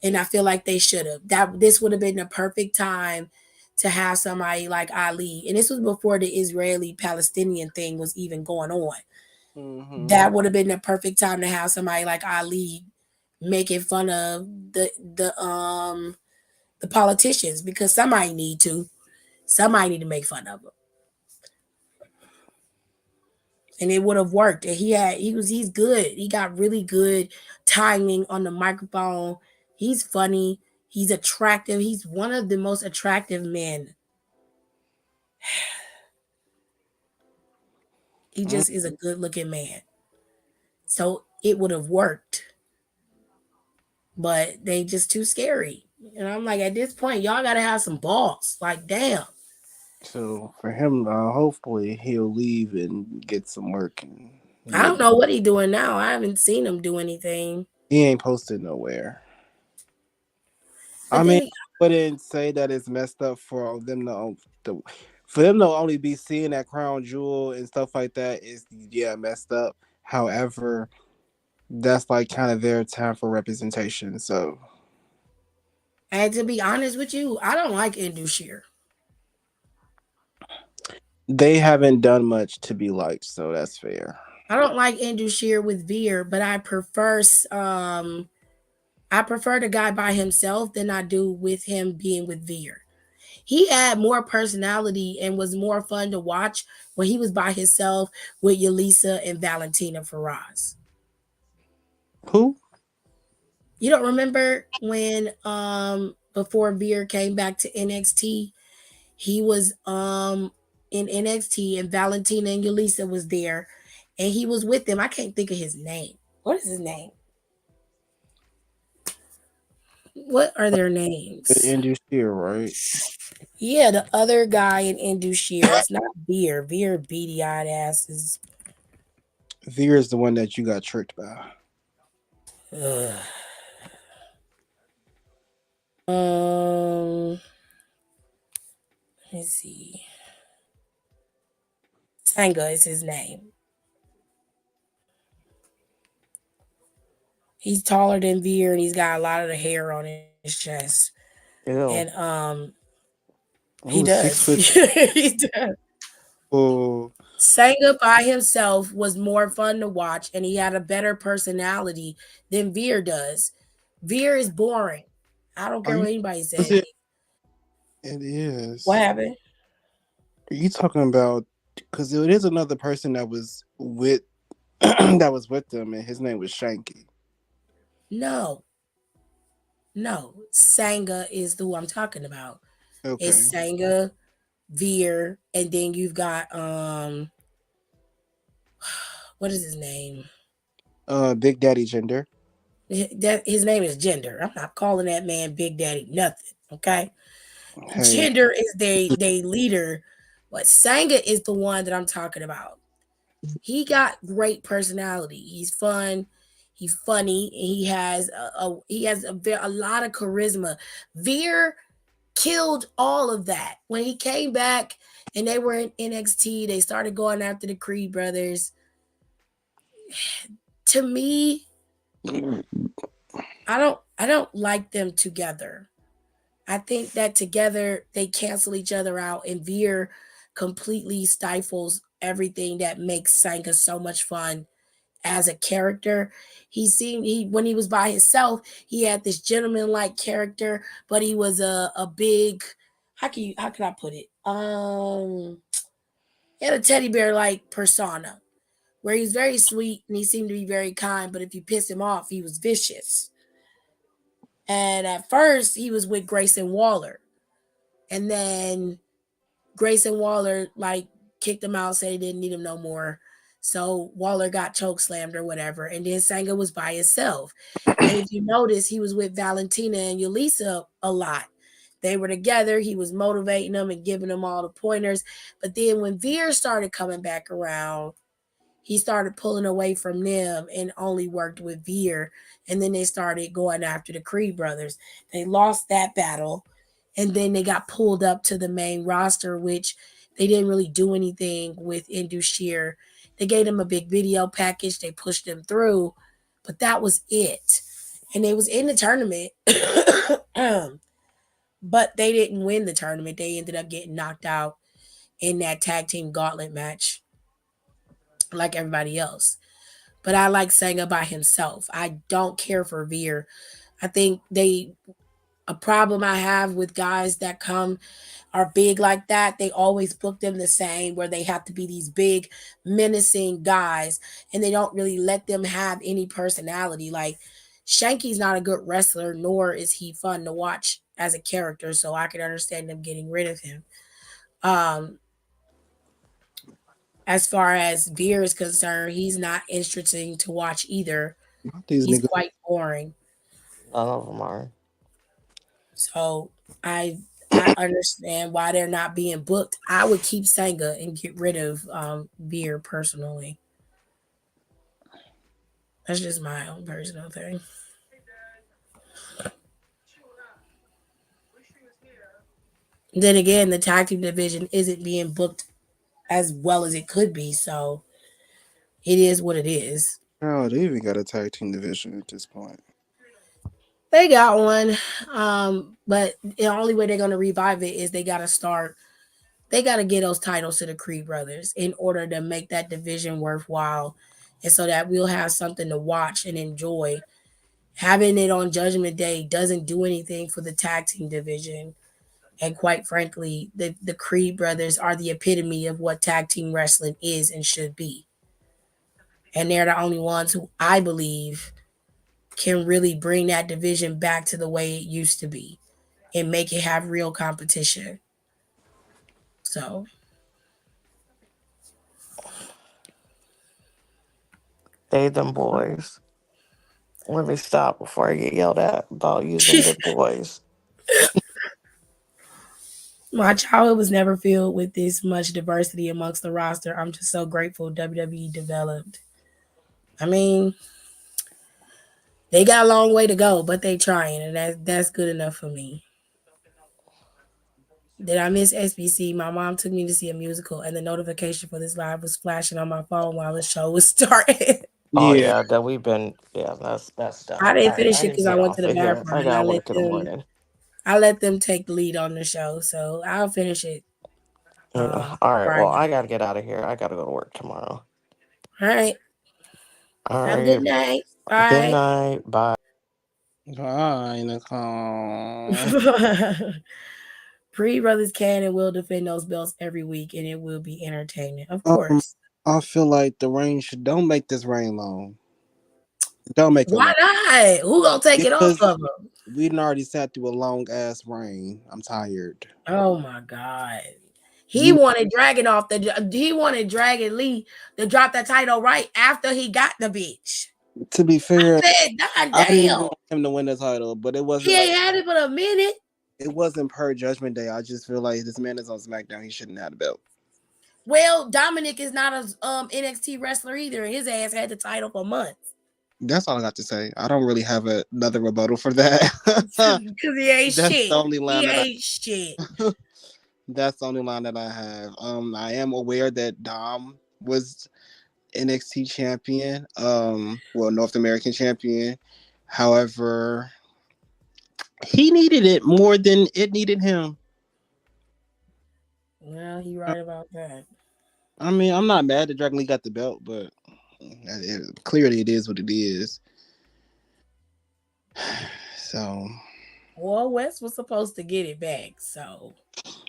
And I feel like they should have. That this would have been the perfect time to have somebody like Ali. And this was before the Israeli Palestinian thing was even going on.
mm-hmm.
That would have been the perfect time to have somebody like Ali making fun of the politicians because somebody need to make fun of them, and it would have worked. And he's good. He got really good timing on the microphone. He's funny. He's attractive. He's one of the most attractive men. He just is a good looking man. So it would have worked, but they just too scary. And I'm like, at this point, y'all gotta have some balls. Like, damn.
So for him, hopefully he'll leave and get some work and
I
get.
don't know what he doing now. I haven't seen him do anything.
He ain't posted nowhere. I
But
mean,
then
I wouldn't say that it's messed up for them for them to only be seeing that crown jewel and stuff like that is yeah messed up. However, that's like kind of their time for representation. So
and to be honest with you, I don't like Indushir.
they haven't done much to be liked. So that's fair.
I don't like Indushir with Veer, but I prefer the guy by himself than I do with him being with Veer. He had more personality and was more fun to watch when he was by himself with Yelisa and Valentina Faraz.
Who?
You don't remember when before Veer came back to NXT, he was in NXT and Valentina and Yelisa was there and he was with them. I can't think of his name. What is his name? What are their
The
names?
industry, right?
Yeah, the other guy in Indushir. It's not Veer. Veer beady eyed asses.
Veer is the one that you got tricked by.
Ugh. Um, let's see. Sanga is his name. He's taller than Veer and he's got a lot of the hair on his chest. And
Ew.
he
Who
does.
6 foot?
He does.
Oh,
Sanga by himself was more fun to watch and he had a better personality than Veer does. Veer is boring. I don't
are
care
you?
what anybody
Is
says.
it? It
What
is.
happened?
Are you talking about? Because it is another person that was with that was with them, and his name was Shanky.
No, no. Sanga is the who I'm talking about. It's
Okay.
Sanga, Veer, and then you've got what is his name?
Big Daddy Gender.
That his name is Gender. I'm not calling that man Big Daddy nothing. Okay,
Hey,
Gender is they leader, but Sanga is the one that I'm talking about. He got great personality. He's fun. He's funny. He has a lot of charisma. Veer killed all of that when he came back and they were in NXT. They started going after the Creed brothers. To me, I don't like them together. I think that together they cancel each other out, and Veer completely stifles everything that makes Sanka so much fun as a character. He when he was by himself, he had this gentleman like character, but he was a big, how can I put it? He had a teddy bear like persona where he's very sweet and he seemed to be very kind, but if you piss him off, he was vicious. And at first, he was with Grayson Waller, and then Grayson Waller like kicked him out, said he didn't need him no more. So Waller got choke slammed or whatever, and then Sanga was by himself. And if you notice, he was with Valentina and Yulisa a lot. They were together. He was motivating them and giving them all the pointers. But then when Veer started coming back around, he started pulling away from them and only worked with Veer. And then they started going after the Creed brothers. They lost that battle. And then they got pulled up to the main roster, which they didn't really do anything with Indushir. They gave them a big video package. They pushed them through. But that was it. And they was in the tournament. But they didn't win the tournament. They ended up getting knocked out in that tag team gauntlet match like everybody else. But I like Sanga by himself. I don't care for Veer. I think a problem I have with guys that come are big like that. They always book them the same, where they have to be these big, menacing guys, and they don't really let them have any personality. Like Shanky's not a good wrestler, nor is he fun to watch as a character. So I can understand them getting rid of him. As far as Veer is concerned, he's not interesting to watch either.
These
He's
niggas.
quite boring.
None of them are.
So I understand why they're not being booked. I would keep Sanga and get rid of Veer personally. That's just my own personal thing. Then again, the tag team division isn't being booked as well as it could be, so it is what it is.
Oh, they even got a tag team division at this point.
They got one, but the only way they're gonna revive it is they gotta start. They gotta get those titles to the Creed brothers in order to make that division worthwhile, and so that we'll have something to watch and enjoy. Having it on Judgment Day doesn't do anything for the tag team division, and quite frankly, the Creed brothers are the epitome of what tag team wrestling is and should be, and they're the only ones who I believe can really bring that division back to the way it used to be and make it have real competition. So
They them boys. Let me stop before I get yelled at about using the boys.
my childhood was never filled with this much diversity amongst the roster. I'm just so grateful WWE developed. I mean, they got a long way to go, but they trying, and that's good enough for me. Did I miss SBC? My mom took me to see a musical, and the notification for this live was flashing on my phone while the show was starting.
Oh
Yeah.
yeah, that we've been that's
I
done.
didn't
All right,
finish
I
it
need to
because I
get
went to
off
the
of here.
bathroom,
I
and
got work in the morning.
I let them take the lead on the show. So I'll finish it.
Yeah. All right.
Friday.
Well, I gotta get out of here. I gotta go to work tomorrow.
All right.
All
Have a good
right.
night.
Good
Bye.
night. Bye.
Bye, Nicole.
Pre Brothers can and will defend those belts every week, and it will be entertaining, of
Um,
course.
I feel like the rain should don't make this rain long. Don't make it
Why
long
not? Who gonna take it off
because
of them?
we done already sat through a long ass rain. I'm tired.
Oh my god. He
You
wanted Dragon off the. He wanted Dragon Lee to drop the title right after he got the bitch.
to be
I
fair,
said, God
I didn't even
damn.
want him to win the title, but it
He
wasn't like
ain't had it but a minute.
it wasn't per Judgment Day. I just feel like this man is on SmackDown. He shouldn't have the belt.
Well, Dominic is not a NXT wrestler either, and his ass had the title for months.
That's all I got to say. I don't really have another rebuttal for that.
Because he ain't
That's the
shit.
only line
He
that I.
ain't shit.
That's the only line that I have. I am aware that Dom was NXT champion. Well, North American champion. However, he needed it more than it needed him.
Well, he right about that.
I mean, I'm not mad that Dragon Lee got the belt, but clearly it is what it is. So,
Well, West was supposed to get it back, so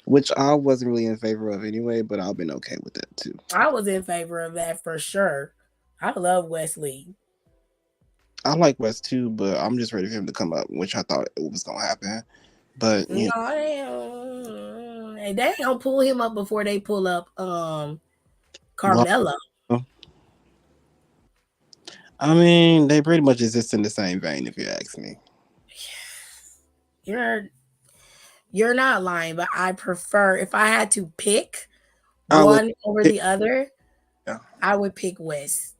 which I wasn't really in favor of anyway, but I've been okay with that too.
I was in favor of that for sure. I love Wesley.
I like West too, but I'm just ready for him to come up, which I thought it was gonna happen. But
No,
you
they don't pull him up before they pull up
know,
Carmelo.
well, I mean, they pretty much exist in the same vein, if you ask me.
You're you're not lying, but I prefer if I had to pick
I would
one over
pick.
the other,
Yeah.
I would pick West.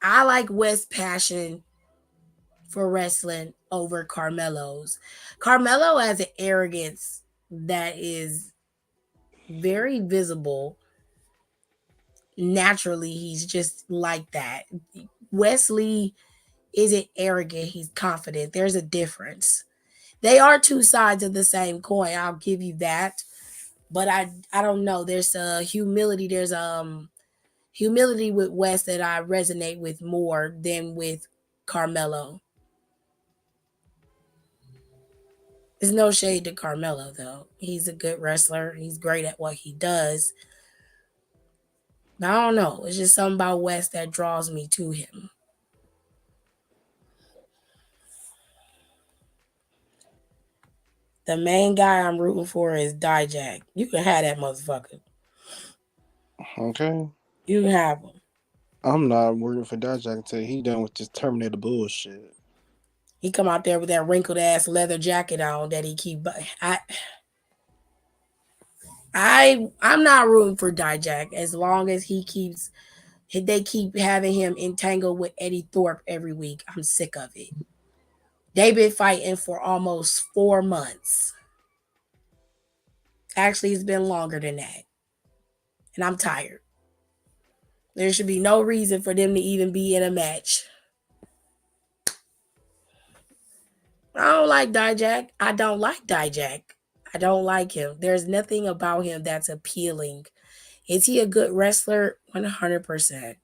I like West's passion for wrestling over Carmelo's. Carmelo has an arrogance that is very visible. Naturally, he's just like that. Wesley isn't arrogant, he's confident. There's a difference. They are two sides of the same coin. I'll give you that. But I don't know. There's a humility. There's humility with West that I resonate with more than with Carmelo. There's no shade to Carmelo though. He's a good wrestler. He's great at what he does. But I don't know. It's just something about West that draws me to him. The main guy I'm rooting for is Dijak. You can have that motherfucker.
Okay.
You can have him.
I'm not rooting for Dodge until he done with this Terminator bullshit.
He come out there with that wrinkled ass leather jacket on that he keep. I'm not rooting for Dijak as long as he keeps. They keep having him entangled with Eddie Thorpe every week. I'm sick of it. They've been fighting for almost 4 months. Actually, it's been longer than that, and I'm tired. There should be no reason for them to even be in a match. I don't like Dijak. I don't like Dijak. I don't like him. There's nothing about him that's appealing. Is he a good wrestler? 100%.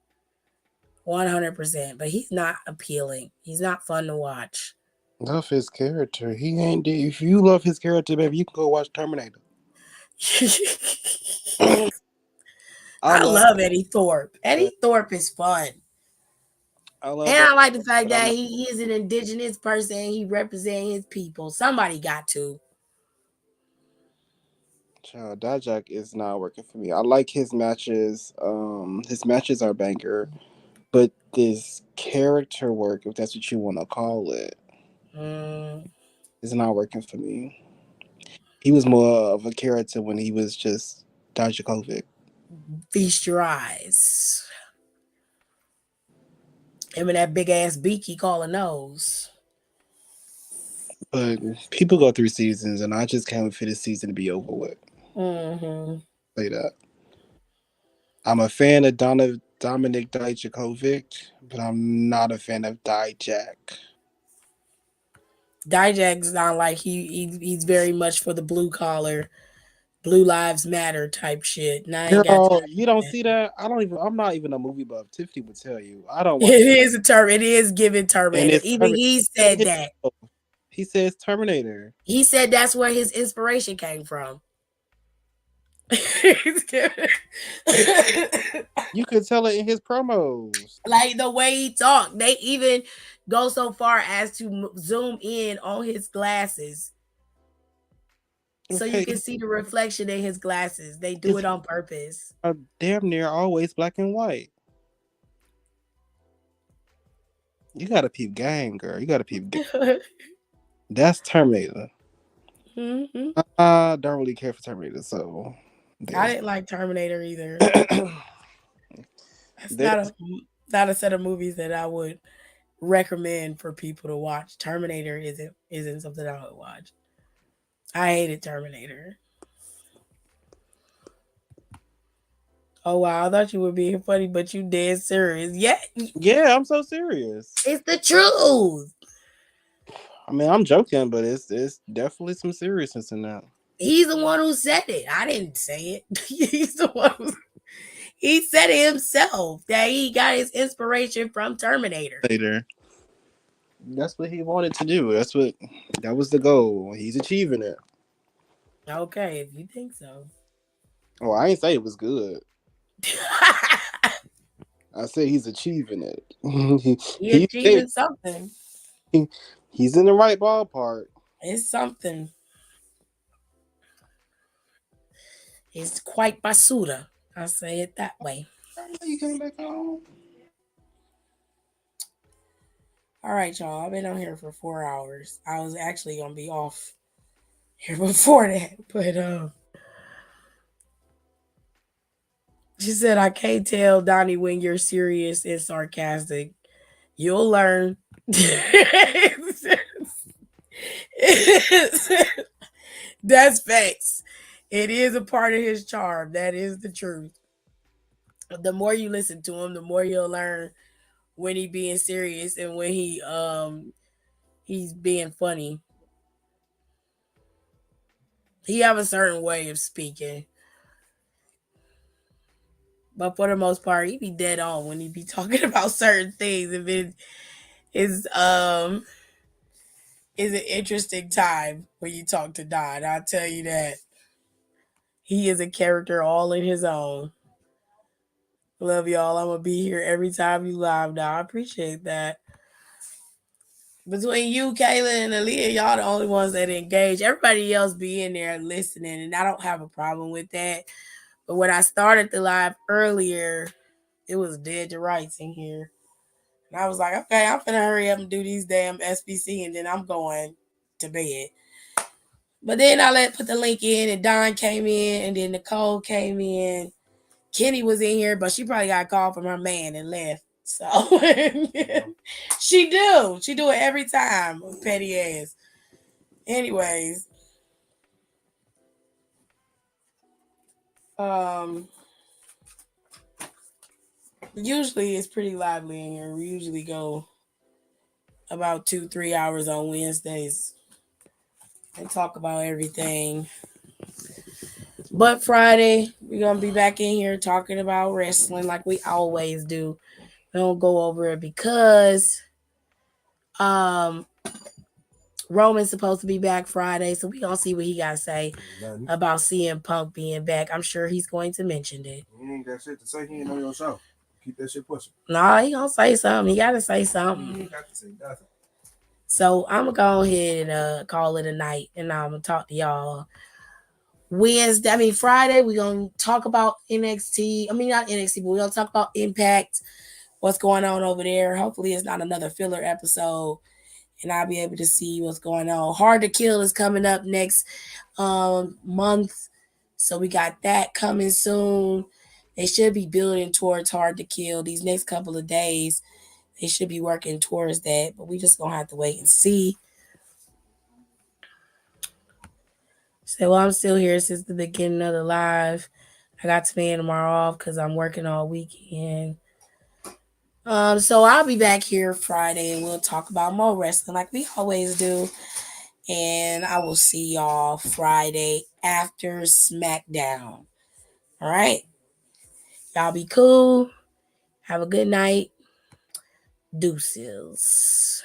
100%. But he's not appealing. He's not fun to watch.
Love his character. He ain't. If you love his character, baby, you can go watch Terminator. I
I
love.
love Eddie Thorpe.
But
Eddie Thorpe is fun.
I love
And
that.
I like the fact
But I'm
that
not.
he is an indigenous person. He represents his people. Somebody got to.
Child, Dijak is not working for me. I like his matches. His matches are banger, but this character work, if that's what you want to call it,
Mm,
is not working for me. He was more of a character when he was just Dijakovic.
feast your eyes. Him and that big ass beak he call a nose.
But people go through seasons, and I just can't wait for this season to be over with.
Mm-hmm.
Say that. I'm a fan of Dominic Dijakovic, but I'm not a fan of Dijak.
Dijak's not like he's very much for the blue collar, blue lives matter type shit. And I ain't got
Girl,
time
you
for
don't
that.
see that? I don't even. I'm not even a movie buff. Tiffany would tell you. I don't watch.
It is a term. It is given
And
Terminator.
it's
Even
Terminator.
he
He said
said
it
that.
himself. He says Terminator.
He said that's where his inspiration came from.
You could tell it in his promos.
Like the way he talked, they even go so far as to zoom in on his glasses so you
Okay,
can see the reflection in his glasses. They do
his
it on purpose.
are damn near always black and white. You gotta peep game, girl. You gotta peep game. That's Terminator.
Hmm.
I don't really care for Terminator, so
I
there's
didn't like Terminator either. That's
there's
not a set of movies that I would recommend for people to watch. Terminator isn't something I would watch. I hated Terminator. Oh wow, I thought you were being funny, but you dead serious. Yeah,
Yeah, I'm so serious.
it's the truth.
I mean, I'm joking, but it's definitely some seriousness in that.
He's the one who said it. I didn't say it. He's the one who he said it himself that he got his inspiration from Terminator.
Later. That's what he wanted to do. That was the goal. He's achieving it.
Okay, if you think so.
Oh, I ain't say it was good. I said he's achieving it.
He
he's
achieving something.
he's in the right ballpark.
It's something. It's quite basura. I say it that way.
You came back home.
All right, y'all. I've been on here for 4 hours. I was actually gonna be off here before that, but she said I can't tell Donnie when you're serious and sarcastic. You'll learn. That's facts. It is a part of his charm. That is the truth. The more you listen to him, the more you'll learn when he being serious and when he's being funny. He have a certain way of speaking. But for the most part, he be dead on when he be talking about certain things. If it is an interesting time when you talk to Don, I'll tell you that. He is a character all in his own. Love y'all. I'm gonna be here every time you live now. I appreciate that. Between you, Kayla, and Aaliyah, y'all the only ones that engage. Everybody else be in there listening, and I don't have a problem with that. But when I started the live earlier, it was dead to rights in here. And I was like, okay, I'm finna hurry up and do these damn SBC, and then I'm going to bed. But then I put the link in, and Don came in, and then Nicole came in. Kenny was in here, but she probably got a call from her man and left. So she do it every time, petty ass. Anyways, usually it's pretty lively in here. We usually go about 2-3 hours on Wednesdays and talk about everything. But Friday, we're gonna be back in here talking about wrestling like we always do. We don't go over it because Roman's supposed to be back Friday, so we gonna see what he gotta say about CM Punk being back. I'm sure he's going to mention it.
He ain't got shit to say. He ain't on your show. Keep that shit pushing.
Nah, he gonna say something. He gotta say something.
He ain't got to say nothing.
So I'm gonna go ahead and call it a night, and I'm gonna talk to y'all Friday. We're gonna talk about NXT. I mean, not NXT, but we're gonna talk about Impact, what's going on over there. Hopefully, it's not another filler episode, and I'll be able to see what's going on. Hard to Kill is coming up next month, so we got that coming soon. They should be building towards Hard to Kill these next couple of days. They should be working towards that, but we just gonna have to wait and see. So I'm still here since the beginning of the live. I got today and tomorrow off because I'm working all weekend. So I'll be back here Friday and we'll talk about more wrestling like we always do. And I will see y'all Friday after SmackDown. All right. Y'all be cool. Have a good night. Deuces.